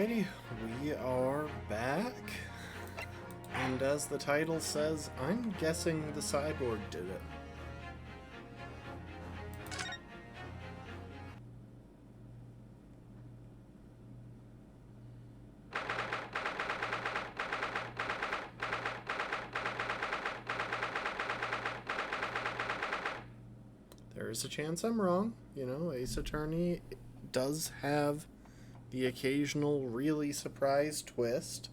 Alrighty, we are back. And as the title says, I'm guessing the cyborg did it. There is a chance I'm wrong. You know, Ace Attorney does have the occasional really surprise twist.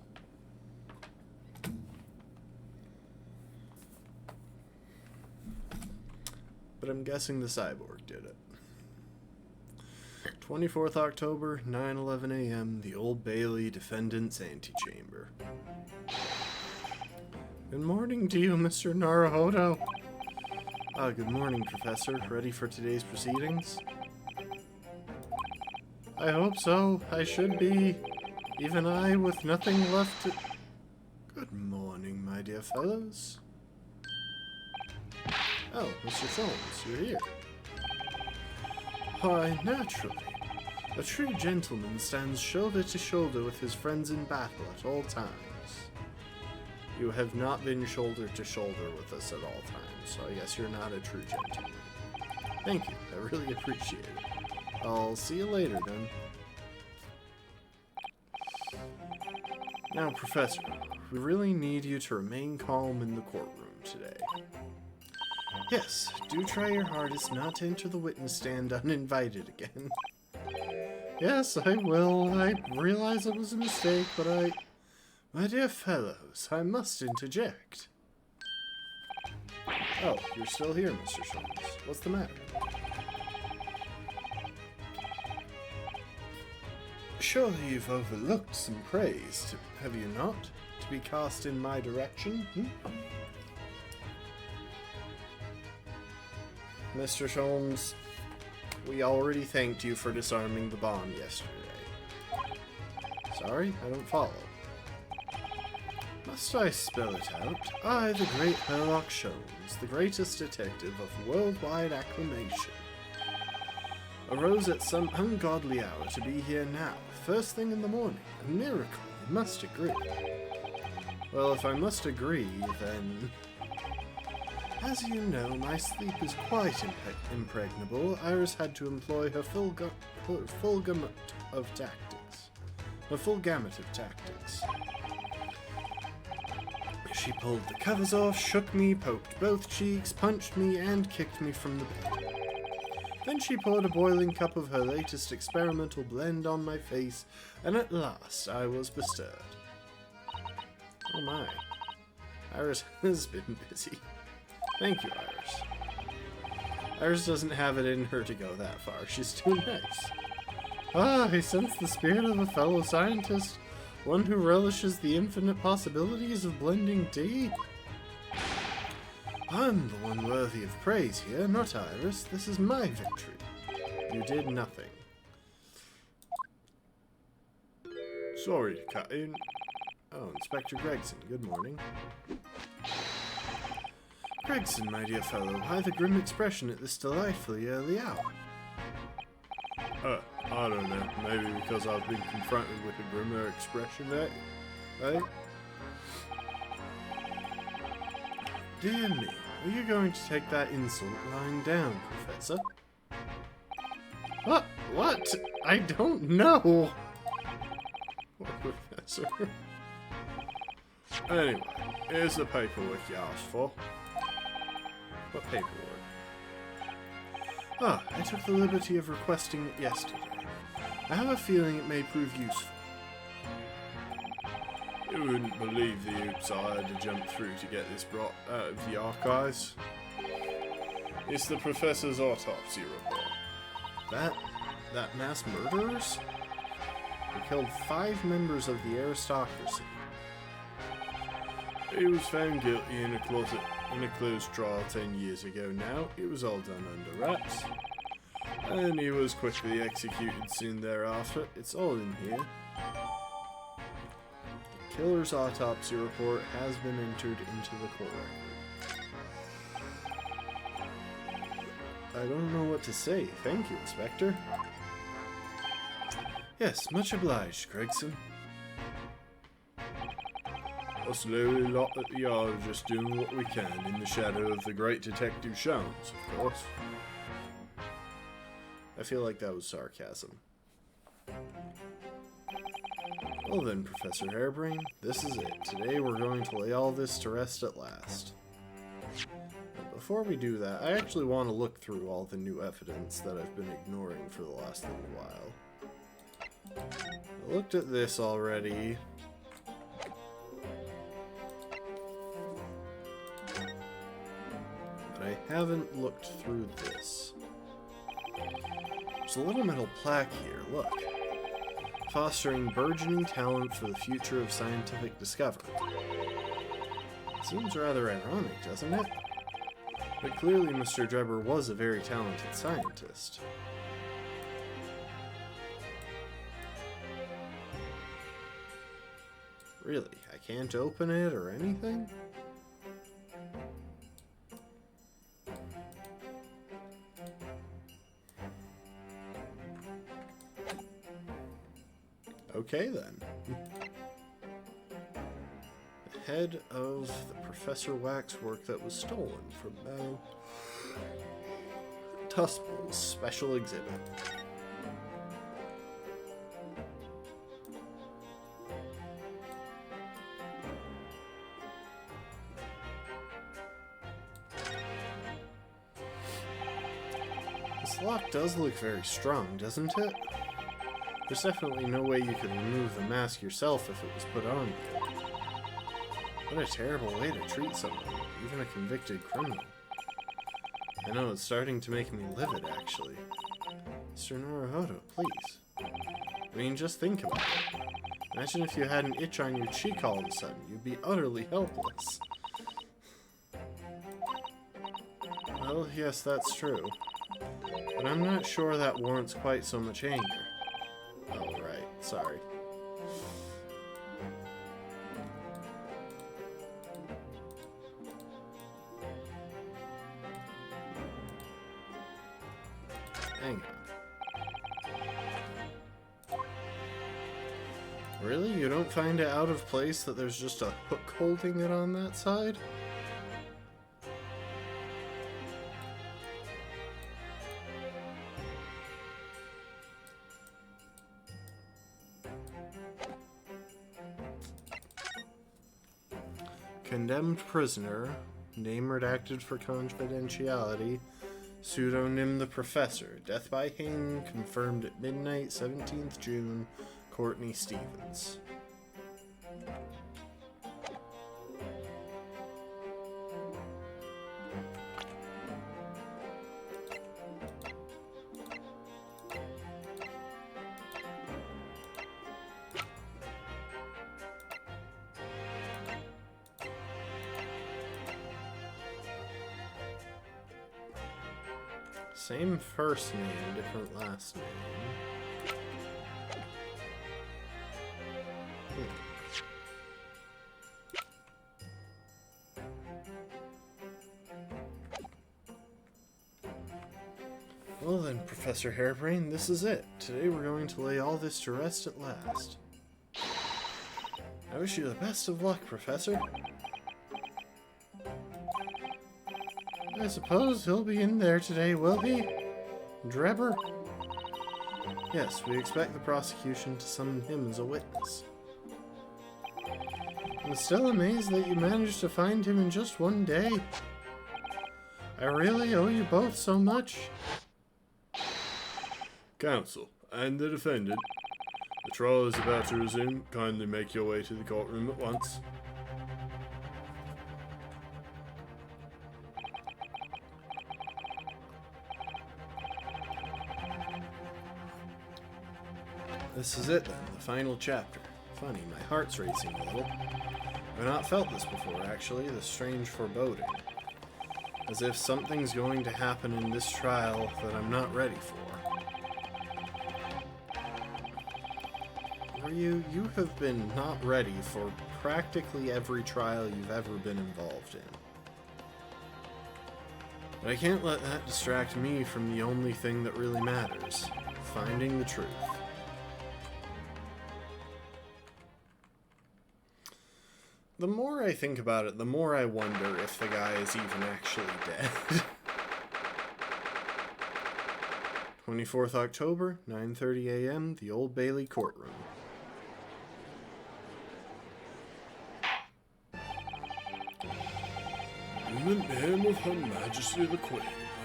But I'm guessing the cyborg did it. 24th October, 9:11 a.m., the Old Bailey Defendant's Antechamber. Good morning to you, Mr. Naruhodo. Good morning, Professor. Ready for today's proceedings? I hope so. I should be. Even I, with nothing left to... Good morning, my dear fellows. Oh, Mr. Solms, you're here. Why, naturally. A true gentleman stands shoulder to shoulder with his friends in battle at all times. You have not been shoulder to shoulder with us at all times, so I guess you're not a true gentleman. Thank you, I really appreciate it. I'll see you later, then. Now, Professor, we really need you to remain calm in the courtroom today. Yes, do try your hardest not to enter the witness stand uninvited again. Yes, I will. I realize it was a mistake, but My dear fellows, I must interject. Oh, you're still here, Mr. Solms. What's the matter? Surely you've overlooked some praise, have you not? To be cast in my direction, Mr. Solms, we already thanked you for disarming the bomb yesterday. Sorry, I don't follow. Must I spell it out? I, the great Herlock Sholmes, the greatest detective of worldwide acclamation, arose at some ungodly hour to be here now, first thing in the morning. A miracle, you must agree. Well, if I must agree, then... As you know, my sleep is quite impregnable. Iris had to employ her full gamut of tactics. She pulled the covers off, shook me, poked both cheeks, punched me, and kicked me from the bed. Then she poured a boiling cup of her latest experimental blend on my face, and at last I was bestirred. Oh my. Iris has been busy. Thank you, Iris. Iris doesn't have it in her to go that far. She's too nice. I sense the spirit of a fellow scientist. One who relishes the infinite possibilities of blending tea. I'm the one worthy of praise here, not Iris. This is my victory. You did nothing. Sorry, Captain. Oh, Inspector Gregson, good morning. Gregson, my dear fellow, why the grim expression at this delightfully early hour? I don't know. Maybe because I've been confronted with a grimmer expression, eh? Dear me, are you going to take that insult lying down, Professor? What? I don't know! What, Professor? Anyway, here's the paperwork you asked for. What paperwork? I took the liberty of requesting it yesterday. I have a feeling it may prove useful. You wouldn't believe the hoops I had to jump through to get this brought out of the archives. It's the Professor's autopsy report. That mass murderers? They killed 5 members of the aristocracy. He was found guilty in a closed trial 10 years ago now. It was all done under wraps. And he was quickly executed soon thereafter. It's all in here. The killer's autopsy report has been entered into the court record. I don't know what to say. Thank you, Inspector. Yes, much obliged, Gregson. Us lowly lot at the yard are just doing what we can in the shadow of the great Detective Sholmes, of course. I feel like that was sarcasm. Well then, Professor Harebrained, this is it. Today we're going to lay all this to rest at last. But before we do that, I actually want to look through all the new evidence that I've been ignoring for the last little while. I looked at this already. But I haven't looked through this. There's a little metal plaque here, look. Fostering burgeoning talent for the future of scientific discovery. Seems rather ironic, doesn't it? But clearly Mr. Drebber was a very talented scientist. Really, I can't open it or anything? Okay then. The head of the Professor Wax work that was stolen from Battle Tuspel's special exhibit. This lock does look very strong, doesn't it? There's definitely no way you could remove the mask yourself if it was put on you. What a terrible way to treat someone, even a convicted criminal. I know, it's starting to make me livid, actually. Mr. Naruhodo, please. I mean, just think about it. Imagine if you had an itch on your cheek all of a sudden. You'd be utterly helpless. Well, yes, that's true. But I'm not sure that warrants quite so much anger. Oh, right. Sorry. Hang on. Really? You don't find it out of place that there's just a hook holding it on that side? Condemned prisoner, name redacted for confidentiality, pseudonym the Professor, death by hanging confirmed at midnight, 17th June, Courtney Stevens. Same first name, different last name. Well then, Professor Harebrained, this is it. Today we're going to lay all this to rest at last. I wish you the best of luck, Professor. I suppose he'll be in there today, will he? Drebber? Yes, we expect the prosecution to summon him as a witness. I'm still amazed that you managed to find him in just one day. I really owe you both so much. Counsel, and the defendant. The trial is about to resume. Kindly make your way to the courtroom at once. This is it then, the final chapter. Funny, my heart's racing a little. I've not felt this before, actually, this strange foreboding. As if something's going to happen in this trial that I'm not ready for. You have been not ready for practically every trial you've ever been involved in. But I can't let that distract me from the only thing that really matters, finding the truth. The more I think about it, the more I wonder if the guy is even actually dead. 24th October, 9:30 a.m., the Old Bailey courtroom. In the name of Her Majesty the Queen,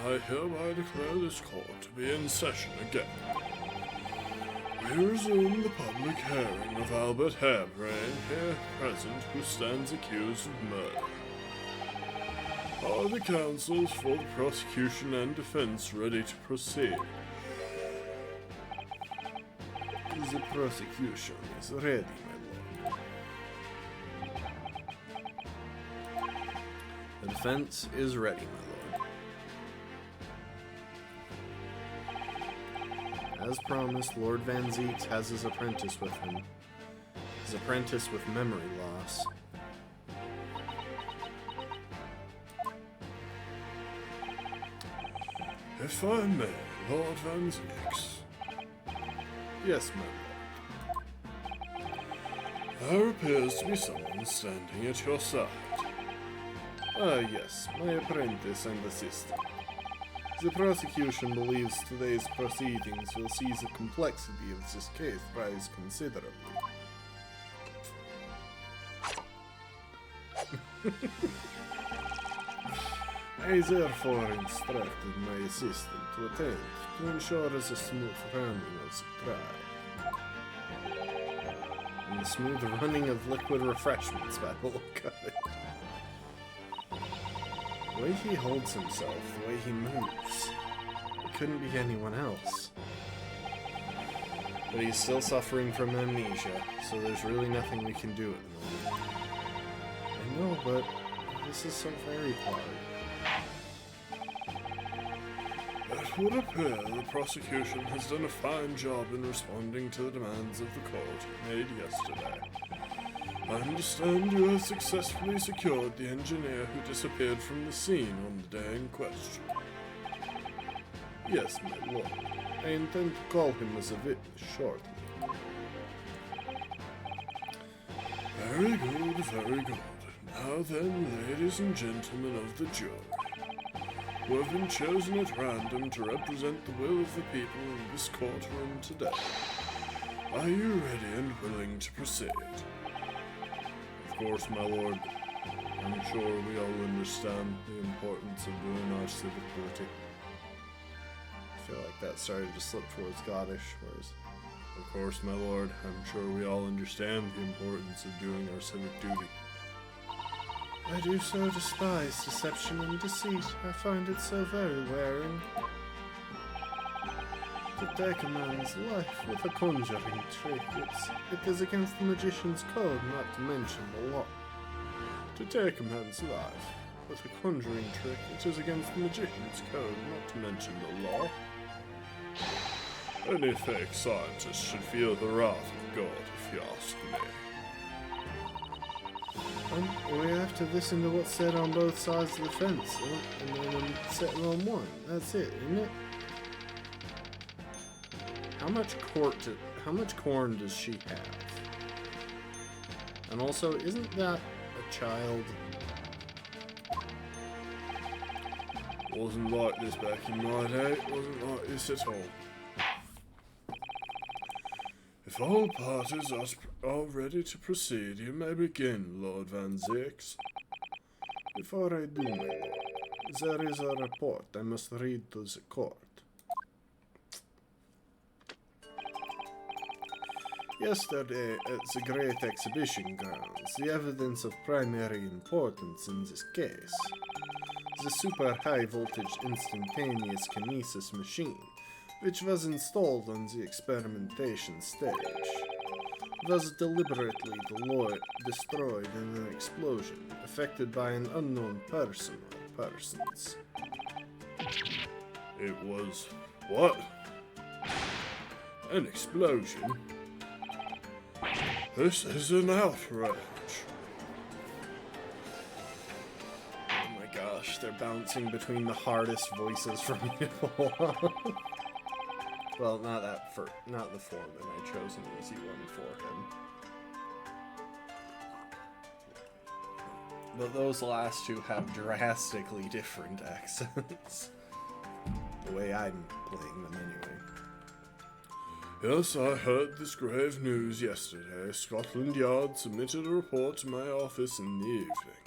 I hereby declare this court to be in session again. We resume the public hearing of Albert Harebrain, here present, who stands accused of murder. Are the counsels for the prosecution and defense ready to proceed? The prosecution is ready, my lord. The defense is ready, my lord. As promised, Lord Van Zieks has his apprentice with him. His apprentice with memory loss. If I may, Lord Van Zieks. Yes, my lord. There appears to be someone standing at your side. Ah, yes, my apprentice and assistant. The prosecution believes today's proceedings will see the complexity of this case rise considerably. I therefore instructed my assistant to attend to ensure the smooth running of the trial. And the smooth running of liquid refreshments by the look of it. The way he holds himself, the way he moves, it couldn't be anyone else. But he's still suffering from amnesia, so there's really nothing we can do at the moment. I know, but this is so very hard. It would appear the prosecution has done a fine job in responding to the demands of the court made yesterday. I understand you have successfully secured the engineer who disappeared from the scene on the day in question. Yes, my lord. I intend to call him as a witness shortly. Very good, very good. Now then, ladies and gentlemen of the jury, who have been chosen at random to represent the will of the people in this courtroom today, are you ready and willing to proceed? Of course, my lord. I'm sure we all understand the importance of doing our civic duty. I feel like that started to slip towards Scottish, whereas... Of course, my lord. I'm sure we all understand the importance of doing our civic duty. I do so despise deception and deceit. I find it so very wearing. To take a man's life with a conjuring trick, it is against the magician's code, not to mention the law. To take a man's life with a conjuring trick, it is against the magician's code, not to mention the law. Any fake scientist should feel the wrath of God, if you ask me. We have to listen to what's said on both sides of the fence, and then settle on one. That's it, isn't it? How much corn does she have? And also, isn't that a child? Wasn't like this back in my day. Wasn't like this at all. If all parties are ready to proceed, you may begin, Lord Van Zieks. Before I do, my lord, there is a report I must read to the court. Yesterday, at the Great Exhibition Grounds, the evidence of primary importance in this case, the super high voltage instantaneous kinesis machine, which was installed on the experimentation stage, was deliberately destroyed in an explosion effected by an unknown person or persons. It was what? An explosion? This is an outrage. Oh my gosh, they're bouncing between the hardest voices for me to pull off. Well, not the foreman. I chose an easy one for him. But those last two have drastically different accents. The way I'm playing them, anyway. Yes, I heard this grave news yesterday. Scotland Yard submitted a report to my office in the evening.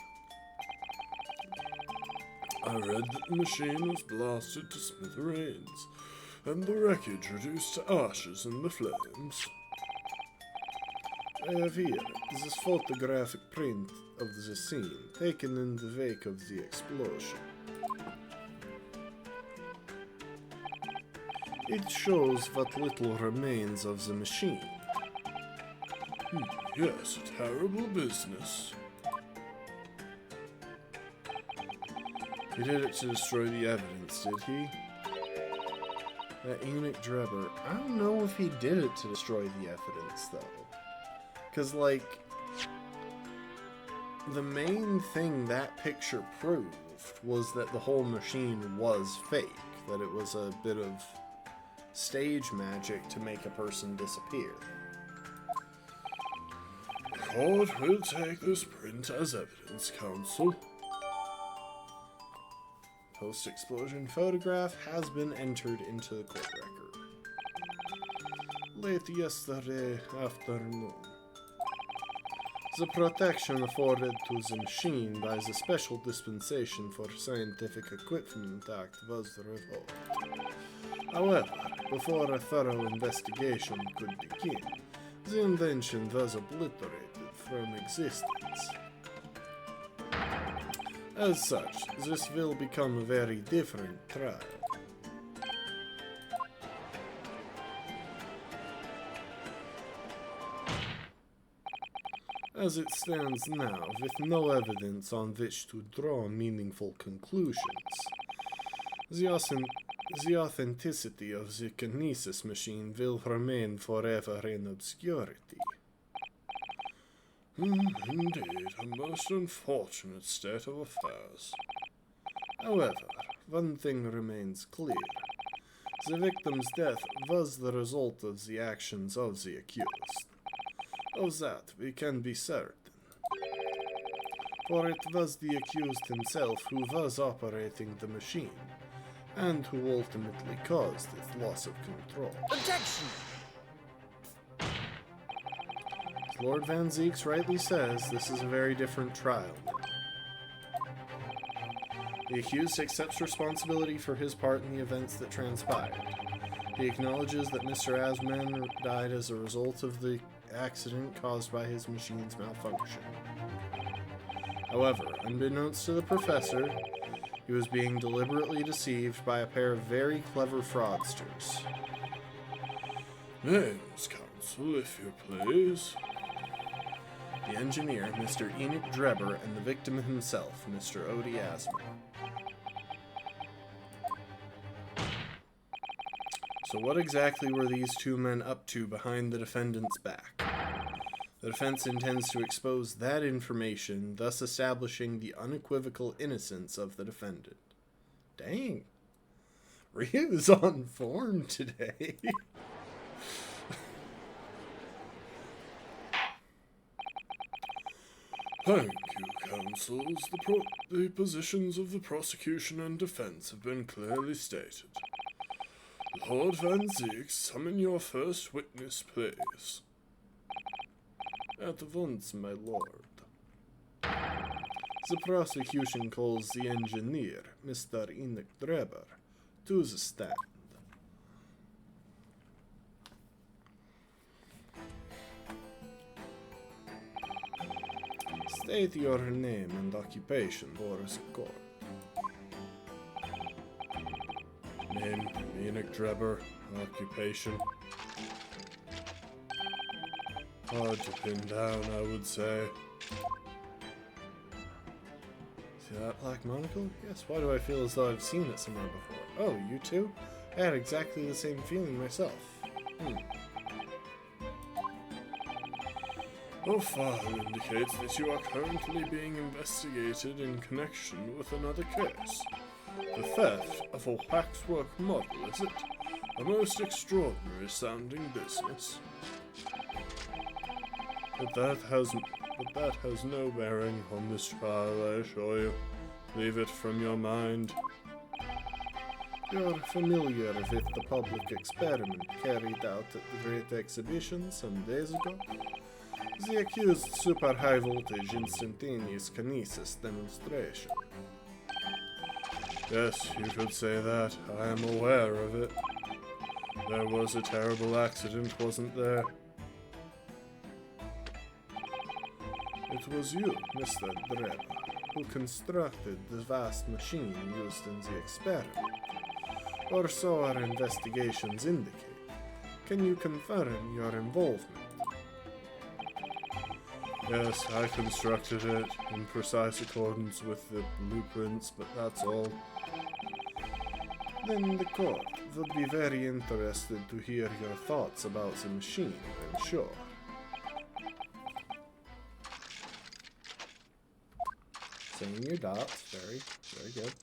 I read that the machine was blasted to smithereens, and the wreckage reduced to ashes in the flames. I have here this photographic print of the scene, taken in the wake of the explosion. It shows what little remains of the machine. Yes, a terrible business. He did it to destroy the evidence, did he? That Enoch Drebber. I don't know if he did it to destroy the evidence, though. Because, like, the main thing that picture proved was that the whole machine was fake. That it was a bit of stage magic to make a person disappear. The court will take this print as evidence, counsel. Post-explosion photograph has been entered into the court record. Late yesterday afternoon. The protection afforded to the machine by the Special Dispensation for Scientific Equipment Act was revoked. However, before a thorough investigation could begin, the invention was obliterated from existence. As such, this will become a very different trial. As it stands now, with no evidence on which to draw meaningful conclusions, the authenticity of the kinesis machine will remain forever in obscurity. Indeed, a most unfortunate state of affairs. However, one thing remains clear. The victim's death was the result of the actions of the accused. Of that we can be certain. For it was the accused himself who was operating the machine, and who ultimately caused its loss of control. Objection! As Lord Van Zeeks rightly says, this is a very different trial. The accused accepts responsibility for his part in the events that transpired. He acknowledges that Mr. Asman died as a result of the accident caused by his machine's malfunction. However, unbeknownst to the professor, he was being deliberately deceived by a pair of very clever fraudsters. Names, counsel, if you please. The engineer, Mr. Enoch Drebber, and the victim himself, Mr. Odie Asman. So what exactly were these two men up to behind the defendant's back? The defense intends to expose that information, thus establishing the unequivocal innocence of the defendant. Dang. Ryu's on form today. Thank you, counsels. The positions of the prosecution and defense have been clearly stated. Lord Van Zeek, summon your first witness, please. At once, my lord. The prosecution calls the engineer, Mr. Enoch Drebber, to the stand. State your name and occupation for the court. Name, Enoch Drebber. Occupation. Hard to pin down, I would say. See that black monocle? Yes, why do I feel as though I've seen it somewhere before? Oh, you too? I had exactly the same feeling myself. Your file indicates that you are currently being investigated in connection with another case. The theft of a waxwork model, is it? A most extraordinary sounding business. But that has but that has no bearing on this trial, I assure you. Leave it from your mind. You're familiar with the public experiment carried out at the Great Exhibition some days ago? The accused super high voltage instantaneous kinesis demonstration. Yes, you could say that. I am aware of it. There was a terrible accident, wasn't there? It was you, Mr. Drebber, who constructed the vast machine used in the experiment. Or so our investigations indicate. Can you confirm your involvement? Yes, I constructed it in precise accordance with the blueprints, but that's all. Then the court would be very interested to hear your thoughts about the machine, I'm sure. Saying your dots, very good.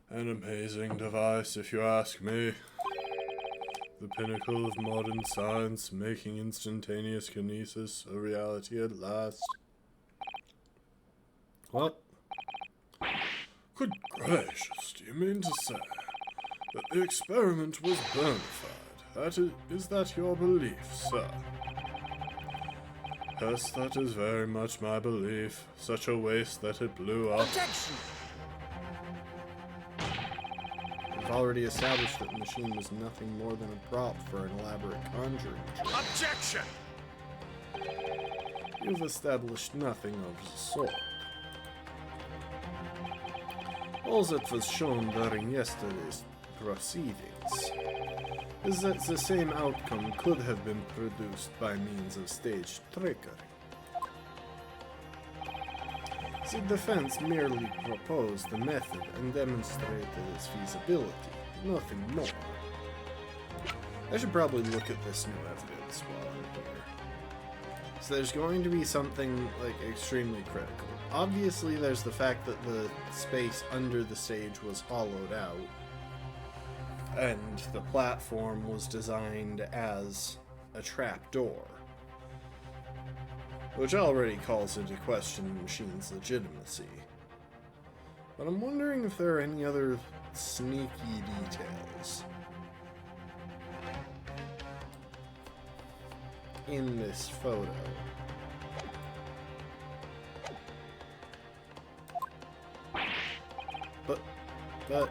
An amazing device, if you ask me. The pinnacle of modern science, making instantaneous kinesis a reality at last. What? Good gracious, do you mean to say that the experiment was bona fide? Is that your belief, sir? Yes, that is very much my belief. Such a waste that it blew up. Objection! We've already established that the machine was nothing more than a prop for an elaborate conjuring trick. Objection! You've established nothing of the sort. All that was shown during yesterday's proceedings is that the same outcome could have been produced by means of staged trickery. The defense merely proposed the method and demonstrated its feasibility, nothing more. I should probably look at this new evidence while I'm here. So there's going to be something, like, extremely critical. Obviously, there's the fact that the space under the stage was hollowed out, and the platform was designed as a trapdoor, which already calls into question the machine's legitimacy. But I'm wondering if there are any other sneaky details in this photo. But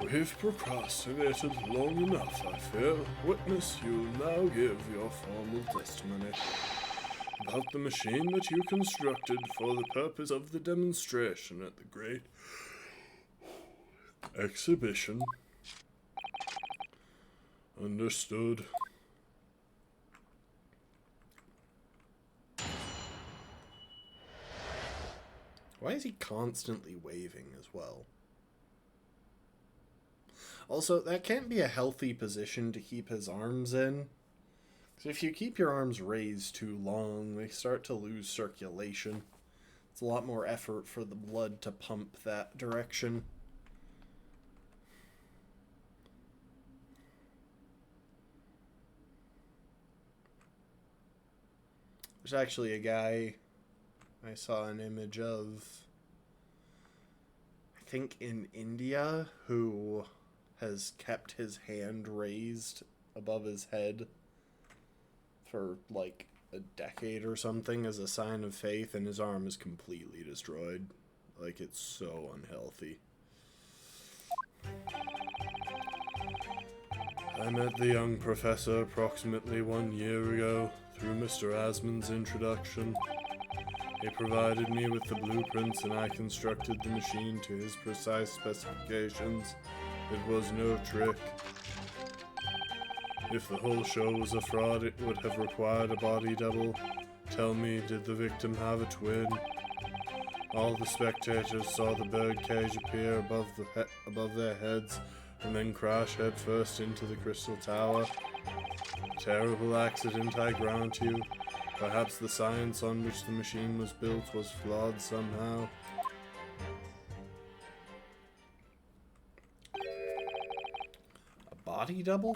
We've procrastinated long enough, I fear. Witness, you'll now give your formal testimony about the machine that you constructed for the purpose of the demonstration at the Great Exhibition. Understood. why is he constantly waving as well? Also, that can't be a healthy position to keep his arms in. Because if you keep your arms raised too long, they start to lose circulation. It's a lot more effort for the blood to pump that direction. There's actually a guy I saw an image of, I think in India, who has kept his hand raised above his head for like a decade or something as a sign of faith, and his arm is completely destroyed. Like, it's so unhealthy. I met the young professor approximately 1 year ago through Mr. Asman's introduction. He provided me with the blueprints and I constructed the machine to his precise specifications. It was no trick. If the whole show was a fraud, it would have required a body double. Tell me, did the victim have a twin? All the spectators saw the birdcage appear above their heads and then crash headfirst into the crystal tower. Terrible accident, I grant you. Perhaps the science on which the machine was built was flawed somehow. A body double?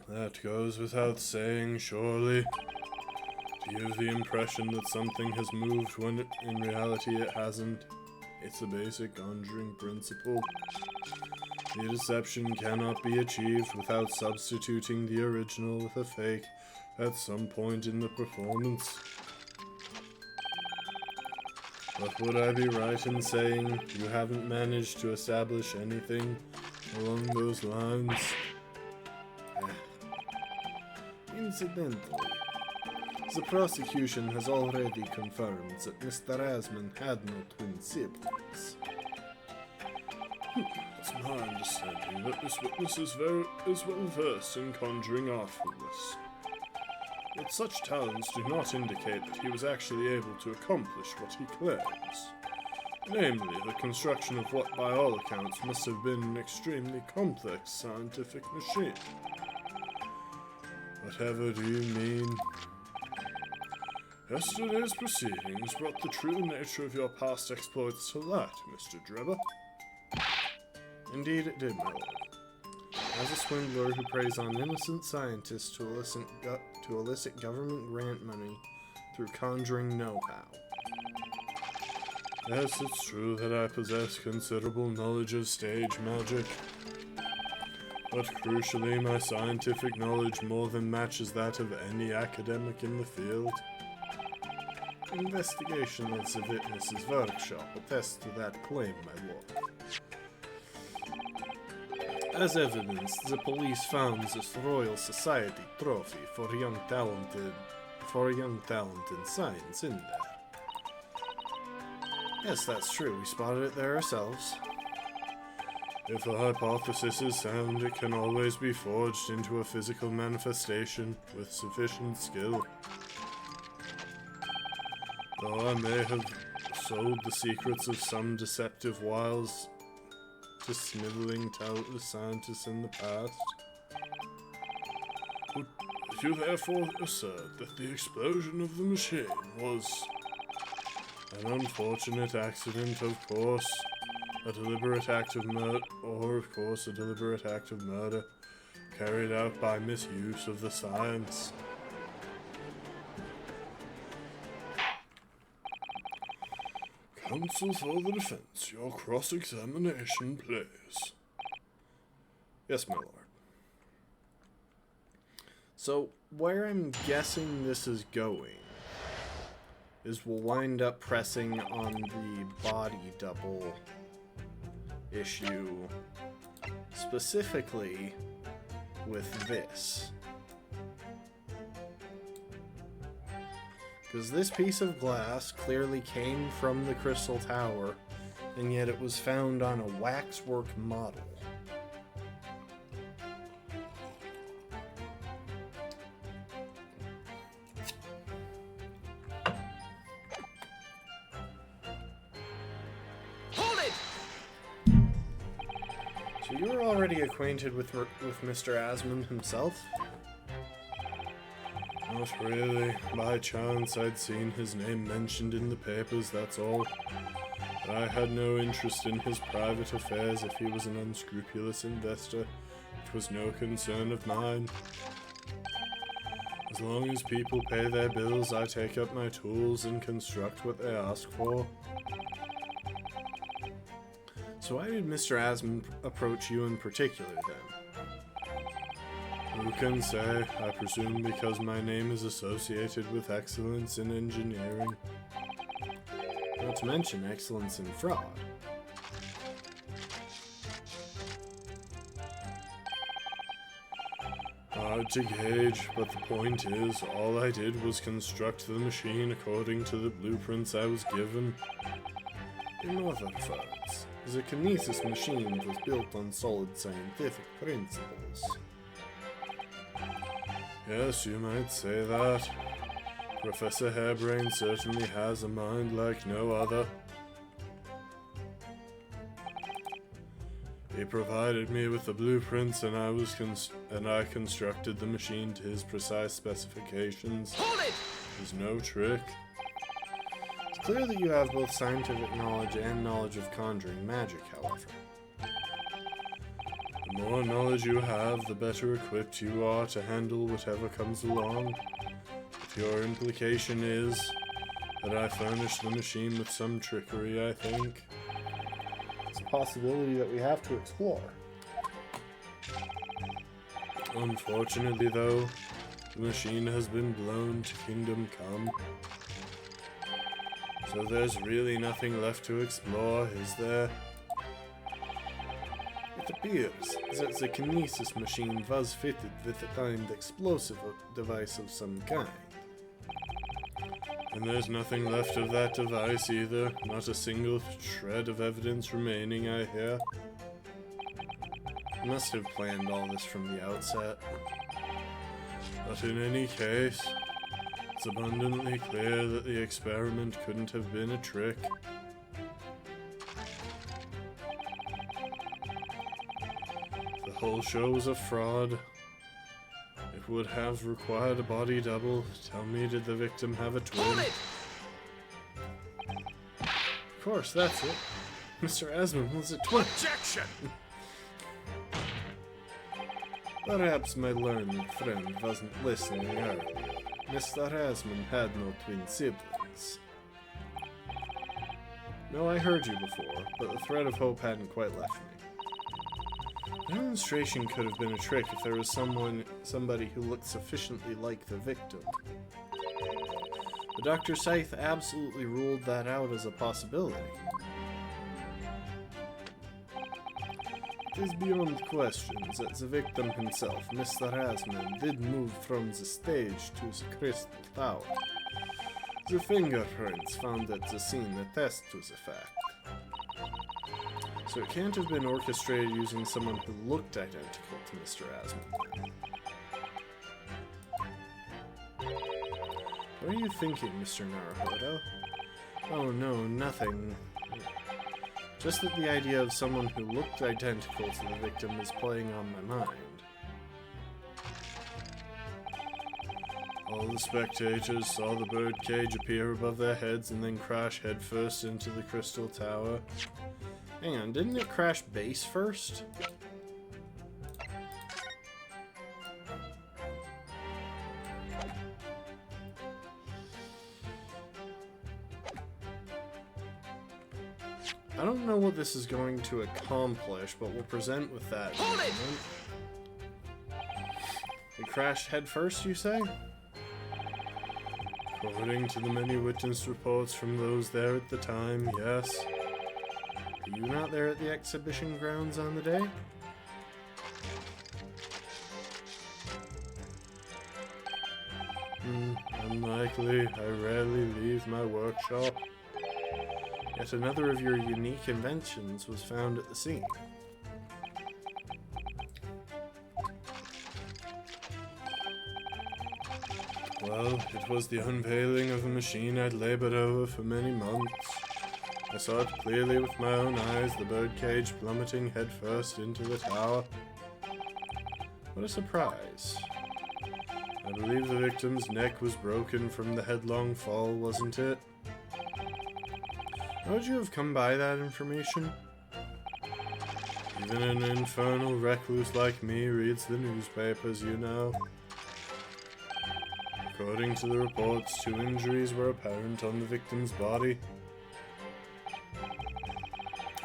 That goes without saying, surely. To give the impression that something has moved when in reality it hasn't. It's a basic conjuring principle. The deception cannot be achieved without substituting the original with a fake at some point in the performance. But would I be right in saying you haven't managed to establish anything along those lines? Incidentally, the prosecution has already confirmed that Mr. Asman had no twin siblings. It's my understanding that this witness is well versed in conjuring artfulness. Yet such talents do not indicate that he was actually able to accomplish what he claims. Namely, the construction of what by all accounts must have been an extremely complex scientific machine. Whatever do you mean? Yesterday's proceedings brought the true nature of your past exploits to light, Mr. Drebber. Indeed it did, my lord. As a swindler who preys on innocent scientists to elicit government grant money through conjuring know-how. Yes, it's true that I possess considerable knowledge of stage magic. But crucially, my scientific knowledge more than matches that of any academic in the field. Investigation of the witness's workshop attests to that claim, my lord. As evidence, the police found this Royal Society trophy for a young talent in science in there. Yes, that's true. We spotted it there ourselves. If the hypothesis is sound, it can always be forged into a physical manifestation with sufficient skill. Though I may have sold the secrets of some deceptive wiles to sniveling, talentless scientists in the past. Would you therefore assert that the explosion of the machine was an unfortunate accident, of course, a deliberate act of murder, or of course a deliberate act of murder carried out by misuse of the science? Counsel for the defense, your cross-examination, please. Yes, my lord. So, where I'm guessing this is going is we'll wind up pressing on the body double issue, specifically with this. Because this piece of glass clearly came from the Crystal Tower, and yet it was found on a waxwork model. Hold it! So you were already acquainted with Mr. Asman himself? Not really. By chance, I'd seen his name mentioned in the papers, that's all. But I had no interest in his private affairs. If he was an unscrupulous investor, it was no concern of mine. As long as people pay their bills, I take up my tools and construct what they ask for. So why did Mr. Asman approach you in particular, then? Who can say? I presume because my name is associated with excellence in engineering. Not to mention excellence in fraud. Hard to gauge, but the point is, all I did was construct the machine according to the blueprints I was given. In other words, the Kinesis machine was built on solid scientific principles. Yes, you might say that. Professor Hairbrain certainly has a mind like no other. He provided me with the blueprints, and I constructed the machine to his precise specifications. Hold it! There's no trick. Clear that you have both scientific knowledge and knowledge of conjuring magic, however. The more knowledge you have, the better equipped you are to handle whatever comes along. If your implication is that I furnished the machine with some trickery, I think. It's a possibility that we have to explore. Unfortunately, though, the machine has been blown to Kingdom Come. So there's really nothing left to explore, is there? It appears that the kinesis machine was fitted with a timed explosive device of some kind. And there's nothing left of that device either. Not a single shred of evidence remaining, I hear. You must have planned all this from the outset. But in any case, it's abundantly clear that the experiment couldn't have been a trick. The whole show was a fraud. It would have required a body double. Tell me, did the victim have a twin? Of course, that's it. Mr. Asmund was a twin. Objection! Perhaps my learned friend wasn't listening earlier. Mr. Asmund had no twin siblings. No, I heard you before, but the thread of hope hadn't quite left me. The demonstration could have been a trick if there was somebody who looked sufficiently like the victim. But Dr. Scythe absolutely ruled that out as a possibility. It is beyond question that the victim himself, Mr. Asmund, did move from the stage to the Crystal Tower. The fingerprints found at the scene attest to the fact. So it can't have been orchestrated using someone who looked identical to Mr. Asmund. What are you thinking, Mr. Naruhodo? Oh no, nothing. Just that the idea of someone who looked identical to the victim is playing on my mind. All the spectators saw the birdcage appear above their heads and then crash headfirst into the Crystal Tower. Hang on, didn't it crash base first? I don't know what this is going to accomplish, but we'll present with that in a moment. It crashed head first, you say? According to the many witness reports from those there at the time, yes. Were you not there at the exhibition grounds on the day? Unlikely. I rarely leave my workshop. Yet another of your unique inventions was found at the scene. Well, it was the unveiling of a machine I'd labored over for many months. I saw it clearly with my own eyes, the birdcage plummeting headfirst into the tower. What a surprise. I believe the victim's neck was broken from the headlong fall, wasn't it? How would you have come by that information? Even an infernal recluse like me reads the newspapers, you know. According to the reports, 2 injuries were apparent on the victim's body.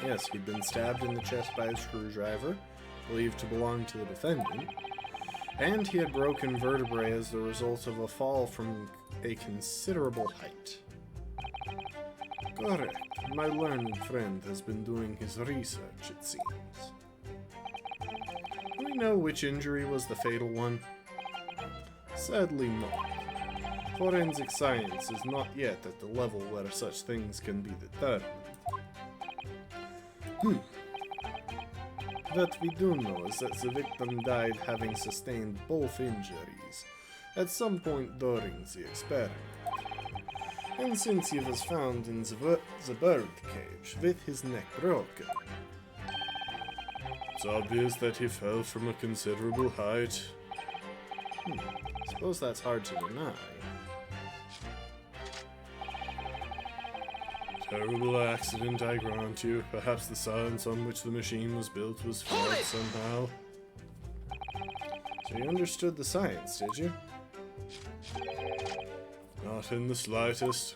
Yes, he'd been stabbed in the chest by a screwdriver, believed to belong to the defendant, and he had broken vertebrae as the result of a fall from a considerable height. Correct. My learned friend has been doing his research, it seems. Do we know which injury was the fatal one? Sadly not. Forensic science is not yet at the level where such things can be determined. What we do know is that the victim died having sustained both injuries at some point during the experiment. And since he was found in the birdcage with his neck broken, it's obvious that he fell from a considerable height. Suppose that's hard to deny. terrible accident, I grant you. Perhaps the science on which the machine was built was flawed somehow. So you understood the science, did you? Not in the slightest.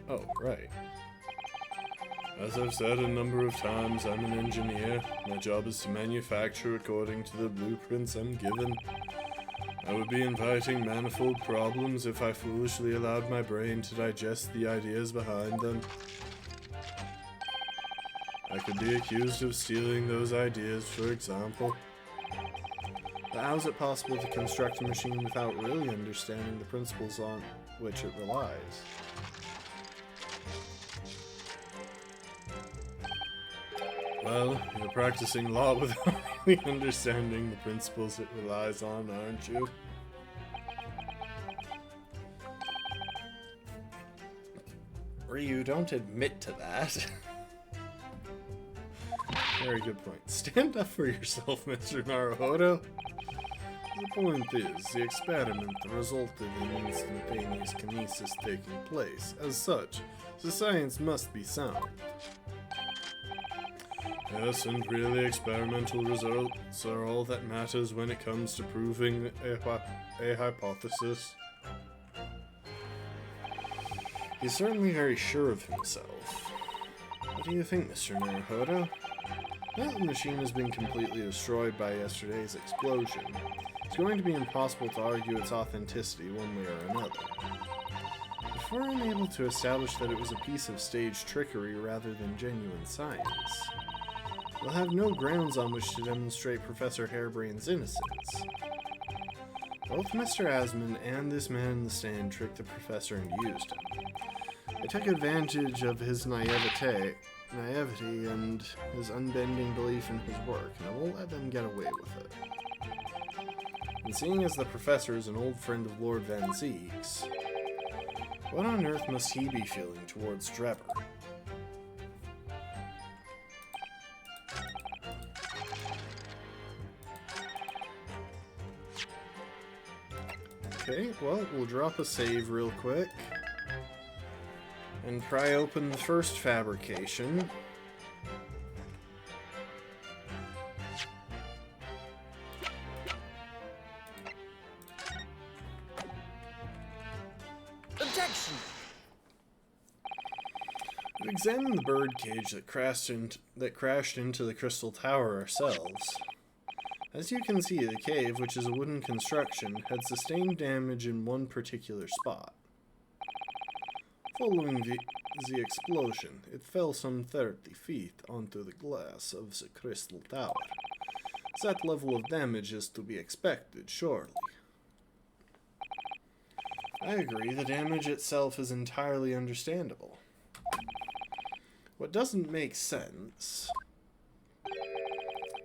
Oh, right. As I've said a number of times, I'm an engineer. My job is to manufacture according to the blueprints I'm given. I would be inviting manifold problems if I foolishly allowed my brain to digest the ideas behind them. I could be accused of stealing those ideas, for example. But how is it possible to construct a machine without really understanding the principles on which it relies? Well, you're practicing law without really understanding the principles it relies on, aren't you? Ryu, don't admit to that. Very good point. Stand up for yourself, Mr. Naruhodo. The point is, the experiment resulted in instantaneous kinesis taking place. As such, the science must be sound. Yes, and really experimental results are all that matters when it comes to proving a hypothesis. He's certainly very sure of himself. What do you think, Mr. Naruhodo? Now that the machine has been completely destroyed by yesterday's explosion, it's going to be impossible to argue its authenticity one way or another. If we're unable to establish that it was a piece of staged trickery rather than genuine science, we'll have no grounds on which to demonstrate Professor Harebrain's innocence. Both Mr. Asmon and this man in the stand tricked the professor and used him. They took advantage of his naivety and his unbending belief in his work, and I won't let them get away with it. And seeing as the professor is an old friend of Lord Van Zieks, what on earth must he be feeling towards Drebber? Okay, well, we'll drop a save real quick and pry open the first fabrication. Objection! We've examined the birdcage that crashed into the Crystal Tower ourselves. As you can see, the cave, which is a wooden construction, had sustained damage in one particular spot. Following the explosion, it fell some 30 feet onto the glass of the Crystal Tower. That level of damage is to be expected, surely. I agree, the damage itself is entirely understandable. What doesn't make sense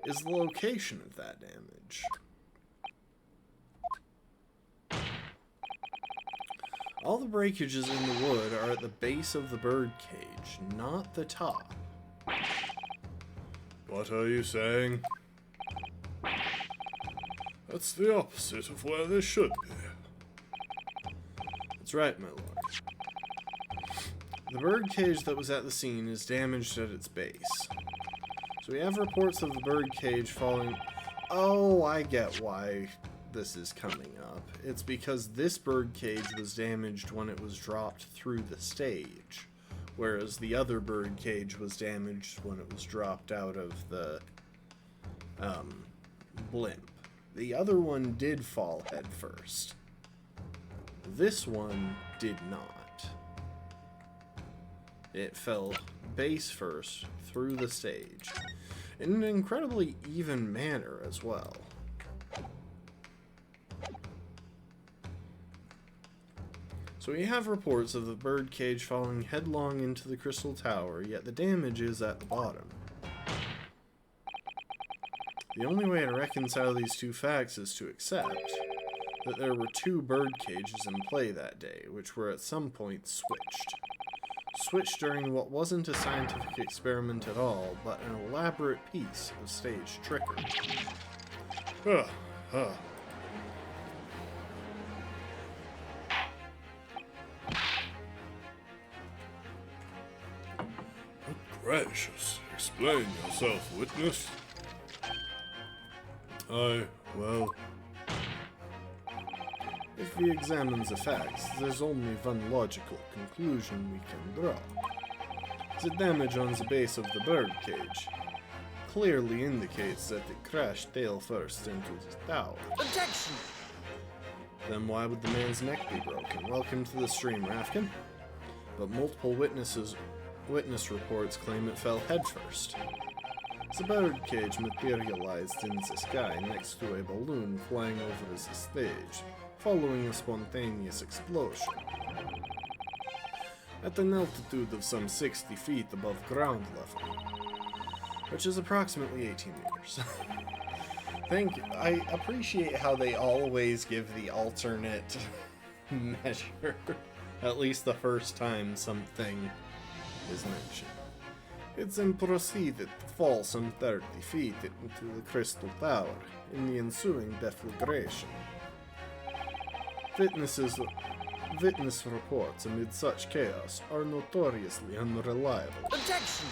is the location of that damage. All the breakages in the wood are at the base of the birdcage, not the top. What are you saying? That's the opposite of where they should be. That's right, my lord. The birdcage that was at the scene is damaged at its base. So we have reports of the birdcage falling... Oh, I get why this is coming up. It's because this birdcage was damaged when it was dropped through the stage, whereas the other birdcage was damaged when it was dropped out of the blimp. The other one did fall head first. This one did not. It fell base first through the stage, in an incredibly even manner as well. So we have reports of the birdcage falling headlong into the Crystal Tower, yet the damage is at the bottom. The only way to reconcile these two facts is to accept that there were two bird cages in play that day, which were at some point switched. Switched during what wasn't a scientific experiment at all, but an elaborate piece of staged trickery. gracious. Explain yourself, witness. Well... If we examine the facts, there's only one logical conclusion we can draw. The damage on the base of the birdcage clearly indicates that it crashed tail first into the tower. Objection! Then why would the man's neck be broken? Welcome to the stream, Rafkin. But multiple witness reports claim it fell headfirst. The birdcage materialized in the sky next to a balloon flying over the stage, following a spontaneous explosion. At an altitude of some 60 feet above ground level, which is approximately 18 meters. Thank you. I appreciate how they always give the alternate measure, at least the first time something is mentioned. It then proceeded to fall some 30 feet into the Crystal Tower in the ensuing deflagration. Witness reports amid such chaos are notoriously unreliable. Objection!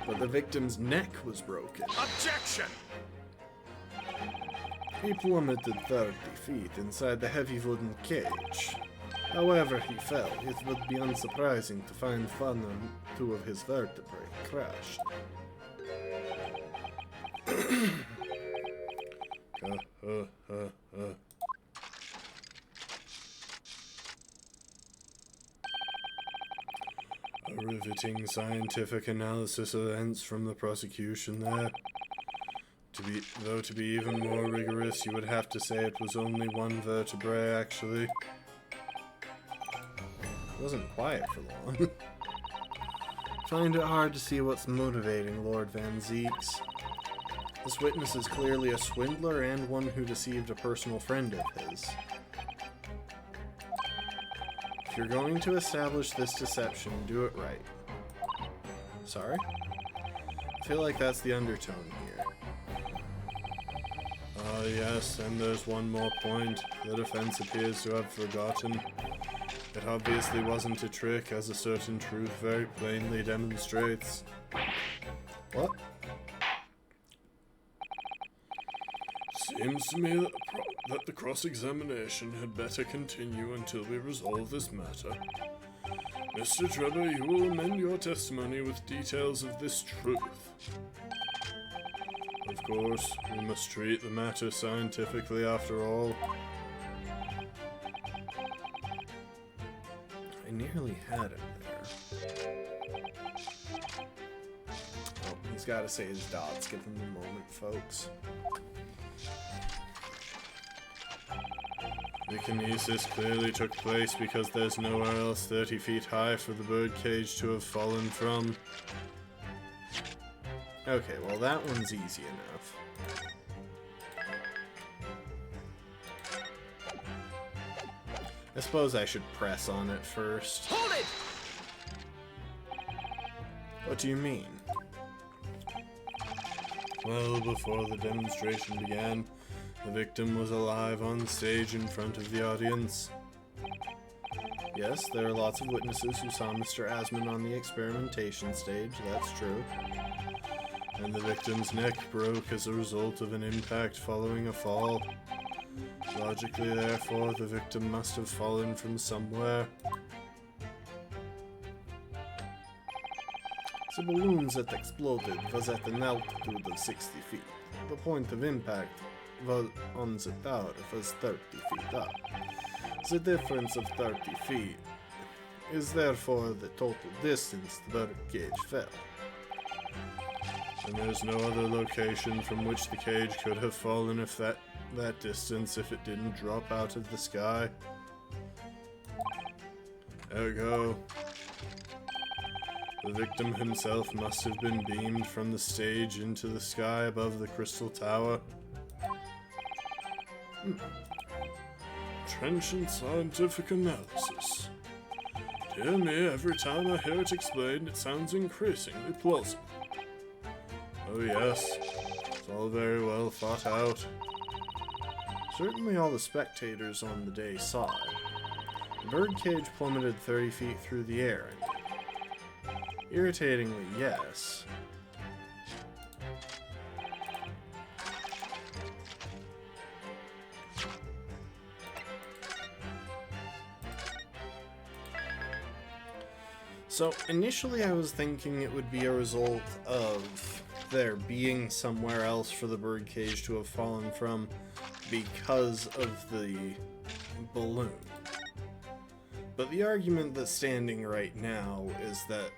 But the victim's neck was broken. Objection! He plummeted 30 feet inside the heavy wooden cage. However he fell, it would be unsurprising to find one or two of his vertebrae crashed. A riveting scientific analysis of events from the prosecution there. To be even more rigorous, you would have to say it was only one vertebrae, actually. It wasn't quiet for long. Find it hard to see what's motivating Lord Van Zeeks. This witness is clearly a swindler and one who deceived a personal friend of his. If you're going to establish this deception, do it right. Sorry? I feel like that's the undertone here. Ah, yes, and there's one more point. The defense appears to have forgotten. It obviously wasn't a trick, as a certain truth very plainly demonstrates. What? Seems to me that the cross-examination had better continue until we resolve this matter. Mr. Trevor, you will amend your testimony with details of this truth. Of course, we must treat the matter scientifically after all. I nearly had him there. Oh, he's gotta say his dots. Give him a moment, folks. The kinesis clearly took place because there's nowhere else 30 feet high for the birdcage to have fallen from. Okay, well that one's easy enough. I suppose I should press on it first. Hold it! What do you mean? Well, before the demonstration began, the victim was alive on stage in front of the audience. Yes, there are lots of witnesses who saw Mr. Asman on the experimentation stage, that's true. And the victim's neck broke as a result of an impact following a fall. Logically, therefore, the victim must have fallen from somewhere. The balloon that exploded was at an altitude of 60 feet. The point of impact on the tower was 30 feet up. The difference of 30 feet is therefore the total distance the birdcage fell. And there's no other location from which the cage could have fallen if that distance if it didn't drop out of the sky. Ergo, the victim himself must have been beamed from the stage into the sky above the Crystal Tower. Trenchant scientific analysis. Dear me, every time I hear it explained, it sounds increasingly plausible. Oh yes, it's all very well thought out. Certainly all the spectators on the day saw it. The birdcage plummeted 30 feet through the air. Irritatingly, yes. So, initially I was thinking it would be a result of there being somewhere else for the birdcage to have fallen from because of the balloon. But the argument that's standing right now is that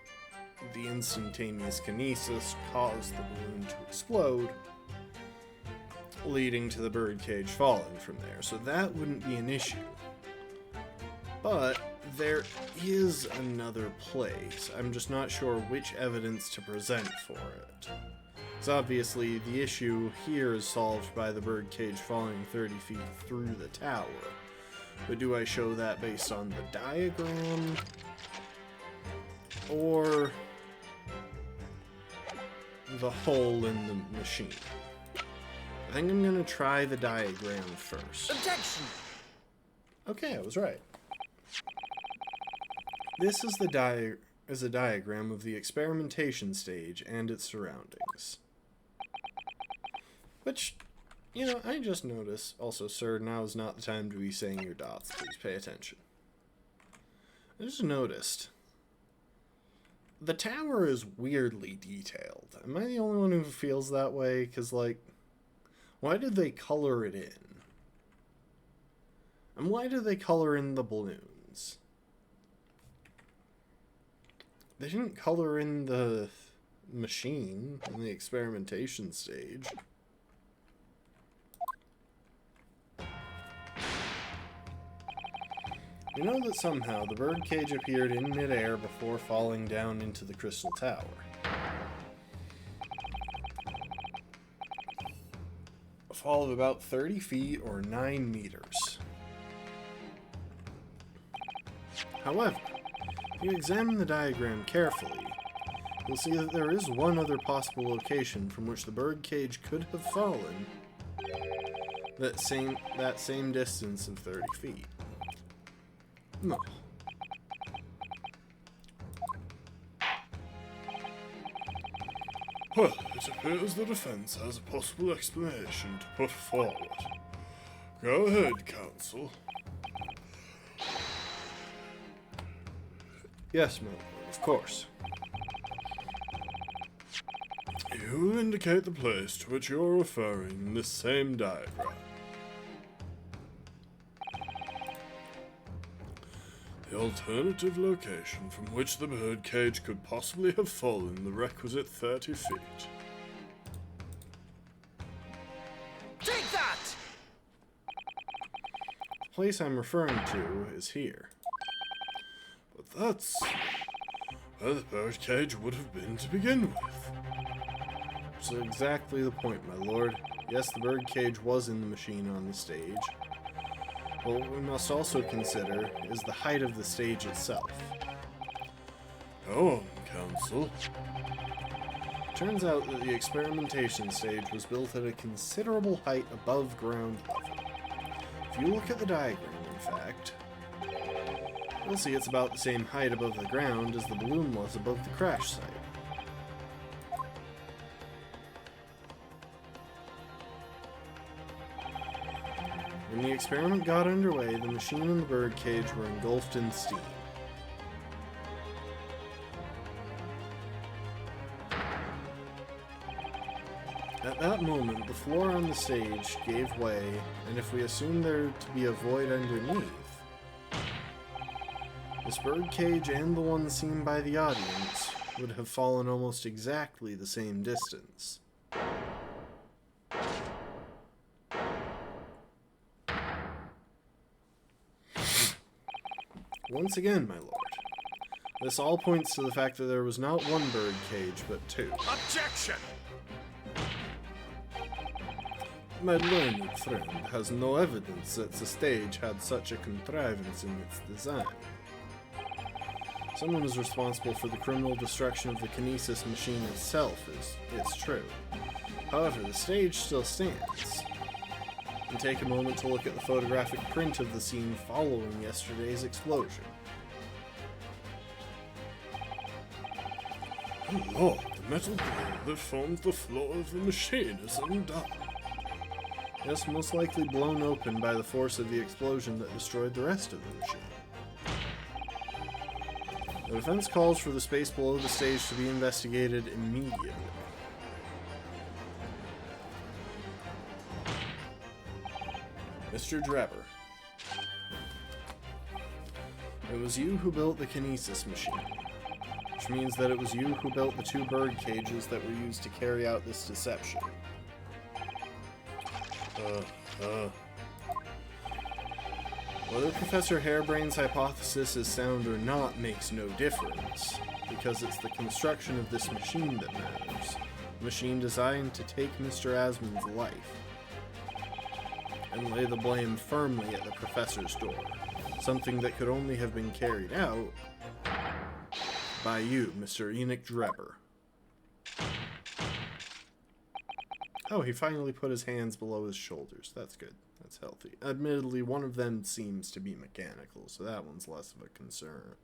the instantaneous kinesis caused the balloon to explode, leading to the birdcage falling from there. So that wouldn't be an issue. But there is another place. I'm just not sure which evidence to present for it. Because obviously the issue here is solved by the birdcage falling 30 feet through the tower. But do I show that based on the diagram? Or the hole in the machine? I think I'm gonna try the diagram first. Objection! Okay, I was right. This is a diagram of the experimentation stage and its surroundings. Which, you know, I just noticed. Also, sir, now is not the time to be saying your dots. Please pay attention. I just noticed. The tower is weirdly detailed. Am I the only one who feels that way? Because, like, why did they color it in? And why did they color in the balloons? They didn't color in the machine in the experimentation stage. We know that somehow the birdcage appeared in midair before falling down into the crystal tower. A fall of about 30 feet or 9 meters. However, if you examine the diagram carefully, you'll see that there is one other possible location from which the birdcage could have fallen that same distance of 30 feet. No. Well, it appears the defense has a possible explanation to put forward. Go ahead, counsel. Yes, my lord, of course. You indicate the place to which you're referring in this same diagram. The alternative location from which the birdcage could possibly have fallen the requisite 30 feet. Take that! The place I'm referring to is here. But that's where the birdcage would have been to begin with. So exactly the point, my lord. Yes, the birdcage was in the machine on the stage. But what we must also consider is the height of the stage itself. Go on, counsel. Turns out that the experimentation stage was built at a considerable height above ground level. If you look at the diagram, in fact, you'll see it's about the same height above the ground as the balloon was above the crash site. When the experiment got underway, the machine and the birdcage were engulfed in steam. At that moment, the floor on the stage gave way, and if we assume there to be a void underneath, this birdcage and the one seen by the audience would have fallen almost exactly the same distance. Once again, my lord, this all points to the fact that there was not one birdcage, but two. Objection! My learned friend has no evidence that the stage had such a contrivance in its design. Someone is responsible for the criminal destruction of the kinesis machine itself, it's true. However, the stage still stands. And take a moment to look at the photographic print of the scene following yesterday's explosion. Lord, the metal grill that forms the floor of the machine is undone. Yes, most likely blown open by the force of the explosion that destroyed the rest of the machine. The defense calls for the space below the stage to be investigated immediately. Mr. Drebber. It was you who built the kinesis machine, which means that it was you who built the 2 bird cages that were used to carry out this deception. Whether Professor Harebrain's hypothesis is sound or not makes no difference, because it's the construction of this machine that matters. A machine designed to take Mr. Asmon's life, and lay the blame firmly at the Professor's door. Something that could only have been carried out by you, Mr. Enoch Drebber. Oh, he finally put his hands below his shoulders. That's good. That's healthy. Admittedly, one of them seems to be mechanical, so that one's less of a concern.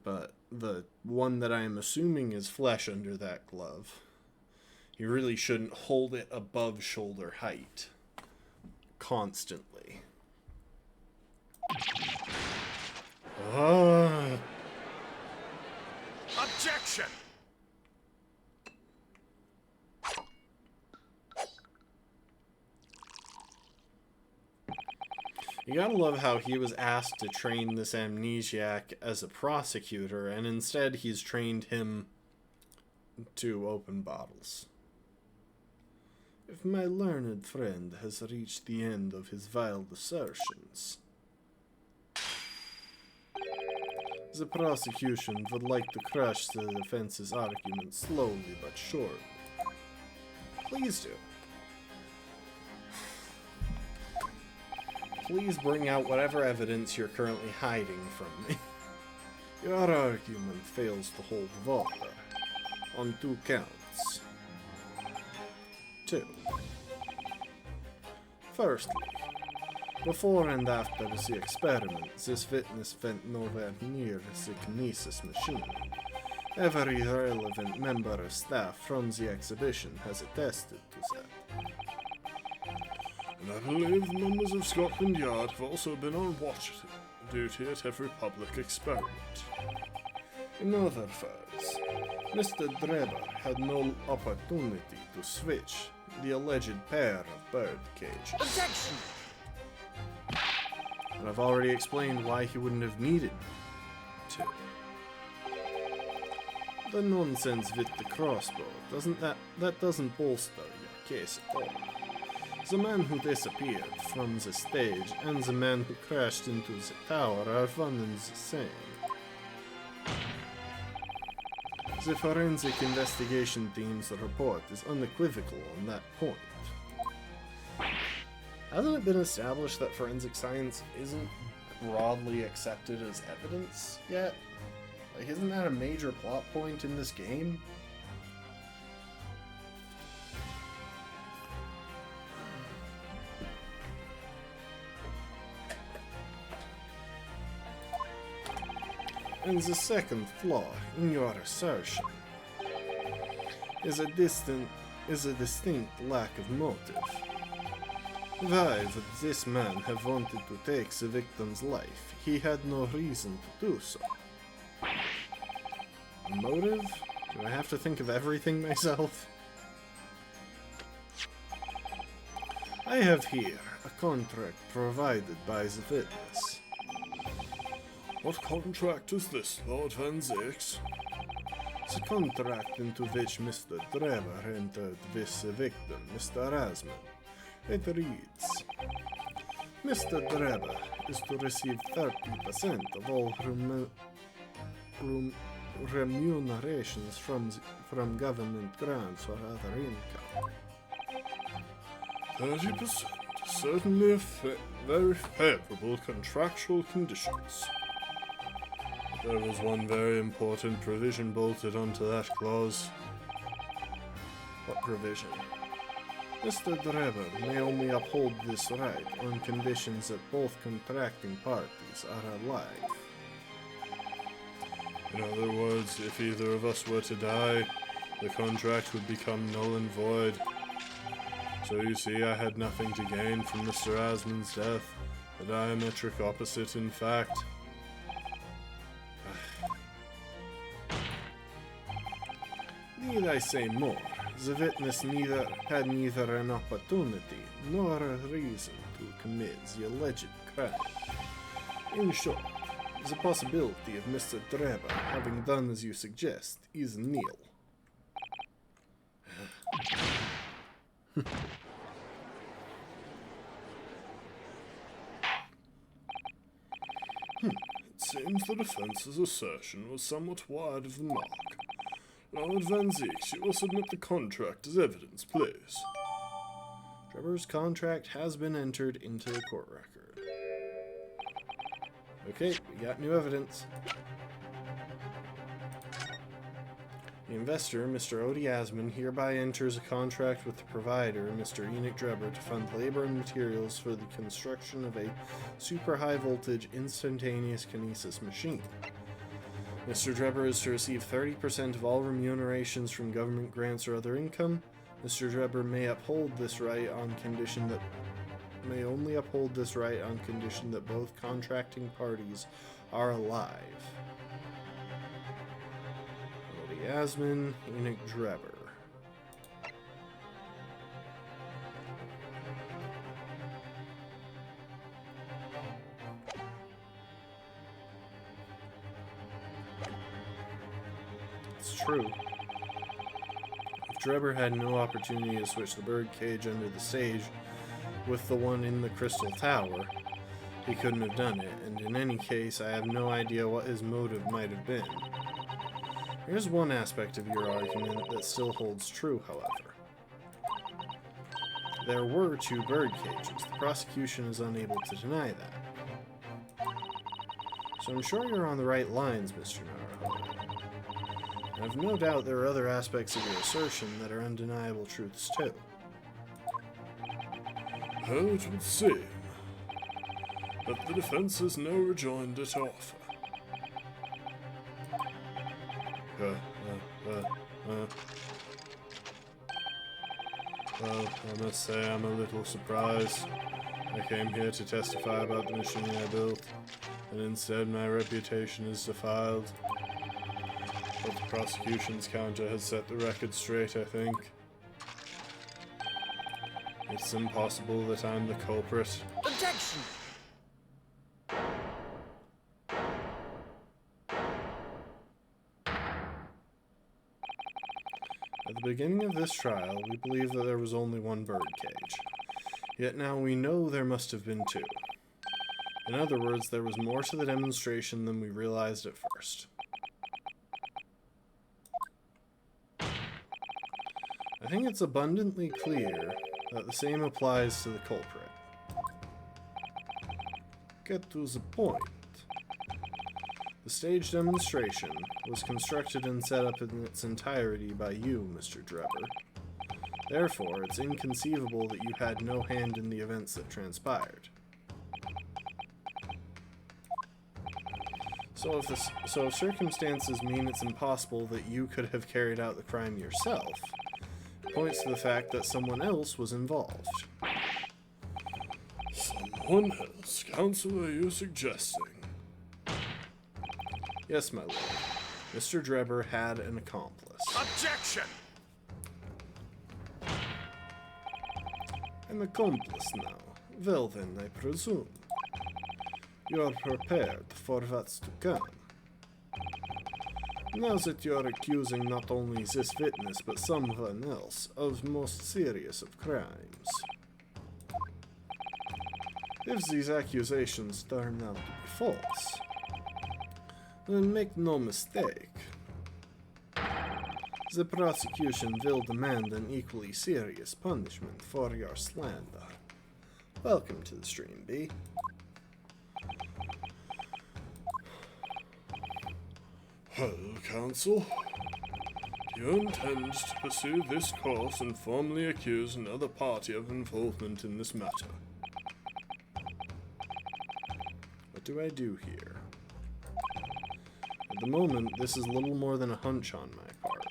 But the one that I am assuming is flesh under that glove, you really shouldn't hold it above shoulder height constantly. Objection! You gotta love how he was asked to train this amnesiac as a prosecutor, and instead he's trained him to open bottles. If my learned friend has reached the end of his vile assertions, the prosecution would like to crush the defense's argument slowly but surely. Please do. Please bring out whatever evidence you're currently hiding from me. Your argument fails to hold water on 2 counts. 2. Firstly, before and after the experiment, this witness went nowhere near the kinesis machine. Every relevant member of staff from the exhibition has attested to that. And I believe the members of Scotland Yard have also been on watch duty at every public experiment. In other words, Mr. Drebber had no opportunity to switch the alleged pair of bird cages. Objection! And I've already explained why he wouldn't have needed to. The nonsense with the crossbow, that doesn't bolster your case at all. The man who disappeared from the stage and the man who crashed into the tower are one and the same. The forensic investigation team's report is unequivocal on that point. Hasn't it been established that forensic science isn't broadly accepted as evidence yet? Like, isn't that a major plot point in this game? And the second flaw in your assertion is a distinct lack of motive. Why would this man have wanted to take the victim's life? He had no reason to do so. A motive? Do I have to think of everything myself? I have here a contract provided by the witness. What contract is this, Lord Van Zix? The contract into which Mr. Drebber entered with the victim, Mr. Asmon. It reads, Mr. Drebber is to receive 30% of all remunerations from government grants or other income. 30%. Certainly very favorable contractual conditions. There was one very important provision bolted onto that clause. What provision? Mr. Drebber may only uphold this right on conditions that both contracting parties are alive. In other words, if either of us were to die, the contract would become null and void. So you see, I had nothing to gain from Mr. Asmon's death. A diametric opposite, in fact. Need I say more? The witness had neither an opportunity nor a reason to commit the alleged crime. In short, the possibility of Mr. Drebber having done as you suggest is nil. It seems the defense's assertion was somewhat wide of the mark. Lord Van Zeeks, you will submit the contract as evidence, please. Drebber's contract has been entered into the court record. Okay, we got new evidence. The investor, Mr. Odie Asmon, hereby enters a contract with the provider, Mr. Enoch Drebber, to fund labor and materials for the construction of a super high voltage instantaneous kinesis machine. Mr. Drebber is to receive 30% of all remunerations from government grants or other income. Mr. Drebber may uphold this right on condition that only uphold this right on condition that both contracting parties are alive. Odie Asmon, Enoch Drebber. It's true. If Drebber had no opportunity to switch the bird cage under the stage with the one in the Crystal Tower, he couldn't have done it, and in any case, I have no idea what his motive might have been. Here's one aspect of your argument that still holds true, however. There were 2 bird cages. The prosecution is unable to deny that. So I'm sure you're on the right lines, Mr. Naruhodo. I've no doubt there are other aspects of your assertion that are undeniable truths too. How it would seem that the defense has no rejoinder to offer. Well, I must say I'm a little surprised. I came here to testify about the machine I built, and instead my reputation is defiled. But the prosecution's counter has set the record straight, I think. It's impossible that I'm the culprit. Objection! At the beginning of this trial, we believed that there was only 1 bird cage. Yet now we know there must have been 2. In other words, there was more to the demonstration than we realized at first. I think it's abundantly clear that the same applies to the culprit. Get to the point. The stage demonstration was constructed and set up in its entirety by you, Mr. Drebber. Therefore, it's inconceivable that you had no hand in the events that transpired. So if circumstances mean it's impossible that you could have carried out the crime yourself, it points to the fact that someone else was involved. Someone else? Counsel, are you suggesting? Yes, my lord. Mr. Drebber had an accomplice. Objection! An accomplice now. Well then, I presume. You're prepared for what's to come. Now that you're accusing not only this witness but someone else of most serious of crimes. If these accusations turn out to be false, then make no mistake. The prosecution will demand an equally serious punishment for your slander. Welcome to the stream, B. Well, counsel, do you intend to pursue this course and formally accuse another party of involvement in this matter? What do I do here? At the moment, this is little more than a hunch on my part.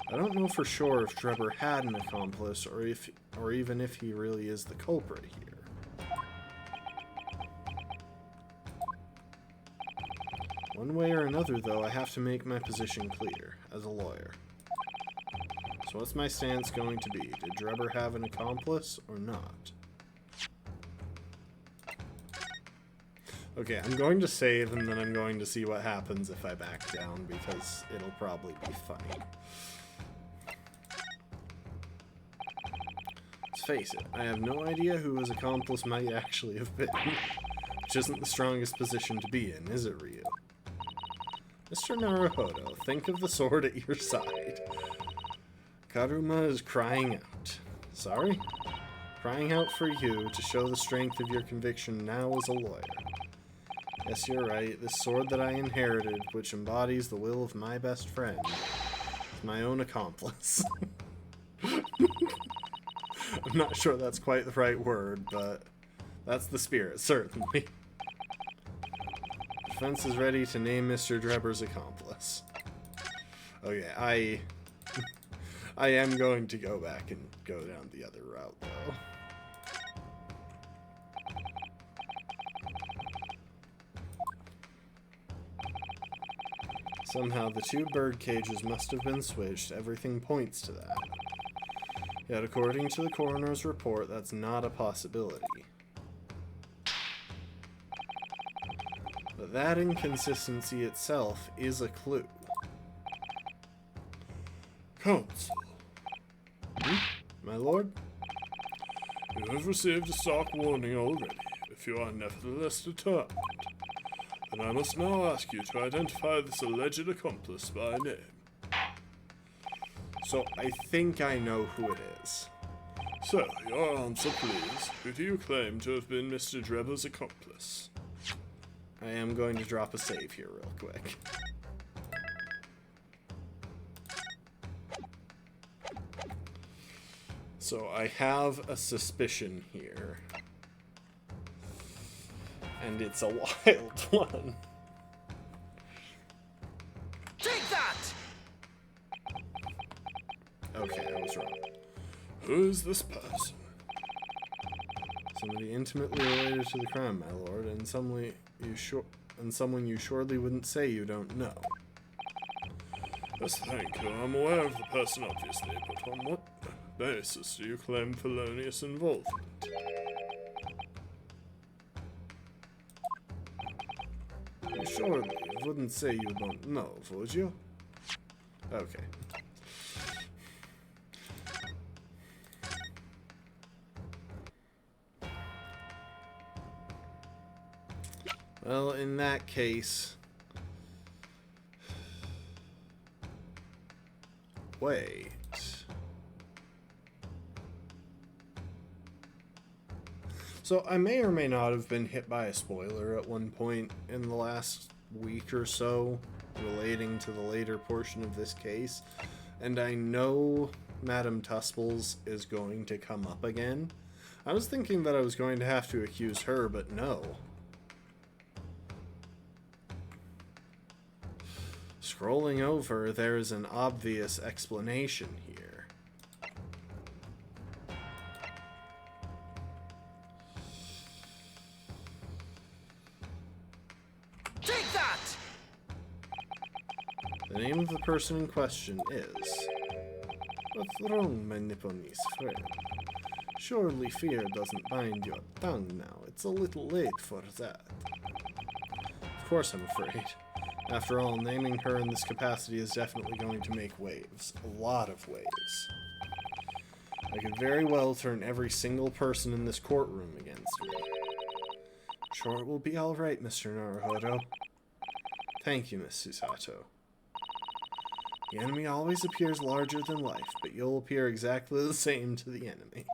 I don't know for sure if Drebber had an accomplice, or even if he really is the culprit here. One way or another, though, I have to make my position clear, as a lawyer. So what's my stance going to be? Did Drebber have an accomplice, or not? Okay, I'm going to save, and then I'm going to see what happens if I back down, because it'll probably be funny. Let's face it, I have no idea who his accomplice might actually have been. Which isn't the strongest position to be in, is it, Ryu? Mr. Naruhodo, think of the sword at your side. Karuma is crying out. Sorry? Crying out for you to show the strength of your conviction now as a lawyer. Yes, you're right. This sword that I inherited, which embodies the will of my best friend, is my own accomplice. I'm not sure that's quite the right word, but that's the spirit, certainly. Defense is ready to name Mr. Drebber's accomplice. Okay, I am going to go back and go down the other route, though. Somehow the two bird cages must have been switched. Everything points to that. Yet according to the coroner's report, that's not a possibility. But that inconsistency itself is a clue. Counsel, My lord? you have received a stock warning already. If you are nevertheless determined, then I must now ask you to identify this alleged accomplice by name. So, I think I know who it is. So, your answer, please. Who do you claim to have been Mr. Drebber's accomplice? I am going to drop a save here real quick. So, I have a suspicion here. And it's a wild one. Take that! Okay, I was wrong. Who is this person? Somebody intimately related to the crime, my lord, and someone you surely wouldn't say you don't know. Yes, thank you. I'm aware of the person, obviously, but on what basis do you claim felonious involvement? You surely wouldn't say you don't know, would you? Okay. Well, in that case... Wait... So, I may or may not have been hit by a spoiler at one point in the last week or so relating to the later portion of this case, and I know Madame Tusples is going to come up again. I was thinking that I was going to have to accuse her, but no. Scrolling over, there is an obvious explanation here. Take that! The name of the person in question is... What's wrong, my Nipponese friend? Surely fear doesn't bind your tongue now. It's a little late for that. Of course I'm afraid. After all, naming her in this capacity is definitely going to make waves. A lot of waves. I could very well turn every single person in this courtroom against me. Sure, it will be alright, Mr. Naruhodo. Thank you, Miss Susato. The enemy always appears larger than life, but you'll appear exactly the same to the enemy.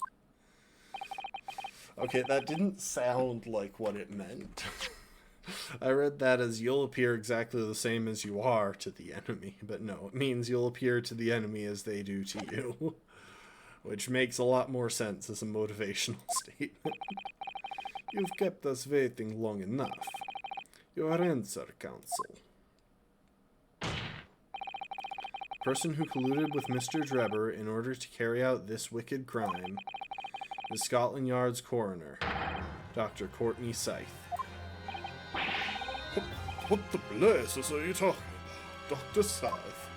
Okay, that didn't sound like what it meant. I read that as you'll appear exactly the same as you are to the enemy, but no, it means you'll appear to the enemy as they do to you. Which makes a lot more sense as a motivational statement. You've kept us waiting long enough. Your answer, counsel. person who colluded with Mr. Drebber in order to carry out this wicked crime is Scotland Yard's coroner, Dr. Courtney Scythe. What the blazes are you talking about, Dr. Scythe?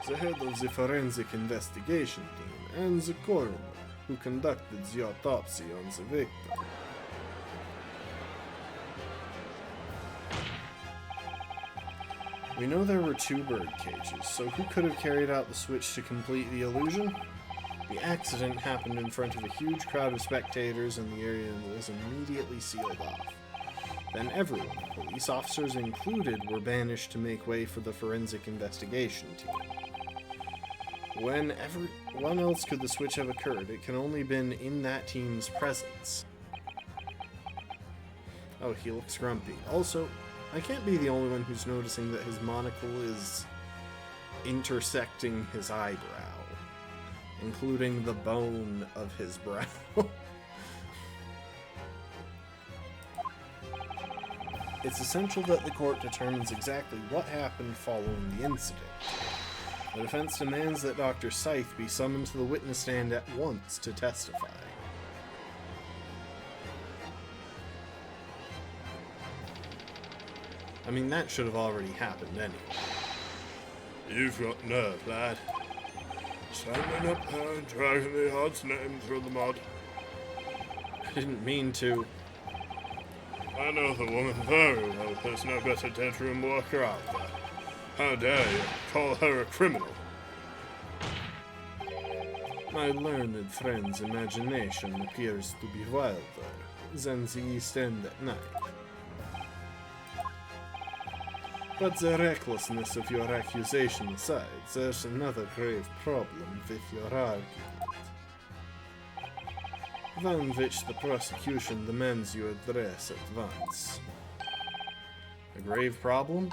The head of the forensic investigation team and the coroner who conducted the autopsy on the victim. We know there were 2 bird cages, so who could have carried out the switch to complete the illusion? The accident happened in front of a huge crowd of spectators and the area was immediately sealed off. Then everyone, police officers included, were banished to make way for the forensic investigation team. When else could the switch have occurred? It can only been in that team's presence. Oh, he looks grumpy. Also, I can't be the only one who's noticing that his monocle is intersecting his eyebrow, including the bone of his brow. It's essential that the court determines exactly what happened following the incident. The defense demands that Dr. Scythe be summoned to the witness stand at once to testify. I mean, that should have already happened anyway. You've got nerve, lad. Standing up there and dragging the odd's name through the mud. I didn't mean to. I know the woman very well. There's no better dead room worker out there. How dare you call her a criminal? My learned friend's imagination appears to be wilder than the East End at night. But the recklessness of your accusation aside, there's another grave problem with your argument. One which the prosecution demands you address at once. A grave problem?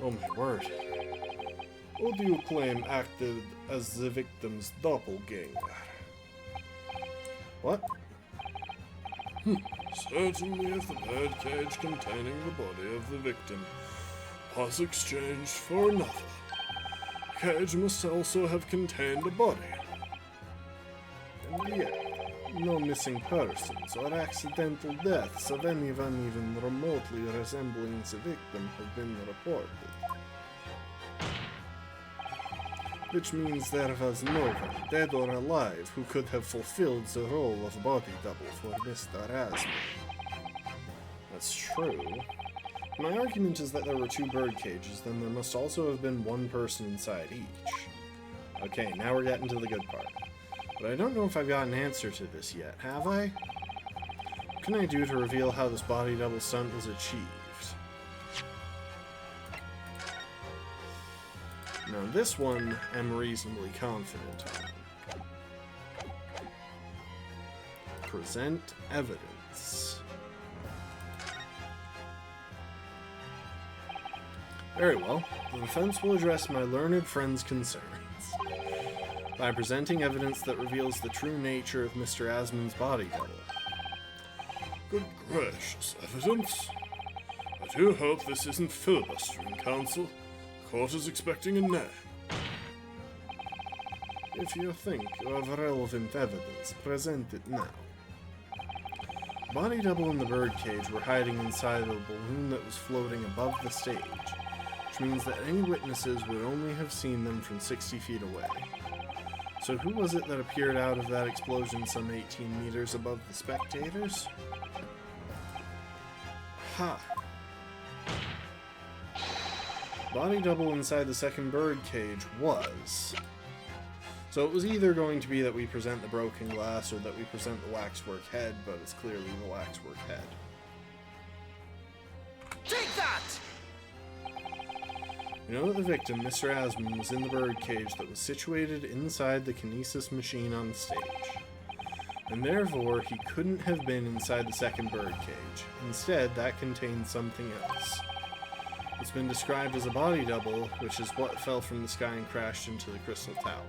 Oh my word. Who do you claim acted as the victim's doppelganger? What? Certainly if the birdcage containing the body of the victim was exchanged for another, the cage must also have contained a body. And yet, no missing persons or accidental deaths of anyone even remotely resembling the victim have been reported. Which means there was no one, dead or alive, who could have fulfilled the role of body double for Mr. Asman. That's true. My argument is that there were 2 bird cages, then there must also have been 1 person inside each. Okay, now we're getting to the good part. But I don't know if I've got an answer to this yet, have I? What can I do to reveal how this body double stunt was achieved? Now this one, I'm reasonably confident on. Present evidence. Very well. The defense will address my learned friend's concerns by presenting evidence that reveals the true nature of Mr. Asman's body double. Good gracious, evidence? I do hope this isn't filibustering, counsel. The court is expecting a name. If you think you have relevant evidence, present it now. Body double and the birdcage were hiding inside a balloon that was floating above the stage, which means that any witnesses would only have seen them from 60 feet away. So who was it that appeared out of that explosion some 18 meters above the spectators? Ha! Body double inside the second birdcage was. So it was either going to be that we present the broken glass or that we present the waxwork head, but it's clearly the waxwork head. Take that! We know that the victim, Mr. Asman, was in the birdcage that was situated inside the kinesis machine on stage. And therefore, he couldn't have been inside the second birdcage. Instead, that contained something else. It's been described as a body double, which is what fell from the sky and crashed into the Crystal Tower.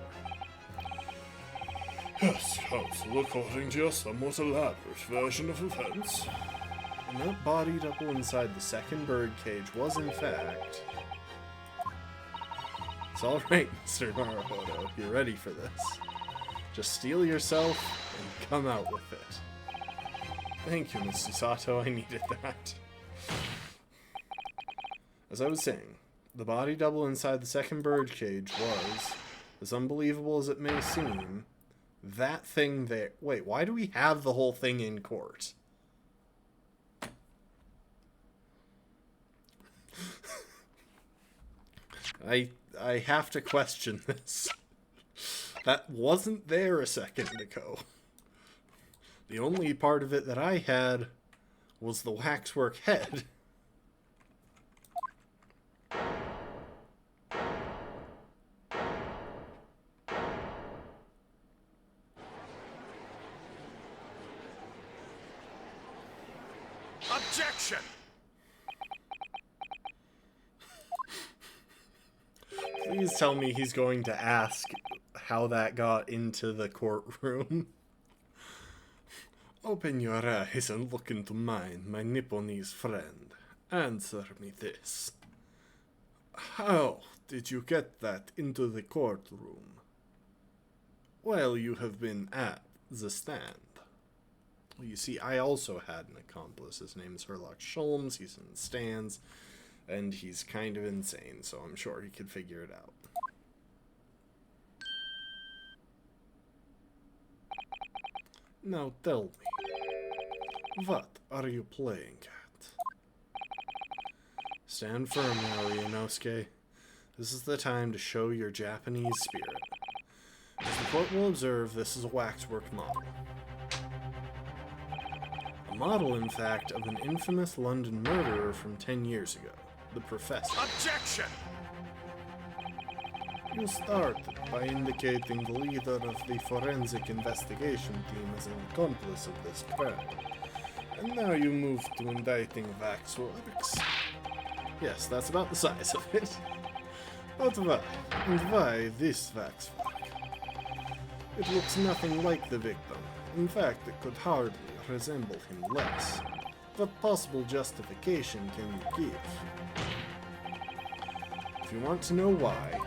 Yes, counsel, according to your somewhat elaborate version of events. And that body double inside the second birdcage was, in fact, It's alright, Mr. Naruhodo. You're ready for this. Just steel yourself and come out with it. Thank you, Mr. Sato. I needed that. As I was saying, the body double inside the second birdcage was, as unbelievable as it may seem, that thing there. Wait, why do we have the whole thing in court? I have to question this. That wasn't there a second ago. The only part of it that I had was the waxwork head. Objection! Please tell me he's going to ask how that got into the courtroom. Open your eyes and look into mine, my Nipponese friend. Answer me this. How did you get that into the courtroom while you have been at the stand? Well, you see, I also had an accomplice. His name is Herlock Sholmes. He's in the stands, and he's kind of insane, so I'm sure he could figure it out. Now tell me, what are you playing at? Stand firm now, Ryunosuke. This is the time to show your Japanese spirit. As the court will observe, this is a waxwork model. A model, in fact, of an infamous London murderer from 10 years ago, the Professor. Objection! You started by indicating the leader of the forensic investigation team as an accomplice of this crime. And now you move to indicting Waxworks. Yes, that's about the size of it. But why? And why this Waxwork? It looks nothing like the victim. In fact, it could hardly resemble him less. What possible justification can you give? If you want to know why,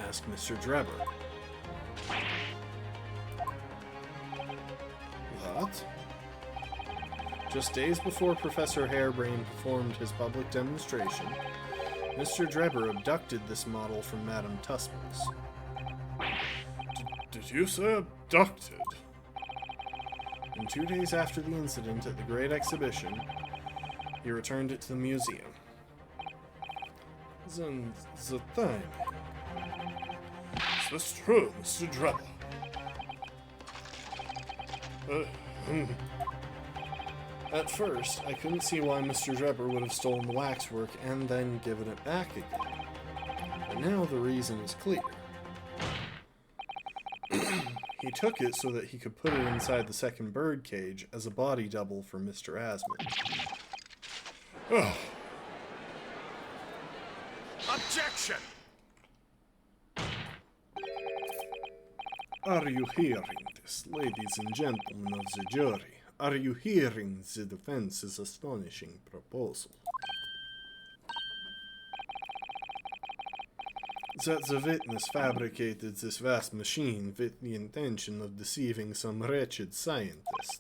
ask Mr. Drebber. What? Just days before Professor Harebrain performed his public demonstration, Mr. Drebber abducted this model from Madame Tussmans. Did you say abducted? And 2 days after the incident at the Great Exhibition, he returned it to the museum. Then the time. Is this true, Mr. Drebber? At first, I couldn't see why Mr. Drebber would have stolen the waxwork and then given it back again. But now the reason is clear. He took it so that he could put it inside the second birdcage as a body double for Mr. Asmund. Oh, Objection! Are you hearing this, ladies and gentlemen of the jury? Are you hearing the defense's astonishing proposal? That the witness fabricated this vast machine with the intention of deceiving some wretched scientist.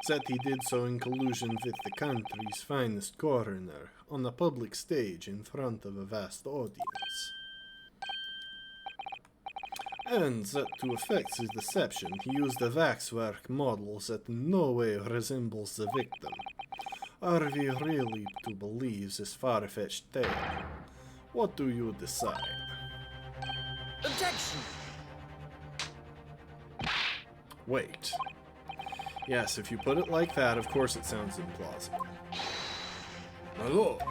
That he did so in collusion with the country's finest coroner on a public stage in front of a vast audience. And that to effect this deception, he used a waxwork model that in no way resembles the victim. Are we really to believe this far-fetched tale? What do you decide? Objection! Wait. Yes, if you put it like that, of course it sounds implausible. my lord.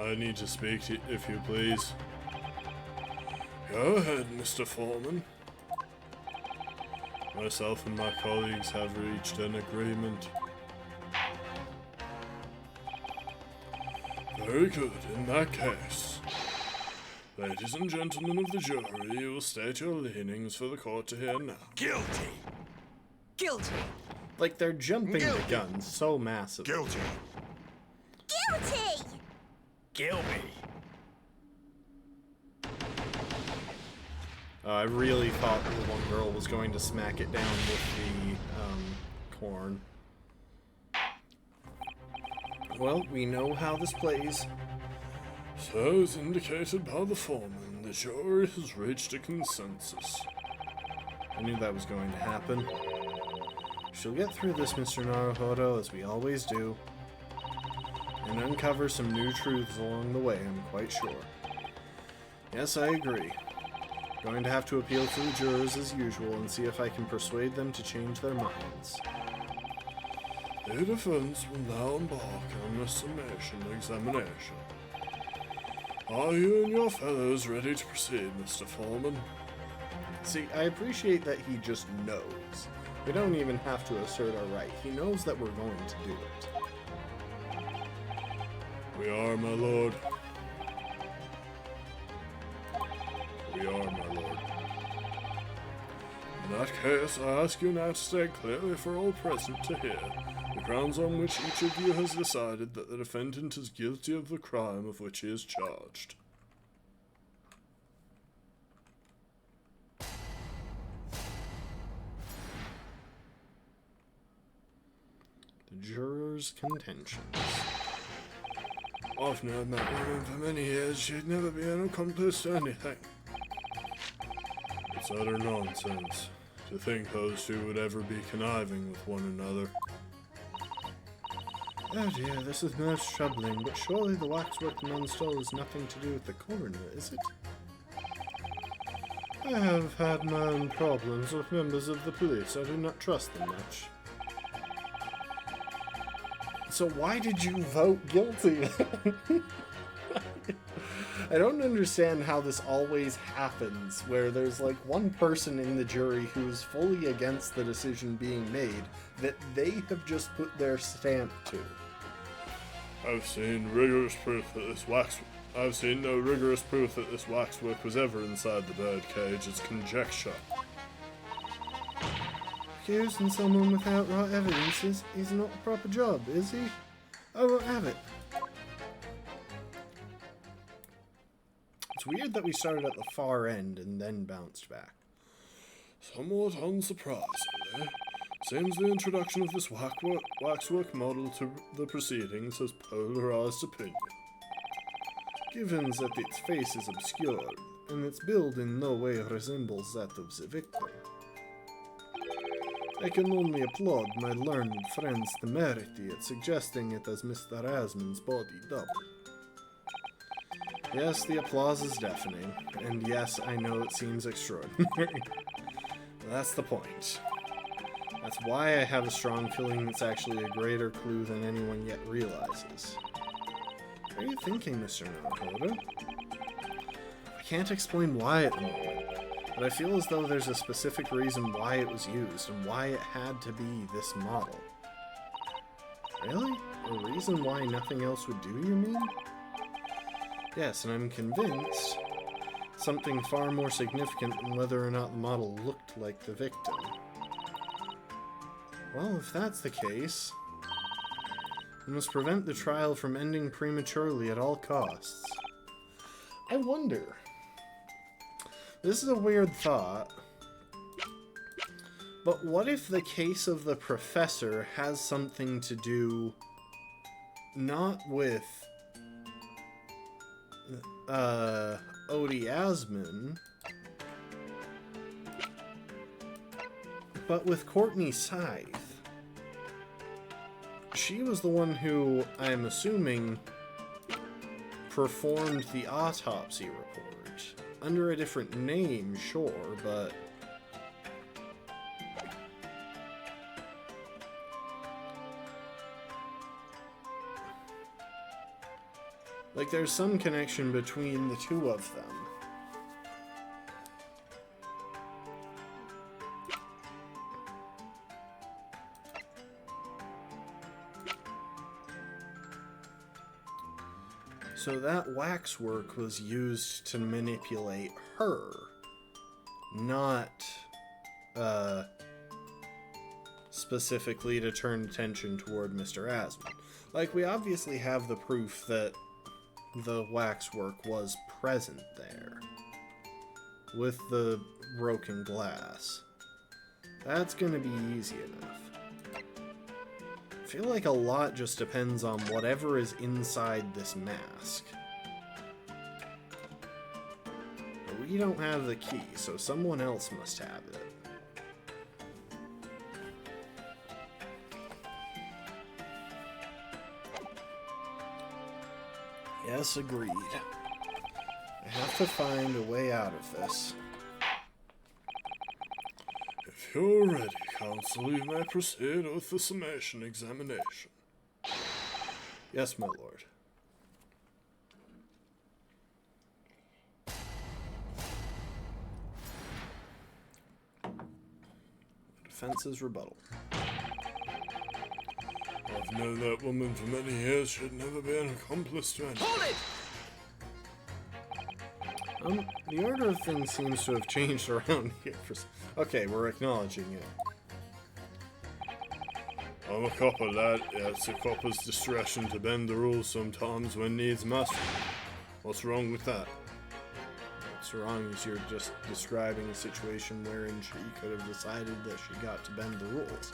I need to speak to you, if you please. Go ahead, Mr. Foreman. Myself and my colleagues have reached an agreement. Very good, in that case. Ladies and gentlemen of the jury, you will state your leanings for the court to hear now. Guilty! Guilty! Like they're jumping the gun so massively. Guilty! Guilty! Kill me! I really thought the one girl was going to smack it down with the corn. Well, we know how this plays. So, as indicated by the foreman, the jury has reached a consensus. I knew that was going to happen. She'll get through this, Mr. Naruhodo, as we always do, and uncover some new truths along the way, I'm quite sure. Yes, I agree. Going to have to appeal to the jurors as usual and see if I can persuade them to change their minds. The defense will now embark on a summation examination. Are you and your fellows ready to proceed, Mr. Foreman? See, I appreciate that he just knows. We don't even have to assert our right. He knows that we're going to do it. We are, my lord. We are, my lord. In that case, I ask you now to state clearly for all present to hear the grounds on which each of you has decided that the defendant is guilty of the crime of which he is charged. The jurors' contentions. I've known that woman for many years. She'd never be an accomplice to anything. It's utter nonsense to think those two would ever be conniving with one another. Oh dear, this is most troubling, but surely the waxwork the man stole has nothing to do with the coroner, is it? I have had my own problems with members of the police. I do not trust them much. So why did you vote guilty? I don't understand how this always happens, where there's like one person in the jury who's fully against the decision being made that they have just put their stamp to. I've seen no rigorous proof that this waxwork was ever inside the birdcage. It's conjecture. Accusing someone without raw evidence is not a proper job, is he? I won't have it. It's weird that we started at the far end and then bounced back. Somewhat unsurprisingly, seems the introduction of this waxwork model to the proceedings has polarized opinion. Given that its face is obscured, and its build in no way resembles that of the victim, I can only applaud my learned friend's temerity at suggesting it as Mr. Asmund's body double. Yes, the applause is deafening, and yes, I know it seems extraordinary. That's the point. That's why I have a strong feeling it's actually a greater clue than anyone yet realizes. What are you thinking, Mr. Naruhodo? I can't explain why at the moment, but I feel as though there's a specific reason why it was used and why it had to be this model. Really? A reason why nothing else would do, you mean? Yes, and I'm convinced something far more significant than whether or not the model looked like the victim. Well, if that's the case, we must prevent the trial from ending prematurely at all costs. I wonder. This is a weird thought. But what if the case of the professor has something to do not with Odie Asmund, but with Courtney Scythe? She was the one who, I'm assuming, performed the autopsy report. Under a different name, sure, but... like, there's some connection between the two of them. So that waxwork was used to manipulate her, not specifically to turn attention toward Mr. Asmund. Like, we obviously have the proof that the waxwork was present there, with the broken glass. That's gonna be easy enough. I feel like a lot just depends on whatever is inside this mask. But we don't have the key, so someone else must have it. Yes, agreed. I have to find a way out of this. If you're ready, Counsel, you may proceed with the summation examination. Yes, my lord. Defense's rebuttal. I've known that woman for many years. She'd never be an accomplice to anything. Hold it! The order of things seems to have changed around here. Okay, we're acknowledging it. I'm a copper, lad. Yeah, it's a copper's discretion to bend the rules sometimes when needs must. What's wrong with that? What's wrong is you're just describing a situation wherein she could have decided that she got to bend the rules.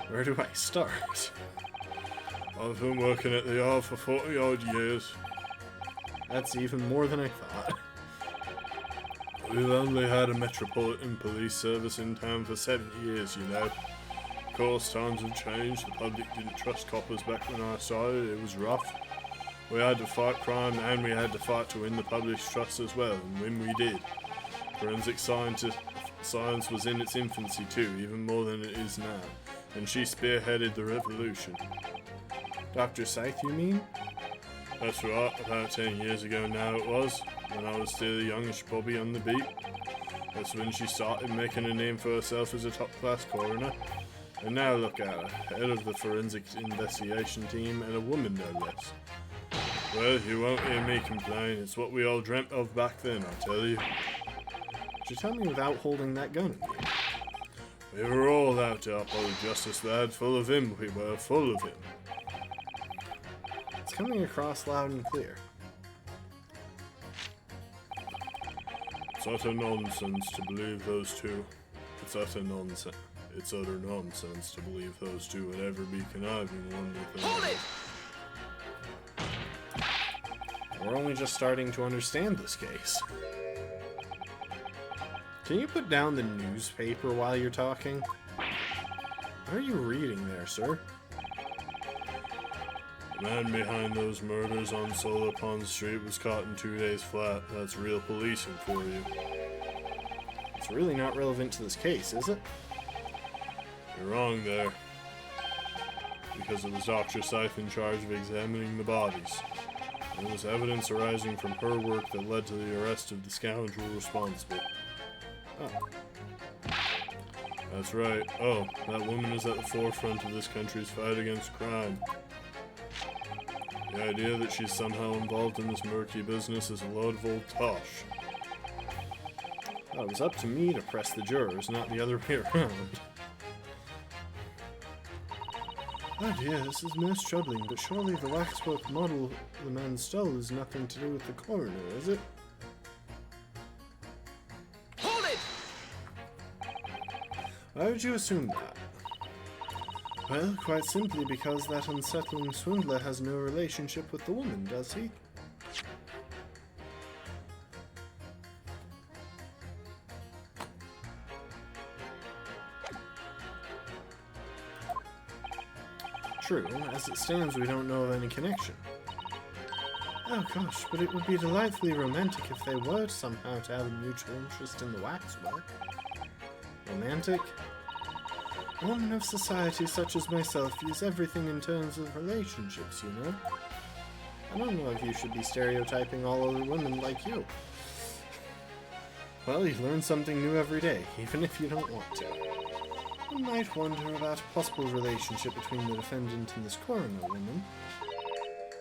Where do I start? I've been working at the yard for 40 odd years. That's even more than I thought. We've only had a metropolitan police service in town for 70 years, you know. Of course, times have changed. The public didn't trust coppers back when I started. It was rough. We had to fight crime, and we had to fight to win the public's trust as well, and when we did. Forensic science was in its infancy too, even more than it is now, and she spearheaded the revolution. Dr. Scythe, you mean? That's right, about 10 years ago now it was, when I was still a youngish bobby on the beat. That's when she started making a name for herself as a top-class coroner. And now look at her, head of the forensic investigation team, and a woman no less. Well, you won't hear me complain, it's what we all dreamt of back then, I tell you. Did you tell me without holding that gun at me? We were all out to uphold justice, lad, full of him, we were, full of him. It's coming across loud and clear. It's utter nonsense to believe those two. It's utter nonsense. It's utter nonsense to believe those two would ever be conniving one with another. Hold it! We're only just starting to understand this case. Can you put down the newspaper while you're talking? What are you reading there, sir? The man behind those murders on Solar Pond Street was caught in 2 days flat. That's real policing for you. It's really not relevant to this case, is it? You're wrong there. Because it was Dr. Scythe in charge of examining the bodies. There was evidence arising from her work that led to the arrest of the scoundrel responsible. Oh. That's right. Oh, that woman is at the forefront of this country's fight against crime. The idea that she's somehow involved in this murky business is a load of old tosh. Well, it was up to me to press the jurors, not the other way around. Oh dear, this is most troubling, but surely the waxwork model the man stole has nothing to do with the coroner, is it? Hold it! Why would you assume that? Well, quite simply because that unsettling swindler has no relationship with the woman, does he? True, as it stands we don't know of any connection. Oh gosh, but it would be delightfully romantic if they were somehow to have a mutual interest in the waxwork. Romantic? A woman of society such as myself views everything in terms of relationships, you know? I don't know if you should be stereotyping all other women like you. Well, you learn something new every day, even if you don't want to. You might wonder about a possible relationship between the defendant and this coroner woman.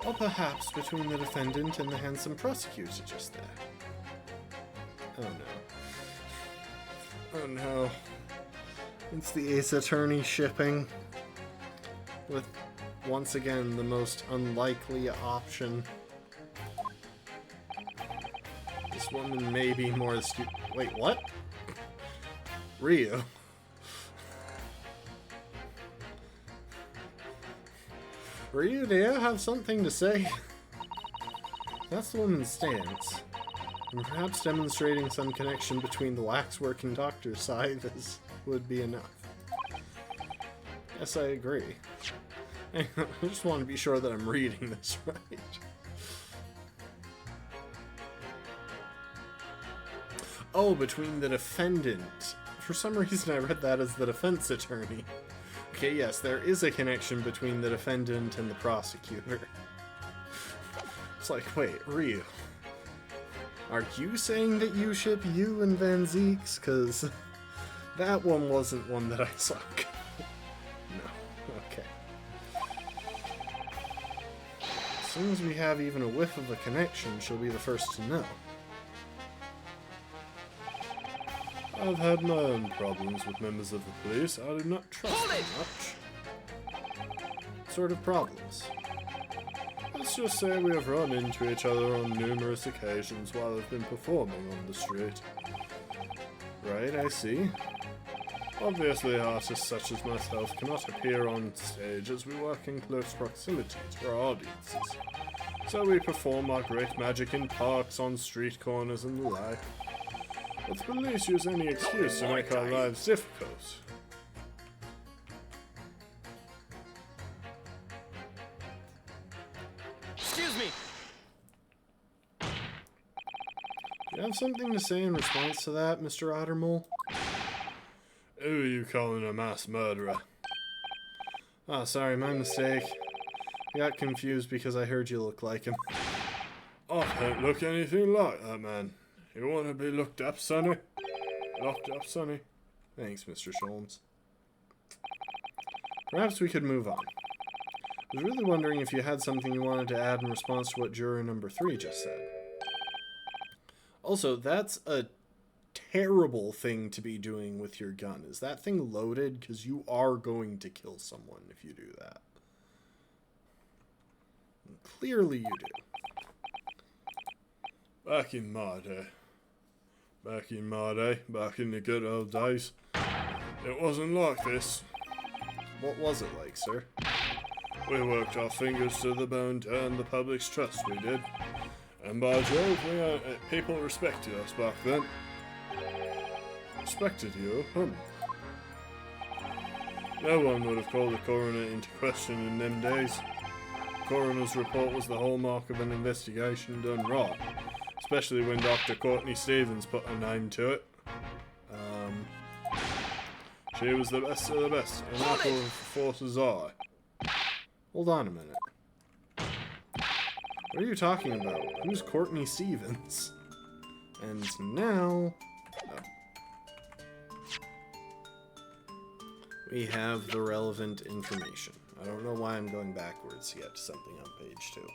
Or perhaps between the defendant and the handsome prosecutor just there. Oh no. Oh no. It's the Ace Attorney shipping. With, once again, the most unlikely option. Is This woman may be more stupid. Wait, what? Ryu. Ryu, do you have something to say? That's the woman's stance. And perhaps demonstrating some connection between the waxwork and Dr. Scythe would be enough. Yes, I agree. I just want to be sure that I'm reading this right. Oh, between the defendant. For some reason I read that as the defense attorney. Okay, yes, there is a connection between the defendant and the prosecutor. It's like, wait, Ryu. Are you saying that you ship you and Van Zeeks? Because that one wasn't one that I saw. No, okay. As soon as we have even a whiff of a connection, she'll be the first to know. I've had my own problems with members of the police. I do not trust them much. What sort of problems? Let's just say we have run into each other on numerous occasions while I've been performing on the street. Right, I see. Obviously, artists such as myself cannot appear on stage as we work in close proximity to our audiences. So we perform our great magic in parks, on street corners, and the like. But the police use any excuse to make our lives difficult. Excuse me. Do you have something to say in response to that, Mr. Ottermole? Who are you calling a mass murderer? Oh, sorry, my mistake. I got confused because I heard you look like him. I don't look anything like that man. You want to be looked up, sonny? Locked up, sonny? Thanks, Mr. Sholmes. Perhaps we could move on. I was really wondering if you had something you wanted to add in response to what juror number 3 just said. Also, that's a terrible thing to be doing with your gun. Is that thing loaded? Because you are going to kill someone if you do that. And clearly you do. Back in my day. Back in the good old days. It wasn't like this. What was it like, sir? We worked our fingers to the bone to earn the public's trust, we did. And by Jove, people respected us back then. Respected you? No one would have called the coroner into question in them days. The coroner's report was the hallmark of an investigation done right. Especially when Dr. Courtney Stevens put her name to it. She was the best of the best, an apple of the force's eye. Hold on a minute. What are you talking about? Who's Courtney Stevens? And now... we have the relevant information. I don't know why I'm going backwards to get to something on page 2.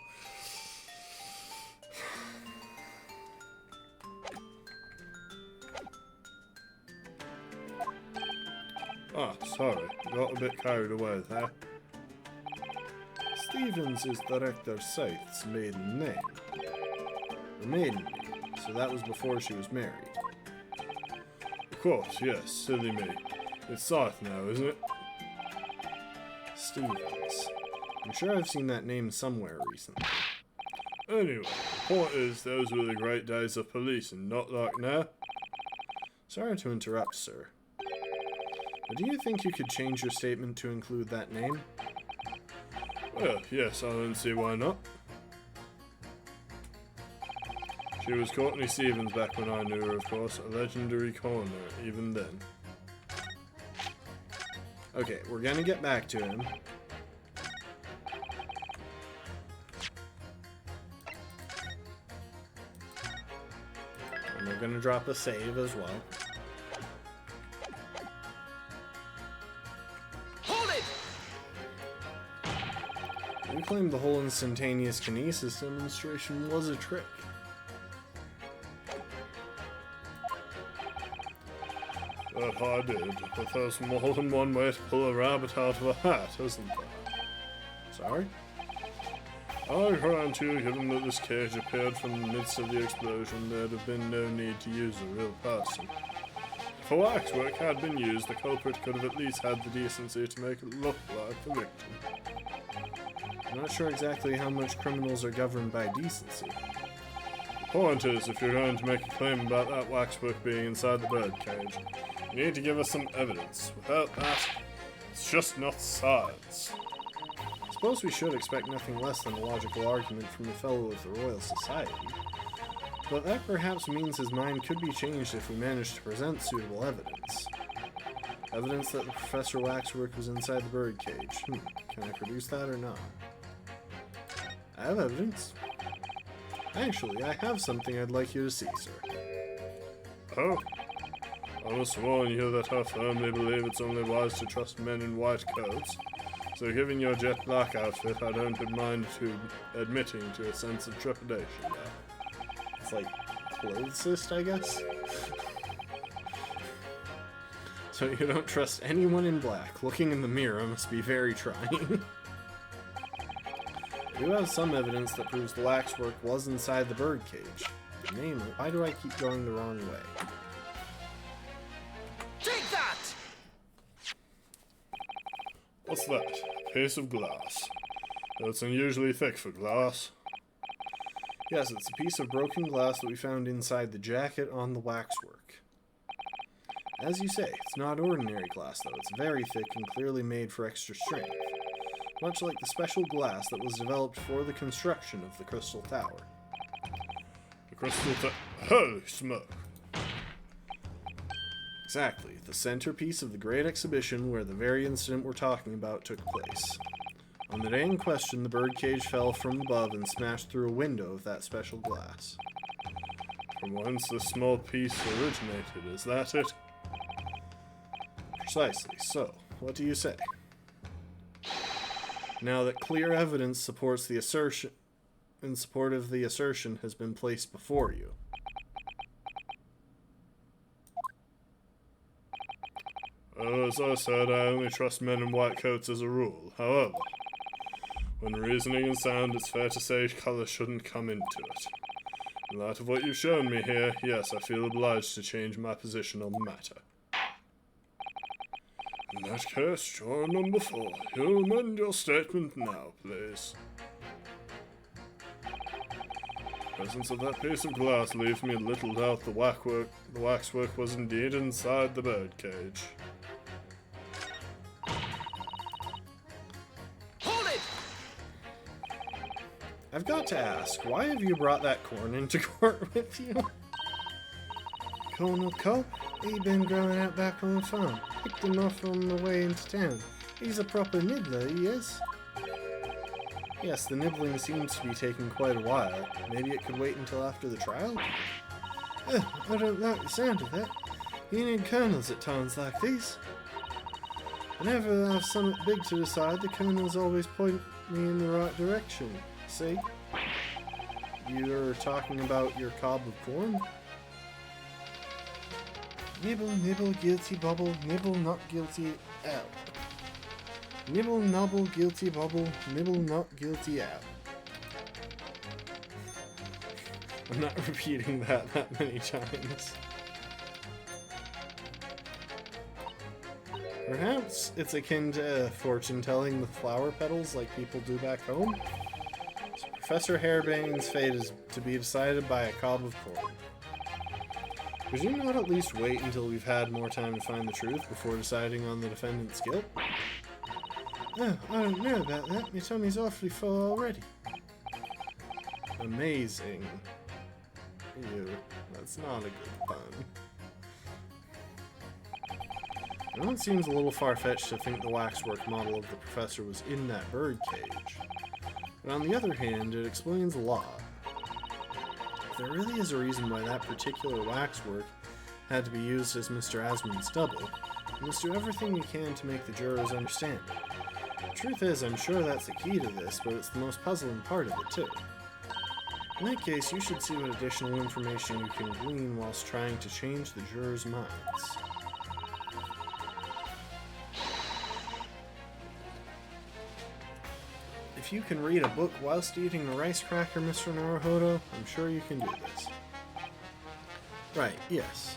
Ah, sorry, got a bit carried away there. Stevens is Director Scythe's maiden name. Her maiden name, so that was before she was married. Of course, yes, silly me. It's Scythe now, isn't it? Stevens. I'm sure I've seen that name somewhere recently. Anyway, the point is, those were the great days of policing, not like now. Sorry to interrupt, sir. But do you think you could change your statement to include that name? Well, yes, I don't see why not. She was Courtney Stevens back when I knew her, of course, a legendary coroner, even then. Okay, we're gonna get back to him. And we're gonna drop a save as well. We claimed the whole instantaneous kinesis demonstration was a trick. But I did. But there's more than one way to pull a rabbit out of a hat, isn't there? Sorry? I grant you, given that this cage appeared from the midst of the explosion, there'd have been no need to use a real person. If a waxwork had been used, the culprit could have at least had the decency to make it look like the victim. I'm not sure exactly how much criminals are governed by decency. The point is, if you're going to make a claim about that waxwork being inside the birdcage, you need to give us some evidence. Without that, it's just not science. I suppose we should expect nothing less than a logical argument from a fellow of the Royal Society. But that perhaps means his mind could be changed if we manage to present suitable evidence. Evidence that the Professor Waxwork was inside the birdcage. Can I produce that or not? I have evidence. Actually, I have something I'd like you to see, sir. Oh? I must warn you that I firmly believe it's only wise to trust men in white coats. So given your jet black outfit, I don't mind admitting to a sense of trepidation there. It's like clothesist, I guess? So you don't trust anyone in black. Looking in the mirror must be very trying. I do have some evidence that proves the waxwork was inside the birdcage. Namely, why do I keep going the wrong way? Take that! What's that? A piece of glass. That's unusually thick for glass. Yes, it's a piece of broken glass that we found inside the jacket on the waxwork. As you say, it's not ordinary glass though. It's very thick and clearly made for extra strength. Much like the special glass that was developed for the construction of the Crystal Tower. The crystal holy smoke! Exactly, the centerpiece of the great exhibition where the very incident we're talking about took place. On the day in question, the birdcage fell from above and smashed through a window of that special glass. From whence this small piece originated, is that it? Precisely, so, what do you say? Now that clear evidence supports the assertion, in support of the assertion has been placed before you. As I said, I only trust men in white coats as a rule. However, when reasoning and sound, it's fair to say colour shouldn't come into it. In light of what you've shown me here, yes, I feel obliged to change my position on the matter. In that case, juror number 4, you'll amend your statement now, please. The presence of that piece of glass leaves me little doubt the waxwork was indeed inside the birdcage. Hold it! I've got to ask, why have you brought that corn into court with you? Colonel Culp? He been growing out back on the farm. Picked him off on the way into town. He's a proper nibbler, he is. Yes, the nibbling seems to be taking quite a while. Maybe it could wait until after the trial? I don't like the sound of that. You need colonels at times like these. Whenever I have something big to decide, the colonels always point me in the right direction. See? You're talking about your cob of corn? Nibble, nibble, guilty bubble, nibble, not guilty, out. Nibble, nobble, guilty bubble, nibble, not guilty, out. I'm not repeating that many times. Perhaps it's akin to fortune telling with flower petals like people do back home. So Professor Hairbane's fate is to be decided by a cob of corn. Would you not at least wait until we've had more time to find the truth before deciding on the defendant's guilt? Oh, I don't know about that. My tummy's awfully full already. Amazing. Ew, that's not a good pun. I know it seems a little far-fetched to think the waxwork model of the professor was in that birdcage. But on the other hand, it explains a lot. There really is a reason why that particular waxwork had to be used as Mr. Asmund's double. We must do everything we can to make the jurors understand it. The truth is, I'm sure that's the key to this, but it's the most puzzling part of it, too. In that case, you should see what additional information you can glean whilst trying to change the jurors' minds. If you can read a book whilst eating a rice cracker, Mr. Naruhodo, I'm sure you can do this. Right, yes.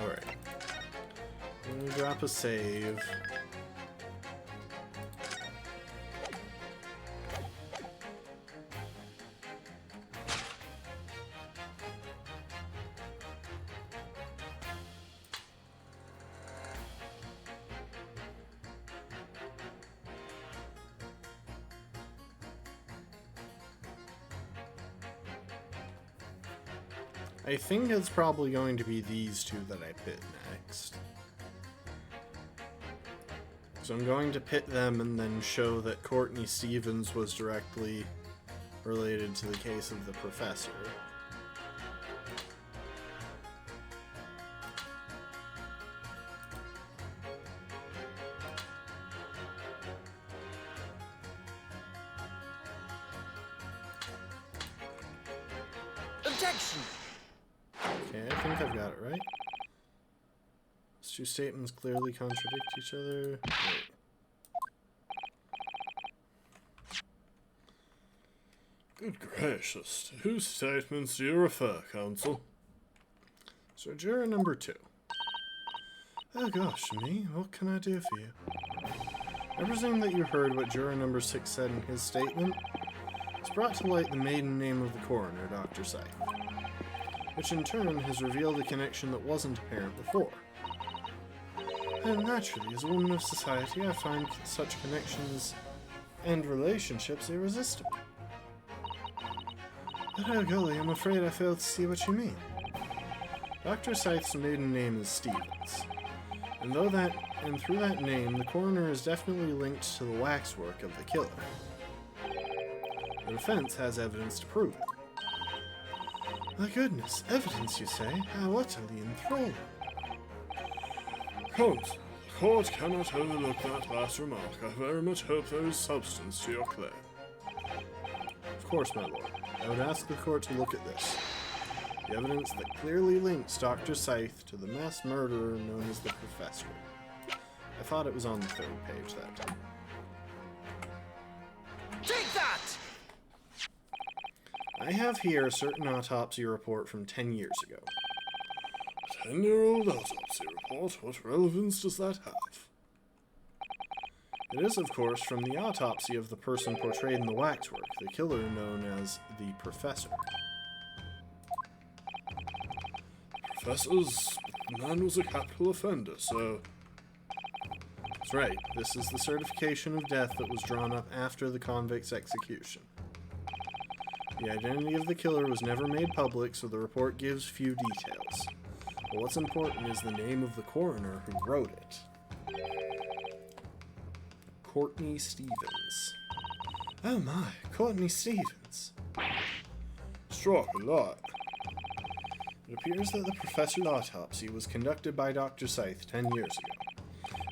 Alright. I'm gonna drop a save. I think it's probably going to be these two that I pit next. So I'm going to pit them and then show that Courtney Stevens was directly related to the case of the professor. Objection! Okay, I think I've got it right. These two statements clearly contradict each other. Wait. Good gracious, to whose statements do you refer, counsel? So, juror number 2. Oh gosh, me? What can I do for you? I presume that you heard what juror number 6 said in his statement. It's brought to light the maiden name of the coroner, Dr. Scythe, which in turn has revealed a connection that wasn't apparent before. And naturally, as a woman of society, I find such connections and relationships irresistible. But oh golly, I'm afraid I fail to see what you mean. Dr. Scythe's maiden name is Stevens, and through that name, the coroner is definitely linked to the waxwork of the killer. The defense has evidence to prove it. My goodness, evidence, you say? How utterly enthralling. Counsel, the court cannot overlook that last remark. I very much hope there is substance to your claim. Of course, my lord. I would ask the court to look at this. The evidence that clearly links Dr. Scythe to the mass murderer known as the Professor. I thought it was on the 3rd page that time. Take that! I have here a certain autopsy report from 10 years ago. 10-year-old autopsy report? What relevance does that have? It is, of course, from the autopsy of the person portrayed in the waxwork, the killer known as the Professor. The man was a capital offender, so... That's right. This is the certification of death that was drawn up after the convict's execution. The identity of the killer was never made public, so the report gives few details. But what's important is the name of the coroner who wrote it. Courtney Stevens. Oh my, Courtney Stevens. Struck a lot. It appears that the professor's autopsy was conducted by Dr. Scythe 10 years ago.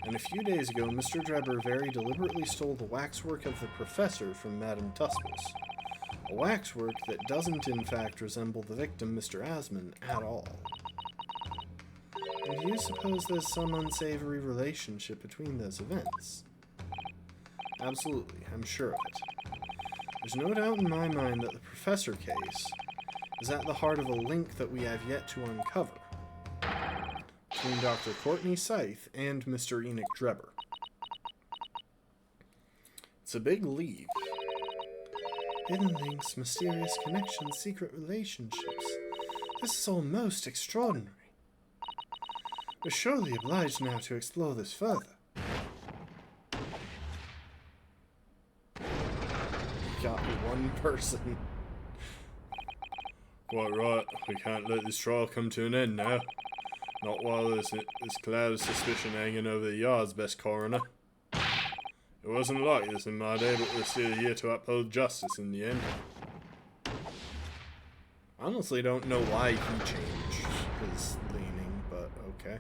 And a few days ago, Mr. Drebber very deliberately stole the waxwork of the professor from Madame Tuscles. A waxwork that doesn't in fact resemble the victim, Mr. Asman, at all. And do you suppose there's some unsavory relationship between those events? Absolutely, I'm sure of it. There's no doubt in my mind that the Professor case is at the heart of a link that we have yet to uncover between Dr. Courtney Scythe and Mr. Enoch Drebber. It's a big leap. Hidden links, mysterious connections, secret relationships. This is all most extraordinary. We're surely obliged now to explore this further. Got one person. Quite right. We can't let this trial come to an end now. Not while there's this cloud of suspicion hanging over the yard's best coroner. It wasn't like this in my day, but we're still here to uphold justice in the end. Honestly, don't know why he changed his leaning, but okay.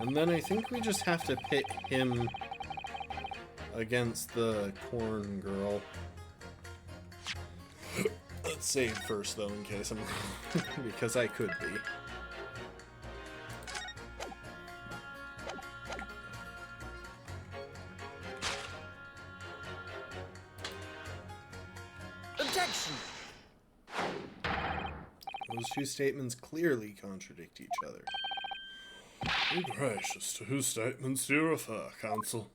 And then I think we just have to pit him against the corn girl. Let's save first, though, in case I'm... because I could be. Objection! Those two statements clearly contradict each other. Be gracious, to whose statements do you refer, counsel?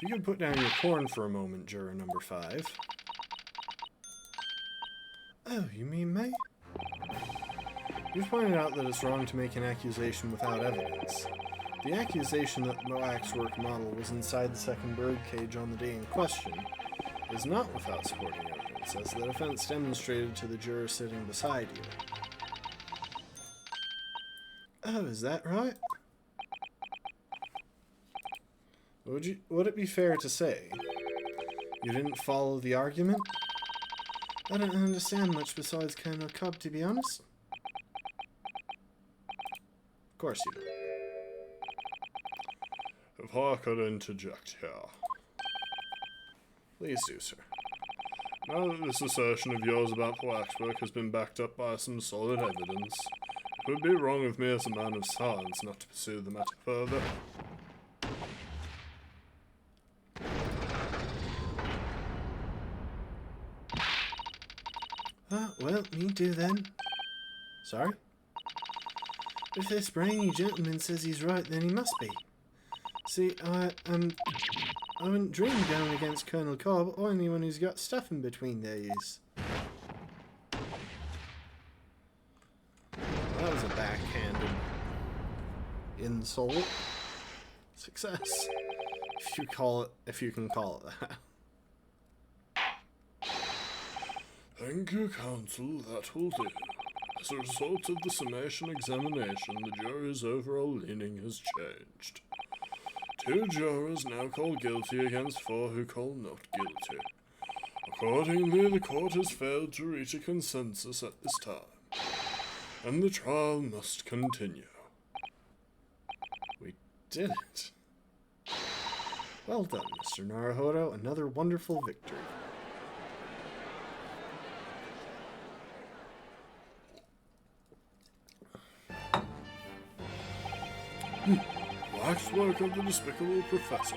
If you could put down your corn for a moment, juror number 5. Oh, you mean me? You've pointed out that it's wrong to make an accusation without evidence. The accusation that the waxwork model was inside the second bird cage on the day in question is not without supporting evidence, as the defense demonstrated to the juror sitting beside you. Oh, is that right? Would it be fair to say you didn't follow the argument? I don't understand much besides Colonel Cobb, to be honest. Of course you don't. If I could interject here. Please do, sir. Now that this assertion of yours about the waxwork has been backed up by some solid evidence, it would be wrong of me as a man of science not to pursue the matter further. Well, me too then. Sorry? If this brainy gentleman says he's right, then he must be. See, I wouldn't dream of going against Colonel Cobb or anyone who's got stuff in between their ears. That was a backhanded insult. Success. If you can call it that. Thank you, counsel. That will do. As a result of the summation examination, the jury's overall leaning has changed. 2 jurors now call guilty against 4 who call not guilty. Accordingly, the court has failed to reach a consensus at this time, and the trial must continue. We did it. Well done, Mr. Naruhodo. Another wonderful victory. Waxwork of the despicable professor,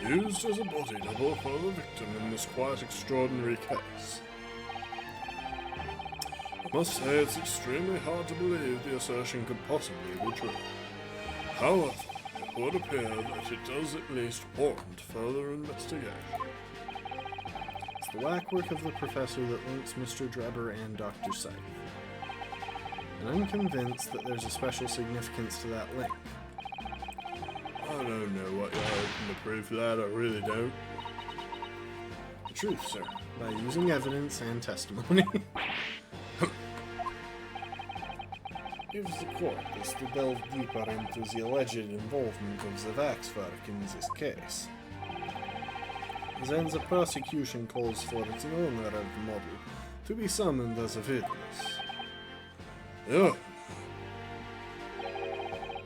used as a body double for the victim in this quite extraordinary case. I must say it's extremely hard to believe the assertion could possibly be true. However, it would appear that it does at least warrant further investigation. It's the whackwork of the professor that links Mr. Drebber and Dr. Scythe. And I'm convinced that there's a special significance to that link. I don't know what you're hoping to prove that, I really don't. The truth, sir, by using evidence and testimony. If the court is to delve deeper into the alleged involvement of the waxwork in this case, then the prosecution calls for the owner of the model to be summoned as a witness. Yeah.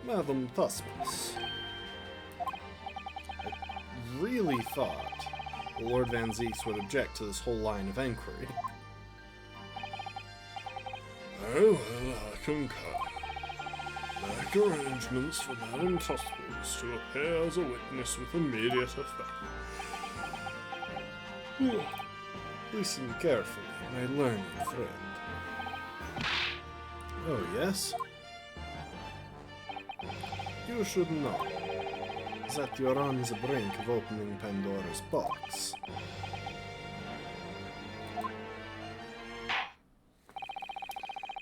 Madam Tusmus, I really thought Lord Van Zieks would object to this whole line of inquiry. Very well, I concur. Make arrangements for Madame Tusmus to appear as a witness with immediate effect. Listen carefully, my learned friend. Oh, yes? You should know that you're on the brink of opening Pandora's box.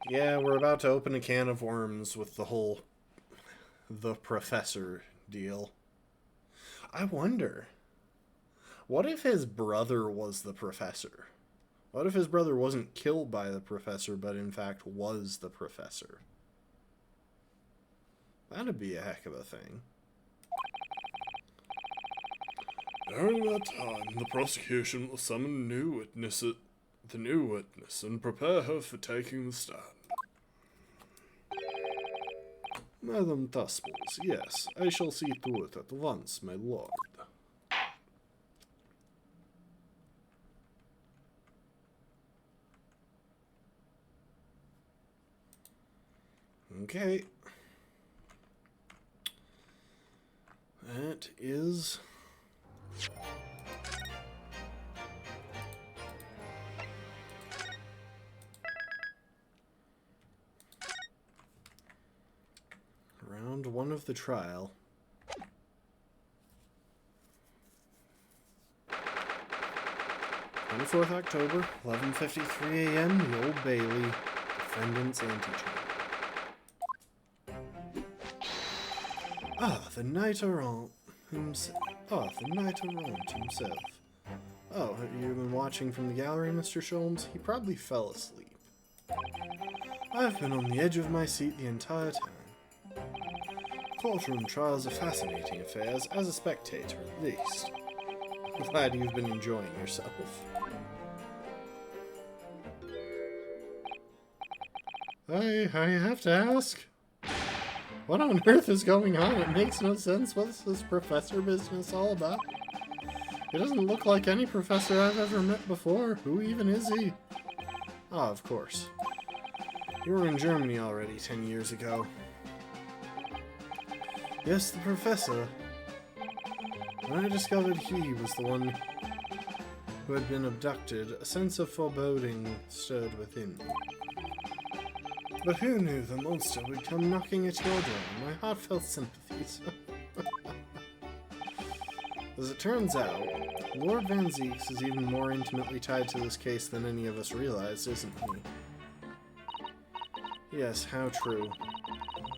Yeah, we're about to open a can of worms with the whole the professor deal. I wonder, what if his brother was the professor? What if his brother wasn't killed by the professor, but in fact was the professor? That'd be a heck of a thing. During that time, the prosecution will summon the new witness and prepare her for taking the stand. Madam Tusmels, yes, I shall see to it at once, my lord. Okay. That is... round one of the trial. 24th October, 11:53 a.m., the Old Bailey, defendant's antechamber. Ah, the Knight-Errant himself. Oh, have you been watching from the gallery, Mr. Sholmes? He probably fell asleep. I've been on the edge of my seat the entire time. Courtroom trials are fascinating affairs, as a spectator at least. I'm glad you've been enjoying yourself. I have to ask, what on earth is going on? It makes no sense. What's this professor business all about? He doesn't look like any professor I've ever met before. Who even is he? Ah, of course. You were in Germany already 10 years ago. Yes, the professor. When I discovered he was the one who had been abducted, a sense of foreboding stirred within me. But who knew the monster would come knocking at your door? My heartfelt sympathies. As it turns out, Lord Van Zieks is even more intimately tied to this case than any of us realized, isn't he? Yes, how true.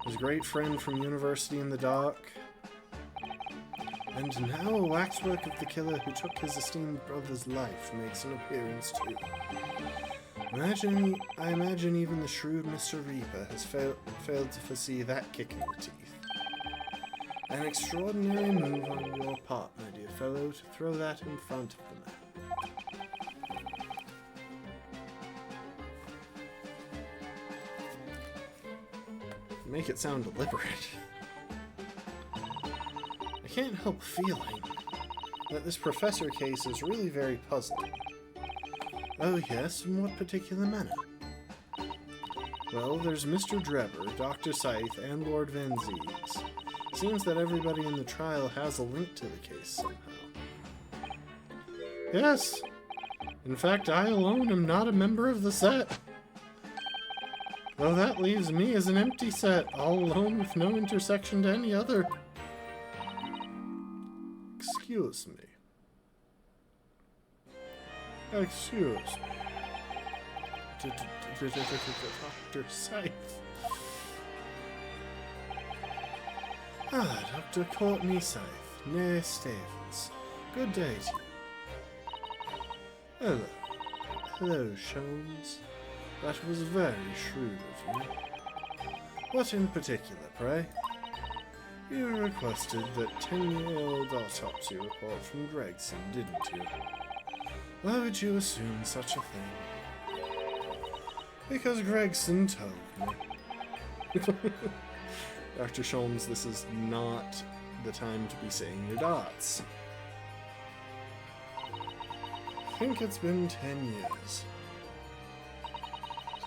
His great friend from University in the Dark, and now a waxwork of the killer who took his esteemed brother's life makes an appearance too. I imagine even the shrewd Mr. Reaper has failed to foresee that kick in the teeth. An extraordinary move on your part, my dear fellow, to throw that in front of the man. Make it sound deliberate. I can't help feeling that this professor case is really very puzzling. Oh yes, in what particular manner? Well, there's Mr. Drebber, Dr. Scythe, and Lord Van Zieks. Seems that everybody in the trial has a link to the case somehow. Yes! In fact, I alone am not a member of the set. Though that leaves me as an empty set, all alone with no intersection to any other. Excuse me. Excuse me. Dr. Scythe. Ah, Dr. Courtney Scythe, née Stevens. Good day to you. Hello. Hello, Sholmes. That was very shrewd of you. What in particular, pray? You requested that 10-year-old autopsy report from Gregson, didn't you? Why would you assume such a thing? Because Gregson told me. Dr. Sholmes, this is not the time to be saying your dots. I think it's been 10 years.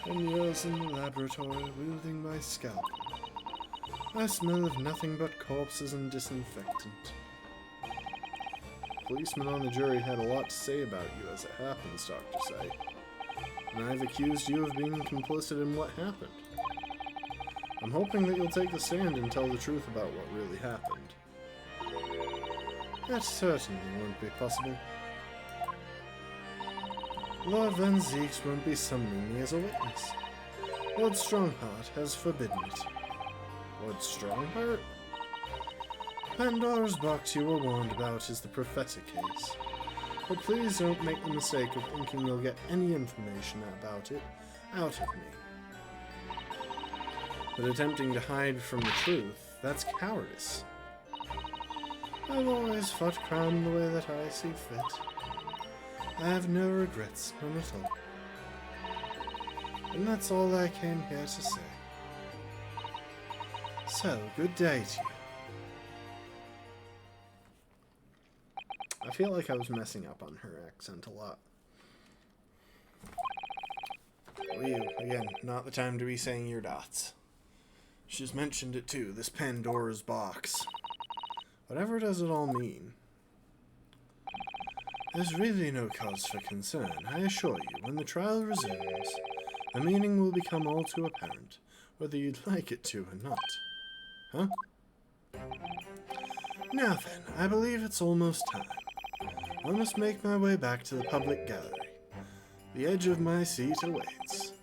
10 years in the laboratory, wielding my scalpel. I smell of nothing but corpses and disinfectant. Policemen on the jury had a lot to say about you as it happens, Dr. Scythe. And I've accused you of being complicit in what happened. I'm hoping that you'll take the stand and tell the truth about what really happened. That certainly won't be possible. Lord Van Zieks won't be summoning me as a witness. Lord Strongheart has forbidden it. Lord Strongheart? Pandora's box you were warned about is the Professor case. But please don't make the mistake of thinking you'll get any information about it out of me. But attempting to hide from the truth, that's cowardice. I've always fought crime the way that I see fit. I have no regrets, none at all. And that's all I came here to say. So, good day to you. I feel like I was messing up on her accent a lot. Well, you, again, not the time to be saying your dots. She's mentioned it too, this Pandora's box. Whatever does it all mean? There's really no cause for concern. I assure you, when the trial resumes, the meaning will become all too apparent, whether you'd like it to or not. Huh? Now then, I believe it's almost time. I must make my way back to the public gallery. The edge of my seat awaits.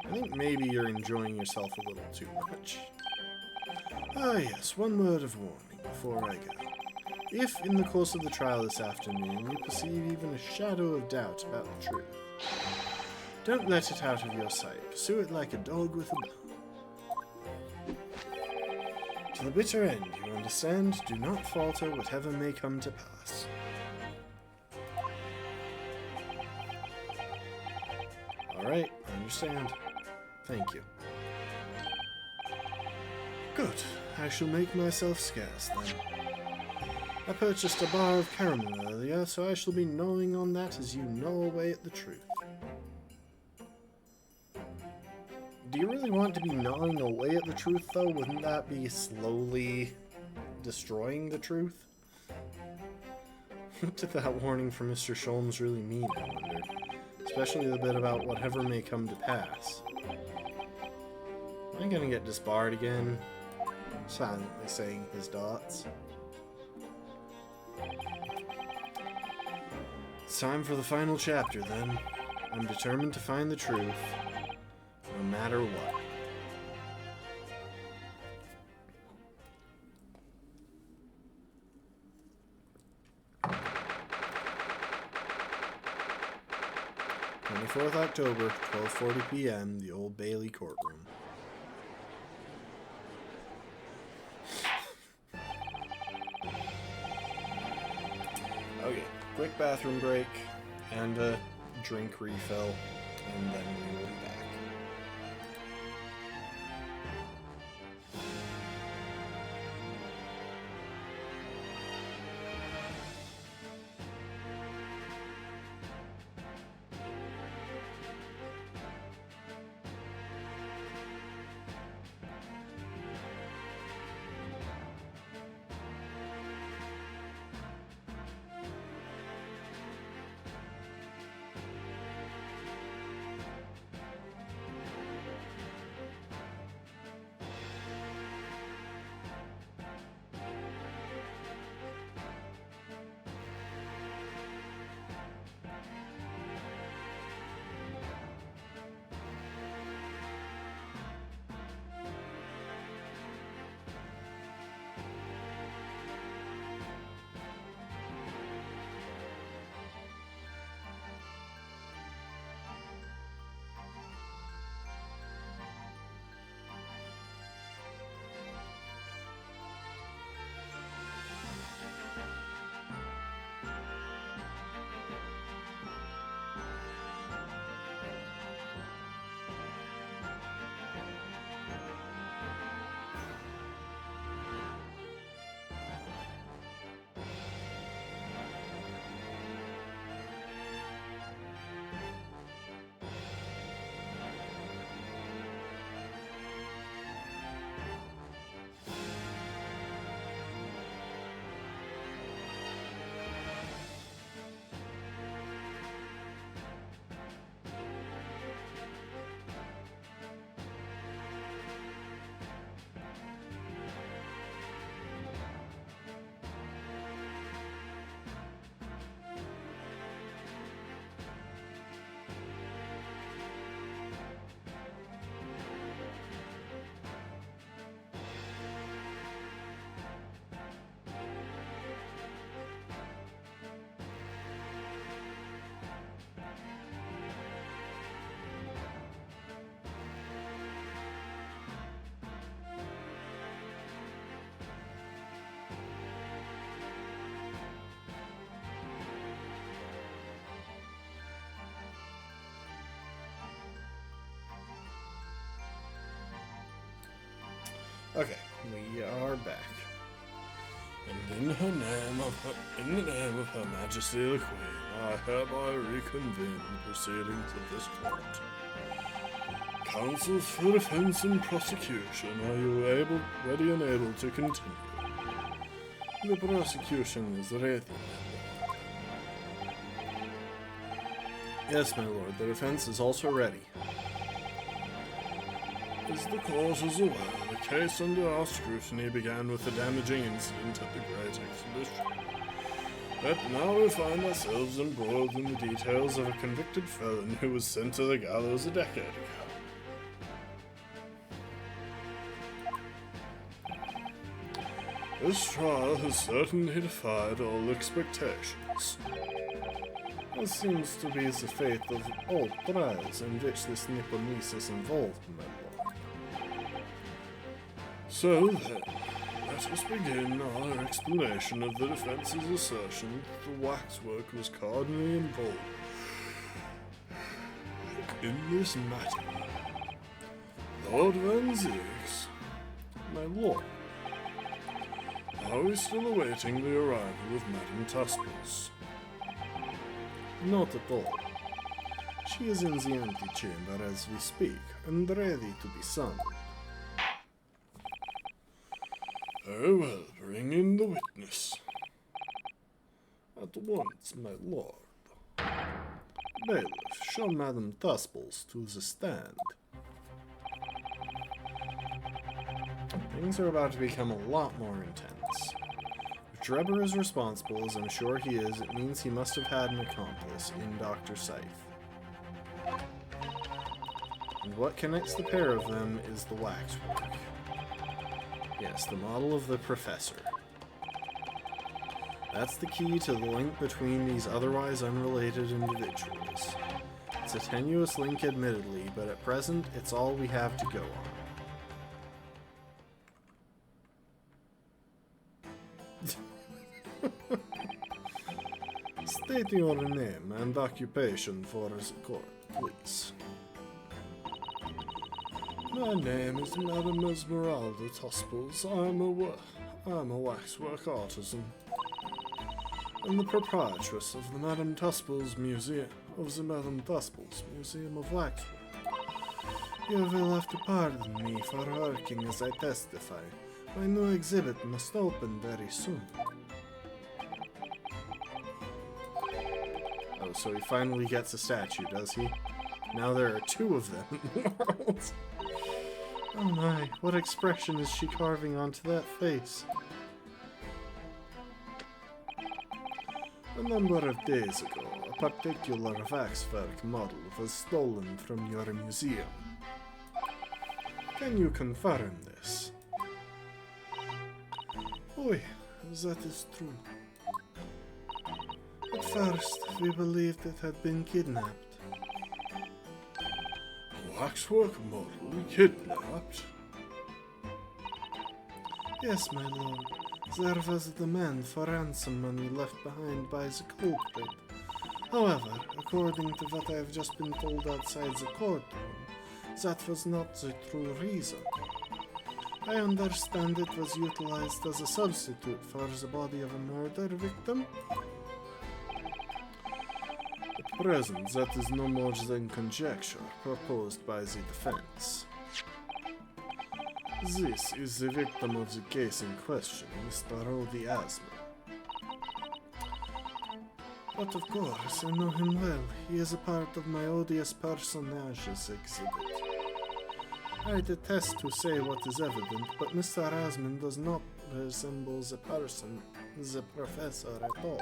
I think maybe you're enjoying yourself a little too much. Ah yes, one word of warning before I go. If, in the course of the trial this afternoon, you perceive even a shadow of doubt about the truth, don't let it out of your sight. Pursue it like a dog with a bone. To the bitter end, you understand? Do not falter, whatever may come to pass. Alright, I understand. Thank you. Good. I shall make myself scarce, then. I purchased a bar of caramel earlier, so I shall be gnawing on that as you gnaw away at the truth. Do you really want to be gnawing away at the truth, though? Wouldn't that be slowly destroying the truth? What did that warning from Mr. Sholmes really mean, I wonder? Especially the bit about whatever may come to pass. Am I gonna get disbarred again? Silently saying his dots. It's time for the final chapter, then. I'm determined to find the truth, no matter what. October, 12:40 p.m., the Old Bailey courtroom. Okay, quick bathroom break and a drink refill, and then we will be back. Okay, We are back. And in the name of Her Majesty the Queen, I hereby reconvene the proceedings of this court. Counsels for defense and prosecution, are you ready and able to continue? The prosecution is ready. Yes, my lord, the defense is also ready. As the court is aware, the case under our scrutiny began with the damaging incident at the Great Exhibition. But now we find ourselves embroiled in the details of a convicted felon who was sent to the gallows a decade ago. This trial has certainly defied all expectations. This seems to be the fate of all trials in which this Nipponese is involved, my lord. So then, let us begin our explanation of the defense's assertion that the waxwork was cardinally involved in this matter. Lord Van Zix, My lord, are we still awaiting the arrival of Madame Tuspels? not at all. She is in the antechamber as we speak, and ready to be summoned. Very well, bring in the witness. At once, my lord. Bailiff, show Madame Tuspels to the stand. Things are about to become a lot more intense. If Drebber is responsible, as I'm sure he is, it means he must have had an accomplice in Dr. Scythe. And what connects the pair of them is the waxwork. Yes, the model of the professor. That's the key to the link between these otherwise unrelated individuals. It's a tenuous link, admittedly, but at present, it's all we have to go on. State your name and occupation for the court, please. My name is Madame Esmeralda Tuspels. I'm a waxwork artisan, and the proprietress of the Madame Tuspels Museum, the Madame Tuspels Museum of Waxwork. You will have to pardon me for working as I testify. My new exhibit must open very soon. Oh, so he finally gets a statue, does he? Now there are two of them in the world. Oh my, what expression is she carving onto that face? A number of days ago, a particular waxwork model was stolen from your museum. Can you confirm this? Oi, that is true. At first, we believed it had been kidnapped. Waxwork model kidnapped? Yes, my lord. There was a demand for ransom money left behind by the culprit. However, according to what I have just been told outside the courtroom, that was not the true reason. I understand it was utilized as a substitute for the body of a murder victim. At present, that is no more than conjecture proposed by the defense. This is the victim of the case in question, Mr. Rodi Asman. But of course, I know him well. He is a part of my odious personages exhibit. I detest to say what is evident, but Mr. Asman does not resemble the person, the professor, at all.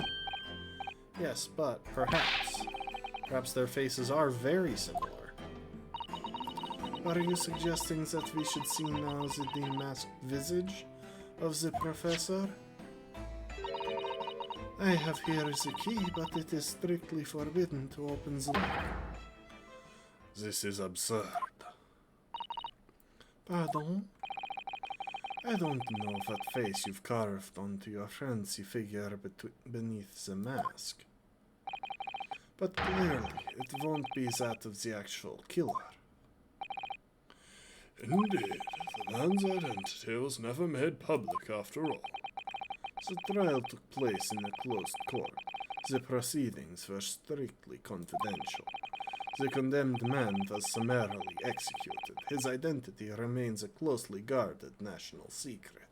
Yes, but perhaps their faces are very similar. Are you suggesting that we should see now the demasked visage of the professor? I have here the key, but it is strictly forbidden to open the lock. This is absurd. Pardon? I don't know what face you've carved onto your fancy figure beneath the mask. But clearly, it won't be that of the actual killer. Indeed, man's identity was never made public after all. The trial took place in a closed court. The proceedings were strictly confidential. The condemned man was summarily executed. His identity remains a closely guarded national secret.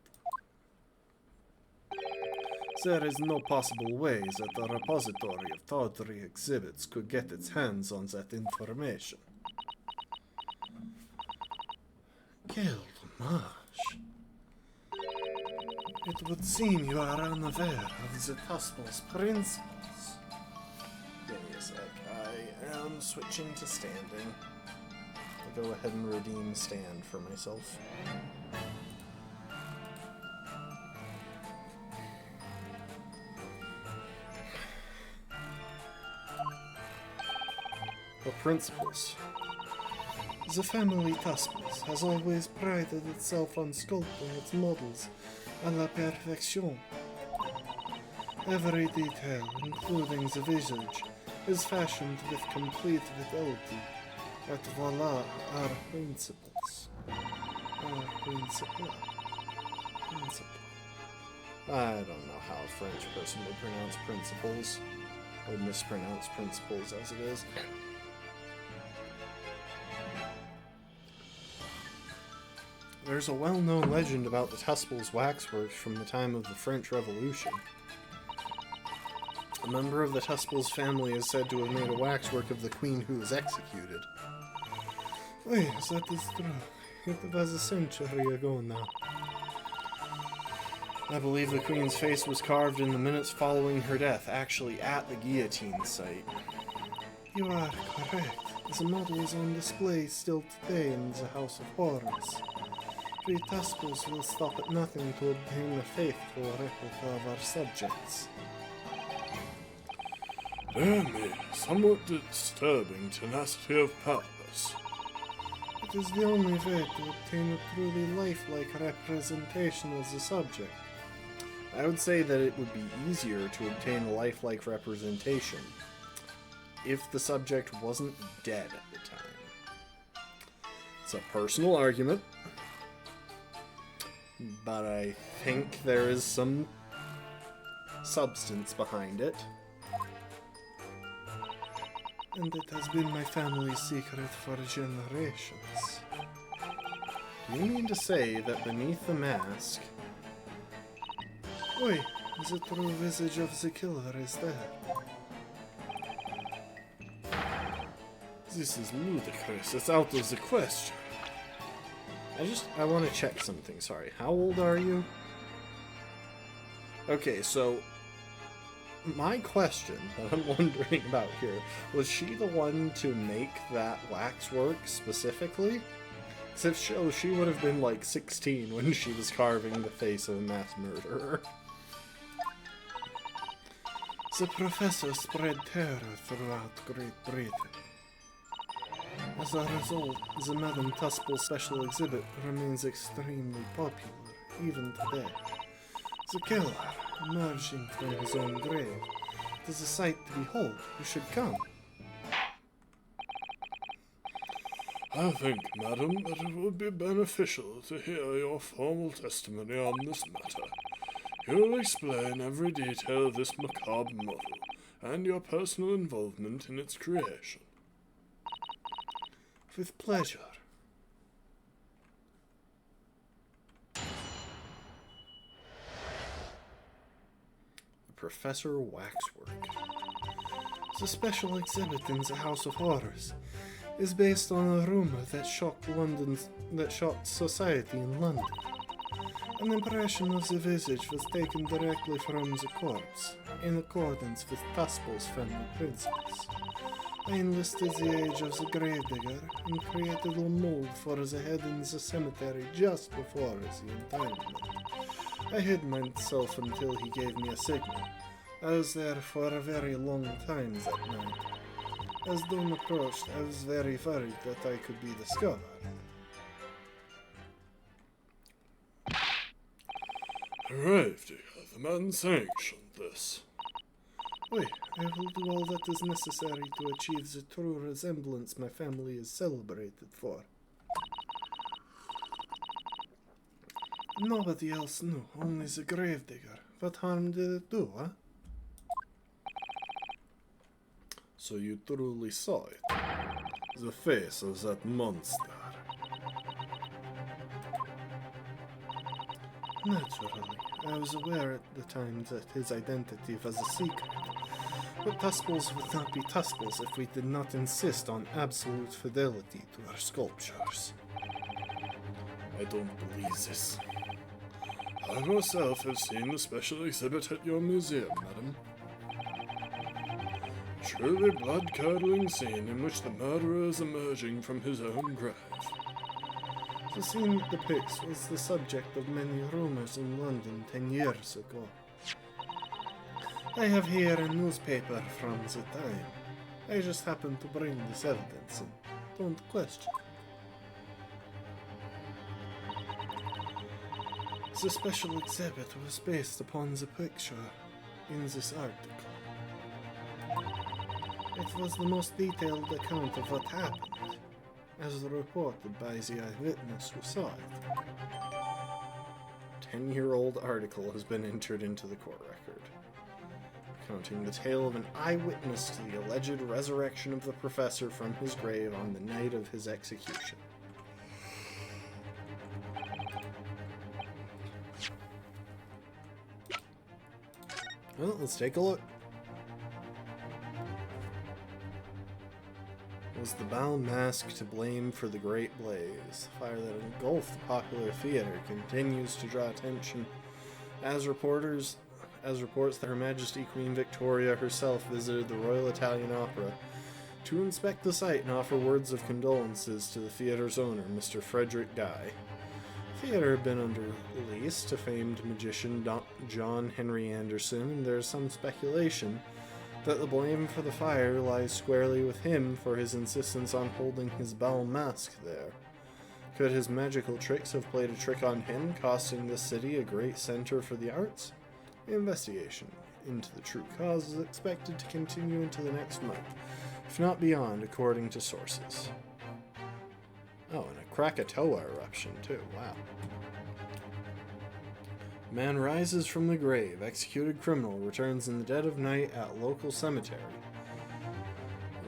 There is no possible way that the repository of tawdry exhibits could get its hands on that information. Gilgamesh. It would seem you are unaware of the Tuspel's principles. Give me a sec. I am switching to standing. I'll go ahead and redeem stand for myself. The principles. The family Tuspels has always prided itself on sculpting its models à la perfection. Every detail, including the visage, is fashioned with complete fidelity. Et voila, our principles. Our principle. I don't know how a French person would pronounce principles, or mispronounce principles as it is. There's a well-known legend about the Tuspel's waxworks from the time of the French Revolution. A member of the Tuspel's family is said to have made a waxwork of the queen who was executed. Yes, that is true. It was a century ago now. I believe the queen's face was carved in the minutes following her death, actually at the guillotine site. You are correct. The model is on display still today in the House of Horrors. We Tuspels will stop at nothing to obtain a faithful replica of our subjects. Dear me, somewhat disturbing tenacity of purpose. It is the only way to obtain a truly lifelike representation of the subject. I would say that it would be easier to obtain a lifelike representation if the subject wasn't dead at the time. It's a personal argument, but I think there is some substance behind it. And it has been my family's secret for generations. Do you mean to say that beneath the mask... Oi, the true visage of the killer is there. This is ludicrous. It's out of the question. I want to check something, sorry. How old are you? Okay, so... my question that I'm wondering about here, was she the one to make that waxwork specifically? Because if so, she would have been like 16 when she was carving the face of a mass murderer. The professor spread terror throughout Great Britain. As a result, the Madame Tuspel special exhibit remains extremely popular, even today. The killer, emerging from his own grave, it is a sight to behold. You should come. I think, madam, that it would be beneficial to hear your formal testimony on this matter. You'll explain every detail of this macabre model, and your personal involvement in its creation. With pleasure. The Professor Waxwork. The special exhibit in the House of Horrors is based on a rumor that shocked society in London. An impression of the visage was taken directly from the corpse, in accordance with Tuspel's family principles. I enlisted the age of the gravedigger and created a mold for the head in the cemetery just before the interment. I hid myself until he gave me a signal. I was there for a very long time that night. As dawn approached, I was very worried that I could be discovered. Gravedigger, the man sanctioned this. Oi, I will do all that is necessary to achieve the true resemblance my family is celebrated for. Nobody else knew, only the gravedigger. What harm did it do, huh? So you truly saw it. The face of that monster. Naturally. I was aware at the time that his identity was a secret. But Tusples would not be Tusples if we did not insist on absolute fidelity to our sculptures. I don't believe this. I myself have seen the special exhibit at your museum, madam. Truly blood-curdling scene in which the murderer is emerging from his own grave. The scene it depicts was the subject of many rumors in London 10 years ago. I have here a newspaper from the time. I just happened to bring this evidence and don't question. The special exhibit was based upon the picture in this article. It was the most detailed account of what happened, as reported by the eyewitness who saw it. 10-year-old article has been entered into the court record, recounting the tale of an eyewitness to the alleged resurrection of the professor from his grave on the night of his execution. Well, let's take a look. Was the Bal Masque to blame for the Great Blaze? The fire that engulfed the popular theater continues to draw attention as reports that Her Majesty Queen Victoria herself visited the Royal Italian Opera to inspect the site and offer words of condolences to the theater's owner, Mr. Frederick Guy. The theater had been under lease to famed magician John Henry Anderson, and there is some speculation that the blame for the fire lies squarely with him for his insistence on holding his Bal Masque there. Could his magical tricks have played a trick on him, costing the city a great center for the arts? The investigation into the true cause is expected to continue into the next month, if not beyond, according to sources. Oh, and a Krakatoa eruption, too. Wow. Man rises from the grave. Executed criminal returns in the dead of night at local cemetery.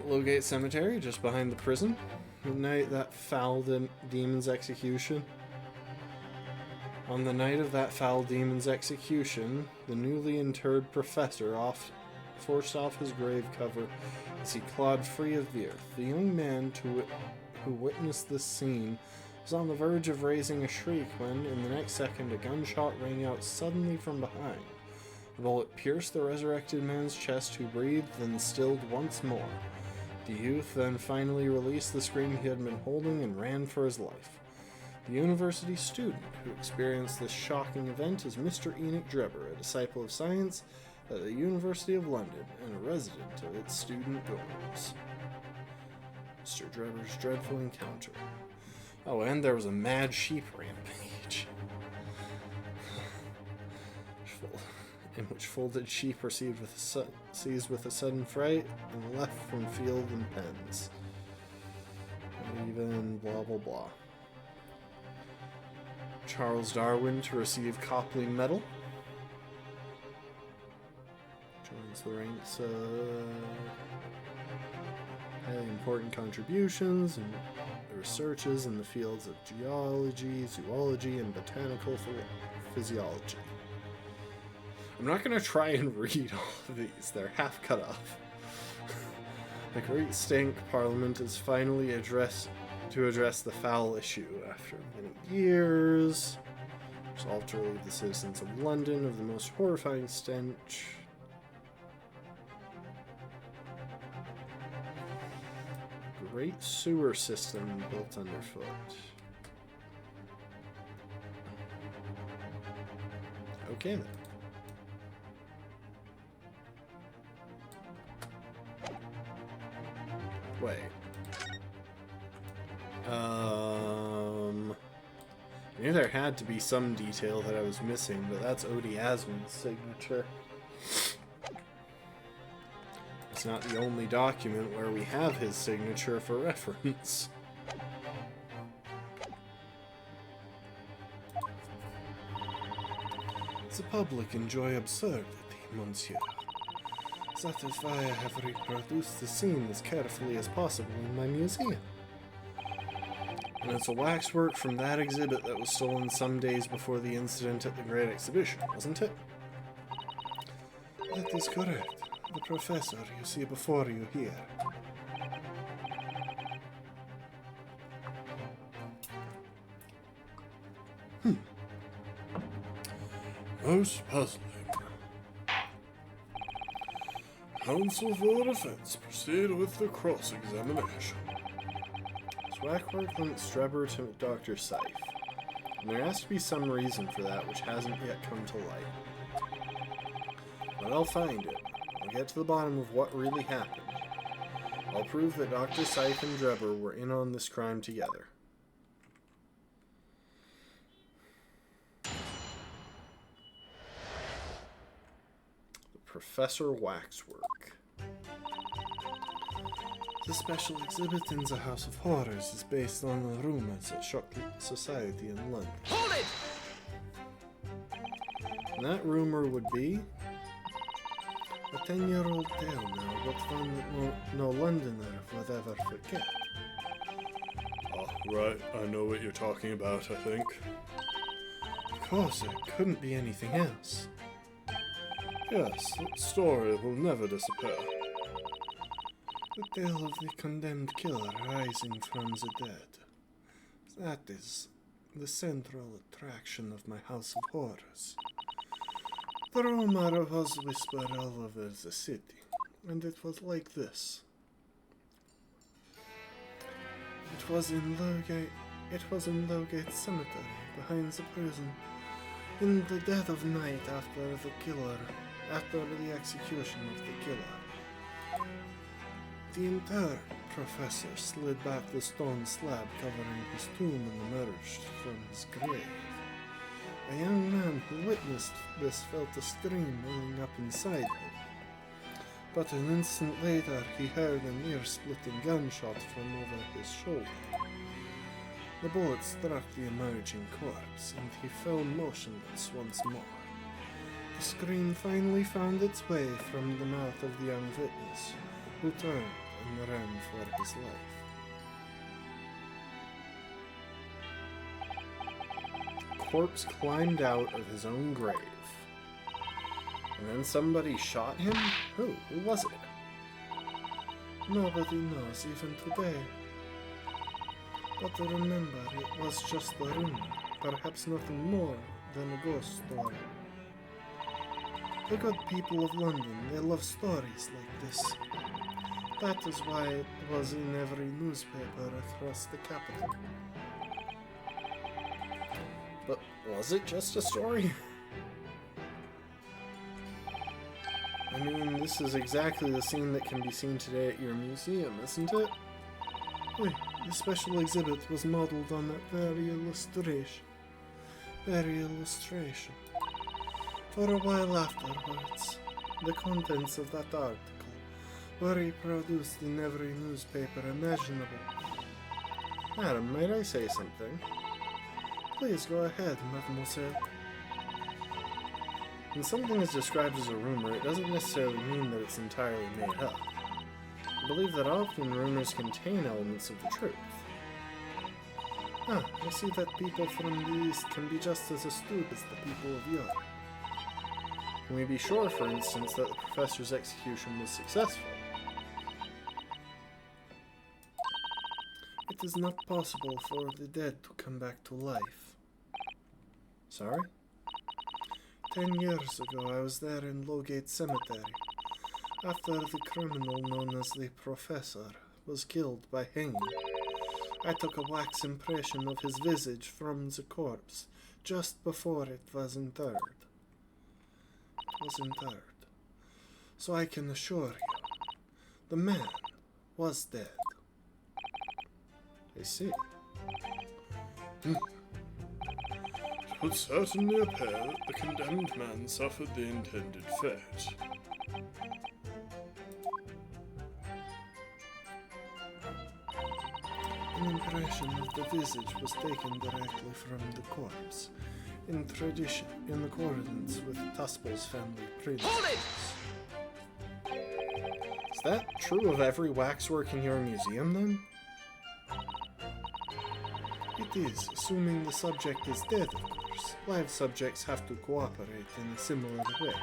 Lowgate Cemetery, just behind the prison. The night that foul demon's execution. On the night of that foul demon's execution, the newly interred professor forced off his grave cover as he clawed free of the earth. The young man who witnessed this scene was on the verge of raising a shriek when, in the next second, a gunshot rang out suddenly from behind. The bullet pierced the resurrected man's chest, who breathed and stilled once more. The youth then finally released the scream he had been holding and ran for his life. The university student who experienced this shocking event is Mr. Enoch Drebber, a disciple of science at the University of London and a resident of its student dorms. Mr. Drebber's dreadful encounter. Oh, and there was a mad sheep rampage, in which folded sheep were seized with a sudden fright and left from field and pens. Even blah blah blah. Charles Darwin to receive Copley Medal. Joins the ranks highly important contributions and researches in the fields of geology, zoology, and botanical physiology. I'm not going to try and read all of these. They're half cut off. The Great Stank Parliament is finally address the foul issue after many years. Resolved to relieve the citizens of London of the most horrifying stench. Great sewer system built underfoot. Okay then. Wait. I knew there had to be some detail that I was missing, but that's Odie Asmund's signature. It's not the only document where we have his signature for reference. the public enjoy absurdity, monsieur. That is why I have reproduced the scene as carefully as possible in my museum. And it's a waxwork from that exhibit that was stolen some days before the incident at the Great Exhibition, wasn't it? That is correct. The professor you see before you here. Most puzzling. Counsel for defense, proceed with the cross-examination. Swackworth linked Strebber to Dr. Seif, and there has to be some reason for that which hasn't yet come to light. But I'll find it. I'll get to the bottom of what really happened. I'll prove that Dr. Seif and Drebber were in on this crime together. Professor Waxwork. The special exhibit in the House of Horrors is based on the rumors that shocked society in London. Hold it! And that rumor would be a 10-year-old tale now, but one that no Londoner would ever forget. Oh, right, I know what you're talking about, I think. Of course, it couldn't be anything else. Yes, that story will never disappear. The tale of the condemned killer rising from the dead. That is the central attraction of my House of Horrors. The rumor was whispered all over the city, and it was like this. It was in Lowgate Cemetery, behind the prison, in the dead of night after the execution of the killer. The entire professor slid back the stone slab covering his tomb and emerged from his grave. A young man who witnessed this felt a stream welling up inside him. But an instant later he heard an ear-splitting gunshot from over his shoulder. The bullet struck the emerging corpse, and he fell motionless once more. The scream finally found its way from the mouth of the young witness, who turned and ran for his life. Corpse climbed out of his own grave. And then somebody shot him? Who? Who was it? Nobody knows even today. But remember, it was just a rumor, perhaps nothing more than a ghost story. The good people of London, they love stories like this. That is why it was in every newspaper across the capital. But was it just a story? I mean, this is exactly the scene that can be seen today at your museum, isn't it? Wait, the special exhibit was modeled on that very illustration. For a while afterwards, the contents of that article were reproduced in every newspaper imaginable. Madam, might I say something? Please go ahead, mademoiselle. When something is described as a rumor, it doesn't necessarily mean that it's entirely made up. I believe that often rumors contain elements of the truth. Ah, I see that people from the East can be just as astute as the people of Europe. Can we be sure, for instance, that the professor's execution was successful? It is not possible for the dead to come back to life. Sorry? 10 years ago, I was there in Lowgate Cemetery, after the criminal known as the Professor was killed by hanging. I took a wax impression of his visage from the corpse just before it was interred. So I can assure you, the man was dead. I see. It would certainly appear that the condemned man suffered the intended fate. An impression of the visage was taken directly from the corpse, in tradition, in accordance with Tuspel's family principles. Hold it! Is that true of every waxwork in your museum, then? It is, assuming the subject is dead, of course. Live subjects have to cooperate in a similar way.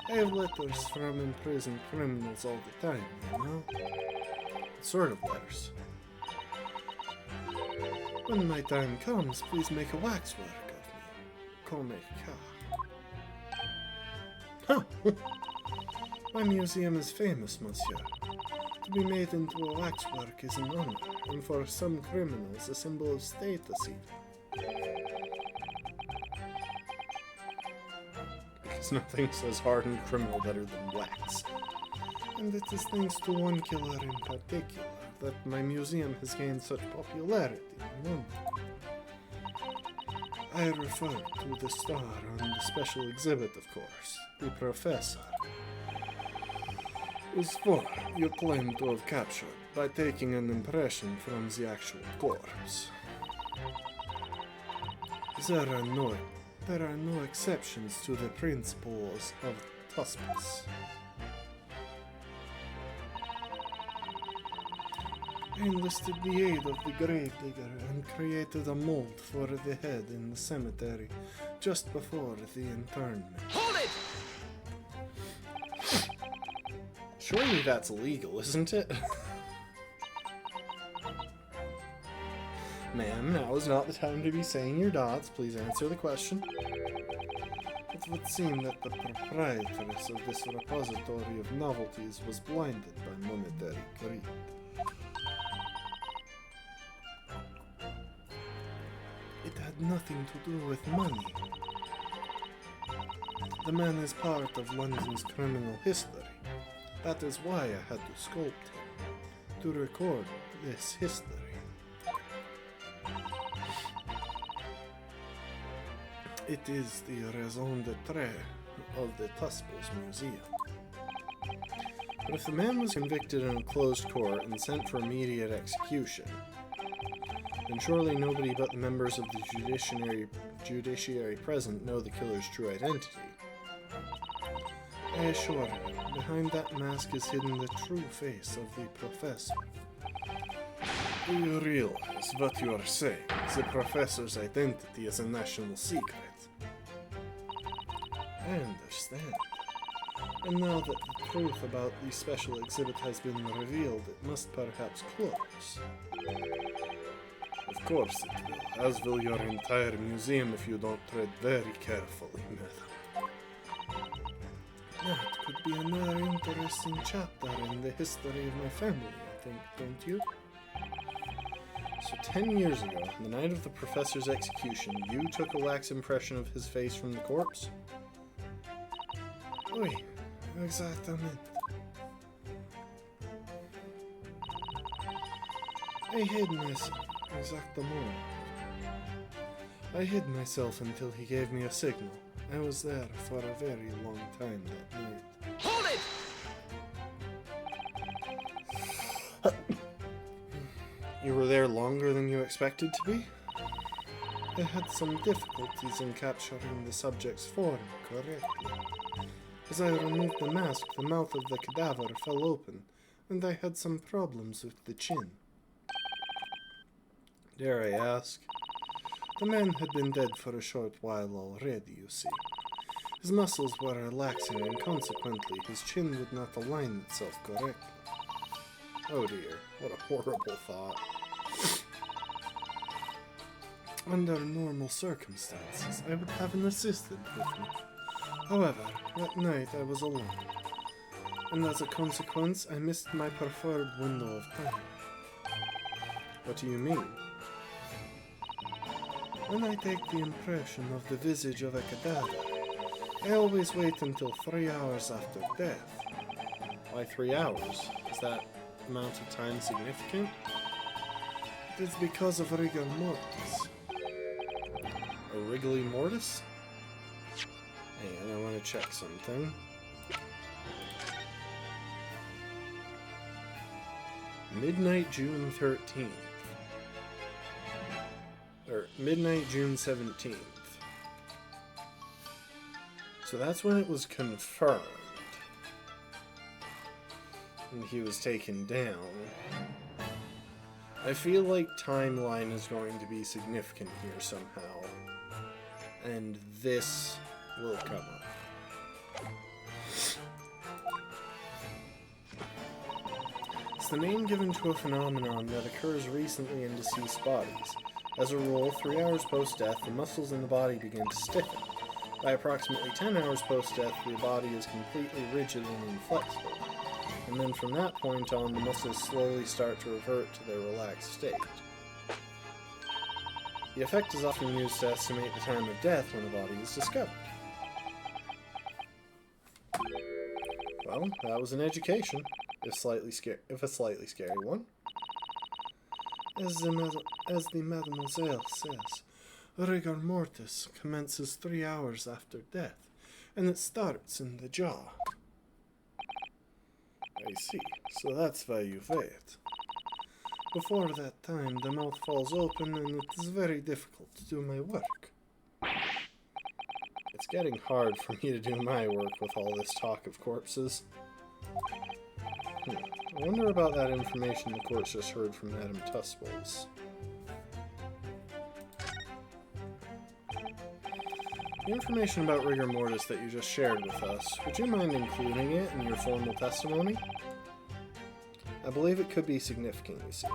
I have letters from imprisoned criminals all the time, you know? What sort of letters? When my time comes, please make a waxwork of me. Call me Ka. Huh! My museum is famous, monsieur. To be made into a waxwork is an honor, and for some criminals a symbol of status even. Because nothing says hardened criminal better than wax. And it is thanks to one killer in particular that my museum has gained such popularity in London. I refer to the star on the special exhibit, of course, the Professor. Whose form you claim to have captured by taking an impression from the actual corpse. There are no exceptions to the principles of Tuspis. I enlisted the aid of the gravedigger and created a mold for the head in the cemetery just before the interment. Hold it! Surely that's illegal, isn't it? Ma'am, now is not the time to be saying your dots. Please answer the question. It would seem that the proprietress of this repository of novelties was blinded by monetary greed. It had nothing to do with money. The man is part of London's criminal history. That is why I had to sculpt him, to record this history. It is the raison d'etre of the Tuspels Museum. But if the man was convicted in a closed court and sent for immediate execution, then surely nobody but the members of the judiciary present know the killer's true identity. I assure you, behind that mask is hidden the true face of the Professor. Do you realize what you are saying? The Professor's identity is a national secret. I understand. And now that the truth about the special exhibit has been revealed, it must perhaps close. Of course it will, as will your entire museum if you don't tread very carefully, madam. That could be another interesting chapter in the history of my family, I think, don't you? So 10 years ago, the night of the Professor's execution, you took a wax impression of his face from the corpse? Oui, exactamente. I hid myself. Exactement. I hid myself until he gave me a signal. I was there for a very long time that night. Hold it! You were there longer than you expected to be? I had some difficulties in capturing the subject's form correctly. As I removed the mask, the mouth of the cadaver fell open, and I had some problems with the chin. Dare I ask? The man had been dead for a short while already, you see. His muscles were relaxing, and consequently his chin would not align itself correctly. Oh dear, what a horrible thought. Under normal circumstances, I would have an assistant with me. However, that night I was alone, and as a consequence I missed my preferred window of time. What do you mean? When I take the impression of the visage of a cadaver, I always wait until 3 hours after death. Why 3 hours? Is that amount of time significant? It is because of rigor mortis. A rigor mortis? Hang on, I want to check something. Midnight June 13th. Or midnight June 17th. So that's when it was confirmed. And he was taken down. I feel like timeline is going to be significant here somehow. And this will come up. It's the name given to a phenomenon that occurs recently in deceased bodies. As a rule, 3 hours post-death, the muscles in the body begin to stiffen. By approximately 10 hours post-death, the body is completely rigid and inflexible. And then from that point on, the muscles slowly start to revert to their relaxed state. The effect is often used to estimate the time of death when a body is discovered. Well, that was an education, if a slightly scary one. As the Mademoiselle says, rigor mortis commences 3 hours after death, and it starts in the jaw. I see, so that's why you wait. Before that time, the mouth falls open, and it is very difficult to do my work. It's getting hard for me to do my work with all this talk of corpses. I wonder about that information the court just heard from Madame Tusbles. The information about rigor mortis that you just shared with us, would you mind including it in your formal testimony? I believe it could be significant, you see.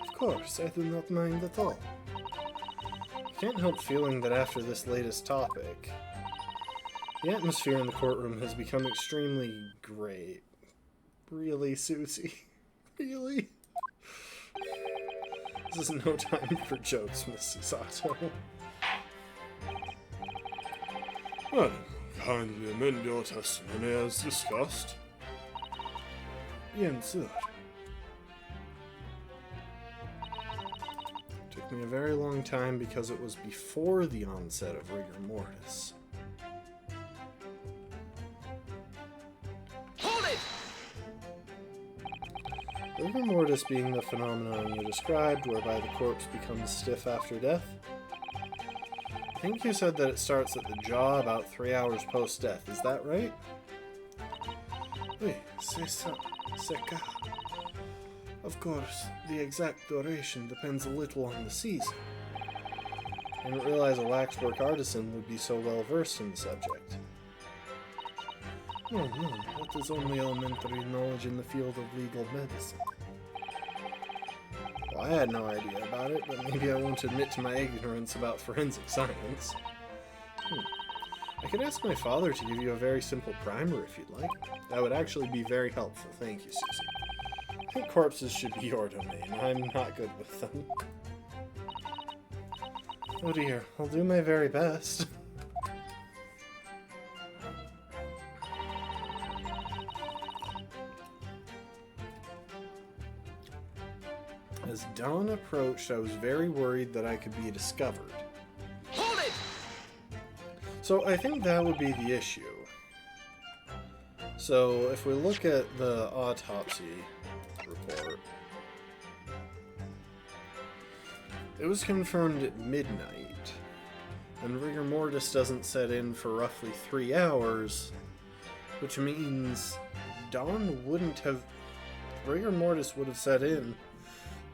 Of course, I do not mind at all. I can't help feeling that after this latest topic, the atmosphere in the courtroom has become extremely great. Really, Susie? Really? This is no time for jokes, Miss Susato. Madam, kindly amend your testimony as discussed. Bien, sir. Took me a very long time because it was before the onset of rigor mortis. Hold it! Rigor mortis being the phenomenon you described, whereby the corpse becomes stiff after death. I think you said that it starts at the jaw about 3 hours post-death, is that right? Oui, c'est ça. C'est ça. Of course, the exact duration depends a little on the season. I didn't realize a waxwork artisan would be so well versed in the subject. No, that is only elementary knowledge in the field of legal medicine. Well, I had no idea about it, but maybe I won't admit to my ignorance about forensic science. I could ask my father to give you a very simple primer if you'd like. That would actually be very helpful, thank you, Susie. I think corpses should be your domain. I'm not good with them. Oh dear, I'll do my very best. As dawn approached, I was very worried that I could be discovered. Hold it! So I think that would be the issue. So if we look at the autopsy report, it was confirmed at midnight, and rigor mortis doesn't set in for roughly 3 hours, which means dawn wouldn't have... rigor mortis would have set in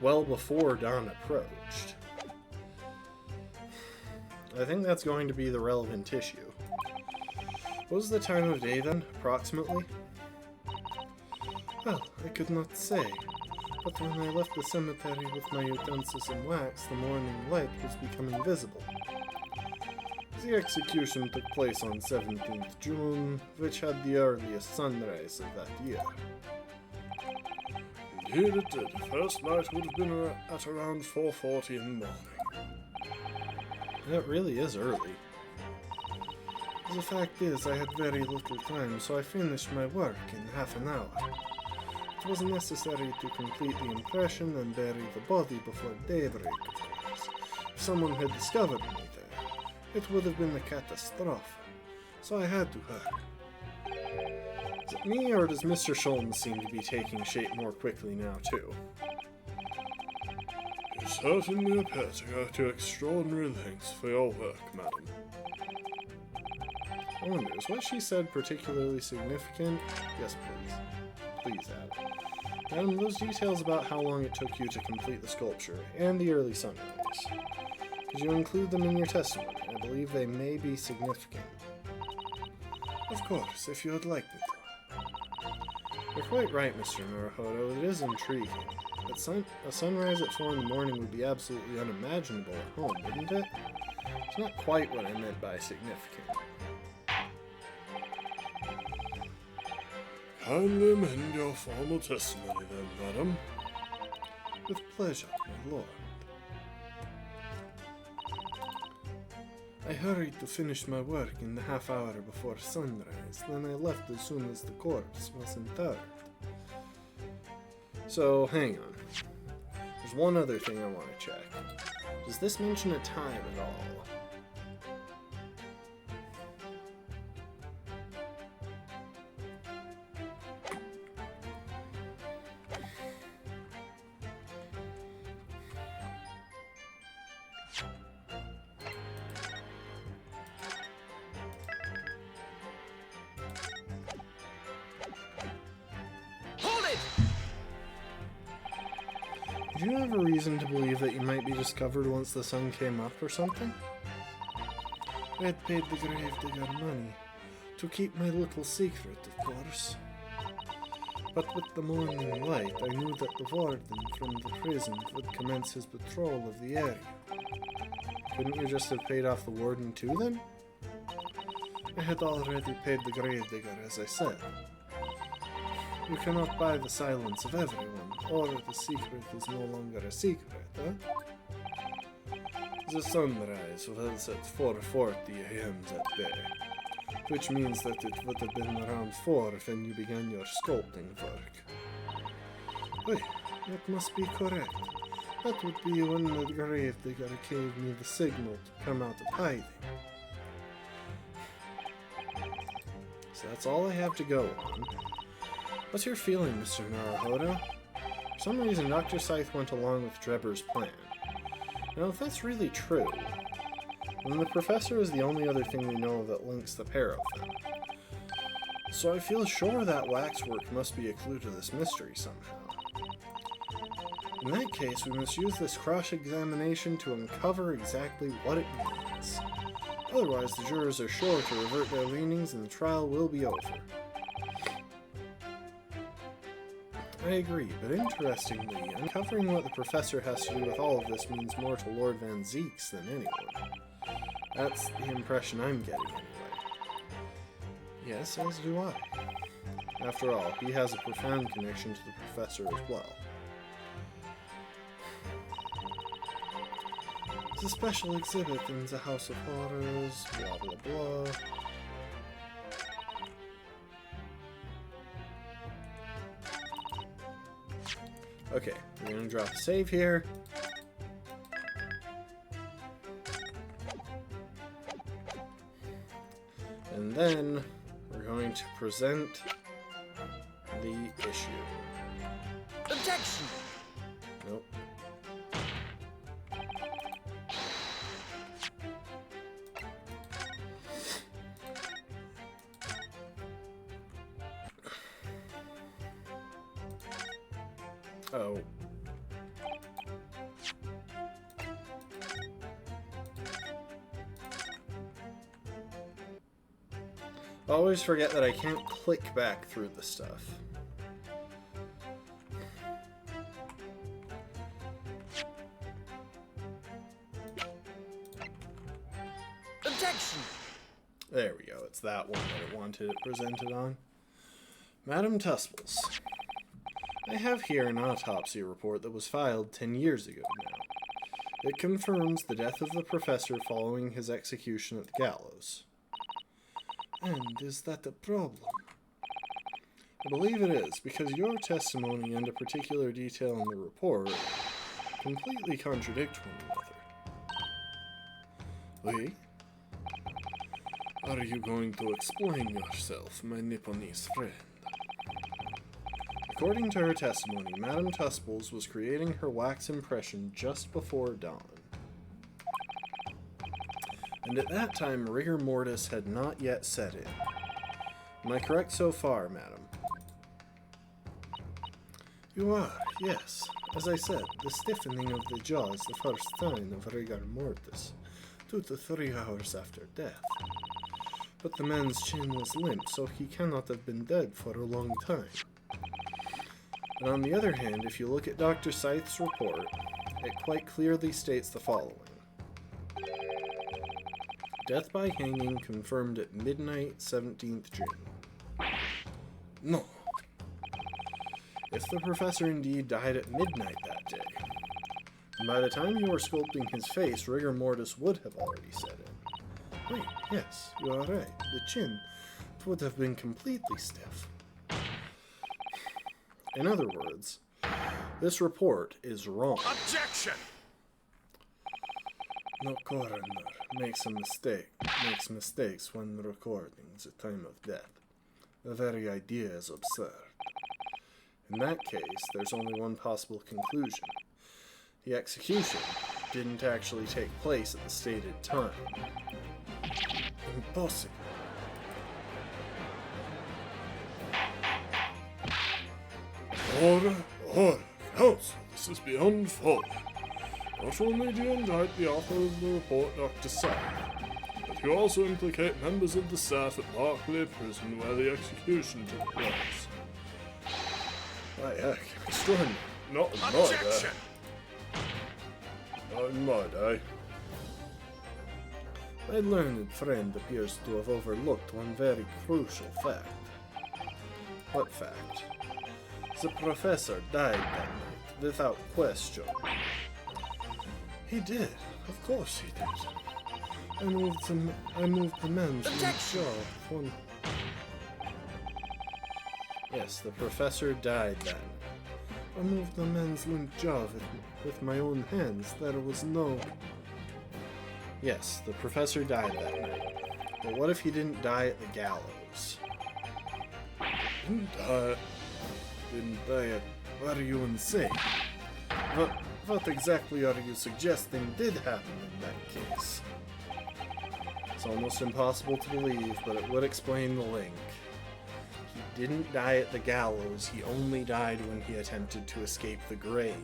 well before dawn approached. I think that's going to be the relevant issue. What was the time of day then, approximately? Well, I could not say, but when I left the cemetery with my utensils and wax, the morning light was becoming visible. The execution took place on 17th June, which had the earliest sunrise of that year. Indeed it did. First light would have been at around 4:40 in the morning. That really is early. The fact is, I had very little time, so I finished my work in half an hour. It was necessary to complete the impression and bury the body before daybreak, of course. If someone had discovered me there, it would have been a catastrophe, so I had to hurry. Is it me, or does Mr. Schulten seem to be taking shape more quickly now, too? You certainly appear to go to extraordinary lengths for your work, madam. I wonder, is what she said particularly significant? Yes, please. Please add. Madam, those details about how long it took you to complete the sculpture, and the early sunrise. Could you include them in your testimony? I believe they may be significant. Of course, if you would like me to. You're quite right, Mr. Naruhodo. It is intriguing. But a sunrise at 4 in the morning would be absolutely unimaginable at home, wouldn't it? It's not quite what I meant by significant. Kindly amend your formal testimony then, madam. With pleasure, my lord. I hurried to finish my work in the half hour before sunrise, then I left as soon as the corpse was interred. So, hang on. There's one other thing I want to check. Does this mention a time at all? Do you have a reason to believe that you might be discovered once the sun came up or something? I had paid the gravedigger money to keep my little secret, of course. But with the morning light, I knew that the warden from the prison would commence his patrol of the area. Couldn't you just have paid off the warden too, then? I had already paid the gravedigger, as I said. You cannot buy the silence of everyone, or the secret is no longer a secret, huh? The sunrise was at 4:40 a.m. that day, which means that it would have been around 4 when you began your sculpting work. Wait, that must be correct. That would be when the gravedigger gave me the signal to come out of hiding. So that's all I have to go on. What's your feeling, Mr. Naruhodo? For some reason, Dr. Scythe went along with Drebber's plan. Now, if that's really true, then the professor is the only other thing we know that links the pair of them. So I feel sure that waxwork must be a clue to this mystery somehow. In that case, we must use this cross-examination to uncover exactly what it means. Otherwise, the jurors are sure to revert their leanings and the trial will be over. I agree, but interestingly, uncovering what the professor has to do with all of this means more to Lord Van Zieks than anyone. That's the impression I'm getting, anyway. Yes, as do I. After all, he has a profound connection to the professor as well. It's a special exhibit in the House of Horrors, blah blah blah. Okay, we're gonna drop a save here. And then we're going to present the issue. Objection! Nope. Oh. I always forget that I can't click back through the stuff. Objection! There we go, it's that one that I wanted it presented on. Madam Tusples, I have here an autopsy report that was filed 10 years ago now. It confirms the death of the professor following his execution at the gallows. And is that a problem? I believe it is, because your testimony and a particular detail in the report completely contradict one another. Oui? Are you going to explain yourself, my Nipponese friend? According to her testimony, Madame Tusples was creating her wax impression just before dawn. And at that time, rigor mortis had not yet set in. Am I correct so far, madam? You are, yes. As I said, the stiffening of the jaw is the first sign of rigor mortis, 2 to 3 hours after death. But the man's chin was limp, so he cannot have been dead for a long time. But on the other hand, if you look at Dr. Scythe's report, it quite clearly states the following. Death by hanging confirmed at midnight, 17th June. No. If the professor indeed died at midnight that day, and by the time you were sculpting his face, rigor mortis would have already set in. Wait, yes, you are right. The chin would have been completely stiff. In other words, this report is wrong. Objection! No coroner makes mistakes when recording the time of death. The very idea is absurd. In that case, there's only one possible conclusion. The execution didn't actually take place at the stated time. Impossible. Order, Counsel, this is beyond folly. Not only do you indict the author of the report, Dr. Scythe, but you also implicate members of the staff at Barclay Prison where the execution took place. By heck, extraordinary. Not in my day. Not in my day. My learned friend appears to have overlooked one very crucial fact. What fact? The professor died that night, without question. He did. Of course he did. I moved the man's jaw one. Yes, the professor died that night. I moved the man's limp jaw with my own hands. There was no... Yes, the professor died that night. But what if he didn't die at the gallows? Didn't die at... Are you insane? What exactly are you suggesting did happen in that case? It's almost impossible to believe, but it would explain the link. He didn't die at the gallows, he only died when he attempted to escape the grave.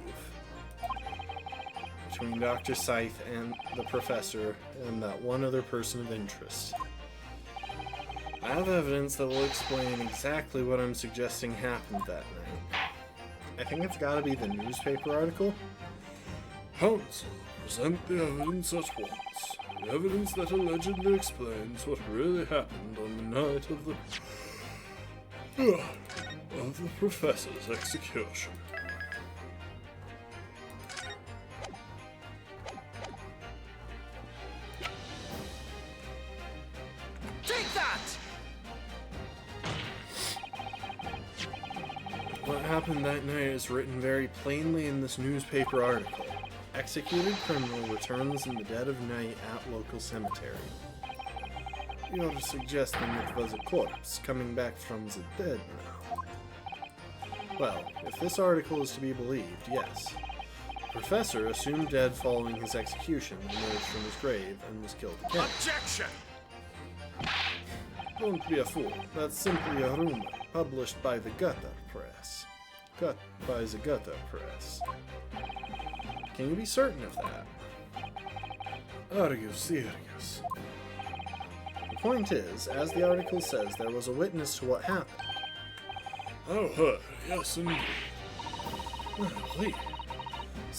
Between Dr. Scythe and the professor and that one other person of interest. I have evidence that will explain exactly what I'm suggesting happened that night. I think it's gotta be the newspaper article. Counsel, present the evidence at once. The evidence that allegedly explains what really happened on the night of the professor's execution. Take that! What happened that night is written very plainly in this newspaper article. Executed criminal returns in the dead of night at local cemetery. You're suggesting it was a corpse coming back from the dead now. Well, if this article is to be believed, yes. The professor, assumed dead following his execution, emerged from his grave and was killed again. Objection! Don't be a fool. That's simply a rumor, published by the Gutter Press. Cut by the Gutter Press. Can you be certain of that? Are you serious? The point is, as the article says, there was a witness to what happened. Oh, her, yes indeed. Lee,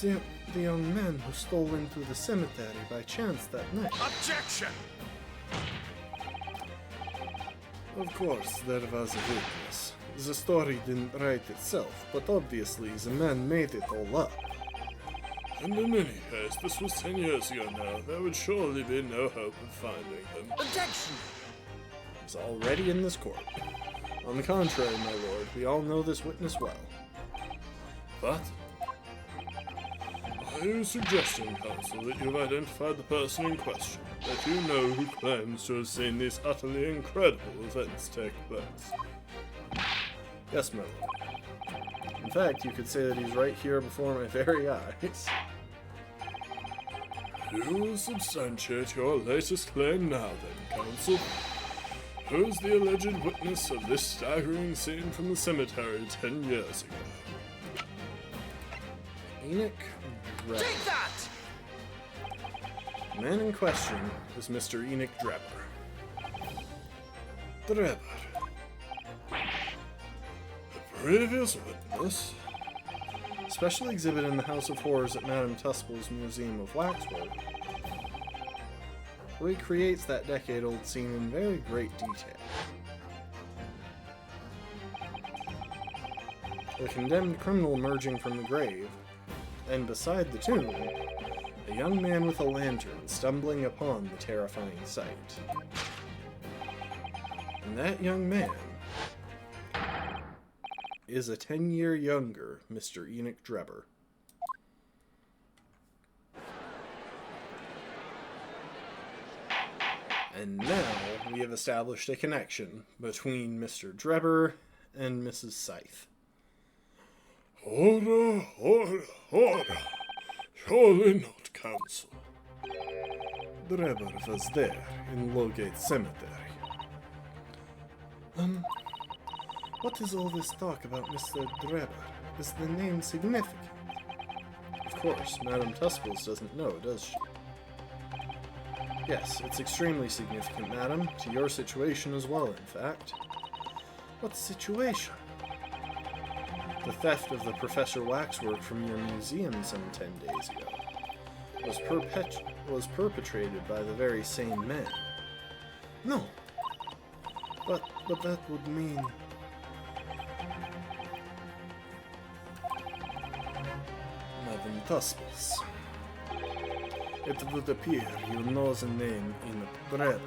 the young man who stole into the cemetery by chance that night. Objection! Of course, there was a witness. The story didn't write itself, but obviously the man made it all up. And in any case, this was 10 years ago now. There would surely be no hope of finding him. Objection! He's already in this court. On the contrary, my lord, we all know this witness well. But are you suggesting, Counsel, that you've identified the person in question? That you know who claims to have seen these utterly incredible events take place? Yes, my lord. In fact, you could say that he's right here before my very eyes. You substantiate your latest claim now, then, Counsel. Who's the alleged witness of this staggering scene from the cemetery 10 years ago? Enoch Drebber. Take that! The man in question is Mr. Enoch Drebber. Drebber. The previous witness? Special exhibit in the House of Horrors at Madame Tussauds Museum of Waxwork recreates that decade-old scene in very great detail. The condemned criminal emerging from the grave, and beside the tomb, a young man with a lantern stumbling upon the terrifying sight. And that young man is a 10-year younger Mr. Enoch Drebber. And now we have established a connection between Mr. Drebber and Mrs. Scythe. Order, order, order. Surely not, Counsel. Drebber was there in Lowgate Cemetery. What is all this talk about Mr. Drebber? Is the name significant? Of course, Madame Tussauds doesn't know, does she? Yes, it's extremely significant, madam, to your situation as well, in fact. What situation? The theft of the Professor Waxwork from your museum some 10 days ago was perpetrated by the very same man. No. But that would mean... Madame Tussauds. It would appear you know the name Enoch Drebber.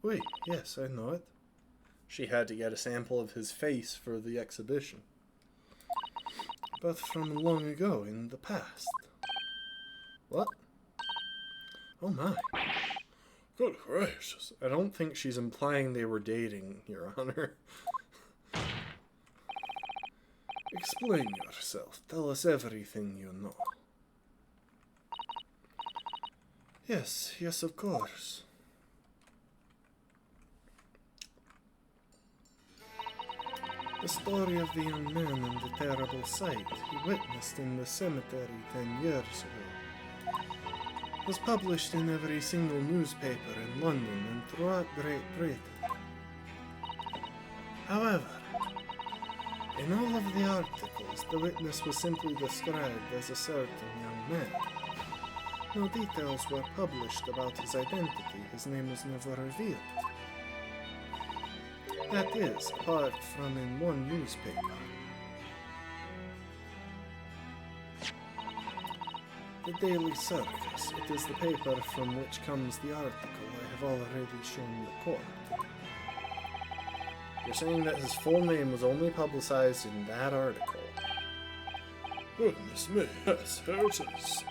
Wait, yes, I know it. She had to get a sample of his face for the exhibition. But from long ago, in the past. What? Oh my. Good gracious. I don't think she's implying they were dating, Your Honor. Explain yourself. Tell us everything you know. Yes, of course. The story of the young man and the terrible sight he witnessed in the cemetery 10 years ago was published in every single newspaper in London and throughout Great Britain. However, in all of the articles, the witness was simply described as a certain young man. No details were published about his identity. His name was never revealed. That is, apart from in one newspaper. The Daily Circus. It is the paper from which comes the article I have already shown the court. You're saying that his full name was only publicized in that article? Goodness me, yes, here it is.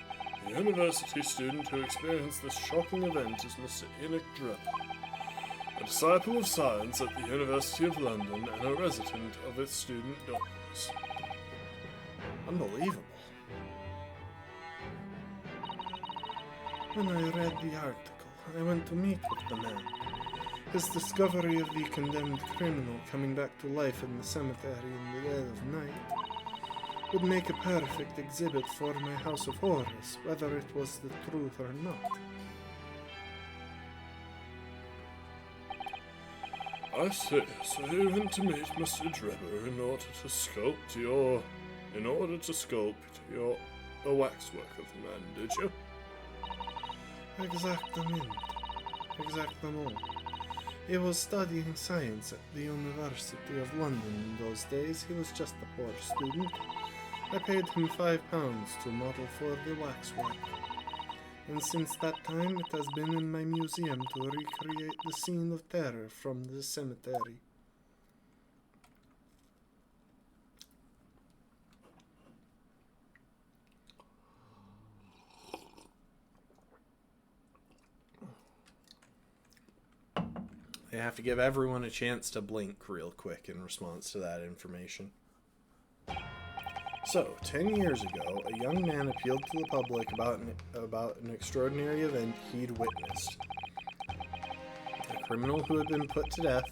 The university student who experienced this shocking event is Mr. Enoch Drebber, a disciple of science at the University of London and a resident of its student dorms. Unbelievable. When I read the article, I went to meet with the man. His discovery of the condemned criminal coming back to life in the cemetery in the dead of night would make a perfect exhibit for my House of Horrors, whether it was the truth or not. I see, so you went to meet Mr. Drebber in order to sculpt the waxwork of the man, did you? Exactamente. He was studying science at the University of London in those days. He was just a poor student. I paid him £5 to model for the waxwork. And since that time it has been in my museum to recreate the scene of terror from the cemetery. I have to give everyone a chance to blink real quick in response to that information. So, 10 years ago, a young man appealed to the public about an extraordinary event he'd witnessed. A criminal who had been put to death,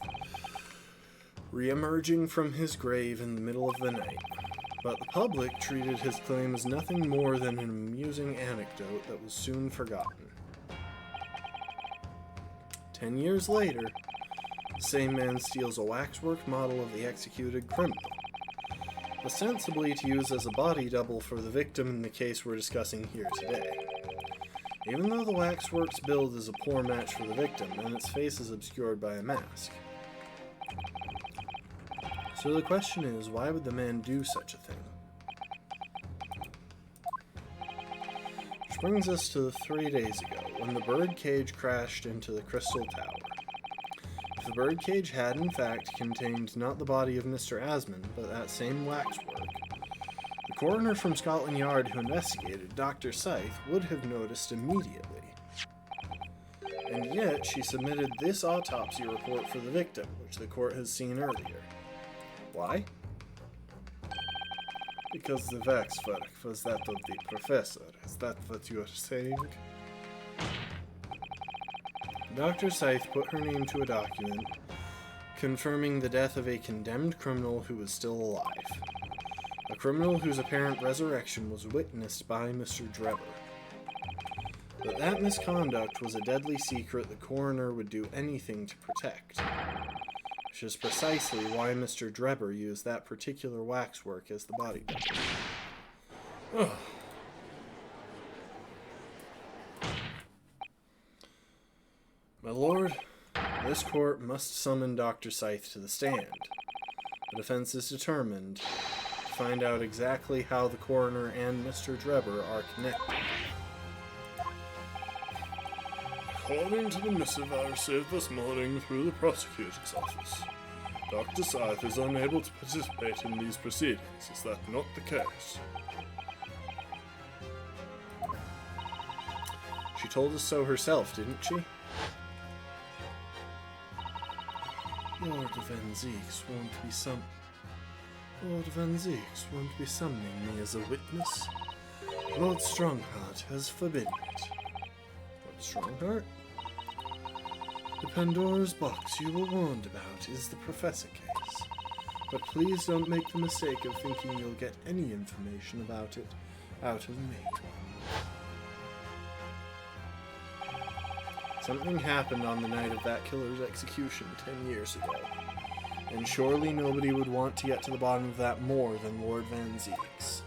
re-emerging from his grave in the middle of the night. But the public treated his claim as nothing more than an amusing anecdote that was soon forgotten. 10 years later, the same man steals a waxwork model of the executed criminal, ostensibly to use as a body double for the victim in the case we're discussing here today. Even though the waxwork's build is a poor match for the victim, and its face is obscured by a mask. So the question is, why would the man do such a thing? Which brings us to 3 days ago, when the birdcage crashed into the Crystal Tower. If the birdcage had, in fact, contained not the body of Mr. Asmund, but that same waxwork, the coroner from Scotland Yard who investigated, Dr. Scythe, would have noticed immediately. And yet, she submitted this autopsy report for the victim, which the court has seen earlier. Why? Because the waxwork was that of the professor. Is that what you are saying? Dr. Scythe put her name to a document confirming the death of a condemned criminal who was still alive. A criminal whose apparent resurrection was witnessed by Mr. Drebber. But that misconduct was a deadly secret the coroner would do anything to protect. Which is precisely why Mr. Drebber used that particular waxwork as the body double. My lord, this court must summon Dr. Scythe to the stand. The defense is determined to find out exactly how the coroner and Mr. Drebber are connected. According to the missive I received this morning through the prosecutor's office, Dr. Scythe is unable to participate in these proceedings. Is that not the case? She told us so herself, didn't she? Lord Van Zieks won't be summoning me as a witness. Lord Strongheart has forbidden it. Lord Strongheart? The Pandora's box you were warned about is the Professor case. But please don't make the mistake of thinking you'll get any information about it out of me. Something happened on the night of that killer's execution 10 years ago, and surely nobody would want to get to the bottom of that more than Lord Van Zieks.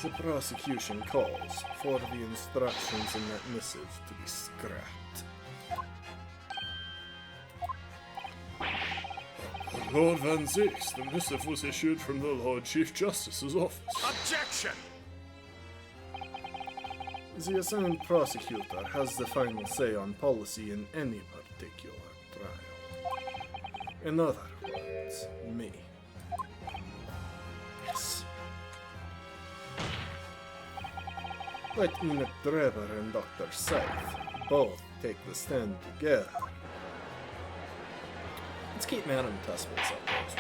The prosecution calls for the instructions in that missive to be scrapped. Lord Van Zieks, the missive was issued from the Lord Chief Justice's office. Objection! The assigned prosecutor has the final say on policy in any particular trial. In other words, me. Yes. Let Enoch Drebber and Dr. Scythe both take the stand together. Let's keep Madame Tussbles up close.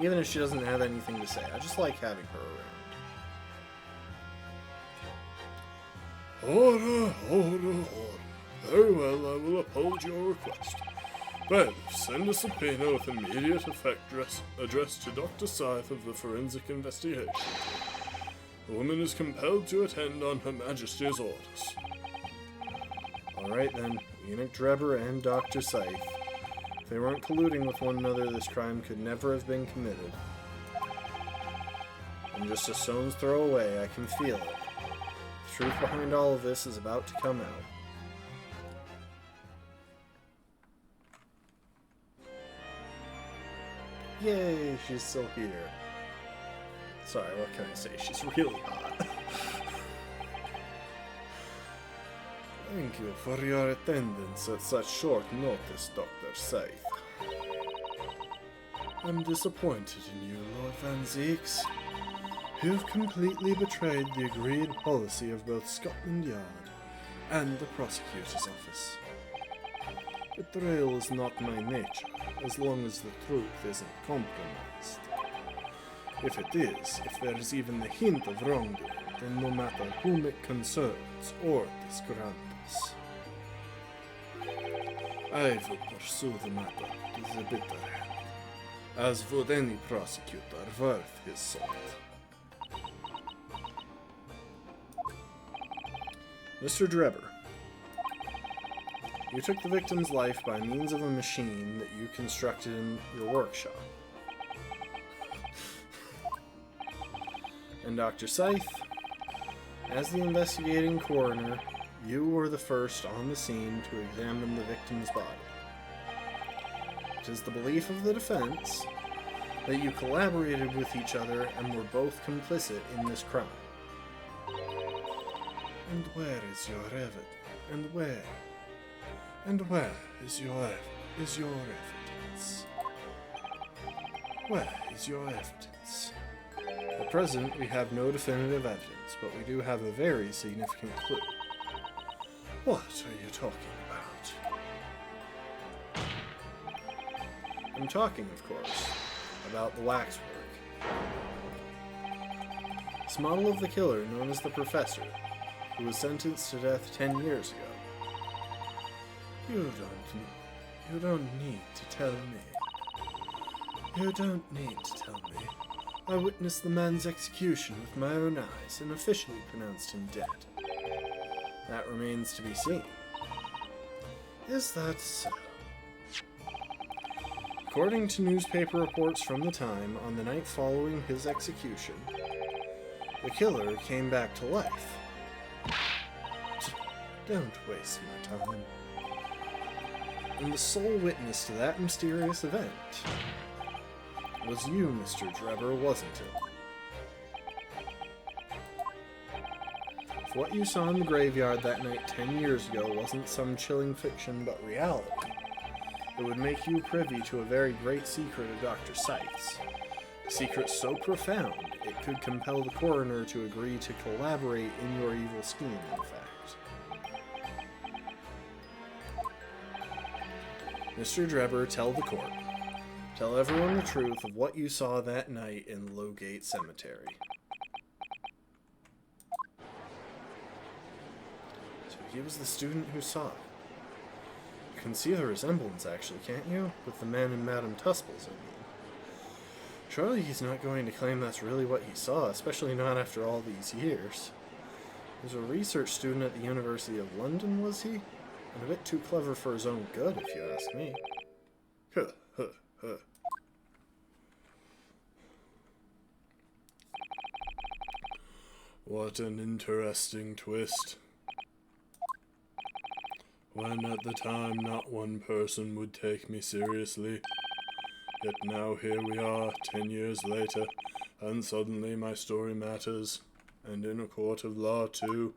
Even if she doesn't have anything to say, I just like having her around. Order, order, order. Very well, I will uphold your request. Bailiff, send a subpoena with immediate effect addressed to Dr. Scythe of the Forensic Investigation. The woman is compelled to attend on Her Majesty's orders. Alright then, Enoch Drebber and Dr. Scythe. If they weren't colluding with one another, this crime could never have been committed. I'm just a stone's throw away, I can feel it. The truth behind all of this is about to come out. Yay, she's still here. Sorry, what can I say? She's really hot. Thank you for your attendance at such short notice, Dr. Scythe. I'm disappointed in you, Lord Van Zieks. You've completely betrayed the agreed policy of both Scotland Yard and the prosecutor's office. Betrayal is not my nature, as long as the truth isn't compromised. If it is, if there is even the hint of wrongdoing, then no matter whom it concerns or disgrunts, I will pursue the matter to the bitter end, as would any prosecutor worth his salt. Mr. Drebber, you took the victim's life by means of a machine that you constructed in your workshop. And Dr. Scythe, as the investigating coroner, you were the first on the scene to examine the victim's body. It is the belief of the defense that you collaborated with each other and were both complicit in this crime. And where is your evidence? And where is your evidence? Where is your evidence? At present, we have no definitive evidence, but we do have a very significant clue. What are you talking about? I'm talking, of course, about the waxwork. This model of the killer known as the Professor, who was sentenced to death 10 years ago. You don't need to tell me. You don't need to tell me. I witnessed the man's execution with my own eyes and officially pronounced him dead. That remains to be seen. Is that so? According to newspaper reports from the time, on the night following his execution, the killer came back to life. Don't waste my time. And the sole witness to that mysterious event was you, Mr. Drebber, wasn't it? If what you saw in the graveyard that night 10 years ago wasn't some chilling fiction but reality, it would make you privy to a very great secret of Dr. Scythe's. A secret so profound, it could compel the coroner to agree to collaborate in your evil scheme, in fact. Mr. Drebber, tell the court. Tell everyone the truth of what you saw that night in Lowgate Cemetery. So he was the student who saw it. You can see the resemblance, actually, can't you? With the man in Madame Tuspel's, I mean. Surely he's not going to claim that's really what he saw, especially not after all these years. He was a research student at the University of London, was he? And a bit too clever for his own good, if you ask me. Huh, huh, huh. What an interesting twist. When at the time not one person would take me seriously, yet now here we are, 10 years later, and suddenly my story matters, and in a court of law too.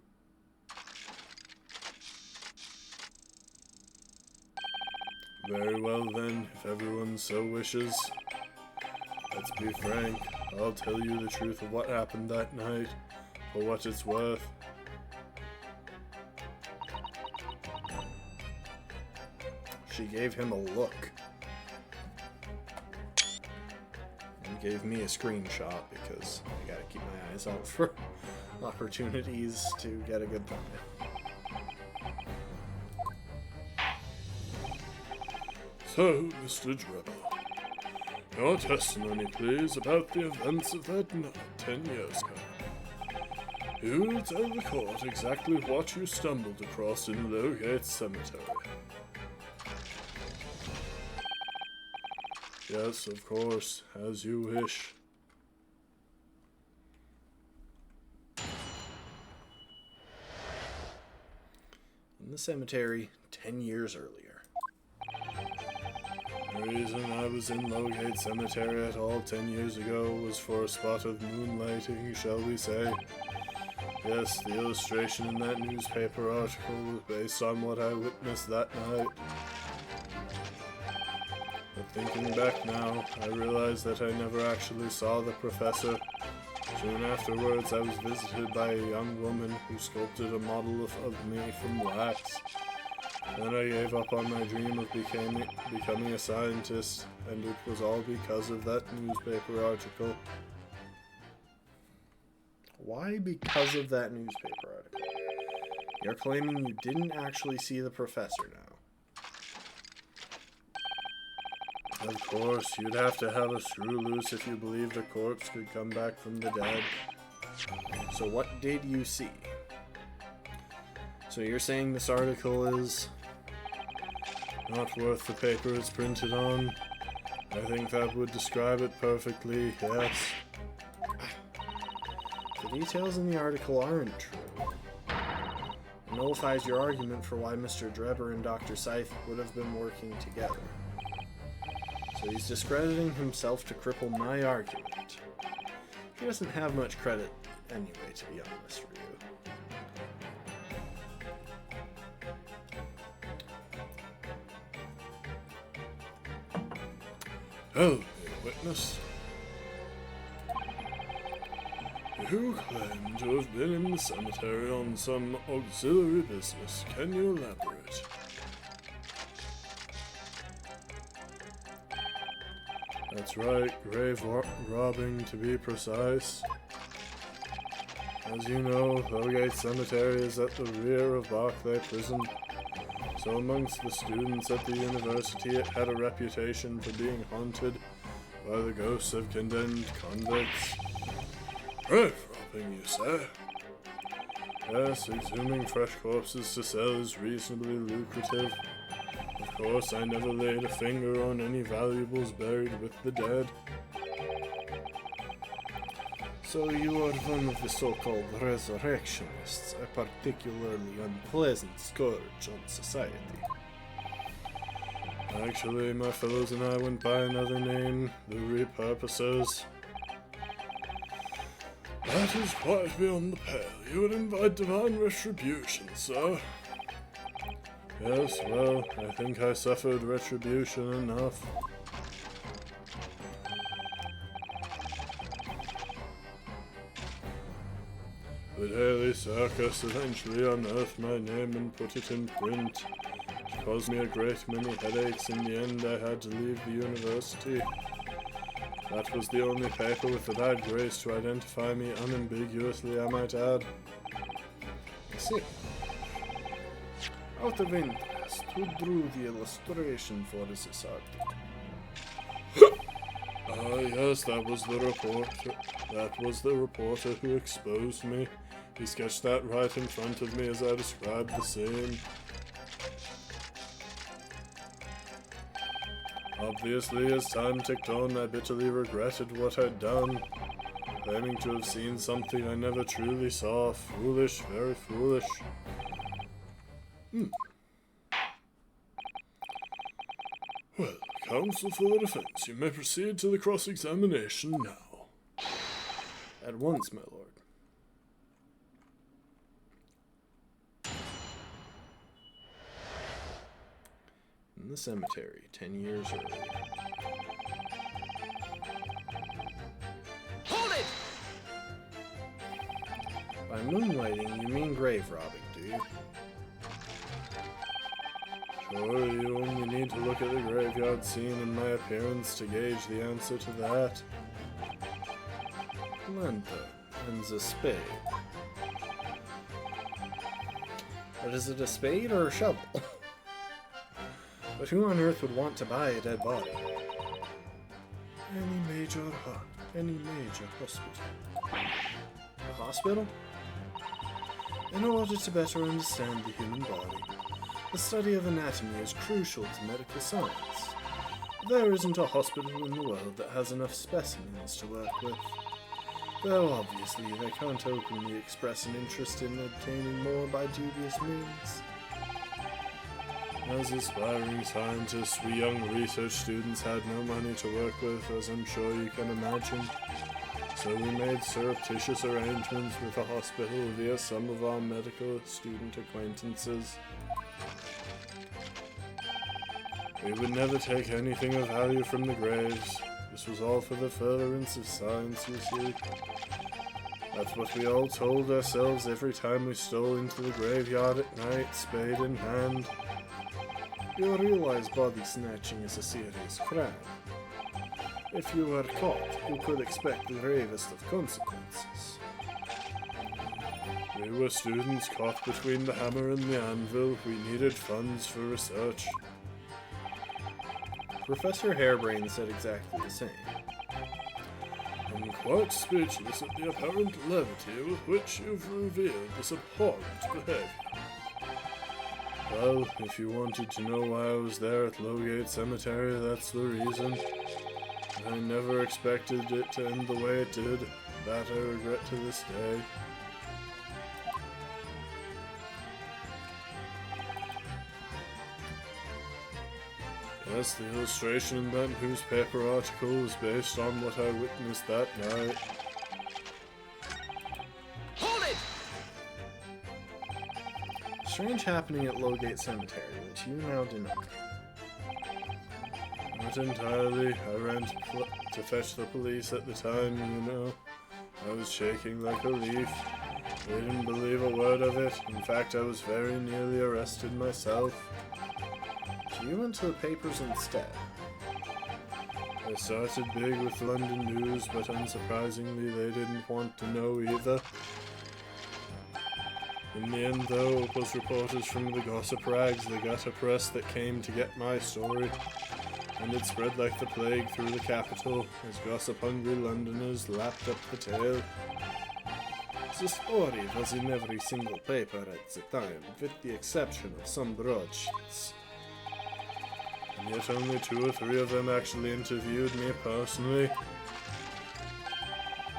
Very well then, if everyone so wishes. Let's be frank, I'll tell you the truth of what happened that night, for what it's worth. She gave him a look. And gave me a screenshot because I gotta keep my eyes out for opportunities to get a good thumbnail. So, Mr. Drebber, your testimony, please, about the events of that night 10 years ago. You tell the court exactly what you stumbled across in Lowgate Cemetery. Yes, of course, as you wish. In the cemetery 10 years earlier. The reason I was in Lowgate Cemetery at all 10 years ago was for a spot of moonlighting, shall we say. Yes, the illustration in that newspaper article was based on what I witnessed that night. But thinking back now, I realize that I never actually saw the professor. Soon afterwards, I was visited by a young woman who sculpted a model of me from wax. Then I gave up on my dream of becoming a scientist, and it was all because of that newspaper article. Why because of that newspaper article? You're claiming you didn't actually see the professor now. Of course, you'd have to have a screw loose if you believed a corpse could come back from the dead. So what did you see? So you're saying this article is not worth the paper it's printed on? I think that would describe it perfectly, yes. The details in the article aren't true. It nullifies your argument for why Mr. Drebber and Dr. Scythe would have been working together. So he's discrediting himself to cripple my argument. He doesn't have much credit anyway, to be honest with you. Oh, witness. You claim to have been in the cemetery on some auxiliary business. Can you elaborate? That's right, grave robbing to be precise. As you know, Hellgate Cemetery is at the rear of Barclay Prison. So amongst the students at the university, it had a reputation for being haunted by the ghosts of condemned convicts. Grave robbing, you say? Yes, exhuming fresh corpses to sell is reasonably lucrative. Of course, I never laid a finger on any valuables buried with the dead. So you are one of the so-called resurrectionists, a particularly unpleasant scourge on society. Actually, my fellows and I went by another name, the Repurposers. That is quite beyond the pale. You would invite divine retribution, sir. Yes, well, I think I suffered retribution enough. The Daily Circus eventually unearthed my name and put it in print. It caused me a great many headaches. In the end, I had to leave the university. That was the only paper with the bad grace to identify me unambiguously, I might add. I see. Out of interest, who drew the illustration for this article? Yes, that was the reporter. That was the reporter who exposed me. He sketched that right in front of me as I described the scene. Obviously, as time ticked on, I bitterly regretted what I'd done, claiming to have seen something I never truly saw. Foolish, very foolish. Well, counsel for the defense, you may proceed to the cross-examination now. At once, my lord. In the cemetery, 10 years earlier. Hold it! By moonlighting, you mean grave robbing, do you? Sure, you only need to look at the graveyard scene and my appearance to gauge the answer to that. Lantern and the spade. But is it a spade or a shovel? But who on earth would want to buy a dead body? Any major hospital. A hospital? In order to better understand the human body, the study of anatomy is crucial to medical science. There isn't a hospital in the world that has enough specimens to work with. Though obviously they can't openly express an interest in obtaining more by dubious means. As aspiring scientists, we young research students had no money to work with, as I'm sure you can imagine. So we made surreptitious arrangements with the hospital via some of our medical student acquaintances. We would never take anything of value from the graves. This was all for the furtherance of science, you see. That's what we all told ourselves every time we stole into the graveyard at night, spade in hand. You realize body snatching is a serious crime. If you were caught, you could expect the gravest of consequences. We were students caught between the hammer and the anvil. We needed funds for research. Professor Harebrain said exactly the same. I'm quite speechless at the apparent levity with which you've revealed this abhorrent behavior. Well, if you wanted to know why I was there at Lowgate Cemetery, that's the reason. I never expected it to end the way it did. That I regret to this day. Yes, the illustration in that newspaper article was based on what I witnessed that night. Hold it! Strange happening at Lowgate Cemetery, which you now deny. Not entirely. I ran to fetch the police at the time, you know. I was shaking like a leaf. They didn't believe a word of it. In fact, I was very nearly arrested myself. So you went to the papers instead. I started big with London News, but unsurprisingly they didn't want to know either. In the end, though, it was reporters from the gossip rags, the gutter press, that came to get my story. And it spread like the plague through the capital, as gossip-hungry Londoners lapped up the tale. The story was in every single paper at the time, with the exception of some broadsheets. And yet only 2 or 3 of them actually interviewed me personally.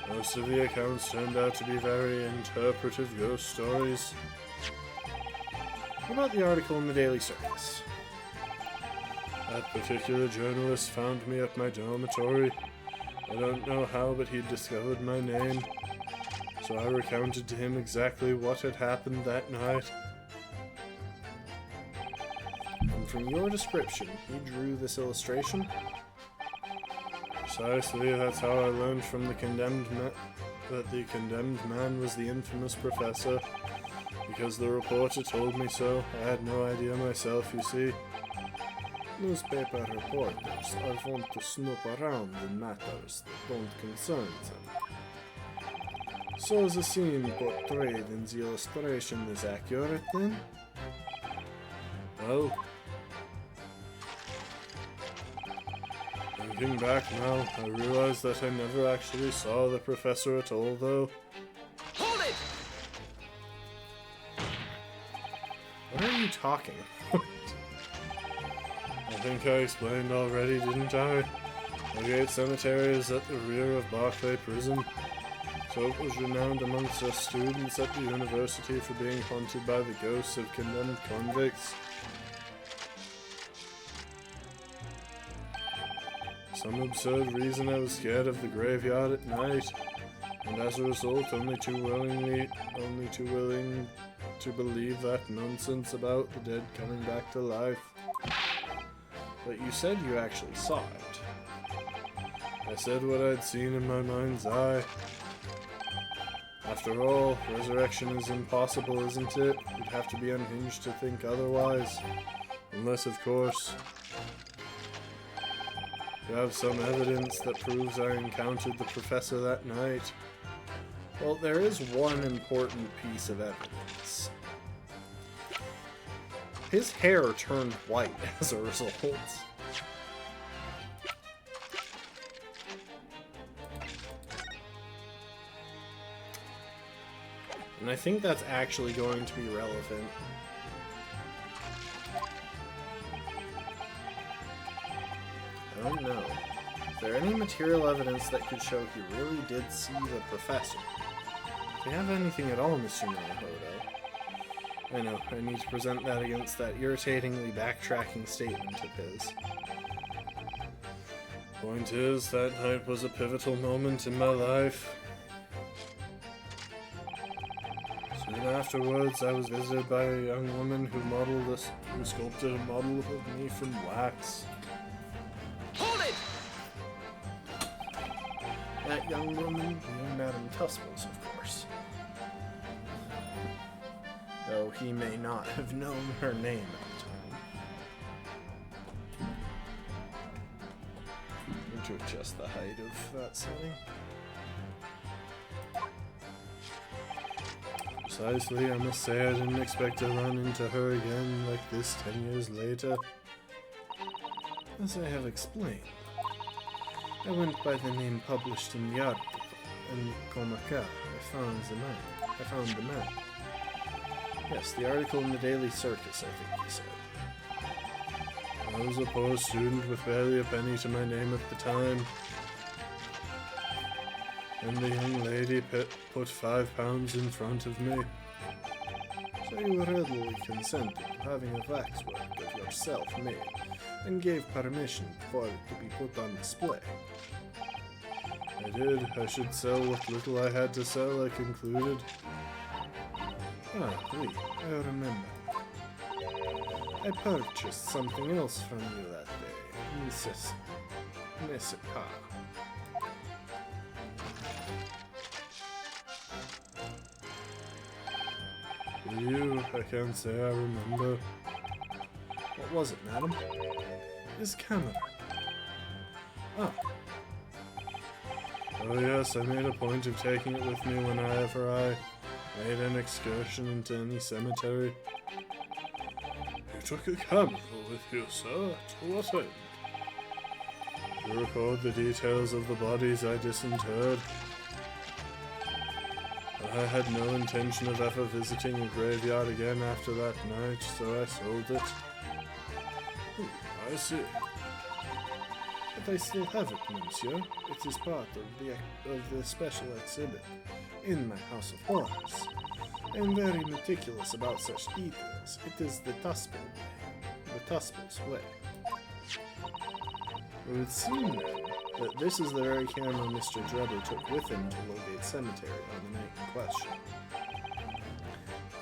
Most of the accounts turned out to be very interpretive ghost stories. What about the article in the Daily Circus? That particular journalist found me at my dormitory. I don't know how, but he'd discovered my name. So I recounted to him exactly what had happened that night. And from your description, he drew this illustration? Precisely, that's how I learned from the condemned man that the condemned man was the infamous professor. Because the reporter told me so. I had no idea myself, you see. Newspaper reporters are wont to snoop around in matters that don't concern them. So the scene portrayed in the illustration is accurate, then? Well, thinking back now, I realize that I never actually saw the professor at all, though. Hold it! What are you talking about? I think I explained already, didn't I? Lowgate Cemetery is at the rear of Barclay Prison, so it was renowned amongst us students at the university for being haunted by the ghosts of condemned convicts. Some absurd reason I was scared of the graveyard at night, and as a result only too willing to believe that nonsense about the dead coming back to life. But you said you actually saw it. I said what I'd seen in my mind's eye. After all, resurrection is impossible, isn't it? You'd have to be unhinged to think otherwise. Unless, of course, you have some evidence that proves I encountered the professor that night. Well, there is one important piece of evidence. His hair turned white as a result. And I think that's actually going to be relevant. I don't know. Is there any material evidence that could show he really did see the professor? If you have anything at all, Mr. Naruhodo. I know, I need to present that against that irritatingly backtracking statement of his. Point is, that night was a pivotal moment in my life. Soon afterwards, I was visited by a young woman who sculpted a model of me from wax. Hold it! That young woman being Madame Tusbles, of course. Though he may not have known her name at the time. to adjust the height of that setting. Precisely, I must say I didn't expect to run into her again like this 10 years later. As I have explained, I went by the name published in the article, and Komaka, I found the man. Yes, the article in the Daily Circus, I think you said. I was a poor student with barely a penny to my name at the time, and the young lady put £5 in front of me. So you readily consented to having a waxwork of yourself made, and gave permission for it to be put on display. I did. I should sell what little I had to sell, I concluded. Ah, oui, I remember. I purchased something else from you that day, Mrs. Pa. Do you? I can't say I remember. What was it, madam? His camera. Oh. Oh yes, I made a point of taking it with me whenever I made an excursion into any cemetery. You took a camera with you, sir? To what end? To record the details of the bodies I disinterred. I had no intention of ever visiting a graveyard again after that night, so I sold it. I see. But I still have it, monsieur. It is part of the special exhibit in my House of Horrors. I am very meticulous about such details. It is the Tuspel way. The Tuspel's way. It would seem, then, that this is the very camera Mr. Drebber took with him to Logate Cemetery on the night in question.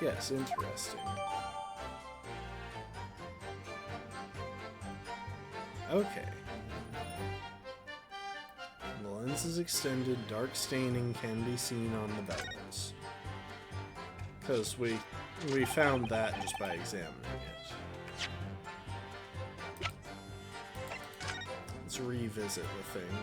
Yes, interesting. Okay. The lens is extended, dark staining can be seen on the bellows. Because we found that just by examining it. Let's revisit the thing.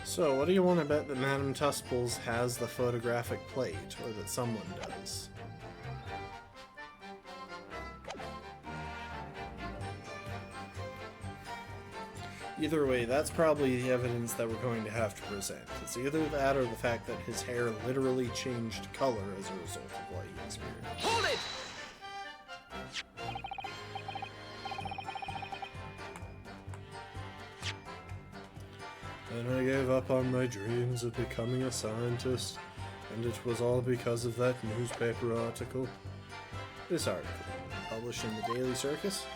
So, what do you want to bet that Madame Tuspels has the photographic plate, or that someone does? Either way, that's probably the evidence that we're going to have to present. It's either that or the fact that his hair literally changed color as a result of what he experienced. Hold it! Then I gave up on my dreams of becoming a scientist, and it was all because of that newspaper article. This article, published in the Daily Circus?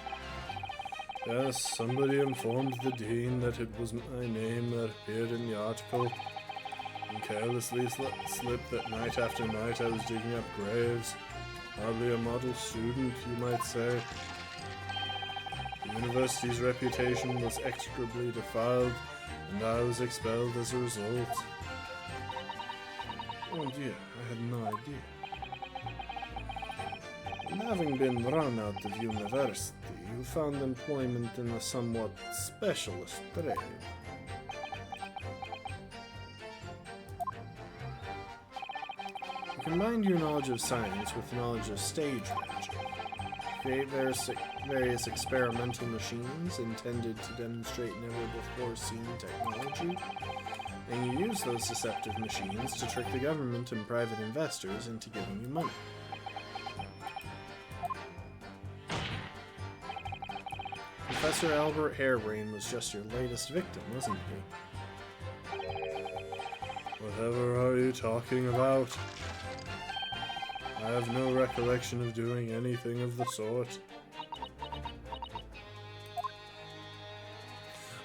Yes, somebody informed the dean that it was my name that appeared in the article, and carelessly slipped that night after night I was digging up graves. Hardly a model student, you might say. The university's reputation was execrably defiled, and I was expelled as a result. Oh dear, I had no idea. And having been run out of university, you found employment in a somewhat specialist trade. You combined your knowledge of science with knowledge of stage magic. Create various experimental machines intended to demonstrate never-before-seen technology, and you use those deceptive machines to trick the government and private investors into giving you money. Professor Albert Harebrain was just your latest victim, wasn't he? Whatever are you talking about? I have no recollection of doing anything of the sort.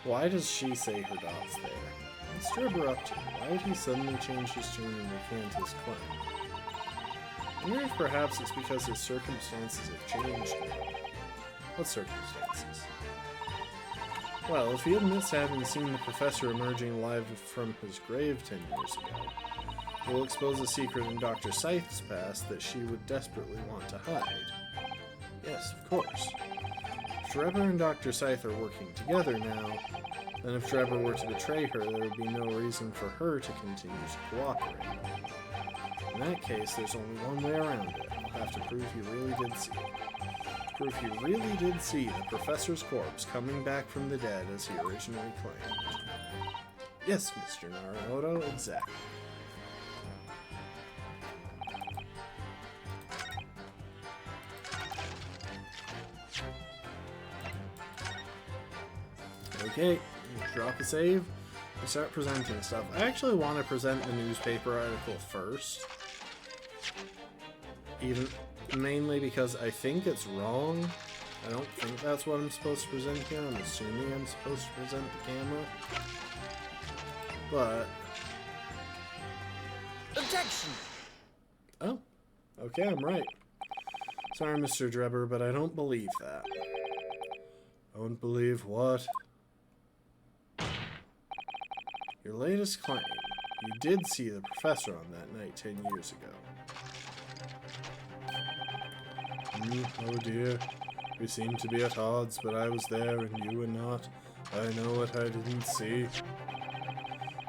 Why does she say her dot's there? What's Drebber up to? Why did he suddenly change his tune and recant his claim? I wonder if perhaps it's because his circumstances have changed now. What circumstances? Well, if he admits having seen the professor emerging alive from his grave 10 years ago, it will expose a secret in Dr. Scythe's past that she would desperately want to hide. Yes, of course. If Drebber and Dr. Scythe are working together now, then if Drebber were to betray her, there would be no reason for her to continue to cooperate. In that case, there's only one way around it. We'll have to prove he really did see it. Proof he really did see the professor's corpse coming back from the dead as he originally claimed. Yes, Mr. Naruhodo, exactly. Okay, drop a save. We start presenting stuff. I actually want to present the newspaper article first. Mainly because I think it's wrong. I don't think that's what I'm supposed to present here. I'm assuming I'm supposed to present the camera. But... Objection! Oh. Okay, I'm right. Sorry, Mr. Drebber, but I don't believe that. Don't believe what? Your latest claim. You did see the professor on that night 10 years ago. Oh dear. We seem to be at odds, but I was there and you were not. I know what I didn't see.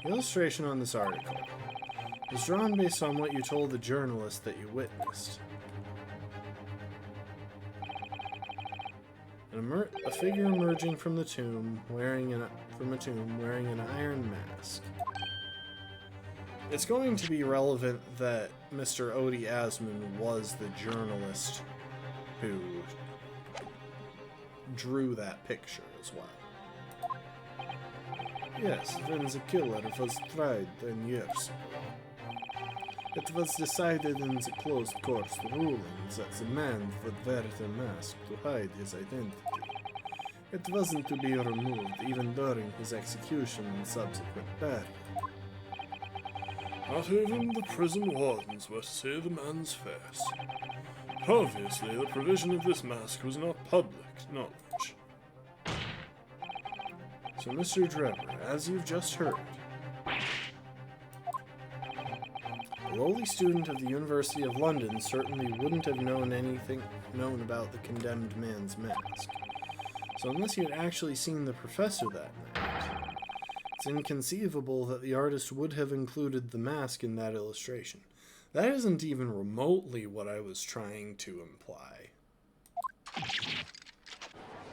The illustration on this article was drawn based on what you told the journalist that you witnessed. A figure emerging from the tomb wearing an iron mask. It's going to be relevant that Mr. Odie Asmund was the journalist who drew that picture as well. Yes, when the killer was tried 10 years ago, it was decided in the closed court rulings that the man would wear the mask to hide his identity. It wasn't to be removed even during his execution and subsequent burial. Not even the prison wardens were to see the man's face. Obviously, the provision of this mask was not public knowledge. So, Mr. Drebber, as you've just heard, a lowly student of the University of London certainly wouldn't have known about the condemned man's mask. So unless you had actually seen the professor that night, it's inconceivable that the artist would have included the mask in that illustration. That isn't even remotely what I was trying to imply.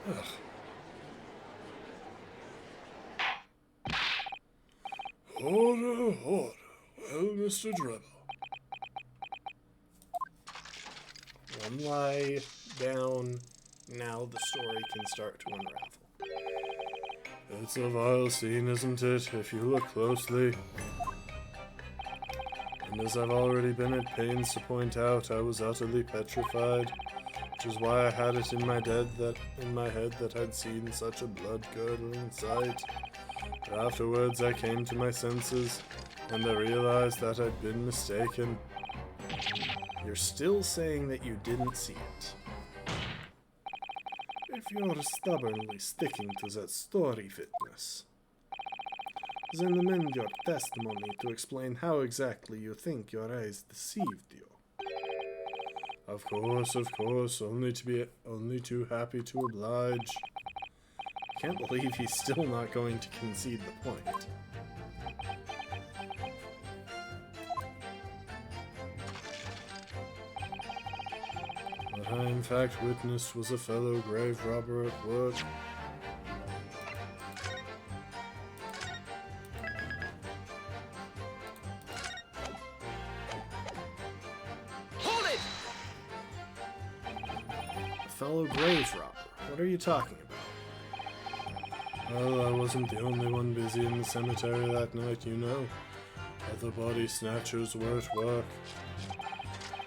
Ugh. Order. Well, Mr. Drebber. One lie down. Now the story can start to unravel. It's a vile scene, isn't it, if you look closely? And as I've already been at pains to point out, I was utterly petrified, which is why I had it in my head that I'd seen such a blood-curdling sight. But afterwards I came to my senses, and I realized that I'd been mistaken. You're still saying that you didn't see it. If you're stubbornly sticking to that story, Fitness, then amend your testimony to explain how exactly you think your eyes deceived you. Of course, only too happy to oblige. Can't believe he's still not going to concede the point. What I in fact witnessed was a fellow grave robber at work. Hold it! A fellow grave robber? What are you talking about? Well, I wasn't the only one busy in the cemetery that night, you know. Other body snatchers were at work.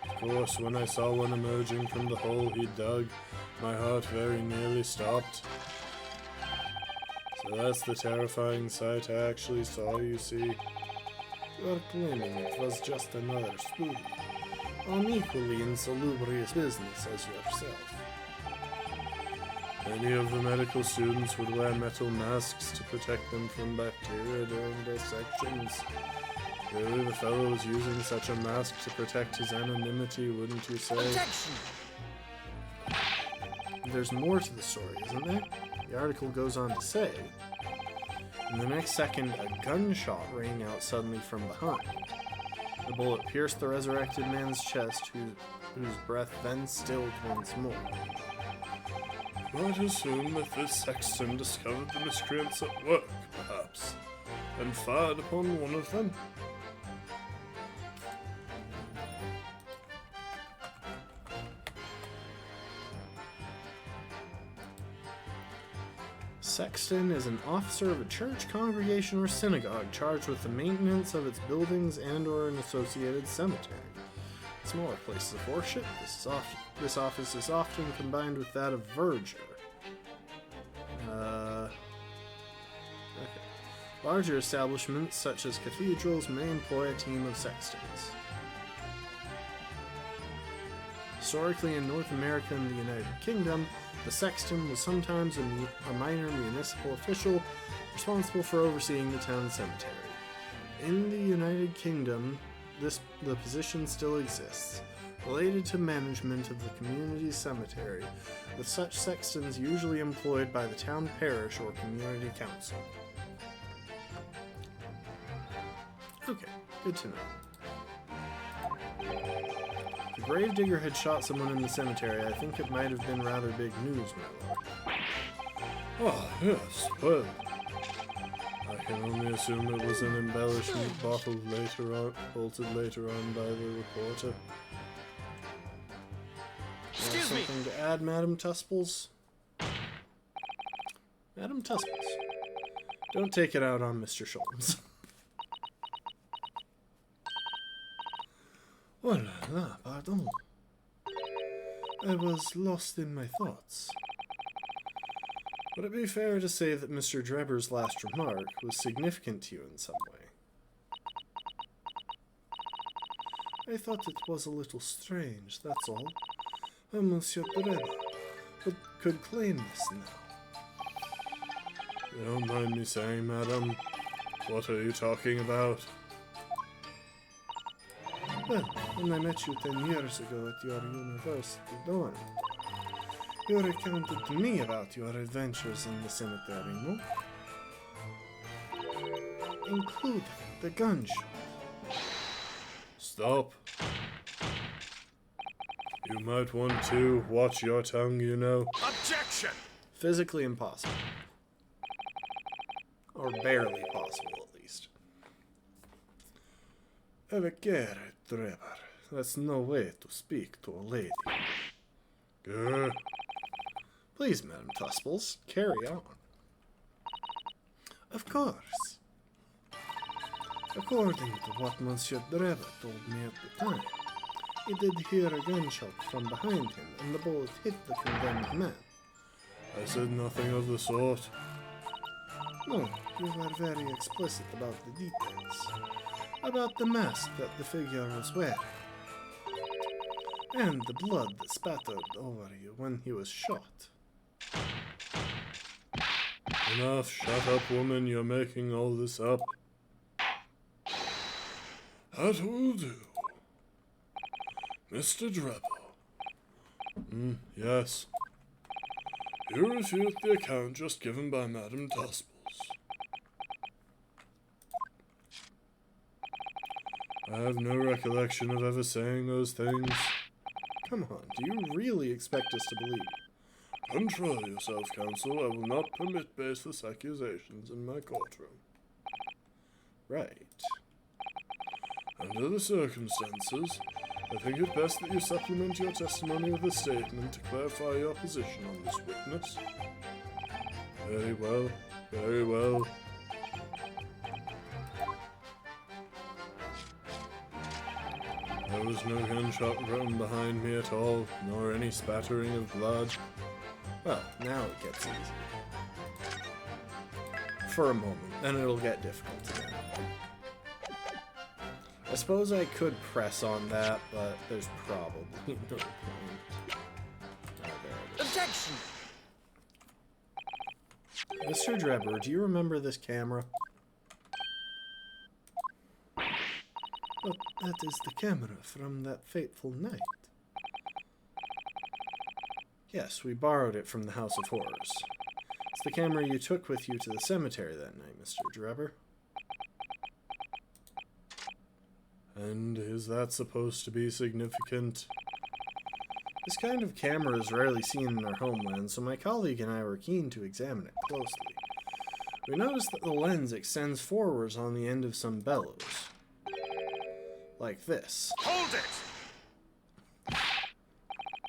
Of course, when I saw one emerging from the hole he dug, my heart very nearly stopped. So that's the terrifying sight I actually saw, you see. You're claiming it was just another student, an equally insalubrious business as yourself. Many of the medical students would wear metal masks to protect them from bacteria during dissections. Really, the fellow was using such a mask to protect his anonymity, wouldn't you say? Objection! There's more to the story, isn't there? The article goes on to say, in the next second, a gunshot rang out suddenly from behind. The bullet pierced the resurrected man's chest, whose breath then stilled once more. Might assume that this sexton discovered the miscreants at work, perhaps, and fired upon one of them. Sexton is an officer of a church, congregation, or synagogue charged with the maintenance of its buildings and/or an associated cemetery. In smaller places of worship, this office is often combined with that of verger. Okay. Larger establishments, such as cathedrals, may employ a team of sextons. Historically, in North America and the United Kingdom, the sexton was sometimes a minor municipal official responsible for overseeing the town cemetery. In the United Kingdom, the position still exists, related to management of the community cemetery, with such sextons usually employed by the town parish or community council. Okay, good to know. If the gravedigger had shot someone in the cemetery, I think it might have been rather big news, my lord. Ah, yes, well. I can only assume it was an embellishment bolted later on by the reporter. Excuse me! Something to add, Madam Tusples? Madam Tusples, don't take it out on Mr. Sholmes. Oh la la, pardon. I was lost in my thoughts. Would it be fair to say that Mr. Drebber's last remark was significant to you in some way? I thought it was a little strange, that's all. Monsieur Drebber could claim this now. You don't mind me saying, madam, what are you talking about? Well, when I met you 10 years ago at your university dorm, you recounted to me about your adventures in the cemetery, no? Including the gunshot. Stop. You might want to watch your tongue, you know. Objection! Physically impossible. Or barely possible, at least. Evacere, Drebber. That's no way to speak to a lady. Grr. Please, Madam Tusples, carry on. Of course. According to what Monsieur Drebber told me at the time, he did hear a gunshot from behind him, and the bullet hit the condemned man. I said nothing of the sort. No, you were very explicit about the details. About the mask that the figure was wearing. And the blood that spattered over you when he was shot. Enough, shut up, woman, you're making all this up. That will do. Mr. Drebber. Yes. You refute the account just given by Madame Tusples. I have no recollection of ever saying those things. Come on, do you really expect us to believe? Control yourself, counsel. I will not permit baseless accusations in my courtroom. Right. Under the circumstances, I think it best that you supplement your testimony with a statement to clarify your position on this witness. Very well, very well. There was no gunshot from behind me at all, nor any spattering of blood. Well, now it gets easy. for a moment, then it'll get difficult again. I suppose I could press on that, but there's probably no point. Oh, there it is. Objection! Mr. Drebber, do you remember this camera? But that is the camera from that fateful night. Yes, we borrowed it from the House of Horrors. It's the camera you took with you to the cemetery that night, Mr. Drebber. And is that supposed to be significant? This kind of camera is rarely seen in our homeland, so my colleague and I were keen to examine it closely. We noticed that the lens extends forwards on the end of some bellows. Like this. Hold it!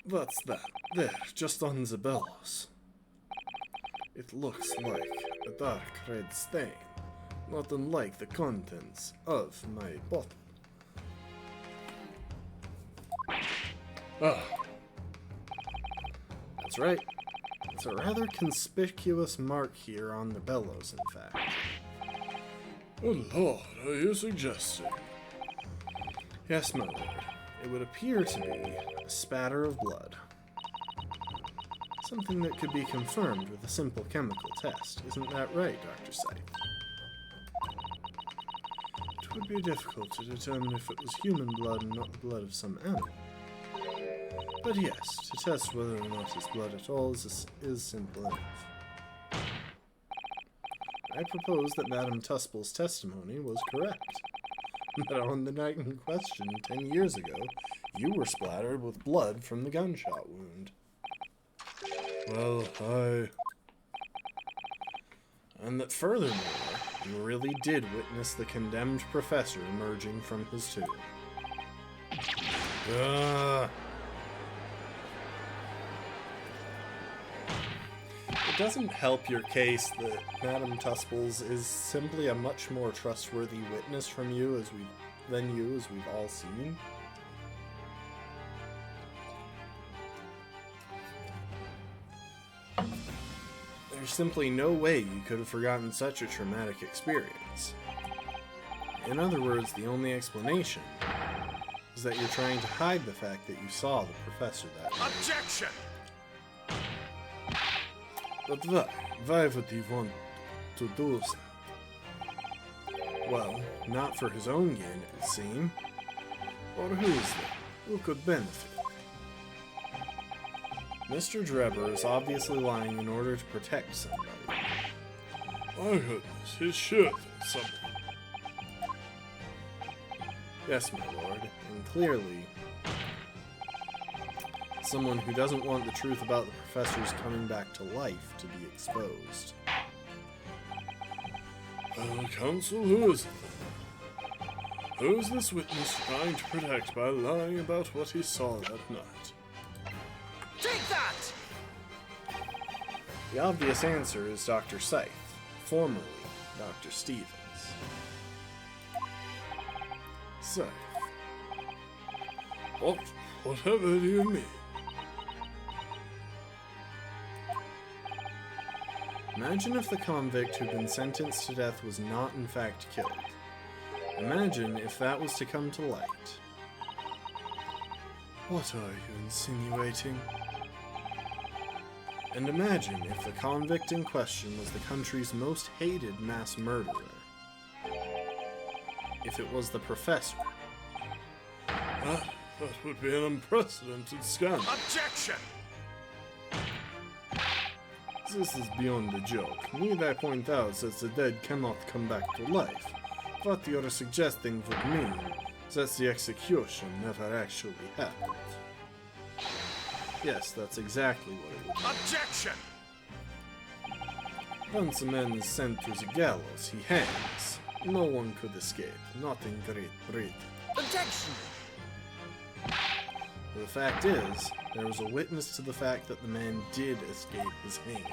What's that? There, just on the bellows. It looks like a dark red stain, not unlike the contents of my bottle. Ah. That's right. It's a rather conspicuous mark here on the bellows, in fact. Oh Lord, are you suggesting? Yes, my lord. It would appear to be a spatter of blood. Something that could be confirmed with a simple chemical test. Isn't that right, Dr. Scythe? It would be difficult to determine if it was human blood and not the blood of some animal. But yes, to test whether or not it's blood at all is simple enough. I propose that Madame Tuspel's testimony was correct. That on the night in question, 10 years ago, you were splattered with blood from the gunshot wound. Well, And that furthermore, you really did witness the condemned professor emerging from his tomb. It doesn't help your case that Madame Tuspel's is simply a much more trustworthy witness than you, as we've all seen. There's simply no way you could have forgotten such a traumatic experience. In other words, the only explanation is that you're trying to hide the fact that you saw the professor that night. Objection! But why would he want to do so? Well, not for his own gain, it would seem. Or whose then? Who could benefit? Mr. Drebber is obviously lying in order to protect somebody. my goodness, he's sure there's someone. Yes, my lord, and clearly, someone who doesn't want the truth about the professor's coming back to life to be exposed. Counsel, who is it then? Who is this witness trying to protect by lying about what he saw that night? Take that! The obvious answer is Dr. Scythe, formerly Dr. Stevens. Scythe. Whatever do you mean? Imagine if the convict who'd been sentenced to death was not in fact killed. Imagine if that was to come to light. What are you insinuating? And imagine if the convict in question was the country's most hated mass murderer. If it was the professor. That would be an unprecedented scandal. Objection! This is beyond a joke. Need I point out that the dead cannot come back to life. What you're suggesting would mean that the execution never actually happened. Yes, that's exactly what it would mean. Objection! Once a man is sent to the gallows, he hangs. No one could escape, not in Great Britain. Objection! But the fact is, there was a witness to the fact that the man did escape his hanging.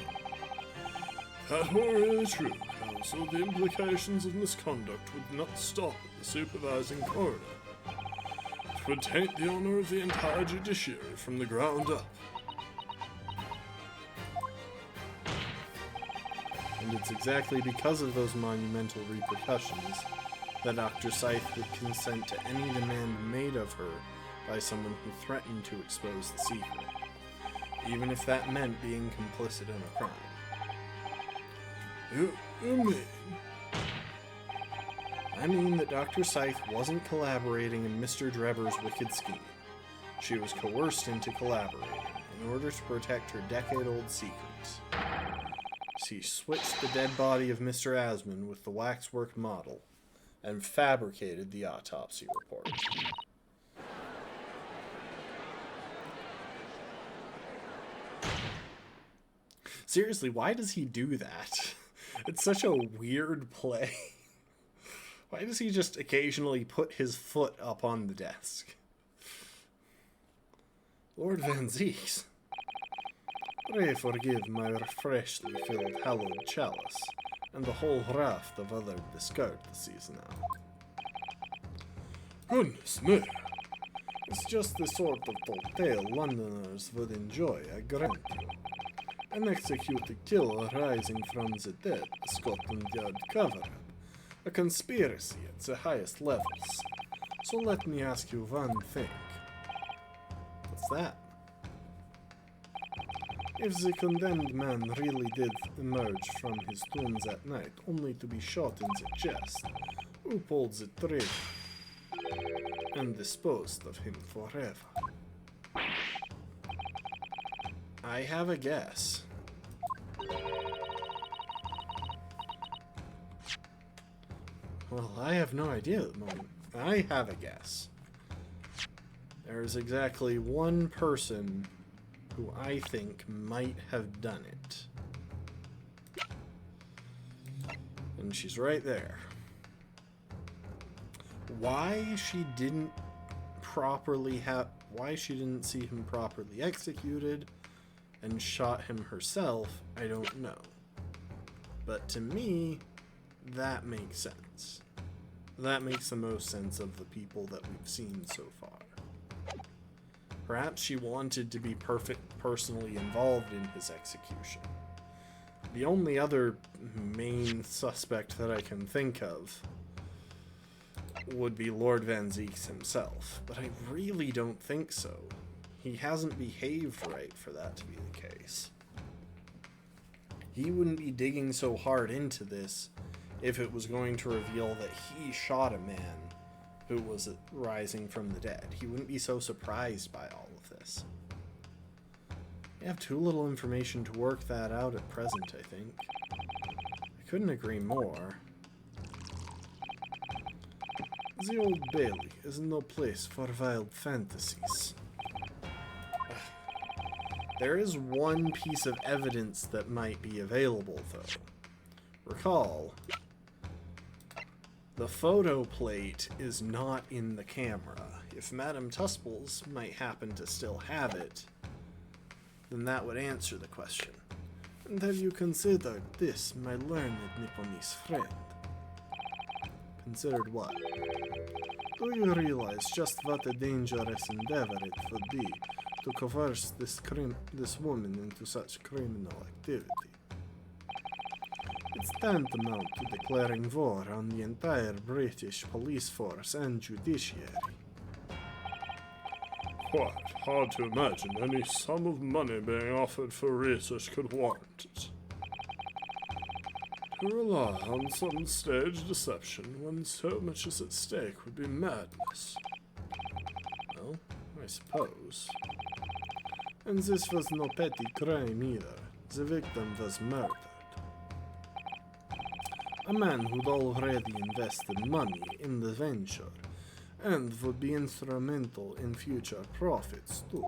That were really true, Counsel, the implications of misconduct would not stop at the supervising coroner. It would taint the honor of the entire judiciary from the ground up. And it's exactly because of those monumental repercussions that Dr. Scythe would consent to any demand made of her by someone who threatened to expose the secret, even if that meant being complicit in a crime. You mean? I mean that Dr. Scythe wasn't collaborating in Mr. Drebber's wicked scheme. She was coerced into collaborating in order to protect her decade-old secrets. She switched the dead body of Mr. Asmund with the waxwork model and fabricated the autopsy report. Seriously, why does he do that? It's such a weird play. Why does he just occasionally put his foot up on the desk? Lord Van Zieks, pray forgive my freshly filled hallowed chalice, and the whole raft of other discourtesies now. Goodness me. It's just the sort of tale Londoners would enjoy, I grant you. An executed killer rising from the dead, a Scotland Yard cover-up, a conspiracy at the highest levels. So let me ask you one thing. What's that? If the condemned man really did emerge from his tombs at night only to be shot in the chest, who pulled the trigger and disposed of him forever? I have a guess. Well, I have no idea at the moment. I have a guess. There's exactly one person who I think might have done it. And she's right there. Why she didn't see him properly executed and shot him herself, I don't know. But to me, that makes sense. That makes the most sense of the people that we've seen so far. Perhaps she wanted to be personally involved in his execution. The only other main suspect that I can think of would be Lord Van Zieks himself, but I really don't think so. He hasn't behaved right for that to be the case. He wouldn't be digging so hard into this if it was going to reveal that he shot a man who was rising from the dead. He wouldn't be so surprised by all of this. We have too little information to work that out at present, I think. I couldn't agree more. The Old Bailey is no place for wild fantasies. There is one piece of evidence that might be available, though. Recall, the photo plate is not in the camera. If Madame Tusples might happen to still have it, then that would answer the question. And have you considered this, my learned Nipponese friend? Considered what? Do you realize just what a dangerous endeavor it would be to coerce this woman into such criminal activity? It's tantamount to declaring war on the entire British police force and judiciary. Quite hard to imagine any sum of money being offered for research could warrant it. To rely on some stage deception when so much is at stake would be madness. Well, I suppose. And this was no petty crime either. The victim was murdered. A man who'd already invested money in the venture and would be instrumental in future profits too.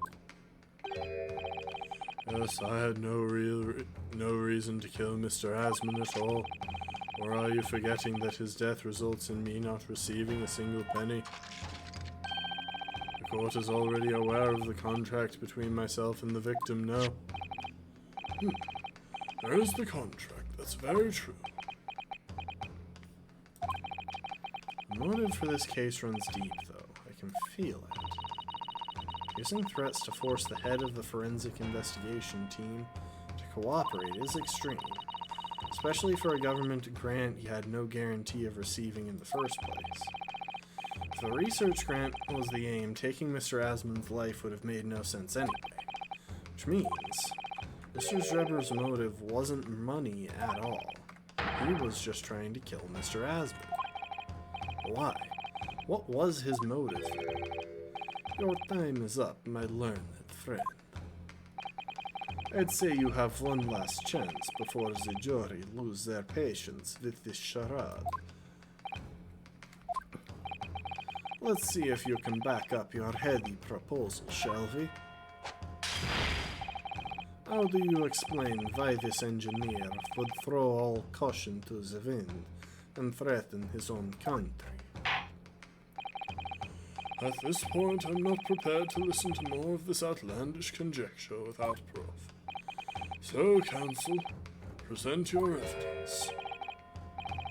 Yes, I had no reason to kill Mr. Asmund at all. Or are you forgetting that his death results in me not receiving a single penny? The court is already aware of the contract between myself and the victim now. There is the contract, that's very true. The motive for this case runs deep, though. I can feel it. Using threats to force the head of the forensic investigation team to cooperate is extreme, especially for a government grant he had no guarantee of receiving in the first place. If a research grant was the aim, taking Mr. Asmund's life would have made no sense anyway. Which means, Mr. Drebber's motive wasn't money at all. He was just trying to kill Mr. Asmund. Why? What was his motive? Your time is up, my learned friend. I'd say you have one last chance before the jury lose their patience with this charade. Let's see if you can back up your heady proposal, shall we? How do you explain why this engineer would throw all caution to the wind and threaten his own country? At this point, I'm not prepared to listen to more of this outlandish conjecture without proof. So, counsel, present your evidence.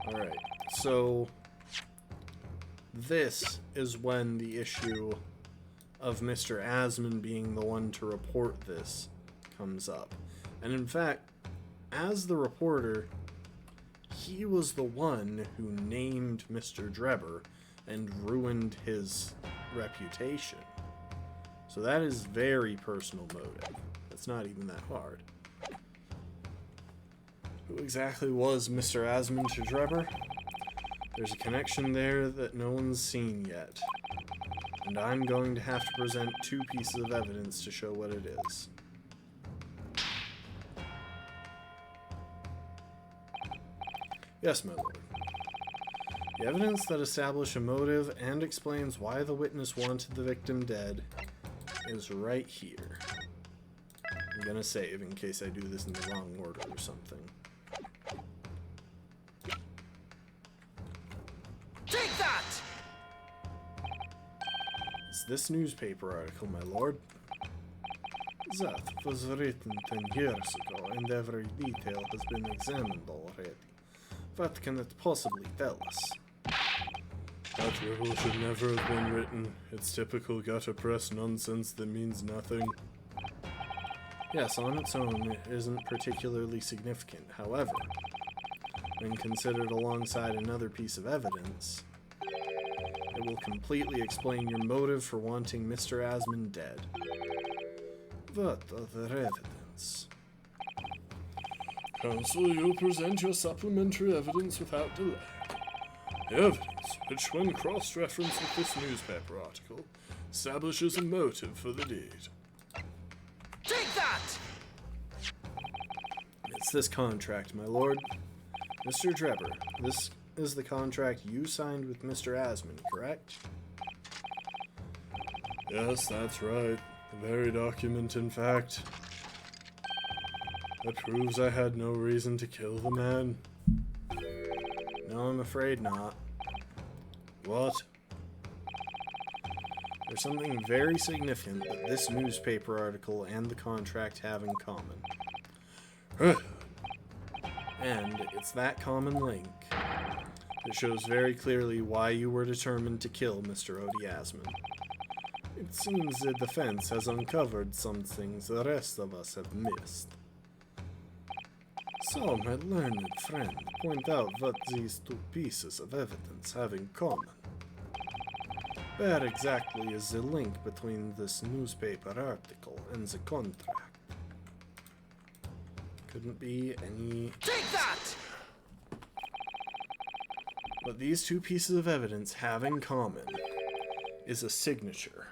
Alright, so this is when the issue of Mr. Asmund being the one to report this comes up. And in fact, as the reporter, he was the one who named Mr. Drebber and ruined his reputation. So that is very personal motive. It's not even that hard. Who exactly was Mr. Asmund to Drebber? There's a connection there that no one's seen yet. And I'm going to have to present two pieces of evidence to show what it is. Yes, my lord. The evidence that establishes a motive and explains why the witness wanted the victim dead is right here. I'm gonna save in case I do this in the wrong order or something. Take that! It's this newspaper article, my lord. That was written 10 years ago, and every detail has been examined already. What can it possibly tell us? That riddle should never have been written. It's typical gutter press nonsense that means nothing. Yes, on its own, it isn't particularly significant. However, when considered alongside another piece of evidence, it will completely explain your motive for wanting Mr. Asmund dead. What other evidence? Counsel, you'll present your supplementary evidence without delay. The evidence, which when cross-referenced with this newspaper article, establishes a motive for the deed. Take that! It's this contract, my lord. Mr. Drebber, this is the contract you signed with Mr. Asmund, correct? Yes, that's right. The very document, in fact. That proves I had no reason to kill the man. No, I'm afraid not. What? There's something very significant that this newspaper article and the contract have in common. And it's that common link that shows very clearly why you were determined to kill Mr. Odi Asmund. It seems the defense has uncovered some things the rest of us have missed. So, my learned friend, point out what these two pieces of evidence have in common. Where exactly is the link between this newspaper article and the contract? Couldn't be any... Take that! What these two pieces of evidence have in common is a signature.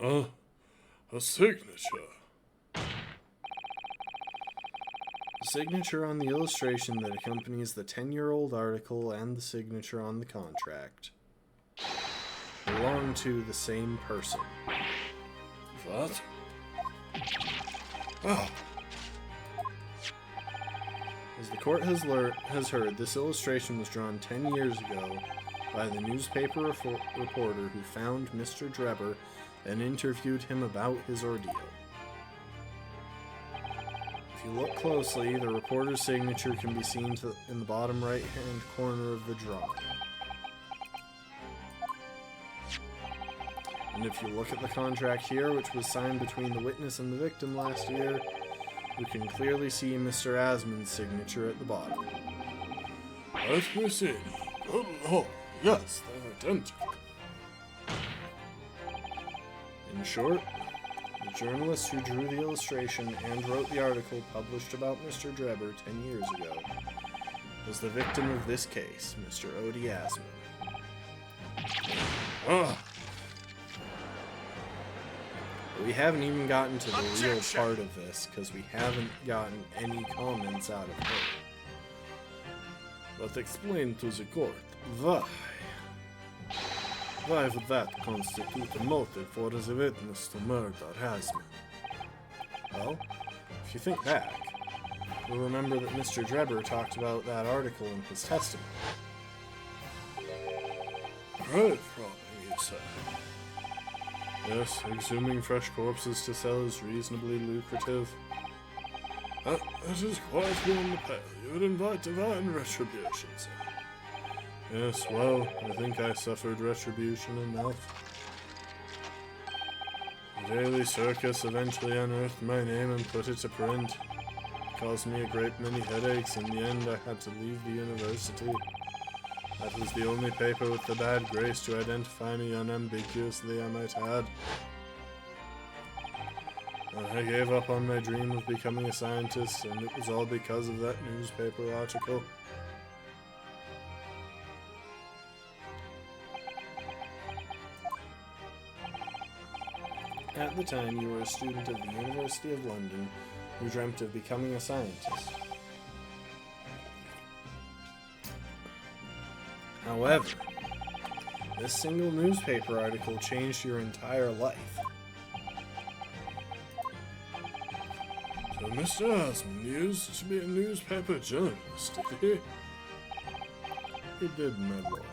A signature. The signature on the illustration that accompanies the 10-year-old article and the signature on the contract belong to the same person. What? Oh, As the court has heard, this illustration was drawn 10 years ago by the newspaper reporter who found Mr. Drebber and interviewed him about his ordeal. If you look closely, the reporter's signature can be seen in the bottom right-hand corner of the drawing. And if you look at the contract here, which was signed between the witness and the victim last year, You can clearly see Mr. Asmund's signature at the bottom. Let me see. Good lord, yes, they're identical. In short, the journalist who drew the illustration and wrote the article published about Mr. Drebber 10 years ago was the victim of this case, Mr. Odie Asmund. Ah, But we haven't even gotten to the real Objection! part of this, because we haven't gotten any comments out of her. but explain to the court. Why would that constitute a motive for the witness to murder Asmund? Well, if you think back, you'll remember that Mr. Drebber talked about that article in his testimony. Right, probably, you say. Yes, exhuming fresh corpses to sell is reasonably lucrative. That is quite beyond the pale. You would invite divine retribution, sir. Yes, well, I think I suffered retribution enough. The Daily Circus eventually unearthed my name and put it to print. It caused me a great many headaches. In the end, I had to leave the university. That was the only paper with the bad grace to identify me unambiguously, I might add. I gave up on my dream of becoming a scientist, and it was all because of that newspaper article. At the time, you were a student of the University of London who dreamt of becoming a scientist. However, this single newspaper article changed your entire life. So Mr. Asmund used to be a newspaper journalist, did he? He did, my lord.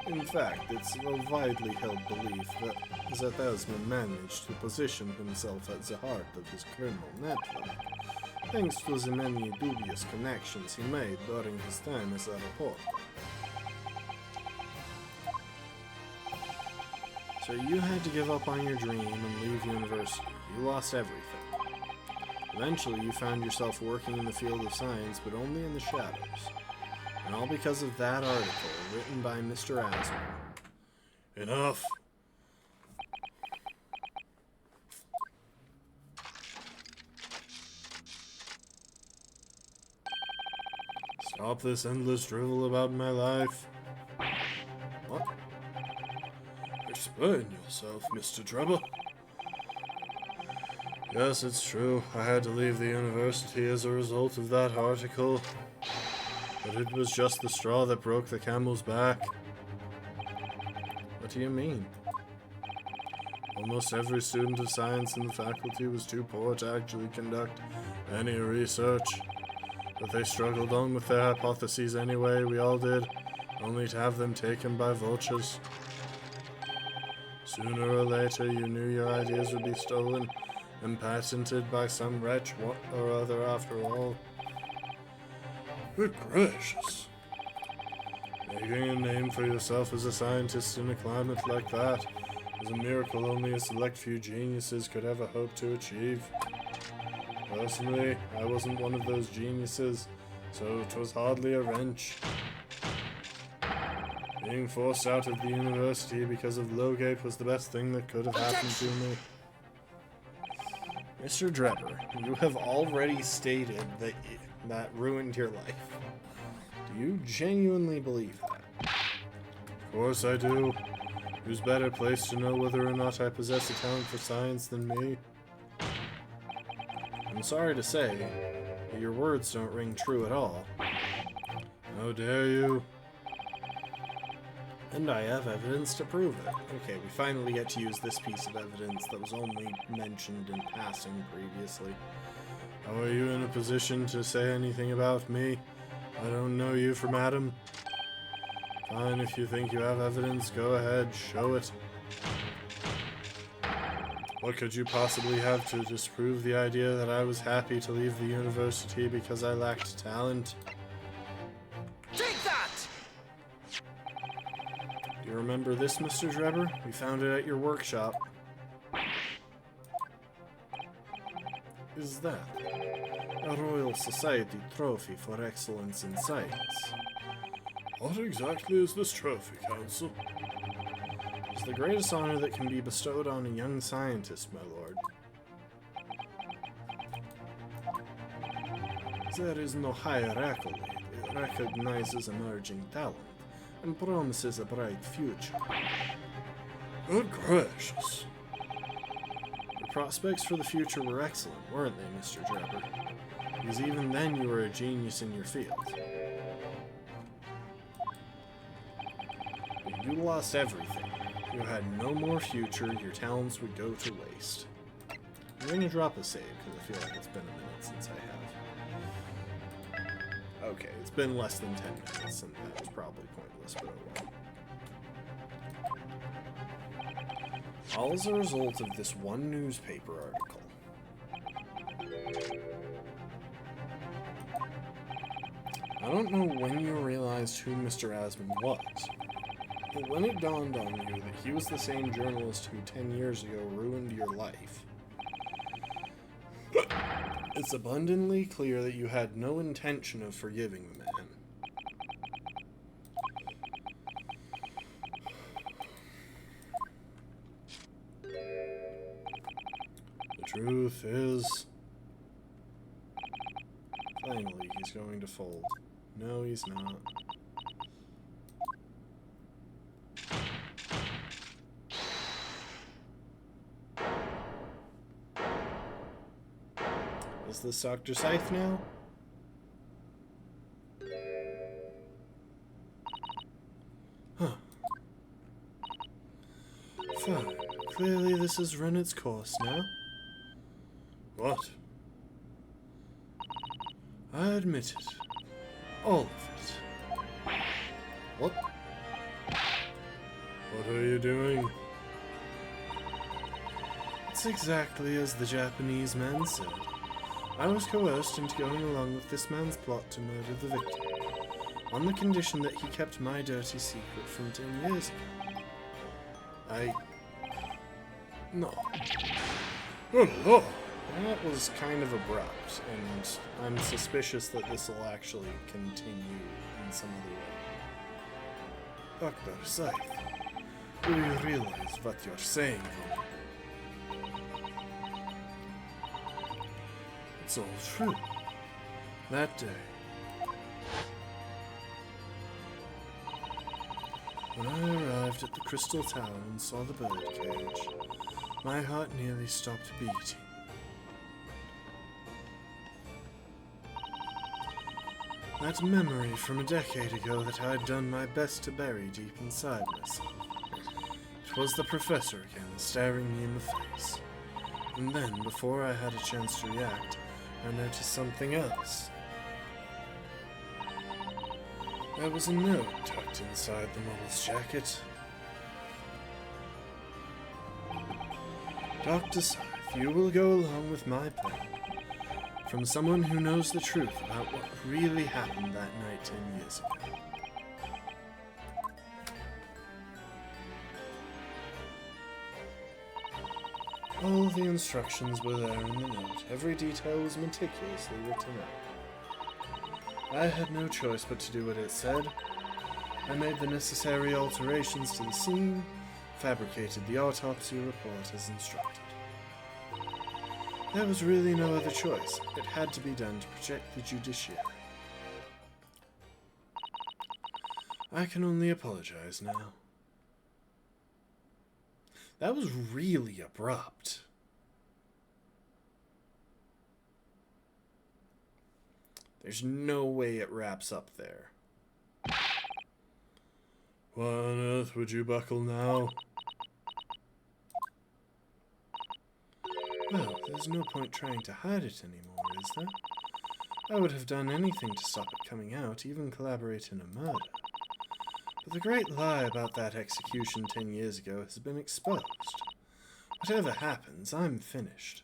In fact, it's a widely held belief that Asmund managed to position himself at the heart of his criminal network, thanks to the many dubious connections he made during his time as a reporter. So you had to give up on your dream and leave university. You lost everything. Eventually, you found yourself working in the field of science, but only in the shadows. And all because of that article written by Mr. Asmund. Enough! Stop this endless drivel about my life. What? Explain yourself, Mr. Drebber. Yes, it's true. I had to leave the university as a result of that article. But it was just the straw that broke the camel's back. What do you mean? Almost every student of science in the faculty was too poor to actually conduct any research. But they struggled on with their hypotheses anyway, we all did, only to have them taken by vultures. Sooner or later, you knew your ideas would be stolen and patented by some wretch or other after all. Good gracious. Making a name for yourself as a scientist in a climate like that is a miracle only a select few geniuses could ever hope to achieve. Personally, I wasn't one of those geniuses, so it was hardly a wrench. Being forced out of the university because of Lowgate was the best thing that could have happened to me. Mr. Drebber, you have already stated that that ruined your life. Do you genuinely believe that? Of course I do. Who's better placed to know whether or not I possess a talent for science than me? I'm sorry to say, but your words don't ring true at all. How dare you? And I have evidence to prove it. Okay, we finally get to use this piece of evidence that was only mentioned in passing previously. How are you in a position to say anything about me? I don't know you from Adam. Fine, if you think you have evidence, go ahead, show it. What could you possibly have to disprove the idea that I was happy to leave the university because I lacked talent? Take that! Do you remember this, Mr. Drebber? We found it at your workshop. is that? A Royal Society trophy for excellence in science. What exactly is this trophy, Council? It's the greatest honor that can be bestowed on a young scientist, my lord. There is no higher accolade. It recognizes emerging talent and promises a bright future. Good gracious. The prospects for the future were excellent, weren't they, Mr. Drebber? Because even then you were a genius in your field. But you lost everything. You had no more future, your talents would go to waste. I'm going to drop a save, because I feel like it's been a minute since I have. Okay, it's been less than 10 minutes, and that was probably pointless, but oh well. All as a result of this one newspaper article. I don't know when you realized who Mr. Asmund was, but when it dawned on you that he was the same journalist who 10 years ago ruined your life, it's abundantly clear that you had no intention of forgiving the man. The truth is... Finally, he's going to fold. No, he's not. Is this Dr. Scythe now? Huh. Fine. Clearly this has run its course now. What? I admit it. All of it. What? What are you doing? It's exactly as the Japanese man said. I was coerced into going along with this man's plot to murder the victim, on the condition that he kept my dirty secret from 10 years ago. No. Good Lord! That was kind of abrupt, and I'm suspicious that this will actually continue in some other way. Dr. Scythe, do you realize what you're saying? It's all true. That day, when I arrived at the Crystal Tower and saw the birdcage, my heart nearly stopped beating. That memory from a decade ago that I'd done my best to bury deep inside myself. It was the professor again, staring me in the face. And then, before I had a chance to react, I noticed something else. There was a note tucked inside the model's jacket. Dr. Scythe, you will go along with my plan. From someone who knows the truth about what really happened that night 10 years ago. All the instructions were there in the note. Every detail was meticulously written out. I had no choice but to do what it said. I made the necessary alterations to the scene, fabricated the autopsy report as instructed. There was really no other choice. It had to be done to protect the judiciary. I can only apologize now. That was really abrupt. There's no way it wraps up there. Why on earth would you buckle now? Well, there's no point trying to hide it anymore, is there? I would have done anything to stop it coming out, even collaborate in a murder. But the great lie about that execution 10 years ago has been exposed. Whatever happens, I'm finished.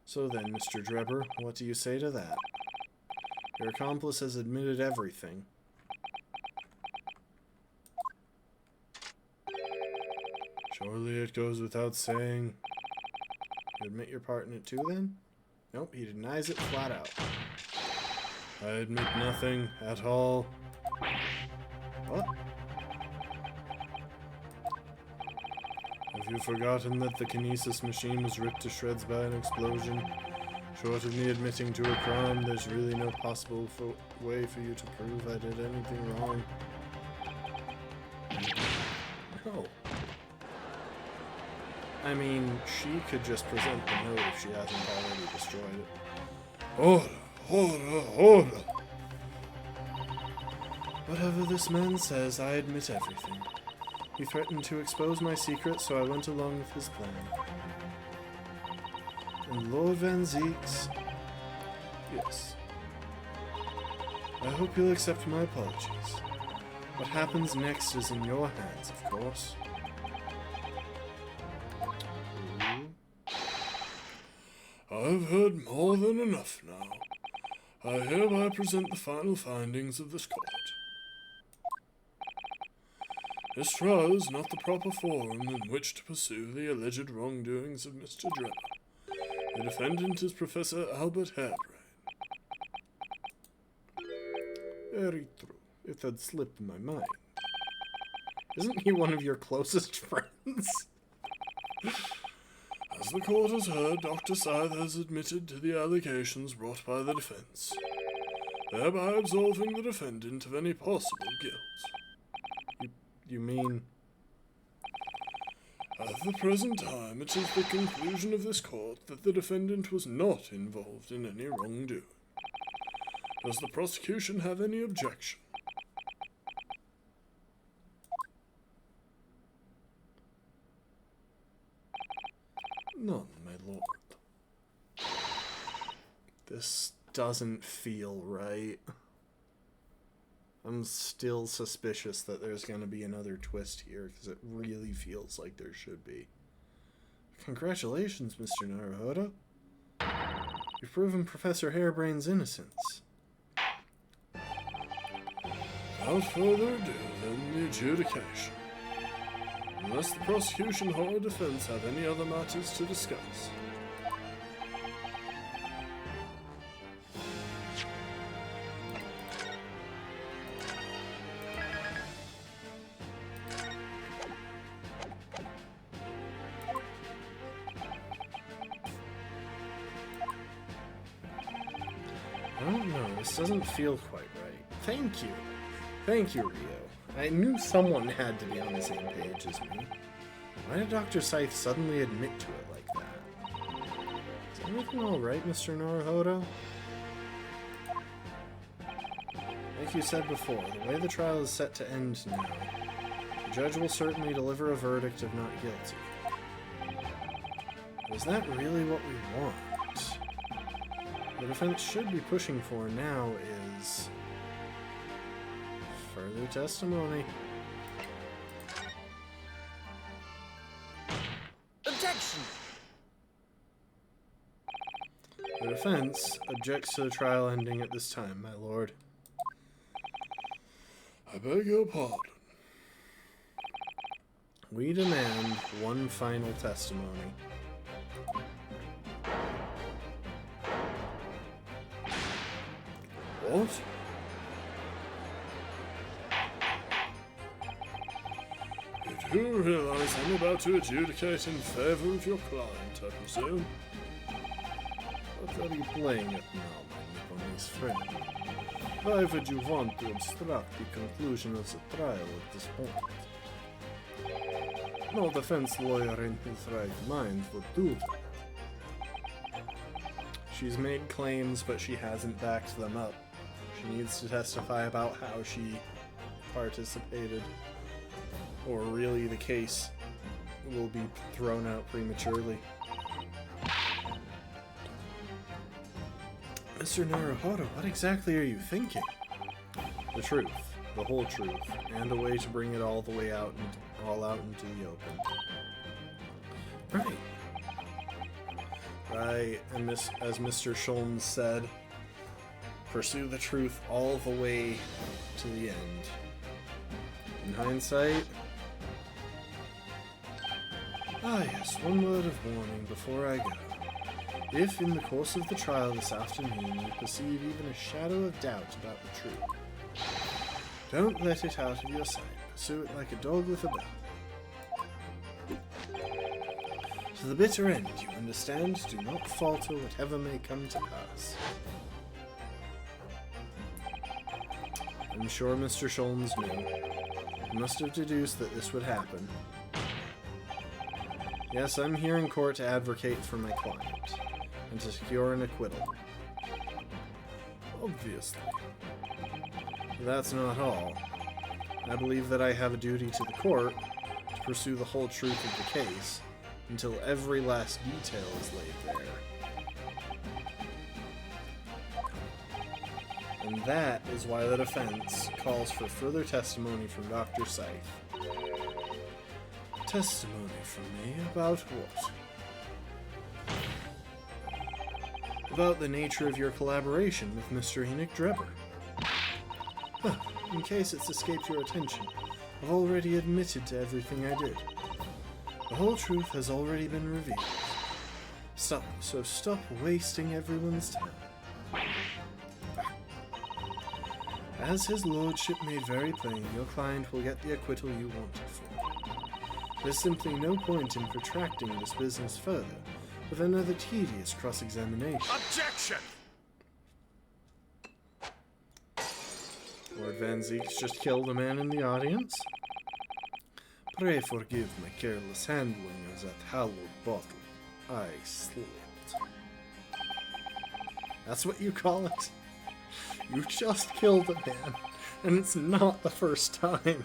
So then, Mr. Drebber, what do you say to that? Your accomplice has admitted everything. Surely it goes without saying. You admit your part in it too, then? Nope, he denies it flat out. I admit nothing at all. What? Have you forgotten that the kinesis machine was ripped to shreds by an explosion? Short of me admitting to a crime, there's really no possible way for you to prove I did anything wrong. No. I mean, she could just present the note if she hasn't already destroyed it. Order! Whatever this man says, I admit everything. He threatened to expose my secret, so I went along with his plan. And Lord Van Zeeks... Yes. I hope you'll accept my apologies. What happens next is in your hands, of course. I've heard more than enough now. I hereby present the final findings of this court. This trial is not the proper forum in which to pursue the alleged wrongdoings of Mr. Drenner. The defendant is Professor Albert Harebrain. Very true. It had slipped my mind. Isn't he one of your closest friends? As the court has heard, Dr. Scythe has admitted to the allegations brought by the defense, thereby absolving the defendant of any possible guilt. You mean... At the present time, it is the conclusion of this court that the defendant was not involved in any wrongdoing. Does the prosecution have any objection? None, my lord. This doesn't feel right. I'm still suspicious that there's going to be another twist here, because it really feels like there should be. Congratulations, Mr. Naruhodo. You've proven Professor Harebrain's innocence. Without further ado, then the adjudication. Unless the prosecution or defense have any other matters to discuss. I don't know, this doesn't feel quite right. Thank you. Thank you, Rio. I knew someone had to be on the same page as me. Why did Dr. Scythe suddenly admit to it like that? Is everything alright, Mr. Naruhodo? Like you said before, the way the trial is set to end now, the judge will certainly deliver a verdict of not guilty. But is that really what we want? The defense should be pushing for now is... further testimony. Objection! The defense objects to the trial ending at this time, my lord. I beg your pardon. We demand one final testimony. What? You do realize I'm about to adjudicate in favor of your client, I presume? What are you playing at now, my Nipponese friend? Why would you want to obstruct the conclusion of the trial at this point? No defense lawyer in his right mind would do that. She's made claims, but she hasn't backed them up. She needs to testify about how she participated, or really the case will be thrown out prematurely. Mr. Naruhodo, what exactly are you thinking? The truth, the whole truth, and a way to bring it all the way out and all out into the open. Right. Right, and as Mr. Shulman said, pursue the truth all the way to the end. In hindsight, Ah yes, one word of warning before I go. If in the course of the trial this afternoon you perceive even a shadow of doubt about the truth, don't let it out of your sight. Pursue it like a dog with a bone. To the bitter end, you understand? Do not falter whatever may come to pass. I'm sure Mr. Sholmes knew. He must have deduced that this would happen. Yes, I'm here in court to advocate for my client, and to secure an acquittal. Obviously. That's not all. I believe that I have a duty to the court to pursue the whole truth of the case, until every last detail is laid bare. And that is why the defense calls for further testimony from Dr. Scythe. Testimony from me about what? About the nature of your collaboration with Mr. Enoch Drebber. In case it's escaped your attention, I've already admitted to everything I did. The whole truth has already been revealed. So stop wasting everyone's time. As his lordship made very plain, your client will get the acquittal you wanted for. There's simply no point in protracting this business further with another tedious cross-examination. Objection! Lord Van Zeeks just killed a man in the audience. Pray forgive my careless handling of that hallowed bottle. I slipped. That's what you call it? You just killed a man, and it's not the first time.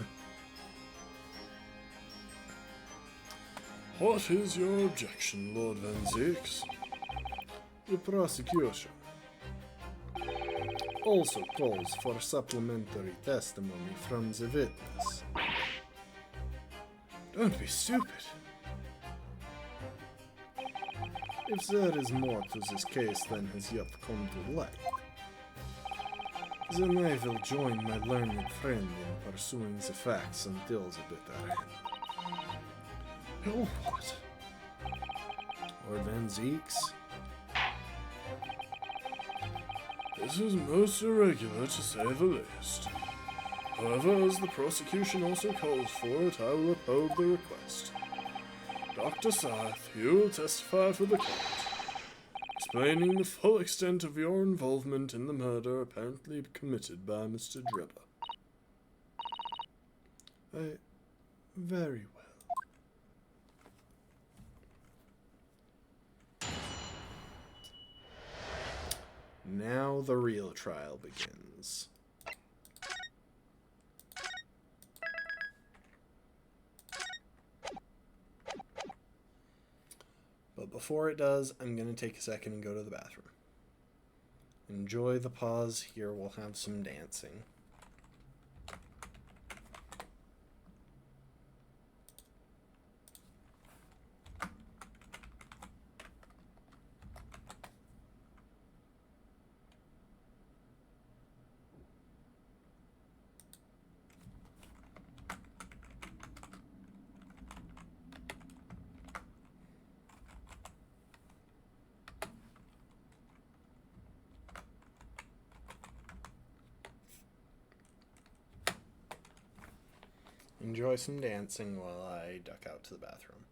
What is your objection, Lord Van Zeeks? The prosecution also calls for supplementary testimony from the witness. Don't be stupid. If there is more to this case than has yet come to light, then I will join my learned friend in pursuing the facts until the bitter end. Oh, what? Lord Van Zeeks? This is most irregular, to say the least. However, as the prosecution also calls for it, I will uphold the request. Dr. Scythe, you will testify for the court, explaining the full extent of your involvement in the murder apparently committed by Mr. Drebber. Very well. Now the real trial begins. But before it does, I'm going to take a second and go to the bathroom. Enjoy the pause. Here we'll have some dancing. Enjoy some dancing while I duck out to the bathroom.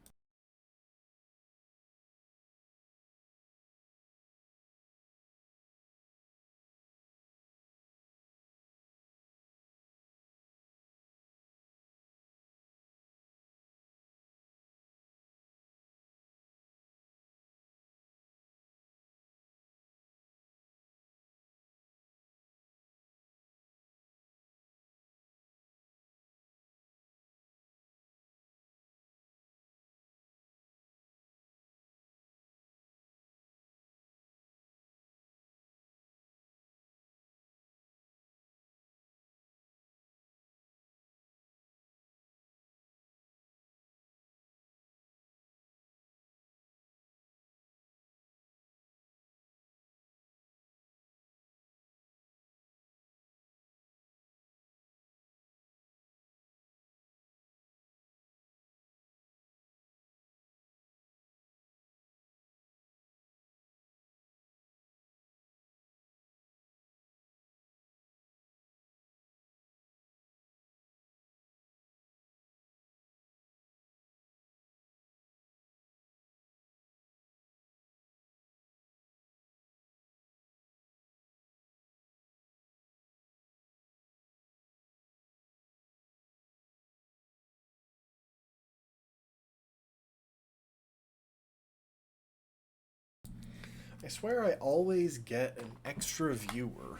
I swear I always get an extra viewer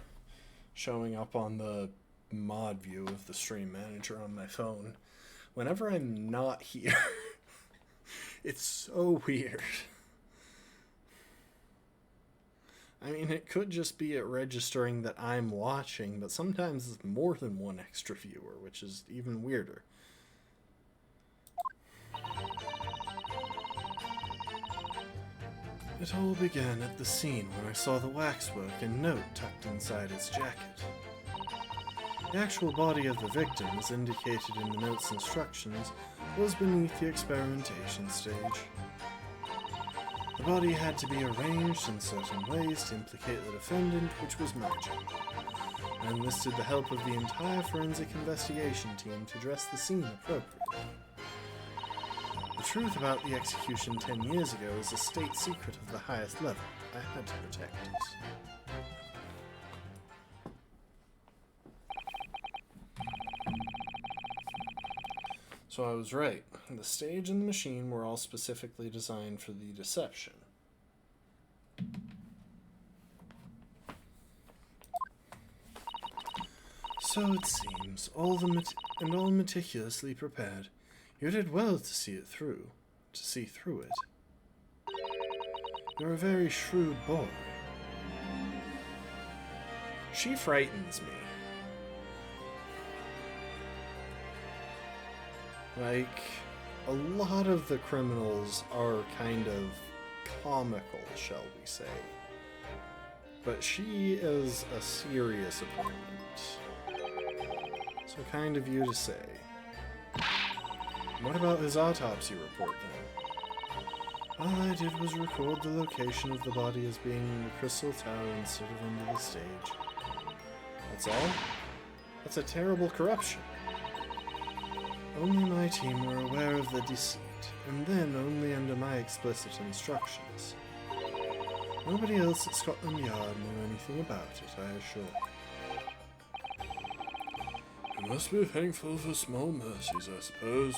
showing up on the mod view of the stream manager on my phone whenever I'm not here. It's so weird. I mean, it could just be it registering that I'm watching, but sometimes it's more than one extra viewer, which is even weirder. It all began at the scene when I saw the waxwork and note tucked inside its jacket. The actual body of the victim, as indicated in the note's instructions, was beneath the experimentation stage. The body had to be arranged in certain ways to implicate the defendant, which was my job. I enlisted the help of the entire forensic investigation team to dress the scene appropriately. The truth about the execution 10 years ago is a state secret of the highest level. I had to protect it. So I was right. The stage and the machine were all specifically designed for the deception. So it seems, all meticulously prepared. You did well to see it through. To see through it. You're a very shrewd boy. She frightens me. Like, a lot of the criminals are kind of comical, shall we say. But she is a serious opponent. So kind of you to say. What about his autopsy report, then? All I did was record the location of the body as being in the Crystal Tower instead of under the stage. That's all? That's a terrible corruption. Only my team were aware of the deceit, and then only under my explicit instructions. Nobody else at Scotland Yard knew anything about it, I assure you. You must be thankful for small mercies, I suppose.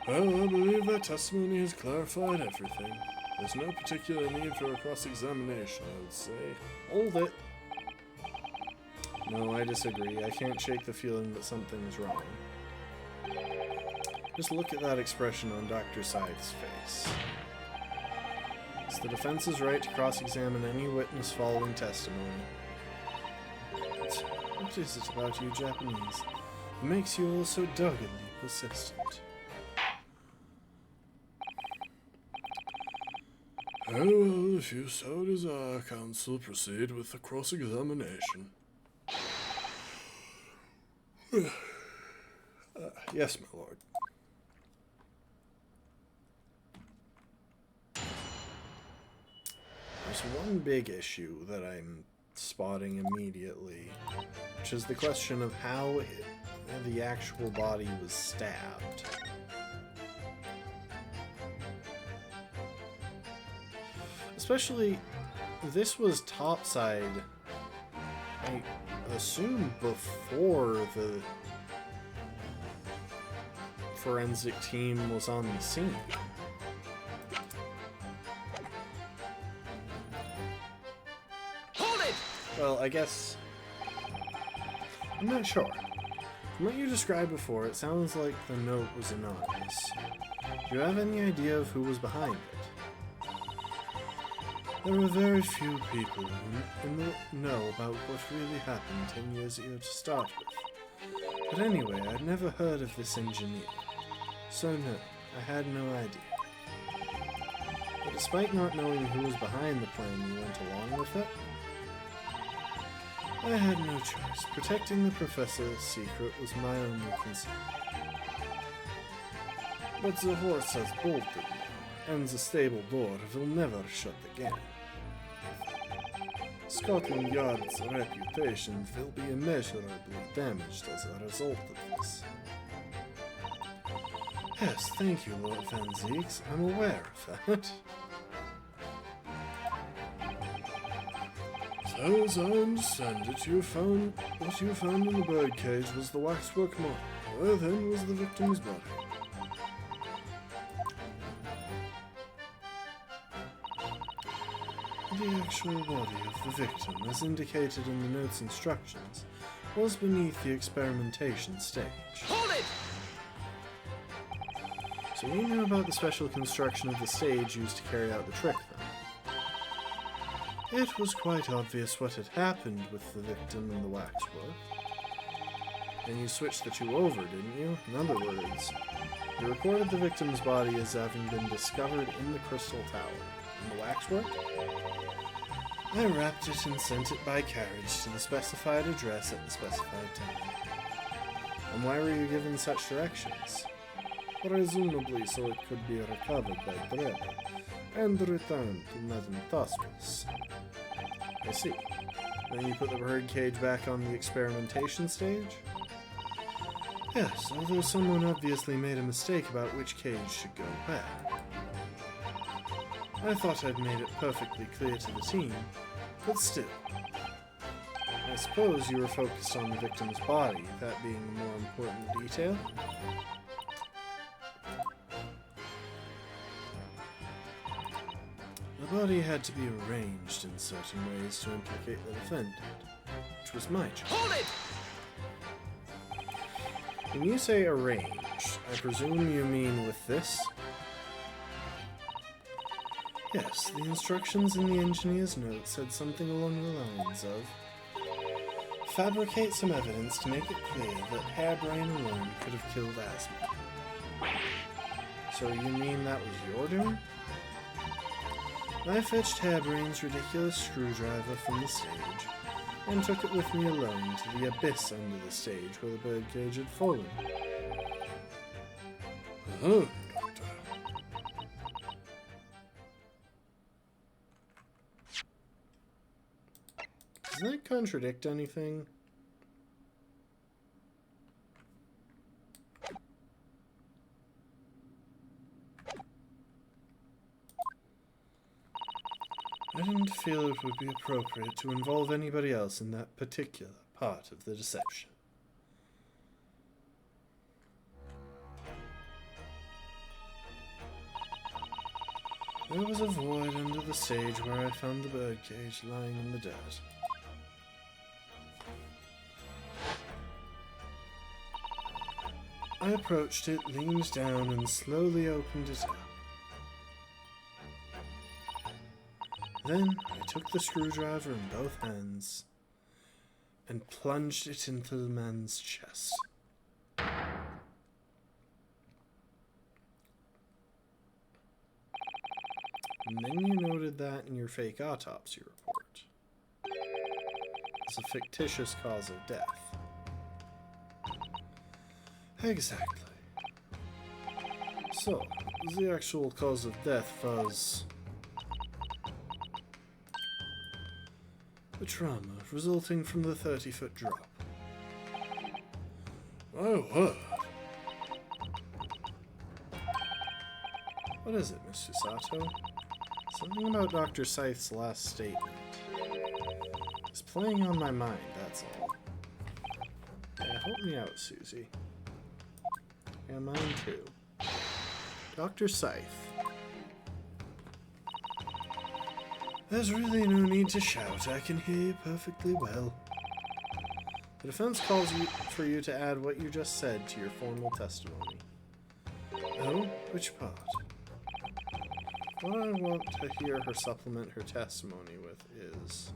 Well, I believe that testimony has clarified everything. There's no particular need for a cross-examination, I would say. Hold it. No, I disagree. I can't shake the feeling that something's wrong. Just look at that expression on Dr. Scythe's face. It's the defense's right to cross-examine any witness following testimony. What is it about you Japanese that makes you all so doggedly persistent? Very well, if you so desire, counsel, proceed with the cross-examination. Yes, my lord. There's one big issue that I'm spotting immediately, which is the question of how the actual body was stabbed. Especially, this was topside, I assume, before the forensic team was on the scene. Hold it! Well, I guess... I'm not sure. From what you described before, it sounds like the note was anonymous. Do you have any idea of who was behind it? There are very few people who know about what really happened 10 years ago to start with. But anyway, I'd never heard of this engineer. So no, I had no idea. But despite not knowing who was behind the plan, you went along with it? I had no choice. Protecting the professor's secret was my only concern. But the horse has bolted now, and the stable door will never shut again. Scotland Yard's reputation will be immeasurably damaged as a result of this. Yes, thank you, Lord Van Zieks. I'm aware of that. So, as I understand it, what you found in the birdcage was the waxwork model. Where then was the victim's body? The actual body of the victim, as indicated in the note's instructions, was beneath the experimentation stage. Hold it! So you knew about the special construction of the stage used to carry out the trick, then? It was quite obvious what had happened with the victim and the waxwork. And you switched the two over, didn't you? In other words, you recorded the victim's body as having been discovered in the Crystal Tower. And the waxwork? I wrapped it and sent it by carriage to the specified address at the specified time. And why were you given such directions? Presumably so it could be recovered by Dreba and returned to Madame Toscos. I see. Then you put the birdcage back on the experimentation stage? Yes, although someone obviously made a mistake about which cage should go back. I thought I'd made it perfectly clear to the team, but still. I suppose you were focused on the victim's body, that being the more important detail? The body had to be arranged in certain ways to implicate the defendant, which was my job. Hold it! When you say arranged, I presume you mean with this? Yes, the instructions in the engineer's note said something along the lines of fabricate some evidence to make it clear that Harebrain alone could have killed Asmik. So you mean that was your doing? I fetched Harebrain's ridiculous screwdriver from the stage and took it with me alone to the abyss under the stage where the birdcage had fallen. Oh, Doctor. Does that contradict anything? I didn't feel it would be appropriate to involve anybody else in that particular part of the deception. There was a void under the stage where I found the birdcage lying in the dirt. I approached it, leaned down, and slowly opened it up. Then I took the screwdriver in both hands and plunged it into the man's chest. And then you noted that in your fake autopsy report as a fictitious cause of death. Exactly. So, the actual cause of death was the trauma resulting from the 30-foot drop. My word. What is it, Mr. Sato? Something about Dr. Scythe's last statement. It's playing on my mind, that's all. Yeah, help me out, Susie. Yeah, mine too. Dr. Scythe. There's really no need to shout. I can hear you perfectly well. The defense calls for you to add what you just said to your formal testimony. Oh? Which part? What I want to hear her supplement her testimony with is...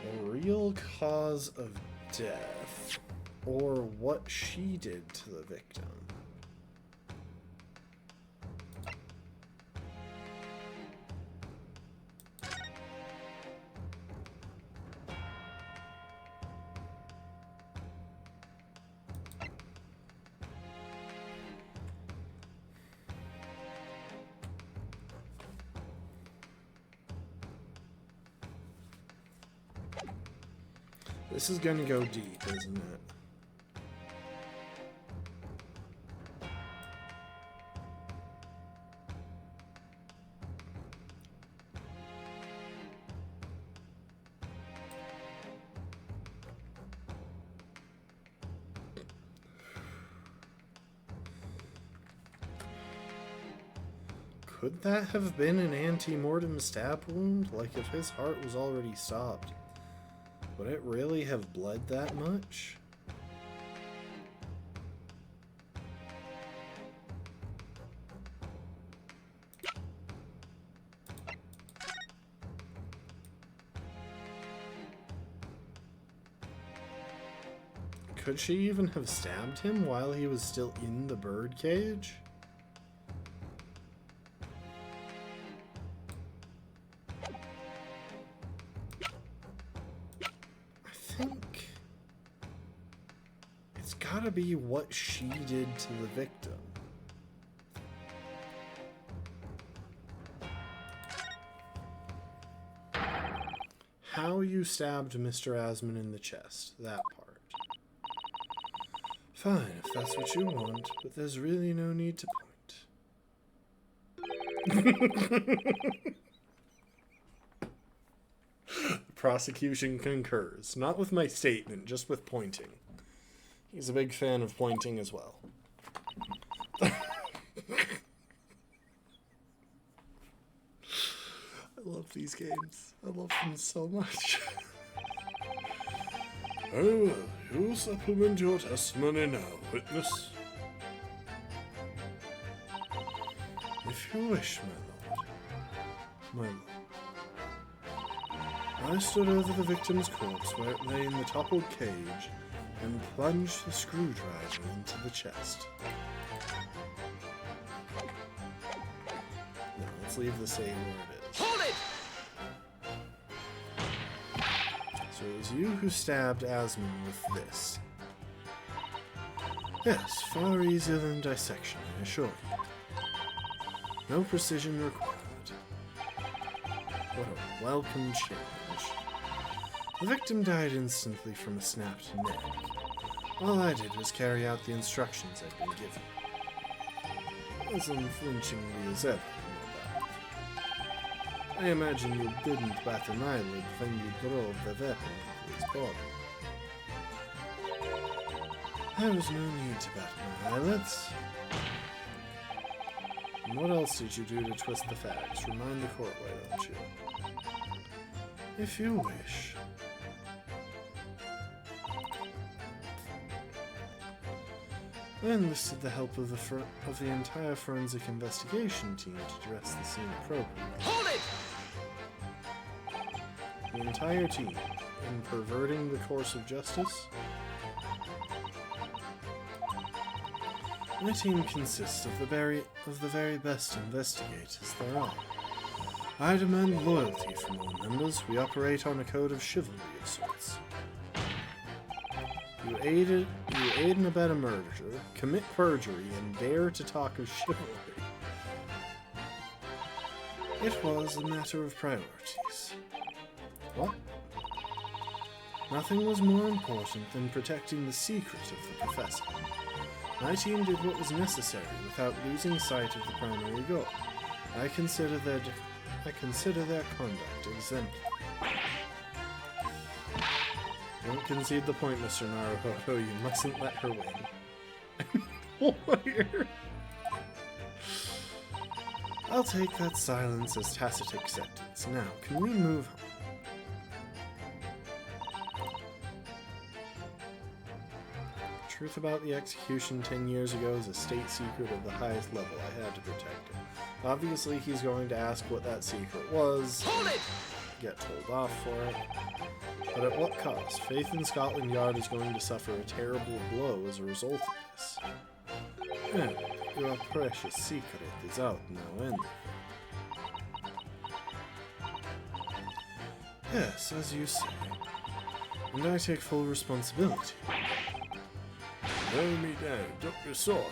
the real cause of death, or what she did to the victim. This is gonna go deep, isn't it? Could that have been an ante-mortem stab wound? Like, if his heart was already stopped, would it really have bled that much? Could she even have stabbed him while he was still in the bird cage? I think it's gotta be what she did to the victim. How you stabbed Mr. Asman in the chest, that part. Fine, if that's what you want, but there's really no need to point. The prosecution concurs. Not with my statement, just with pointing. He's a big fan of pointing as well. I love these games. I love them so much. Very well, you will supplement your testimony now, witness. If you wish, my lord. I stood over the victim's corpse where it lay in the toppled cage and plunged the screwdriver into the chest. Now, let's leave the same where it is. Hold it! So it was you who stabbed Asman with this. Yes, far easier than dissection, I assure you. No precision required. What a welcome change. The victim died instantly from a snapped neck. All I did was carry out the instructions I'd been given. As unflinchingly as ever, no doubt. I imagine you didn't bat an eyelid when you drove the weapon into his body. There was no need to bat my eyelids. And what else did you do to twist the facts? Remind the court, why don't you? If you wish. I enlisted the help of the entire forensic investigation team to dress the scene appropriately. Hold it! The entire team, in perverting the course of justice? My team consists of the very best investigators there are. I demand loyalty from all members. We operate on a code of chivalry of sorts. You aid and abet a murderer, commit perjury, and dare to talk of chivalry. It was a matter of priorities. What? Nothing was more important than protecting the secret of the professor. My team did what was necessary without losing sight of the primary goal. I consider their conduct exemplary. Don't concede the point, Mr. Naruhodo. You mustn't let her win. Lawyer. I'll take that silence as tacit acceptance. Now, can we move on? Truth about the execution 10 years ago is a state secret of the highest level. I had to protect it. Obviously, he's going to ask what that secret was. Hold it! Get told off for it. But at what cost? Faith in Scotland Yard is going to suffer a terrible blow as a result of this. And your precious secret is out now, and yes, as you say. And I take full responsibility. Lay me down, drop your sword.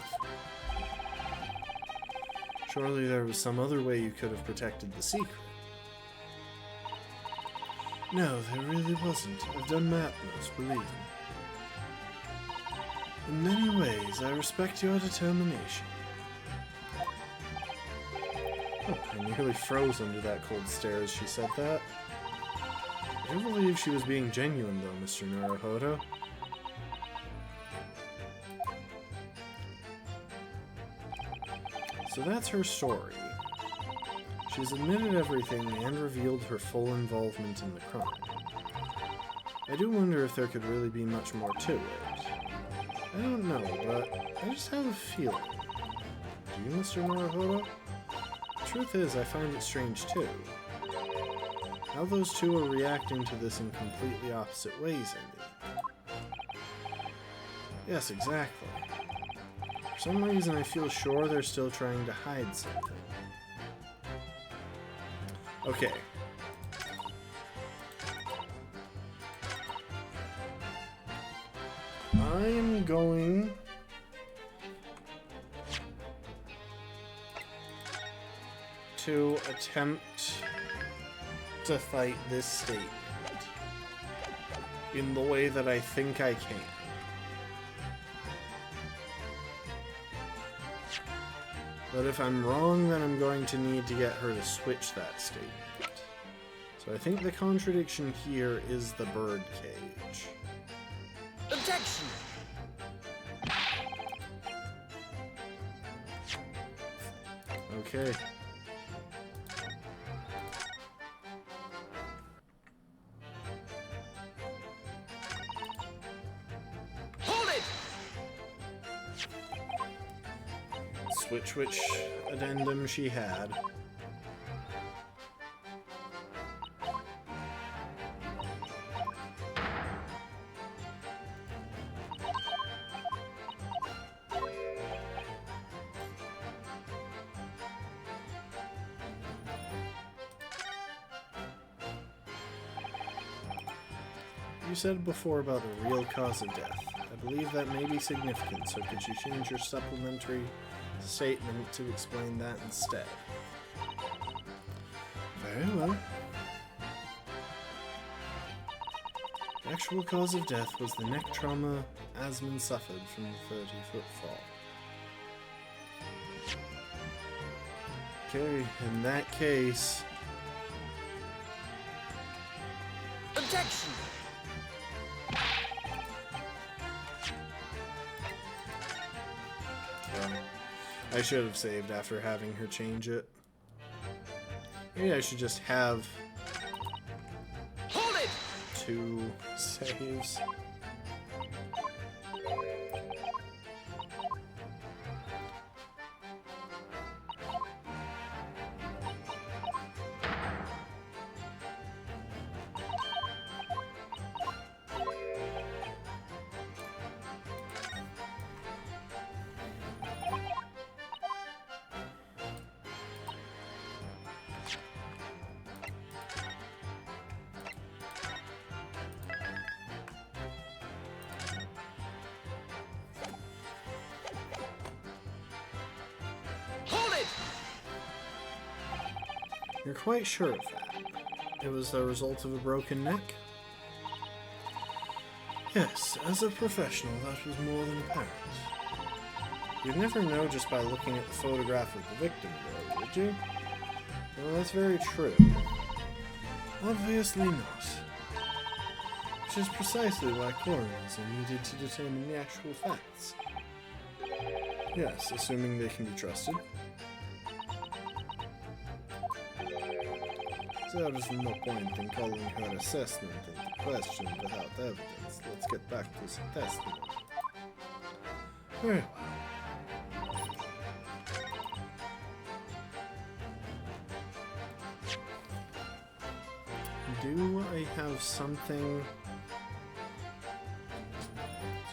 Surely there was some other way you could have protected the secret. No, there really wasn't. I've done my utmost, believe me. In many ways, I respect your determination. Oh, I nearly froze under that cold stare as she said that. I do believe she was being genuine, though, Mr. Naruhodo. So that's her story. She's admitted everything and revealed her full involvement in the crime. I do wonder if there could really be much more to it. I don't know, but I just have a feeling. Do you, Mr. Naruhodo? The truth is, I find it strange too. How those two are reacting to this in completely opposite ways, I mean. Yes, exactly. For some reason, I feel sure they're still trying to hide something. Okay. I'm going to attempt to fight this statement in the way that I think I can. But if I'm wrong, then I'm going to need to get her to switch that statement. So I think the contradiction here is the bird cage. Objection! Okay. Hold it! Switch which addendum she had. You said before about the real cause of death. I believe that may be significant, so could you change your supplementary statement to explain that instead? Very well. The actual cause of death was the neck trauma Asmund suffered from the 30-foot fall. Okay, in that case... Objection! I should have saved after having her change it. Maybe I should just have Hold it! 2 saves. You're quite sure of that? It was the result of a broken neck? Yes, as a professional, that was more than apparent. You'd never know just by looking at the photograph of the victim, though, would you? Well, that's very true. Obviously not. Which is precisely why coroners are needed to determine the actual facts. Yes, assuming they can be trusted. There is no point in calling her assessment into question without evidence. Let's get back to some testimony. Very well. Do I have something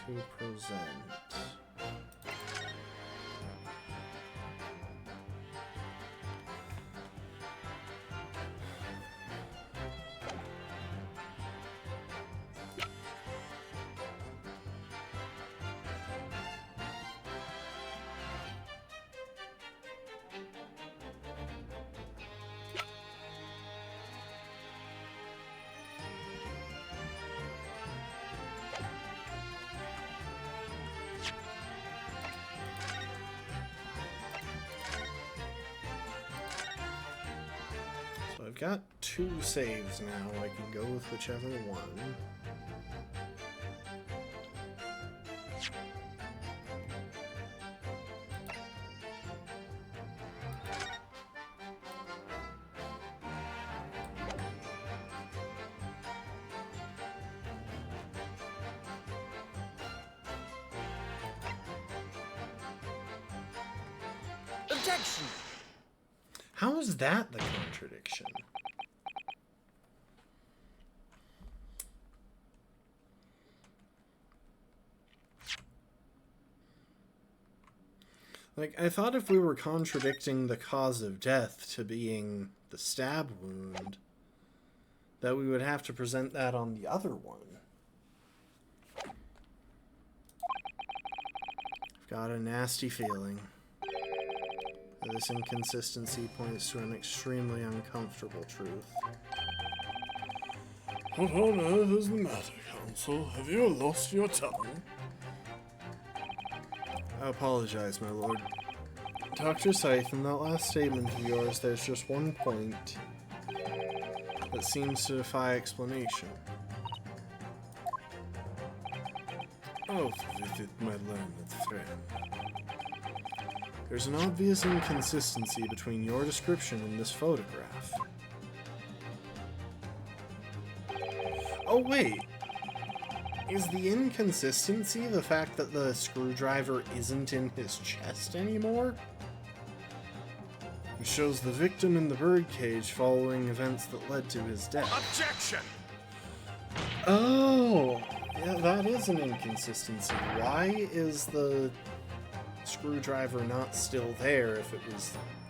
to present? I've got 2 saves now. I can go with whichever one. Objection! How is that the contradiction? Like, I thought if we were contradicting the cause of death to being the stab wound, that we would have to present that on the other one. I've got a nasty feeling that this inconsistency points to an extremely uncomfortable truth. What on earth is the matter, Counsel? Have you lost your tongue? I apologize, my lord. Dr. Scythe, in that last statement of yours, there's just one point that seems to defy explanation. Out with it, my learned friend. There's an obvious inconsistency between your description and this photograph. Oh, wait. Is the inconsistency the fact that the screwdriver isn't in his chest anymore? It shows the victim in the birdcage following events that led to his death. Objection! Oh! Yeah, that is an inconsistency. Why is the screwdriver not still there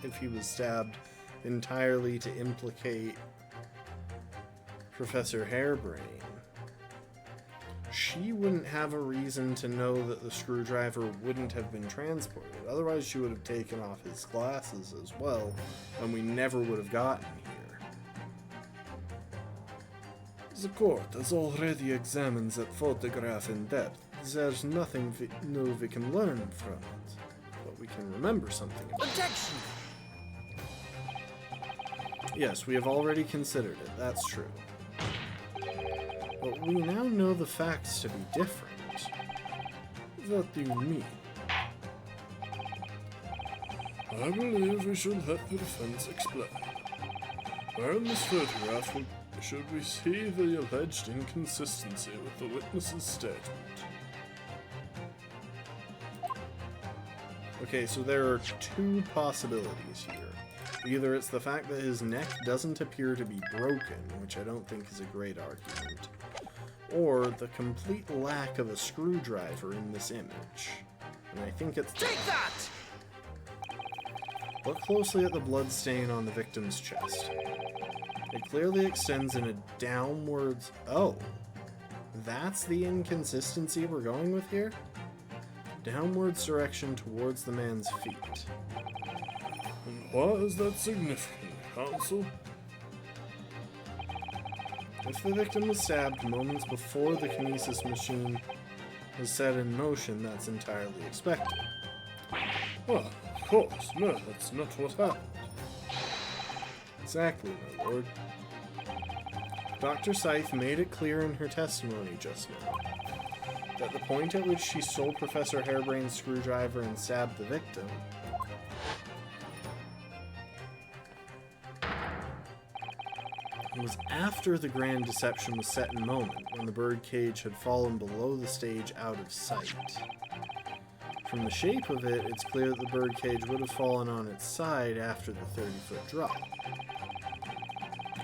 if he was stabbed entirely to implicate Professor Harebrain? She wouldn't have a reason to know that the screwdriver wouldn't have been transported. Otherwise, she would have taken off his glasses as well, and we never would have gotten here. The court has already examined that photograph in depth. There's nothing new we can learn from it. But we can remember something about it. Objection! Yes, we have already considered it. That's true. But we now know the facts to be different. What do you mean? I believe we should let the defense explain. Where in this photograph should we see the alleged inconsistency with the witness's statement? Okay, so there are two possibilities here. Either it's the fact that his neck doesn't appear to be broken, which I don't think is a great argument, or the complete lack of a screwdriver in this image. And I think it's... Take that! Look closely at the blood stain on the victim's chest. It clearly extends in a downwards... Oh! That's the inconsistency we're going with here? Downwards direction towards the man's feet. And why is that significant, Counsel? If the victim was stabbed moments before the kinesis machine was set in motion, that's entirely expected. Well, of course, no, that's not what happened. Exactly, my lord. Dr. Scythe made it clear in her testimony just now that the point at which she stole Professor Harebrain's screwdriver and stabbed the victim was after the grand deception was set in moment, when the birdcage had fallen below the stage out of sight. From the shape of it, it's clear that the birdcage would have fallen on its side after the 30-foot drop.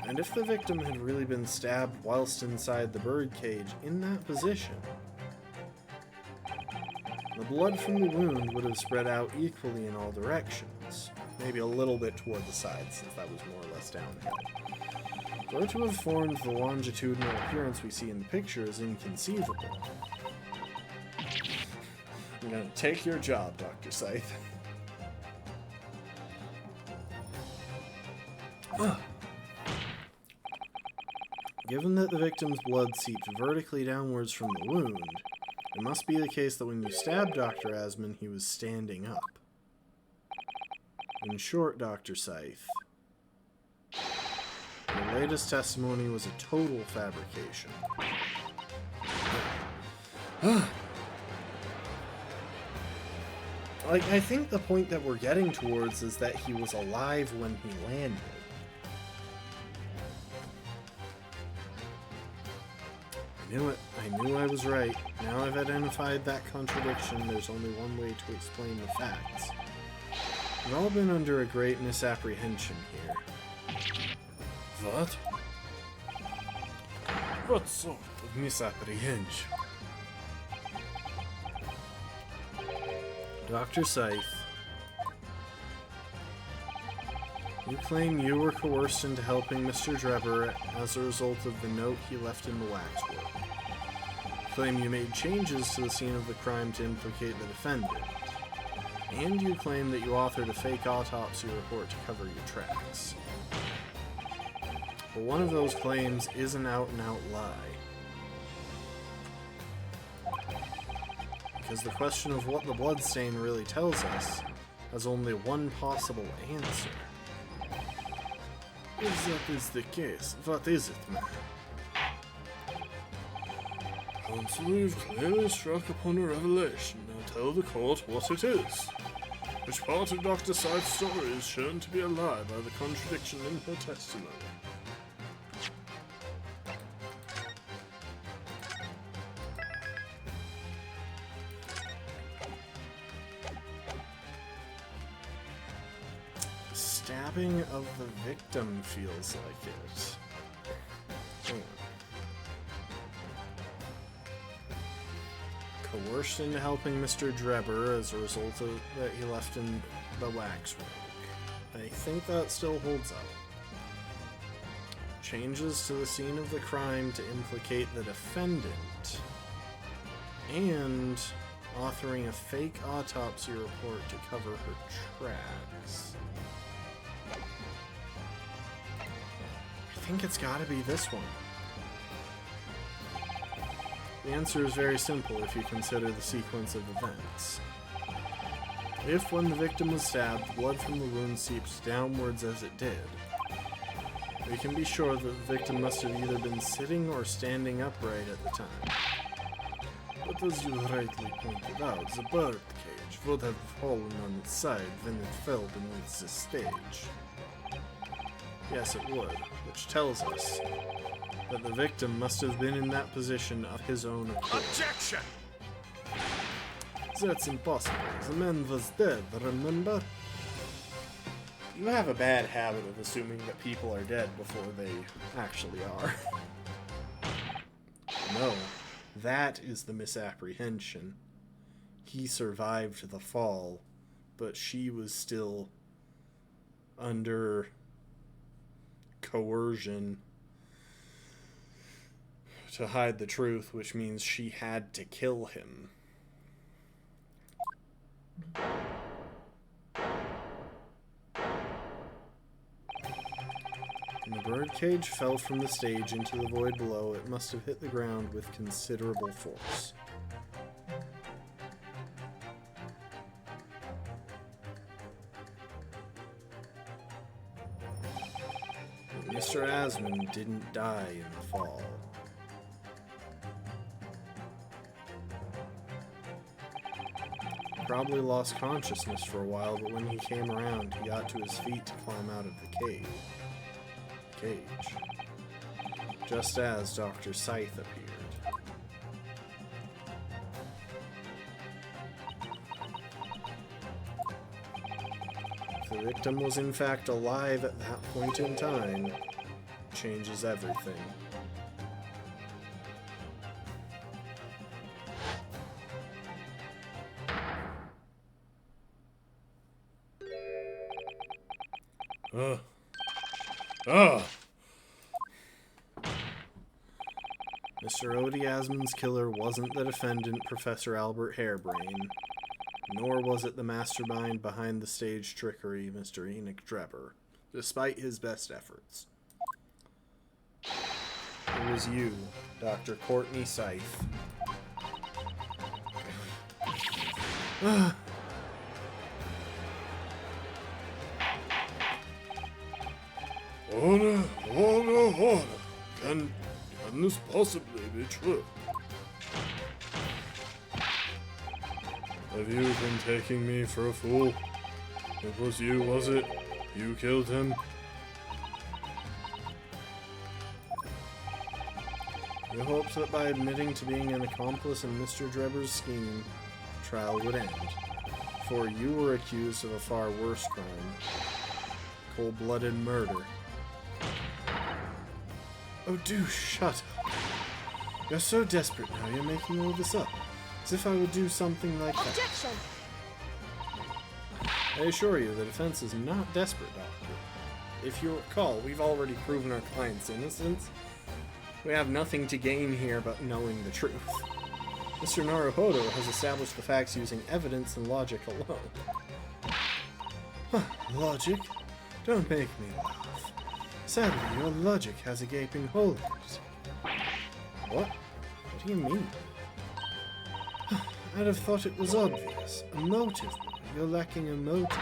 And if the victim had really been stabbed whilst inside the birdcage in that position, the blood from the wound would have spread out equally in all directions, maybe a little bit toward the side since that was more or less downhill. For it to have formed the longitudinal appearance we see in the picture is inconceivable. I'm gonna take your job, Dr. Scythe. Given that the victim's blood seeped vertically downwards from the wound, it must be the case that when you stabbed Dr. Asman, he was standing up. In short, Dr. Scythe, your latest testimony was a total fabrication. Like, I think the point that we're getting towards is that he was alive when he landed. I knew it. I knew I was right. Now I've identified that contradiction, there's only one way to explain the facts. We've all been under a great misapprehension here. What? What sort of Misapprehension. Dr. Scythe, you claim you were coerced into helping Mr. Drebber as a result of the note he left in the waxwork. You claim you made changes to the scene of the crime to implicate the defendant. And you claim that you authored a fake autopsy report to cover your tracks. But one of those claims is an out-and-out lie. Because the question of what the bloodstain really tells us has only one possible answer. If that is the case, what is it, man? Counsel, you've clearly struck upon a revelation. Now tell the court what it is. Which part of Dr. Scythe's story is shown to be a lie by the contradiction in her testimony? Stabbing of the victim feels like it. Hang on. Coerced into helping Mr. Drebber as a result of that he left in the waxwork. I think that still holds up. Changes to the scene of the crime to implicate the defendant. And authoring a fake autopsy report to cover her tracks. I think it's gotta be this one. The answer is very simple if you consider the sequence of events. If, when the victim was stabbed, blood from the wound seeps downwards as it did, we can be sure that the victim must have either been sitting or standing upright at the time. But as you rightly pointed out, the bird cage would have fallen on its side when it fell beneath the stage. Yes, it would, which tells us that the victim must have been in that position of his own accord. Objection! That's impossible. The man was dead, remember? You have a bad habit of assuming that people are dead before they actually are. No, that is the misapprehension. He survived the fall, but she was still under coercion to hide the truth, which means she had to kill him. When the birdcage fell from the stage into the void below, it must have hit the ground with considerable force. But Mr. Asmund didn't die in the fall. He probably lost consciousness for a while, but when he came around, he got to his feet to climb out of the cage. Just as Dr. Scythe appeared. If the victim was in fact alive at that point in time, it changes everything. Mr. Odie Asmund's killer wasn't the defendant, Professor Albert Harebrain, nor was it the mastermind behind the stage trickery, Mr. Enoch Drebber, despite his best efforts. It was you, Dr. Courtney Scythe. Order. Can this possibly be true? Have you been taking me for a fool? It was you, was it? You killed him? You hoped that by admitting to being an accomplice in Mr. Drebber's scheme, the trial would end. before you were accused of a far worse crime. Cold-blooded murder. Oh, do shut up. You're so desperate now, you're making all this up. As if I would do something like that. Objection! I assure you, the defense is not desperate, Doctor. If you recall, we've already proven our client's innocence. We have nothing to gain here but knowing the truth. Mr. Naruhodo has established the facts using evidence and logic alone. Huh, logic? Don't make me laugh. Sadly, your logic has a gaping hole in it. What? What do you mean? I'd have thought it was obvious. A motive. You're lacking a motive.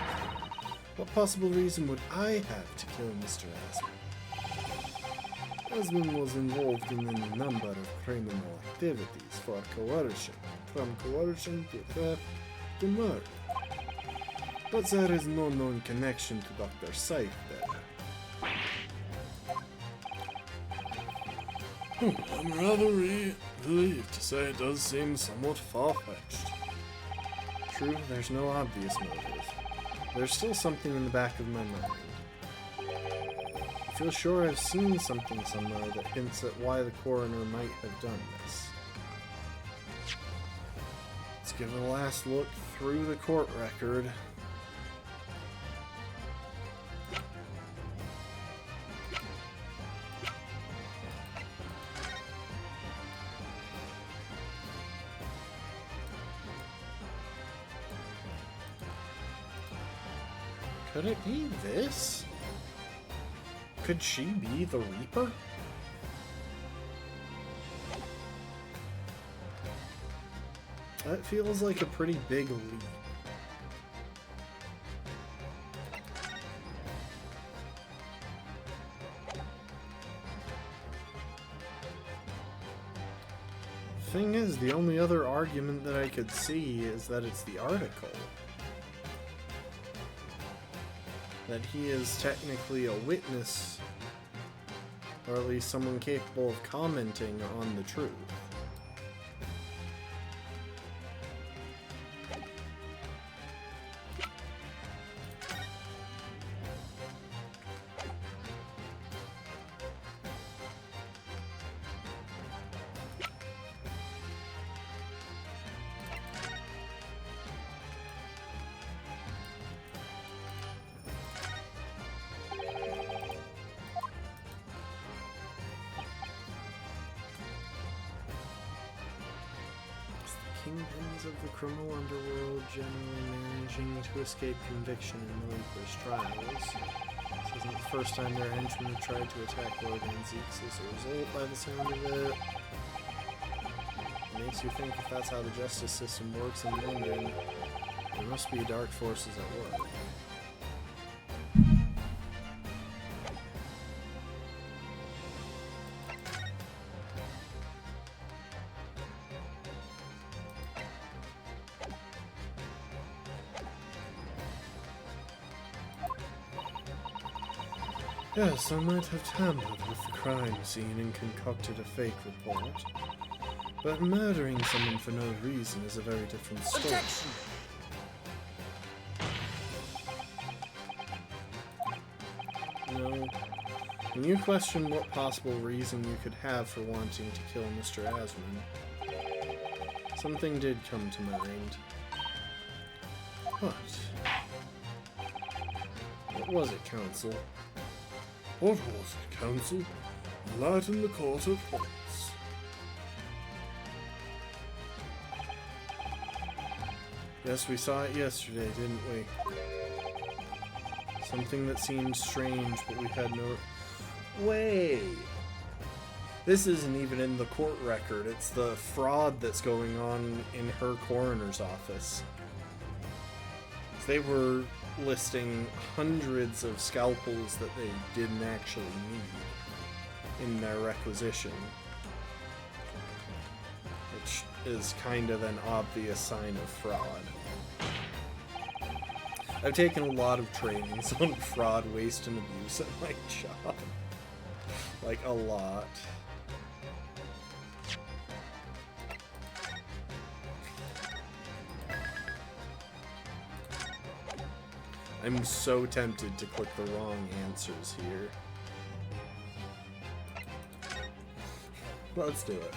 What possible reason would I have to kill Mr. Asman? Asman was involved in a number of criminal activities for coercion, from coercion to theft to murder. But there is no known connection to Dr. Saif there. I'm rather relieved to say it does seem somewhat far-fetched. True, there's no obvious motive. There's still something in the back of my mind. I feel sure I've seen something somewhere that hints at why the coroner might have done this. Let's give it a last look through the court record. Could it be this? Could she be the Reaper? That feels like a pretty big leap. Thing is, the only other argument that I could see is that it's the article. That he is technically a witness, or at least someone capable of commenting on the truth. Kingpins of the criminal underworld generally managing to escape conviction in the Reaper's trials. This isn't the first time their henchmen have tried to attack Lord Anziques as a result, by the sound of it. It makes you think if that's how the justice system works in London, there must be dark forces at work. Yes, I might have tampered with the crime scene and concocted a fake report. But murdering someone for no reason is a very different story. Objection! No. When you question what possible reason you could have for wanting to kill Mr. Asman, something did come to mind. What was it, Counsel? What was it, Counsel? Enlighten the court at once. Yes, we saw it yesterday, didn't we? Something that seemed strange, but we had no... Wait! This isn't even in the court record. It's the fraud that's going on in her coroner's office. They were listing hundreds of scalpels that they didn't actually need in their requisition, which is kind of an obvious sign of fraud. I've taken a lot of trainings on fraud, waste, and abuse at my job. Like, a lot. I'm so tempted to click the wrong answers here. Let's do it.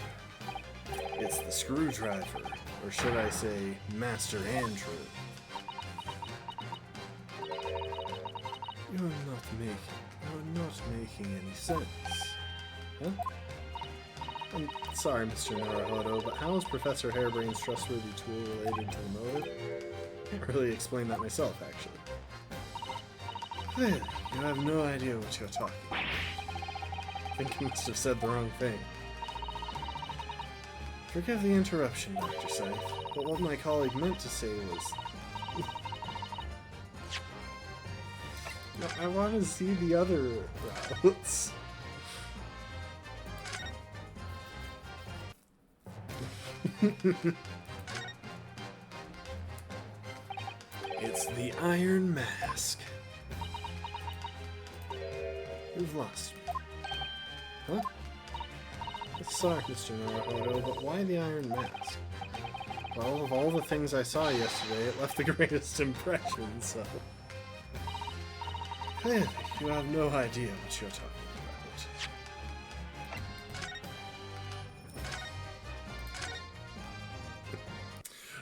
It's the screwdriver, or should I say, Master Andrew. You're not making any sense. Huh? I'm sorry, Mr. Naruhodo, but how is Professor Harebrain's trustworthy tool related to the motive? Can't really explain that myself, actually. Clearly, you have no idea what you're talking about. I think you must have said the wrong thing. Forgive the interruption, Dr. Scythe, but what my colleague meant to say was... No, I want to see the other routes. It's the Iron Mask. You've lost me. Huh? Sorry, Mr. Naruhodo, but why the Iron Mask? Well, of all the things I saw yesterday, it left the greatest impression, so... Clearly, you have no idea what you're talking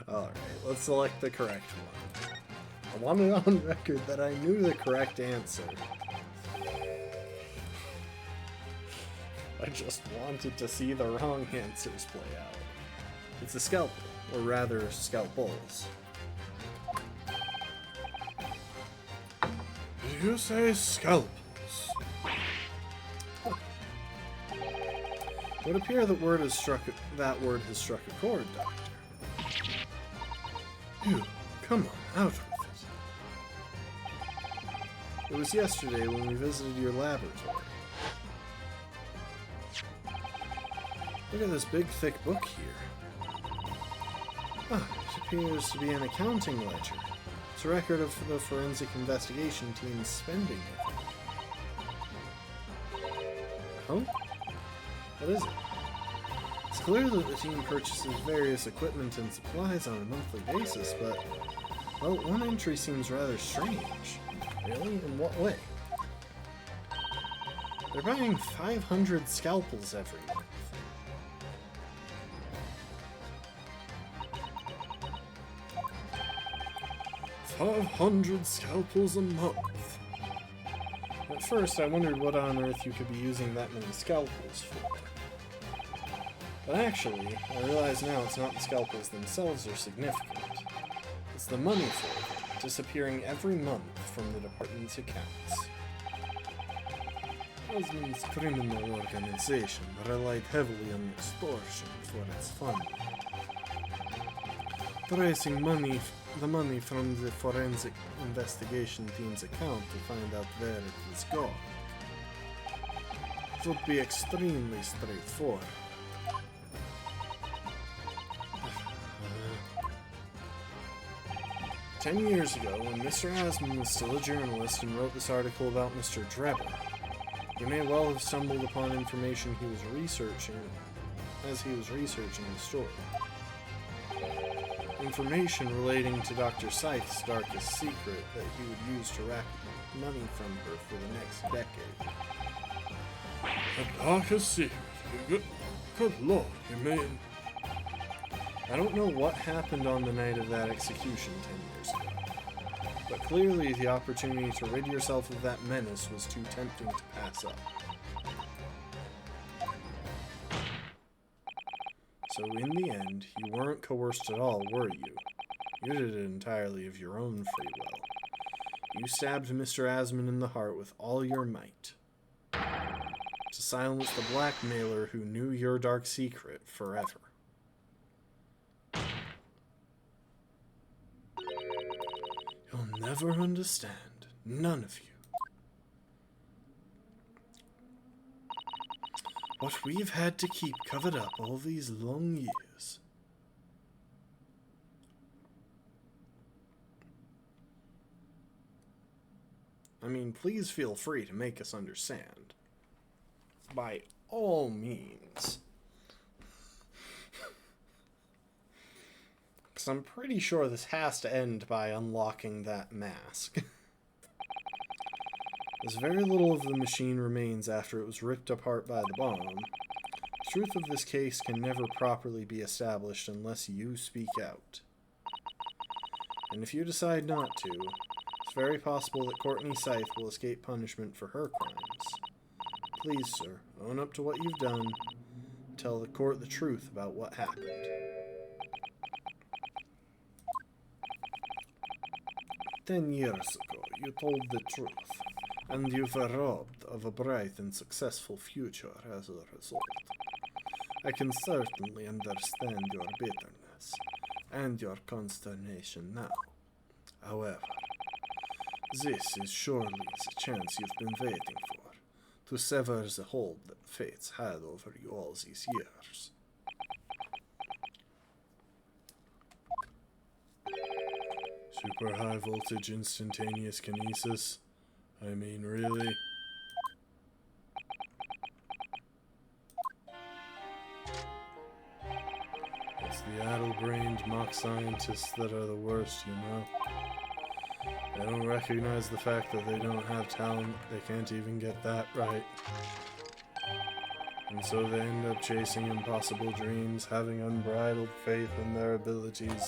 about. Alright, let's select the correct one. I want it on record that I knew the correct answer. I just wanted to see the wrong answers play out. It's a scalpel, or rather, scalpels. Did you say scalpels? It would appear that word has struck a chord, Doctor. You, come on, out with it. It was yesterday when we visited your laboratory. Look at this big, thick book here. Ah, it appears to be an accounting ledger. It's a record of the forensic investigation team's spending. Huh? What is it? It's clear that the team purchases various equipment and supplies on a monthly basis, but, well, one entry seems rather strange. Really? In what way? They're buying 500 scalpels every month. 500 scalpels a month. At first, I wondered what on earth you could be using that many scalpels for. But actually, I realize now it's not the scalpels themselves are significant. It's the money for them, disappearing every month from the department's accounts. Osmond's criminal organization relied heavily on extortion for its funding. Tracing the money from the forensic investigation team's account to find out where it was gone would be extremely straightforward. 10 years ago, when Mr. Asmund was still a journalist and wrote this article about Mr. Drebber, you may well have stumbled upon information he was researching as he was researching the story. Information relating to Dr. Scythe's darkest secret that he would use to rack money from her for the next decade. The darkest secret? Good lord, you mean... I don't know what happened on the night of that execution 10 years ago, but clearly the opportunity to rid yourself of that menace was too tempting to pass up. So in the end, you weren't coerced at all, were you? You did it entirely of your own free will. You stabbed Mr. Asmund in the heart with all your might. To silence the blackmailer who knew your dark secret forever. You'll never understand. None of you. What we've had to keep covered up all these long years. I mean, please feel free to make us understand. By all means. Because I'm pretty sure this has to end by unlocking that mask. As very little of the machine remains after it was ripped apart by the bomb, the truth of this case can never properly be established unless you speak out. And if you decide not to, it's very possible that Courtney Scythe will escape punishment for her crimes. Please, sir, own up to what you've done. Tell the court the truth about what happened. 10 years ago, you told the truth, and you were robbed of a bright and successful future as a result. I can certainly understand your bitterness and your consternation now. However, this is surely the chance you've been waiting for, to sever the hold that fates had over you all these years. Super high voltage instantaneous kinesis? I mean, really? It's the addle-brained mock scientists that are the worst, you know? They don't recognize the fact that they don't have talent, they can't even get that right. And so they end up chasing impossible dreams, having unbridled faith in their abilities.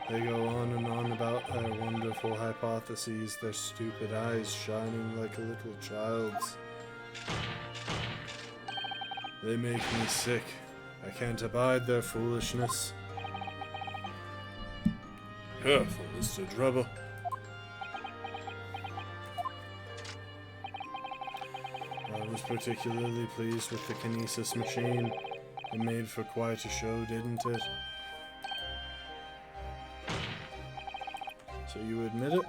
They go on and on about their wonderful hypotheses, their stupid eyes shining like a little child's. They make me sick. I can't abide their foolishness. Careful, Mr. Drebber. I was particularly pleased with the kinesis machine. It made for quite a show, didn't it? So you admit it?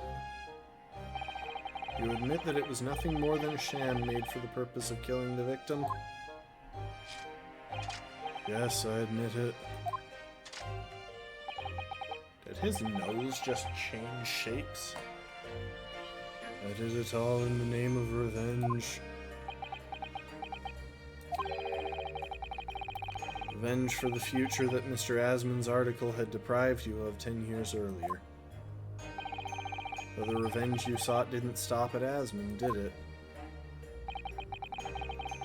You admit that it was nothing more than a sham made for the purpose of killing the victim? Yes, I admit it. Did his nose just change shapes? I did it all in the name of revenge. Revenge for the future that Mr. Asmon's article had deprived you of 10 years earlier. Though the revenge you sought didn't stop at Asmon, did it?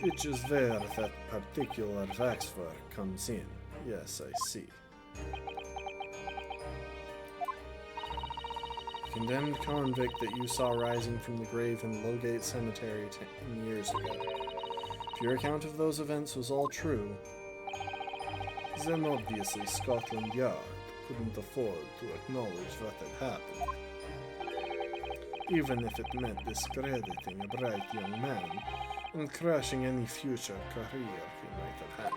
Which is where that particular waxwork comes in. Yes, I see. The condemned convict that you saw rising from the grave in Lowgate Cemetery 10 years ago. If your account of those events was all true, then obviously Scotland Yard couldn't afford to acknowledge what had happened. Even if it meant discrediting a bright young man and crashing any future career he might have had.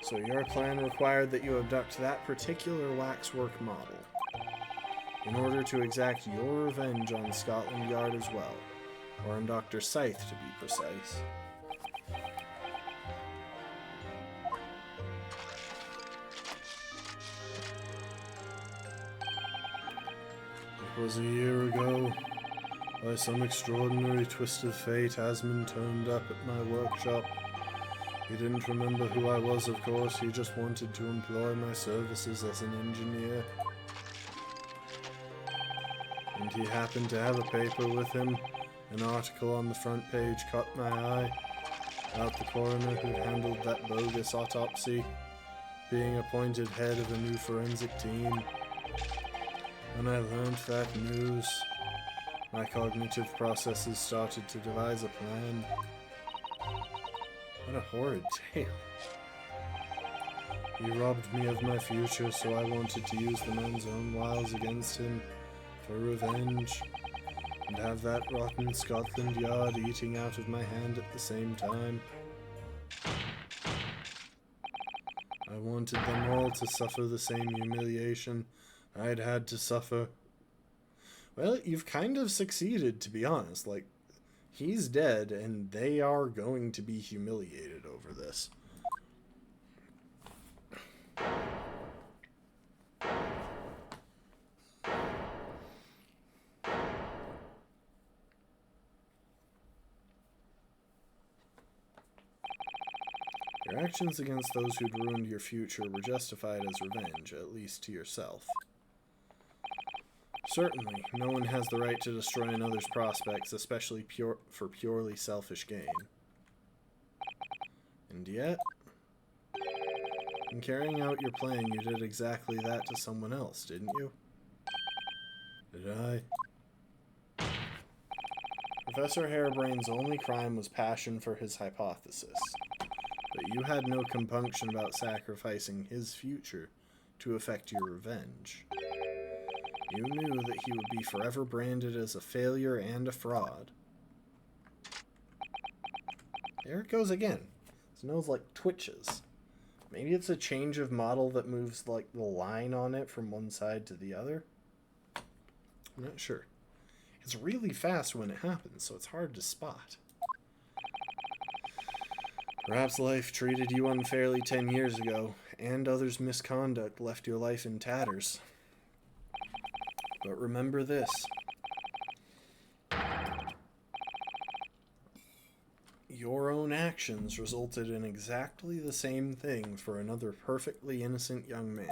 So your plan required that you abduct that particular waxwork model in order to exact your revenge on Scotland Yard as well, or on Dr. Scythe to be precise. It was a year ago. By some extraordinary twist of fate, Asmon turned up at my workshop. He didn't remember who I was, of course. He just wanted to employ my services as an engineer. And he happened to have a paper with him. An article on the front page caught my eye. About the coroner who handled that bogus autopsy, being appointed head of a new forensic team. When I learned that news, my cognitive processes started to devise a plan. What a horrid tale. He robbed me of my future, so I wanted to use the man's own wiles against him for revenge, and have that rotten Scotland Yard eating out of my hand at the same time. I wanted them all to suffer the same humiliation I'd had to suffer. Well, you've kind of succeeded, to be honest. Like, he's dead, and they are going to be humiliated over this. Your actions against those who'd ruined your future were justified as revenge, at least to yourself. Certainly, no one has the right to destroy another's prospects, especially for purely selfish gain. And yet, in carrying out your plan, you did exactly that to someone else, didn't you? Did I? Professor Harebrain's only crime was passion for his hypothesis, but you had no compunction about sacrificing his future to effect your revenge. You knew that he would be forever branded as a failure and a fraud. There it goes again. His nose like twitches. Maybe it's a change of model that moves like the line on it from one side to the other. I'm not sure. It's really fast when it happens, so it's hard to spot. Perhaps life treated you unfairly 10 years ago, and others' misconduct left your life in tatters. But remember this. Your own actions resulted in exactly the same thing for another perfectly innocent young man.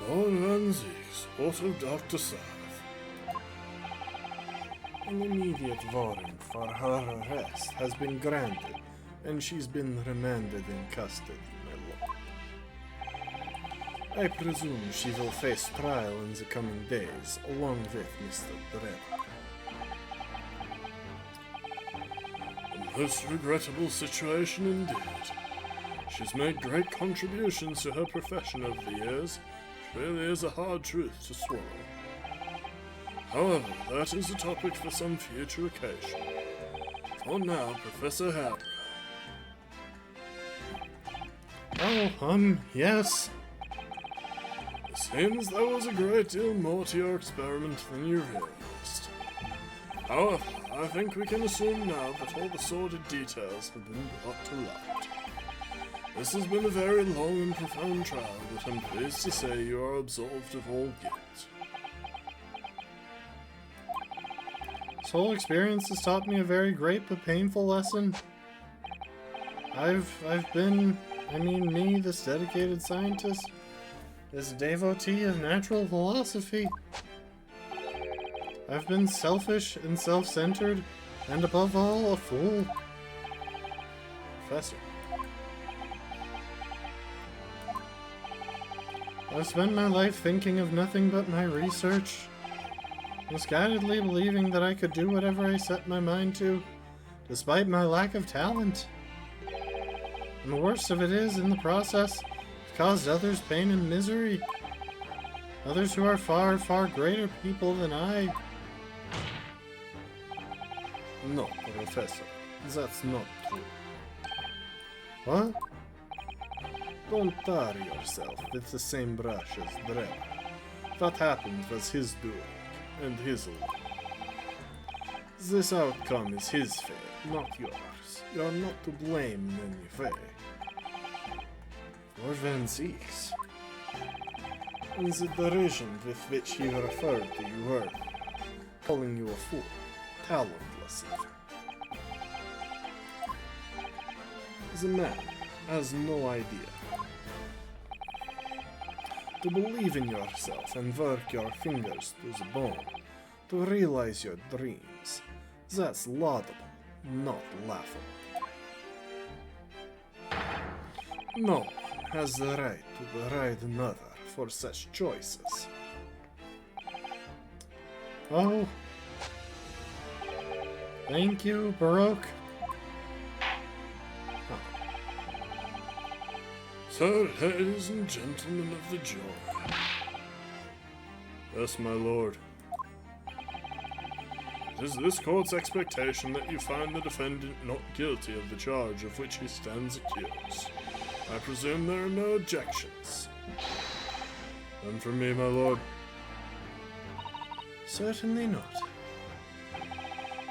Lord Van Zieks, what of Dr. South? An immediate warrant for her arrest has been granted, and she's been remanded in custody, my lord. I presume she will face trial in the coming days, along with Mr. Dredd. A most regrettable situation indeed. She's made great contributions to her profession over the years. It really is a hard truth to swallow. However, that is a topic for some future occasion. For now, Professor Harry. Oh, yes. It seems there was a great deal more to your experiment than you realized. However, I think we can assume now that all the sordid details have been brought to light. This has been a very long and profound trial, but I'm pleased to say you are absolved of all guilt. This whole experience has taught me a very great but painful lesson. I've been, me, this dedicated scientist, this devotee of natural philosophy. I've been selfish and self-centered, and above all, a fool. Professor. I've spent my life thinking of nothing but my research, misguidedly believing that I could do whatever I set my mind to, despite my lack of talent. And the worst of it is, in the process, I've caused others pain and misery. Others who are far, far greater people than I. No, Professor, that's not true. What? Don't tar yourself with the same brush as Dredd. What happened was his doing, and his alone. This outcome is his fate, not yours. You're not to blame in any way. Lord Van Zieks. In the derision with which he referred to you earlier, calling you a fool, talentless even. The man has no idea. To believe in yourself and work your fingers to the bone, to realize your dreams, that's laudable, not laughable. No one has the right to deride another for such choices. Oh. Thank you, Baroque. So, ladies and gentlemen of the jury. Yes, my lord. It is this court's expectation that you find the defendant not guilty of the charge of which he stands accused. I presume there are no objections. None from me, my lord. Certainly not.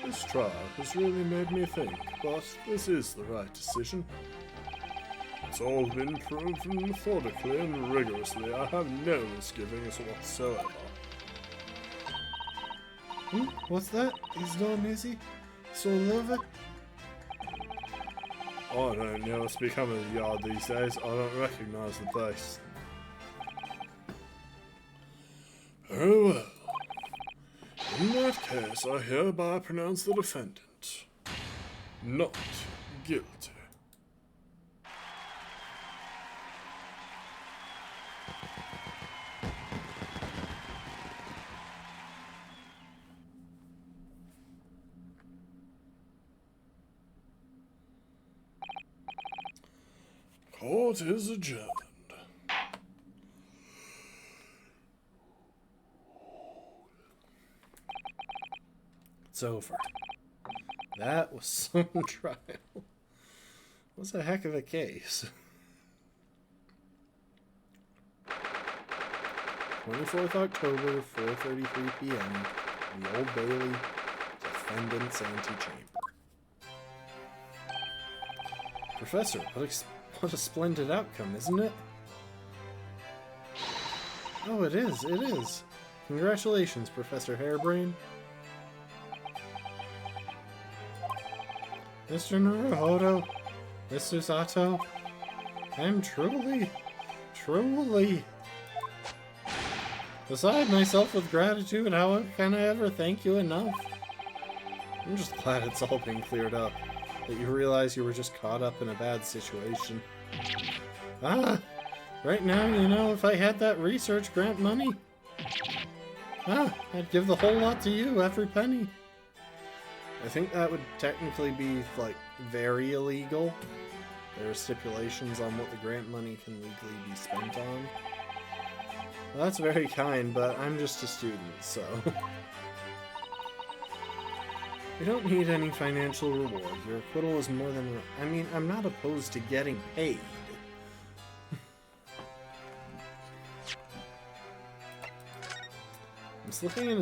This trial has really made me think, but this is the right decision. It's all been proven methodically and rigorously. I have no misgivings whatsoever. What's that? He's doing, is he? So over? I don't know, it's becoming a yard these days. I don't recognise the place. Very well. In that case, I hereby pronounce the defendant not guilty. Court is adjourned. It's over. That was some trial. Was a heck of a case. 24th October, 4:33 p.m. in the Old Bailey Defendant's Antechamber. Professor, what a splendid outcome, isn't it? Oh, it is, it is. Congratulations, Professor Harebrain. Mr. Naruhodo, Mr. Sato, I'm truly beside myself with gratitude. How can I ever thank you enough? I'm just glad it's all been cleared up. That you realize you were just caught up in a bad situation. Right now, you know, if I had that research grant money, I'd give the whole lot to you, every penny. I think that would technically be, like, very illegal. There are stipulations on what the grant money can legally be spent on. Well, that's very kind, but I'm just a student, so... We don't need any financial reward. Your acquittal is more than... I mean, I'm not opposed to getting paid. I'm just looking at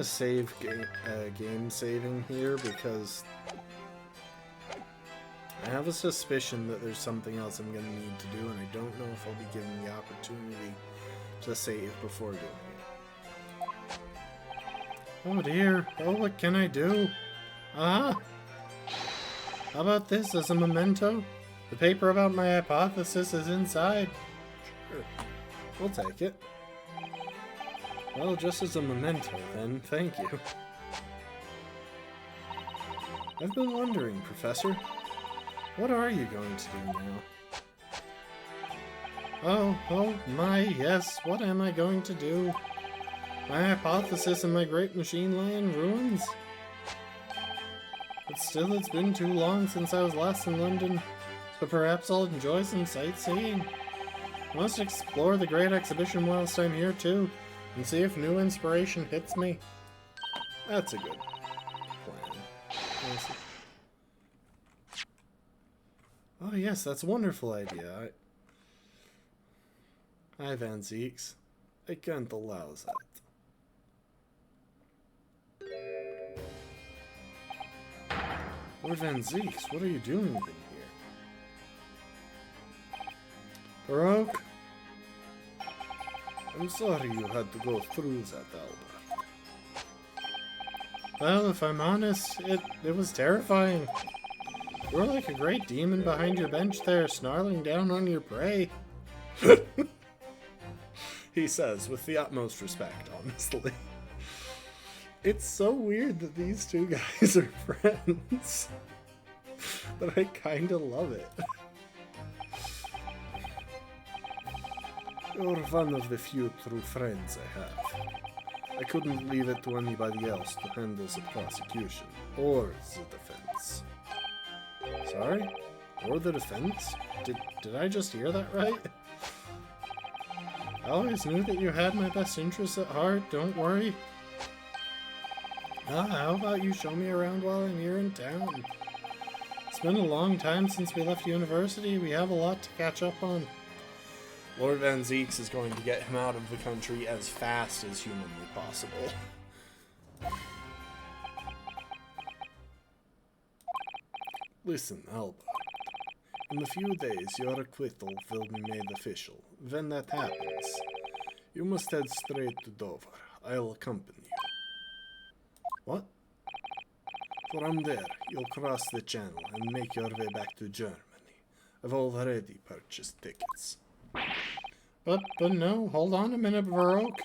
a game saving here because I have a suspicion that there's something else I'm going to need to do, and I don't know if I'll be given the opportunity to save before doing it. Oh dear. Oh, what can I do? How about this as a memento? The paper about my hypothesis is inside. Sure. We'll take it. Well, just as a memento, then. Thank you. I've been wondering, Professor. What are you going to do now? Oh my, yes. What am I going to do? My hypothesis and my great machine lie in ruins. But still, it's been too long since I was last in London, so perhaps I'll enjoy some sightseeing. I must explore the Great Exhibition whilst I'm here too, and see if new inspiration hits me. That's a good plan. Oh yes, that's a wonderful idea. Hi, Van Zeeks. I can't allow that. Lord Van Zeeks, what are you doing in here? Baroque? I'm sorry you had to go through that, Albert. Well, if I'm honest, it was terrifying. You were like a great demon behind your bench there, snarling down on your prey. He says, with the utmost respect, honestly. It's so weird that these two guys are friends. But I kinda love it. You're one of the few true friends I have. I couldn't leave it to anybody else to handle the prosecution, or the defense. Sorry? Or the defense? Did I just hear that right? I always knew that you had my best interests at heart, don't worry. How about you show me around while I'm here in town? It's been a long time since we left university. We have a lot to catch up on. Lord Van Zeeks is going to get him out of the country as fast as humanly possible. Listen, Albert. In a few days, your acquittal will be made official. When that happens, you must head straight to Dover. I'll accompany you. What? From there, you'll cross the channel and make your way back to Germany. I've already purchased tickets. But no, hold on a minute, Baroque.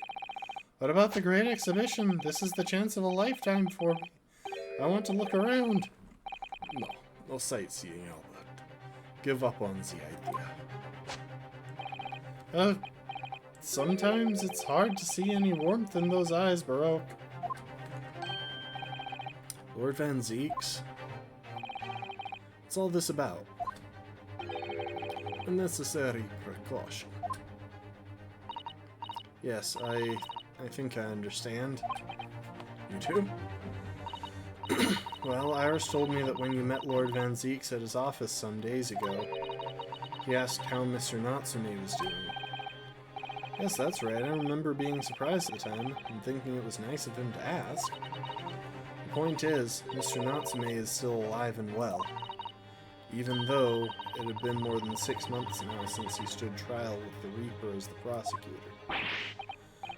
What about the Great Exhibition? This is the chance of a lifetime for me. I want to look around. No sightseeing, Albert. Give up on the idea. Sometimes it's hard to see any warmth in those eyes, Baroque. Lord Van Zeeks? What's all this about? A necessary precaution. Yes, I think I understand. You too? Well, Iris told me that when you met Lord Van Zeeks at his office some days ago, he asked how Mr. Natsume was doing. Yes, that's right. I remember being surprised at the time and thinking it was nice of him to ask. The point is, Mr. Natsume is still alive and well, even though it had been more than 6 months now since he stood trial with the Reaper as the prosecutor.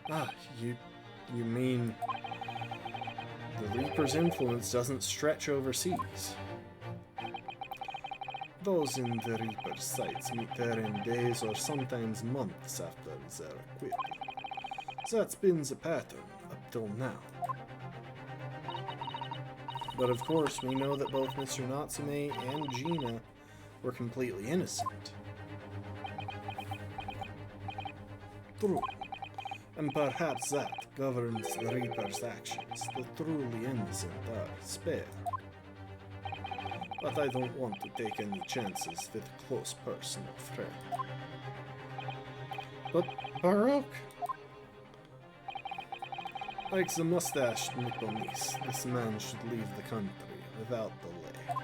Ah, you mean the Reaper's influence doesn't stretch overseas? Those in the Reaper's sights meet there in days or sometimes months after their acquittal. That's been the pattern up till now. But of course, we know that both Mr. Natsume and Gina were completely innocent. True. And perhaps that governs the Reaper's actions. The truly innocent are spared. But I don't want to take any chances with a close personal friend. But Baroque? Like the mustached Nipponese, this man should leave the country without delay.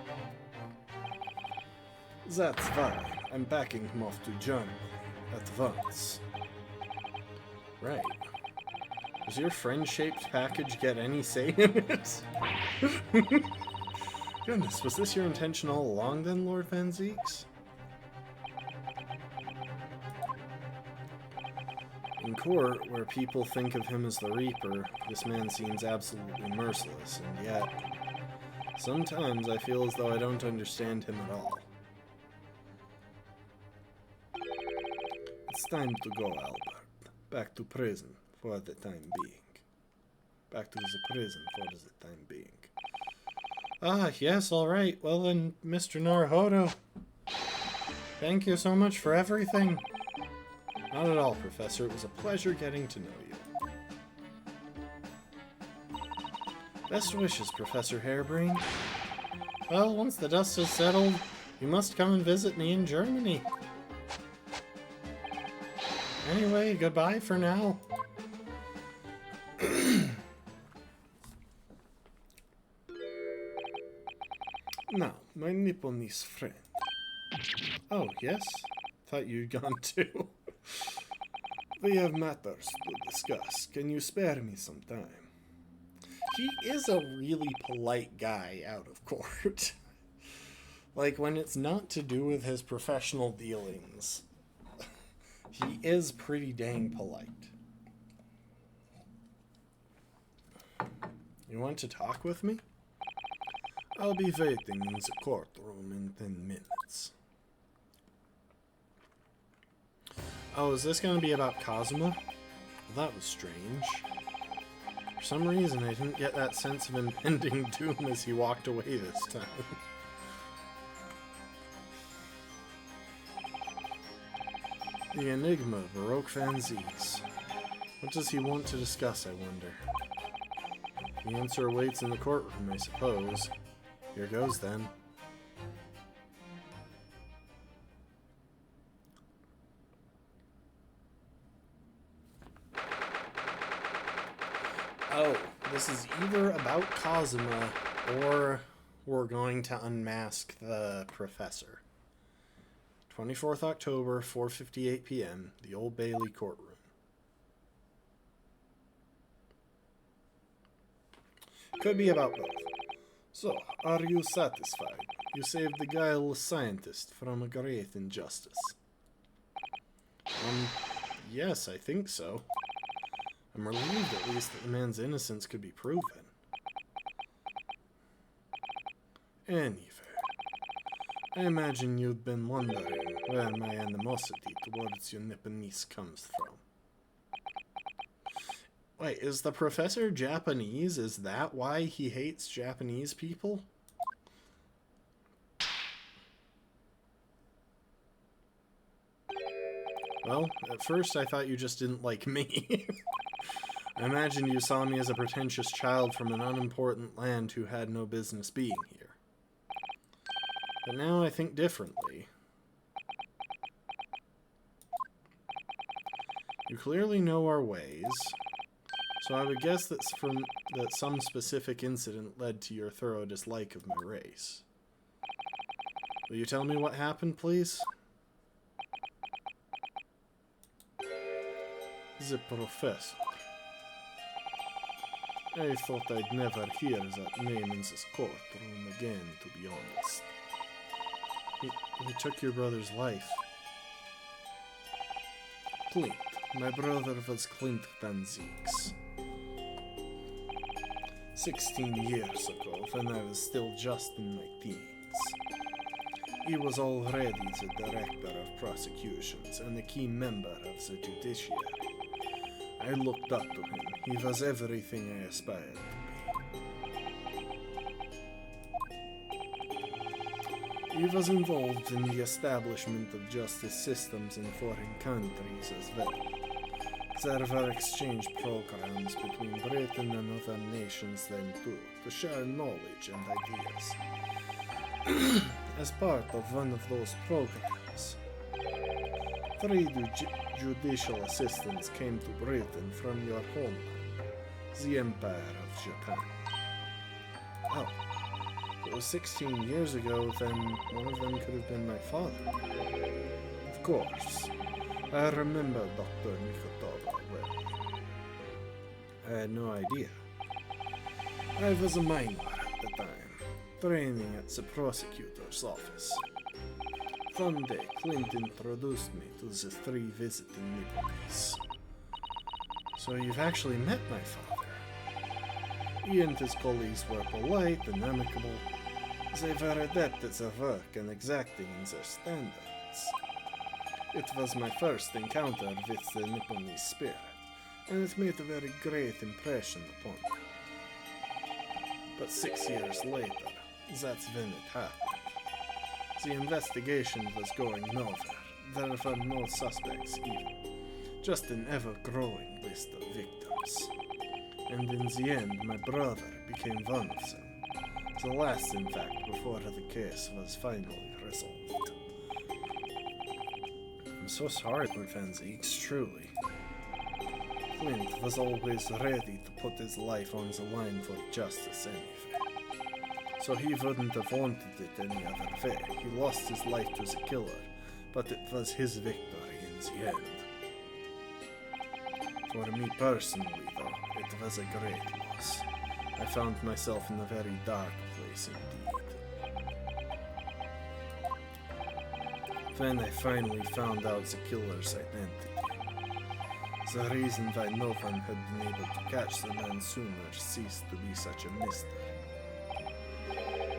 That's why I'm backing him off to Germany at once. Right. Does your friend-shaped package get any say in it? Goodness, was this your intention all along then, Lord Van Zeeks? In court, where people think of him as the Reaper, this man seems absolutely merciless, and yet, sometimes I feel as though I don't understand him at all. It's time to go, Albert. Back to prison for the time being. Back to the prison for the time being. Ah, yes, alright. Well then, Mr. Naruhodo, thank you so much for everything. Not at all, Professor. It was a pleasure getting to know you. Best wishes, Professor Harebrained. Well, once the dust is settled, you must come and visit me in Germany. Anyway, goodbye for now. Now, my Nipponese friend. Oh, yes? Thought you'd gone too. We have matters to discuss. Can you spare me some time? He is a really polite guy out of court. Like, when it's not to do with his professional dealings, he is pretty dang polite. You want to talk with me? I'll be waiting in the courtroom in 10 minutes. Oh, is this going to be about Kazuma? Well, that was strange. For some reason, I didn't get that sense of impending doom as he walked away this time. The enigma of Baroque Van Zeeks. What does he want to discuss, I wonder? The answer awaits in the courtroom, I suppose. Here goes, then. Oh, this is either about Kazuma, or we're going to unmask the professor. 24th October, 4:58 p.m., the Old Bailey courtroom. Could be about both. So, are you satisfied? You saved the guileless scientist from a great injustice. Yes, I think so. I'm relieved at least that the man's innocence could be proven. Anyway, I imagine you've been wondering where my animosity towards you Nipponese comes from. Wait, is the professor Japanese? Is that why he hates Japanese people? Well, at first I thought you just didn't like me. I imagined you saw me as a pretentious child from an unimportant land who had no business being here. But now I think differently. You clearly know our ways, so I would guess that some specific incident led to your thorough dislike of my race. Will you tell me what happened, please? The professor. I thought I'd never hear that name in this courtroom again, to be honest. He took your brother's life. Clint. My brother was Clint Van Zieks. 16 years ago, when I was still just in my teens. He was already the director of prosecutions and a key member of the judiciary. I looked up to him. He was everything I aspired to be. He was involved in the establishment of justice systems in foreign countries as well. There were exchange programs between Britain and other nations then too, to share knowledge and ideas. As part of one of those programs, 3 judicial assistants came to Britain from your homeland, the Empire of Japan. Oh, it was 16 years ago, then one of them could have been my father. Of course. I remember Dr. Mikotoba well. I had no idea. I was a minor at the time, training at the prosecutor's office. One day, Clint introduced me to the 3 visiting Nipponese. So you've actually met my father. He and his colleagues were polite and amicable. They were adept at their work and exacting in their standards. It was my first encounter with the Nipponese spirit, and it made a very great impression upon me. But 6 years later, that's when it happened. The investigation was going nowhere. There were no suspects even, just an ever-growing list of victims. And in the end, my brother became one of them. The last, in fact, before the case was finally resolved. I'm so sorry, Van Zieks, truly. Clint was always ready to put his life on the line for justice anyway. So he wouldn't have wanted it any other way. He lost his life to the killer, but it was his victory in the end. For me personally, though, it was a great loss. I found myself in a very dark place indeed. When I finally found out the killer's identity, the reason why no one had been able to catch the man sooner ceased to be such a mystery.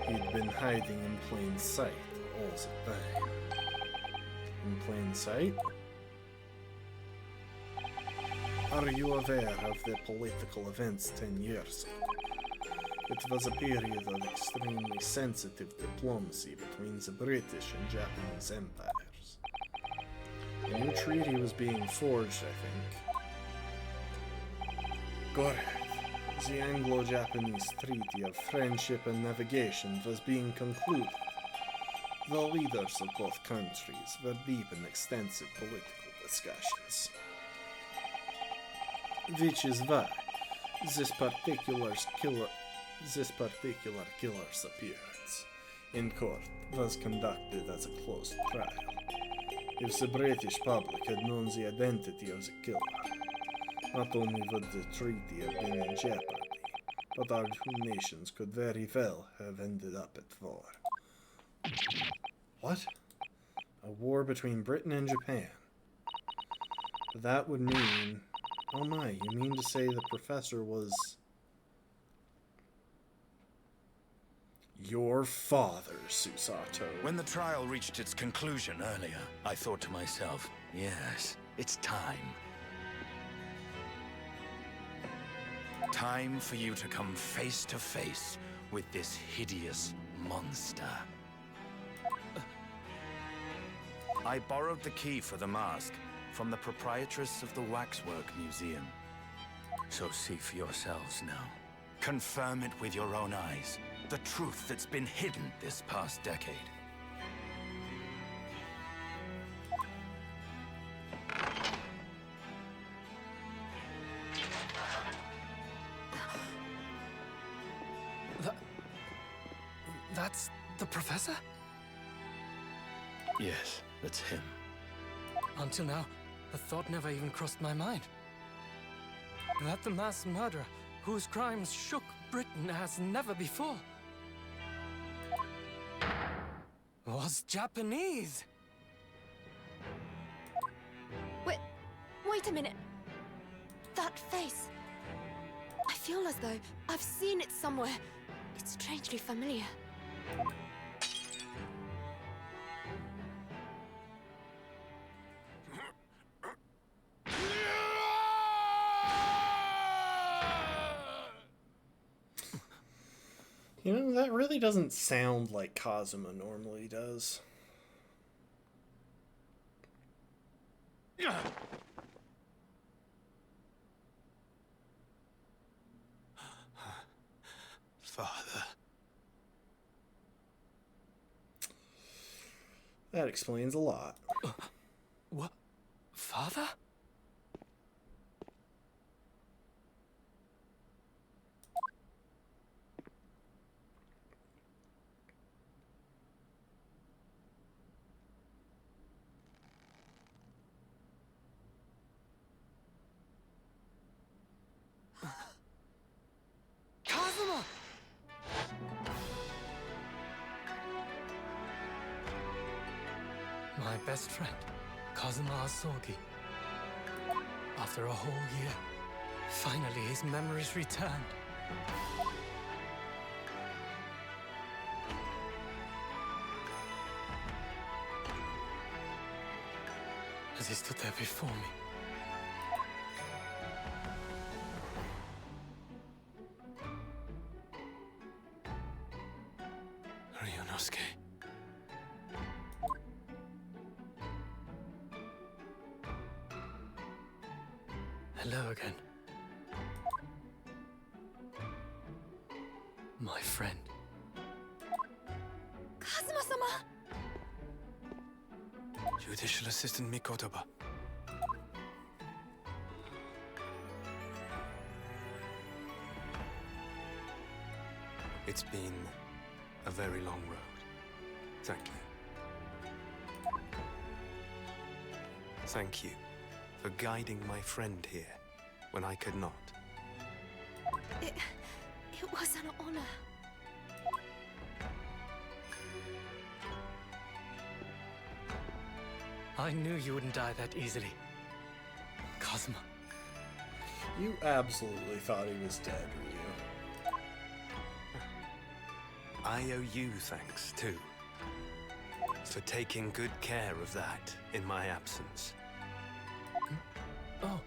He'd been hiding in plain sight all the time. In plain sight? Are you aware of the political events 10 years ago? It was a period of extremely sensitive diplomacy between the British and Japanese empires. A new treaty was being forged, I think. Correct. The Anglo-Japanese Treaty of Friendship and Navigation was being concluded. The leaders of both countries were deep in extensive political discussions. Which is why this particular killer's appearance in court was conducted as a closed trial. If the British public had known the identity of the killer, not only would the treaty have been in jeopardy, other nations could very well have ended up at war. What? A war between Britain and Japan. That would mean... Oh my, you mean to say the professor was... your father, Susato? When the trial reached its conclusion earlier, I thought to myself, yes, it's time. Time for you to come face to face with this hideous monster. I borrowed the key for the mask from the proprietress of the Waxwork Museum. So see for yourselves now. Confirm it with your own eyes. The truth that's been hidden this past decade. That's the professor? Yes, that's him. Until now, the thought never even crossed my mind. That the mass murderer, whose crimes shook Britain as never before, was Japanese. Wait a minute. That face. I feel as though I've seen it somewhere. It's strangely familiar. You know, that really doesn't sound like Kazuma normally does. Father. That explains a lot. What? Father? Kazuma! My best friend, Kazuma Asogi. After a whole year, finally his memories returned. As he stood there before me. Ryunosuke. Hello again. My friend. Kazuma-sama! Judicial Assistant Mikotoba. It's been a very long road. Thank you. Thank you for guiding my friend here when I could not. It was an honor. I knew you wouldn't die that easily. Kazuma. You absolutely thought he was dead, Ryu. I owe you thanks, too. For taking good care of that in my absence. Oh.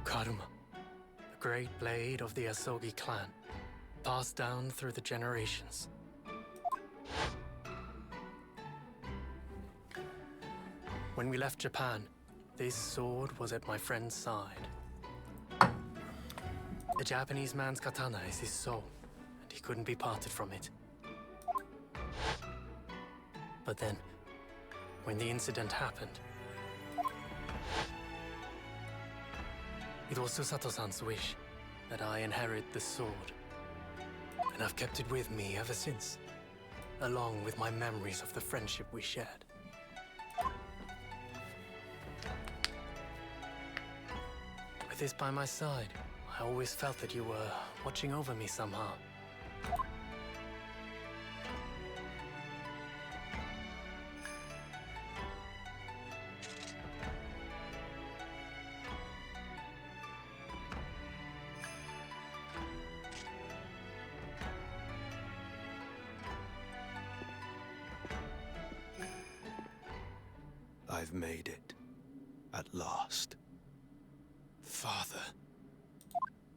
Karuma, the great blade of the Asogi clan, passed down through the generations. When we left Japan, this sword was at my friend's side. The Japanese man's katana is his soul, and he couldn't be parted from it. But then, when the incident happened, it was Susato-san's wish that I inherit the sword. And I've kept it with me ever since, along with my memories of the friendship we shared. With this by my side, I always felt that you were watching over me somehow. I've made it. At last. Father.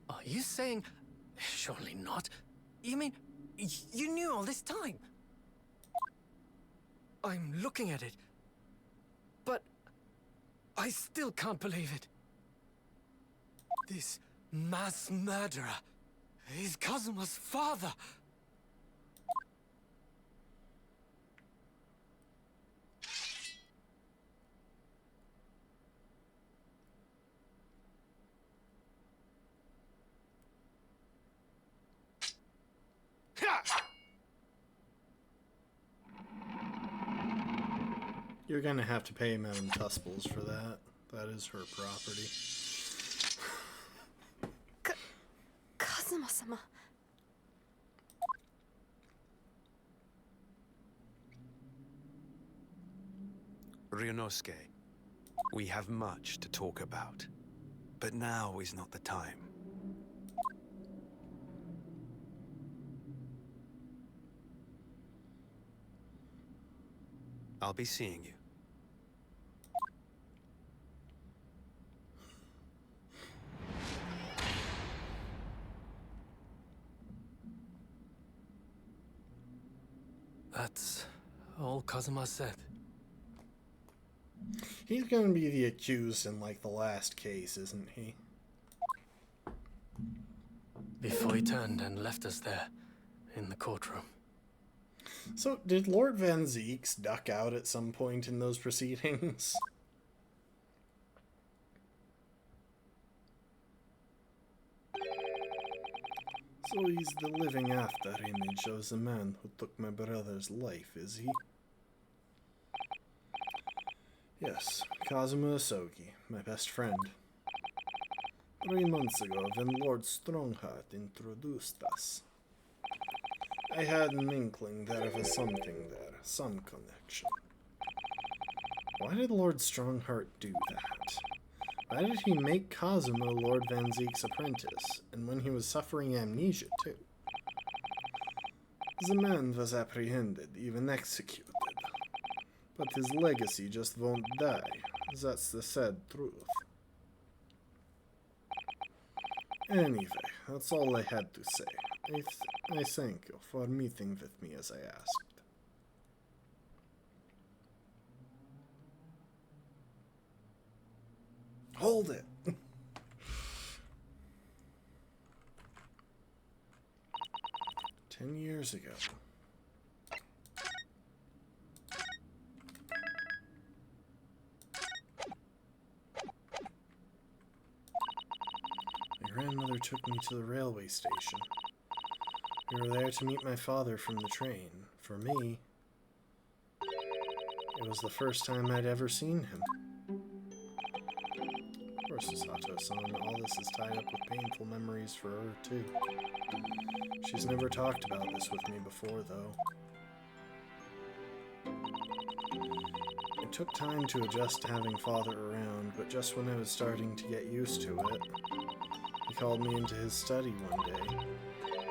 Are you saying... Surely not. You mean, you knew all this time? I'm looking at it. But... I still can't believe it. This mass murderer is Kazuma's father. You're gonna have to pay Madame Tusples for that. That is her property. Kazuma-sama. Ryunosuke, we have much to talk about. But now is not the time. I'll be seeing you. That's all Kazuma said. He's gonna be the accused in, like, the last case, isn't he? Before he turned and left us there, in the courtroom. So, did Lord Van Zieks duck out at some point in those proceedings? So he's the living after image of the man who took my brother's life, is he? Yes, Kazuma Asogi, my best friend. 3 months ago, when Lord Strongheart introduced us, I had an inkling that there was something there, some connection. Why did Lord Strongheart do that? Why did he make Kazuma Lord Van Zieks' apprentice, and when he was suffering amnesia too? The man was apprehended, even executed. But his legacy just won't die. That's the sad truth. Anyway, that's all I had to say. I thank you for meeting with me as I asked. Hold it! 10 years ago. My grandmother took me to the railway station. We were there to meet my father from the train. For me, it was the first time I'd ever seen him. Of course, Sato-san, all this is tied up with painful memories for her, too. She's never talked about this with me before, though. It took time to adjust to having father around, but just when I was starting to get used to it, he called me into his study one day.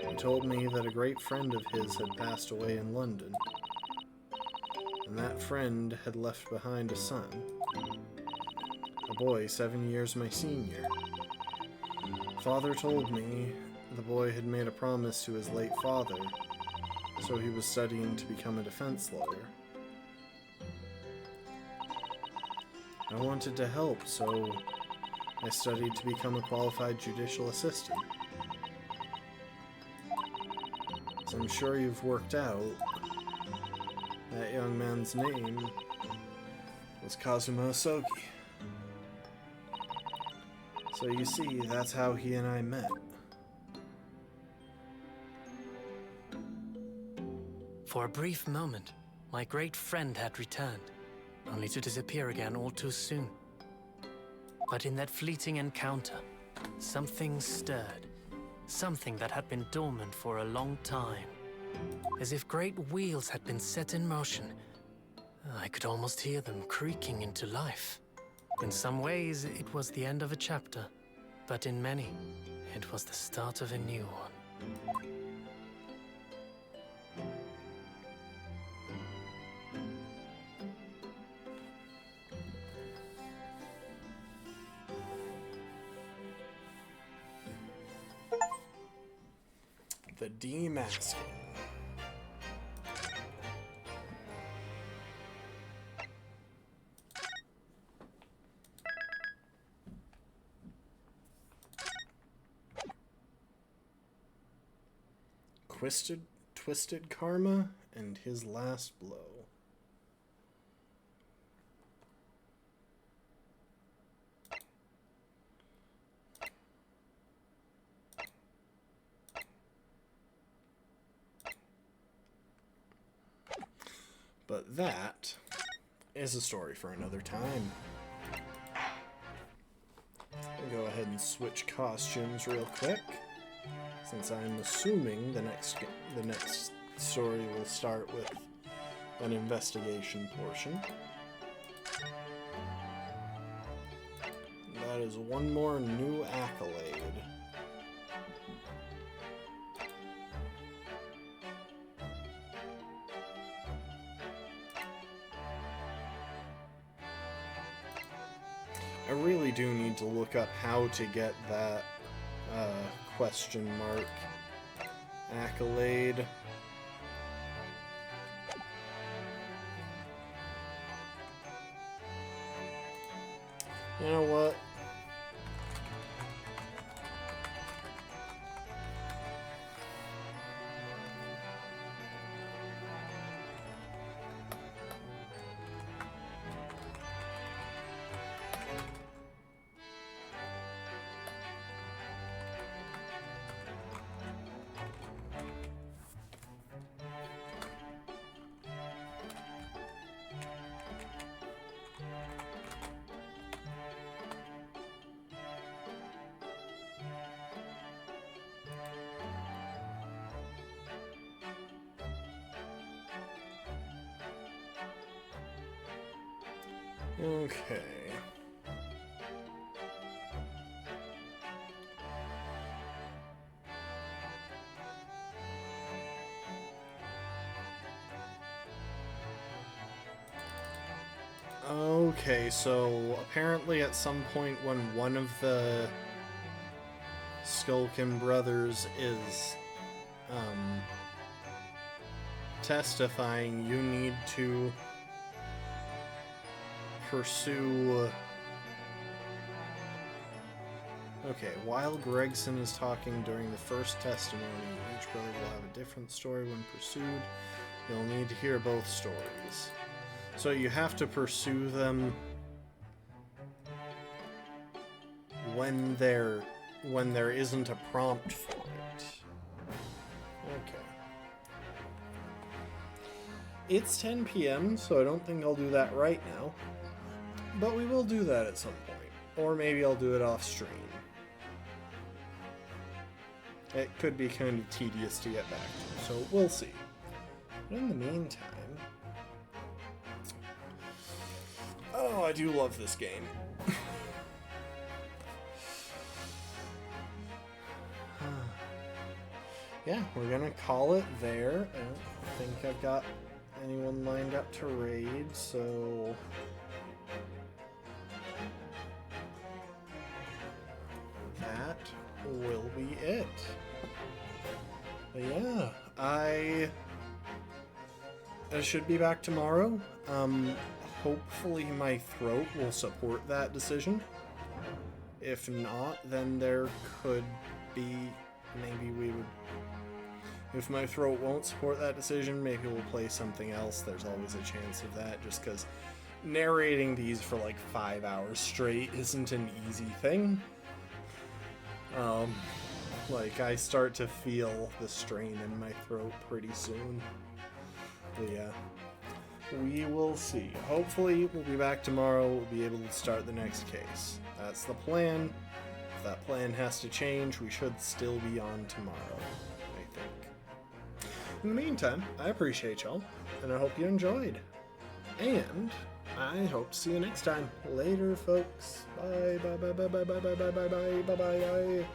He told me that a great friend of his had passed away in London, and that friend had left behind a son, a boy 7 years my senior. Father told me the boy had made a promise to his late father, so he was studying to become a defense lawyer. I wanted to help, so I studied to become a qualified judicial assistant. As I'm sure you've worked out, that young man's name was Kazuma Asogi. So you see, that's how he and I met. For a brief moment, my great friend had returned, only to disappear again all too soon. But in that fleeting encounter, Something stirred. Something that had been dormant for a long time. As if great wheels had been set in motion. I could almost hear them creaking into life. In some ways, it was the end of a chapter. But in many, it was the start of a new one. The Demasking. Twisted Karma and His Last Blow. But that is a story for another time. I'll go ahead and switch costumes real quick, since I'm assuming the next story will start with an investigation portion. That is one more new accolade. I really do need to look up how to get that question mark accolade. You know what? Okay. Okay, so apparently at some point when one of the Skulkin brothers is testifying, you need to pursue... Okay, while Gregson is talking during the first testimony, each brother will have a different story when pursued. You'll need to hear both stories. So you have to pursue them when there isn't a prompt for it. Okay. It's 10 p.m., so I don't think I'll do that right now. But we will do that at some point. Or maybe I'll do it off stream. It could be kind of tedious to get back to, so we'll see. But in the meantime... Oh, I do love this game. Yeah, we're gonna call it there. I don't think I've got anyone lined up to raid, so... that will be it. But yeah, I should be back tomorrow. Hopefully my throat will support that decision. If not, then there could be, maybe we would, if my throat won't support that decision, maybe we'll play something else. There's always a chance of that, just because narrating these for like 5 hours straight isn't an easy thing. Like, I start to feel the strain in my throat pretty soon. But yeah, we will see. Hopefully, we'll be back tomorrow. We'll be able to start the next case. That's the plan. If that plan has to change, we should still be on tomorrow, I think. In the meantime, I appreciate y'all, and I hope you enjoyed. And I hope to see you next time. Later, folks. Bye, bye, bye, bye, bye, bye, bye, bye, bye, bye, bye, bye.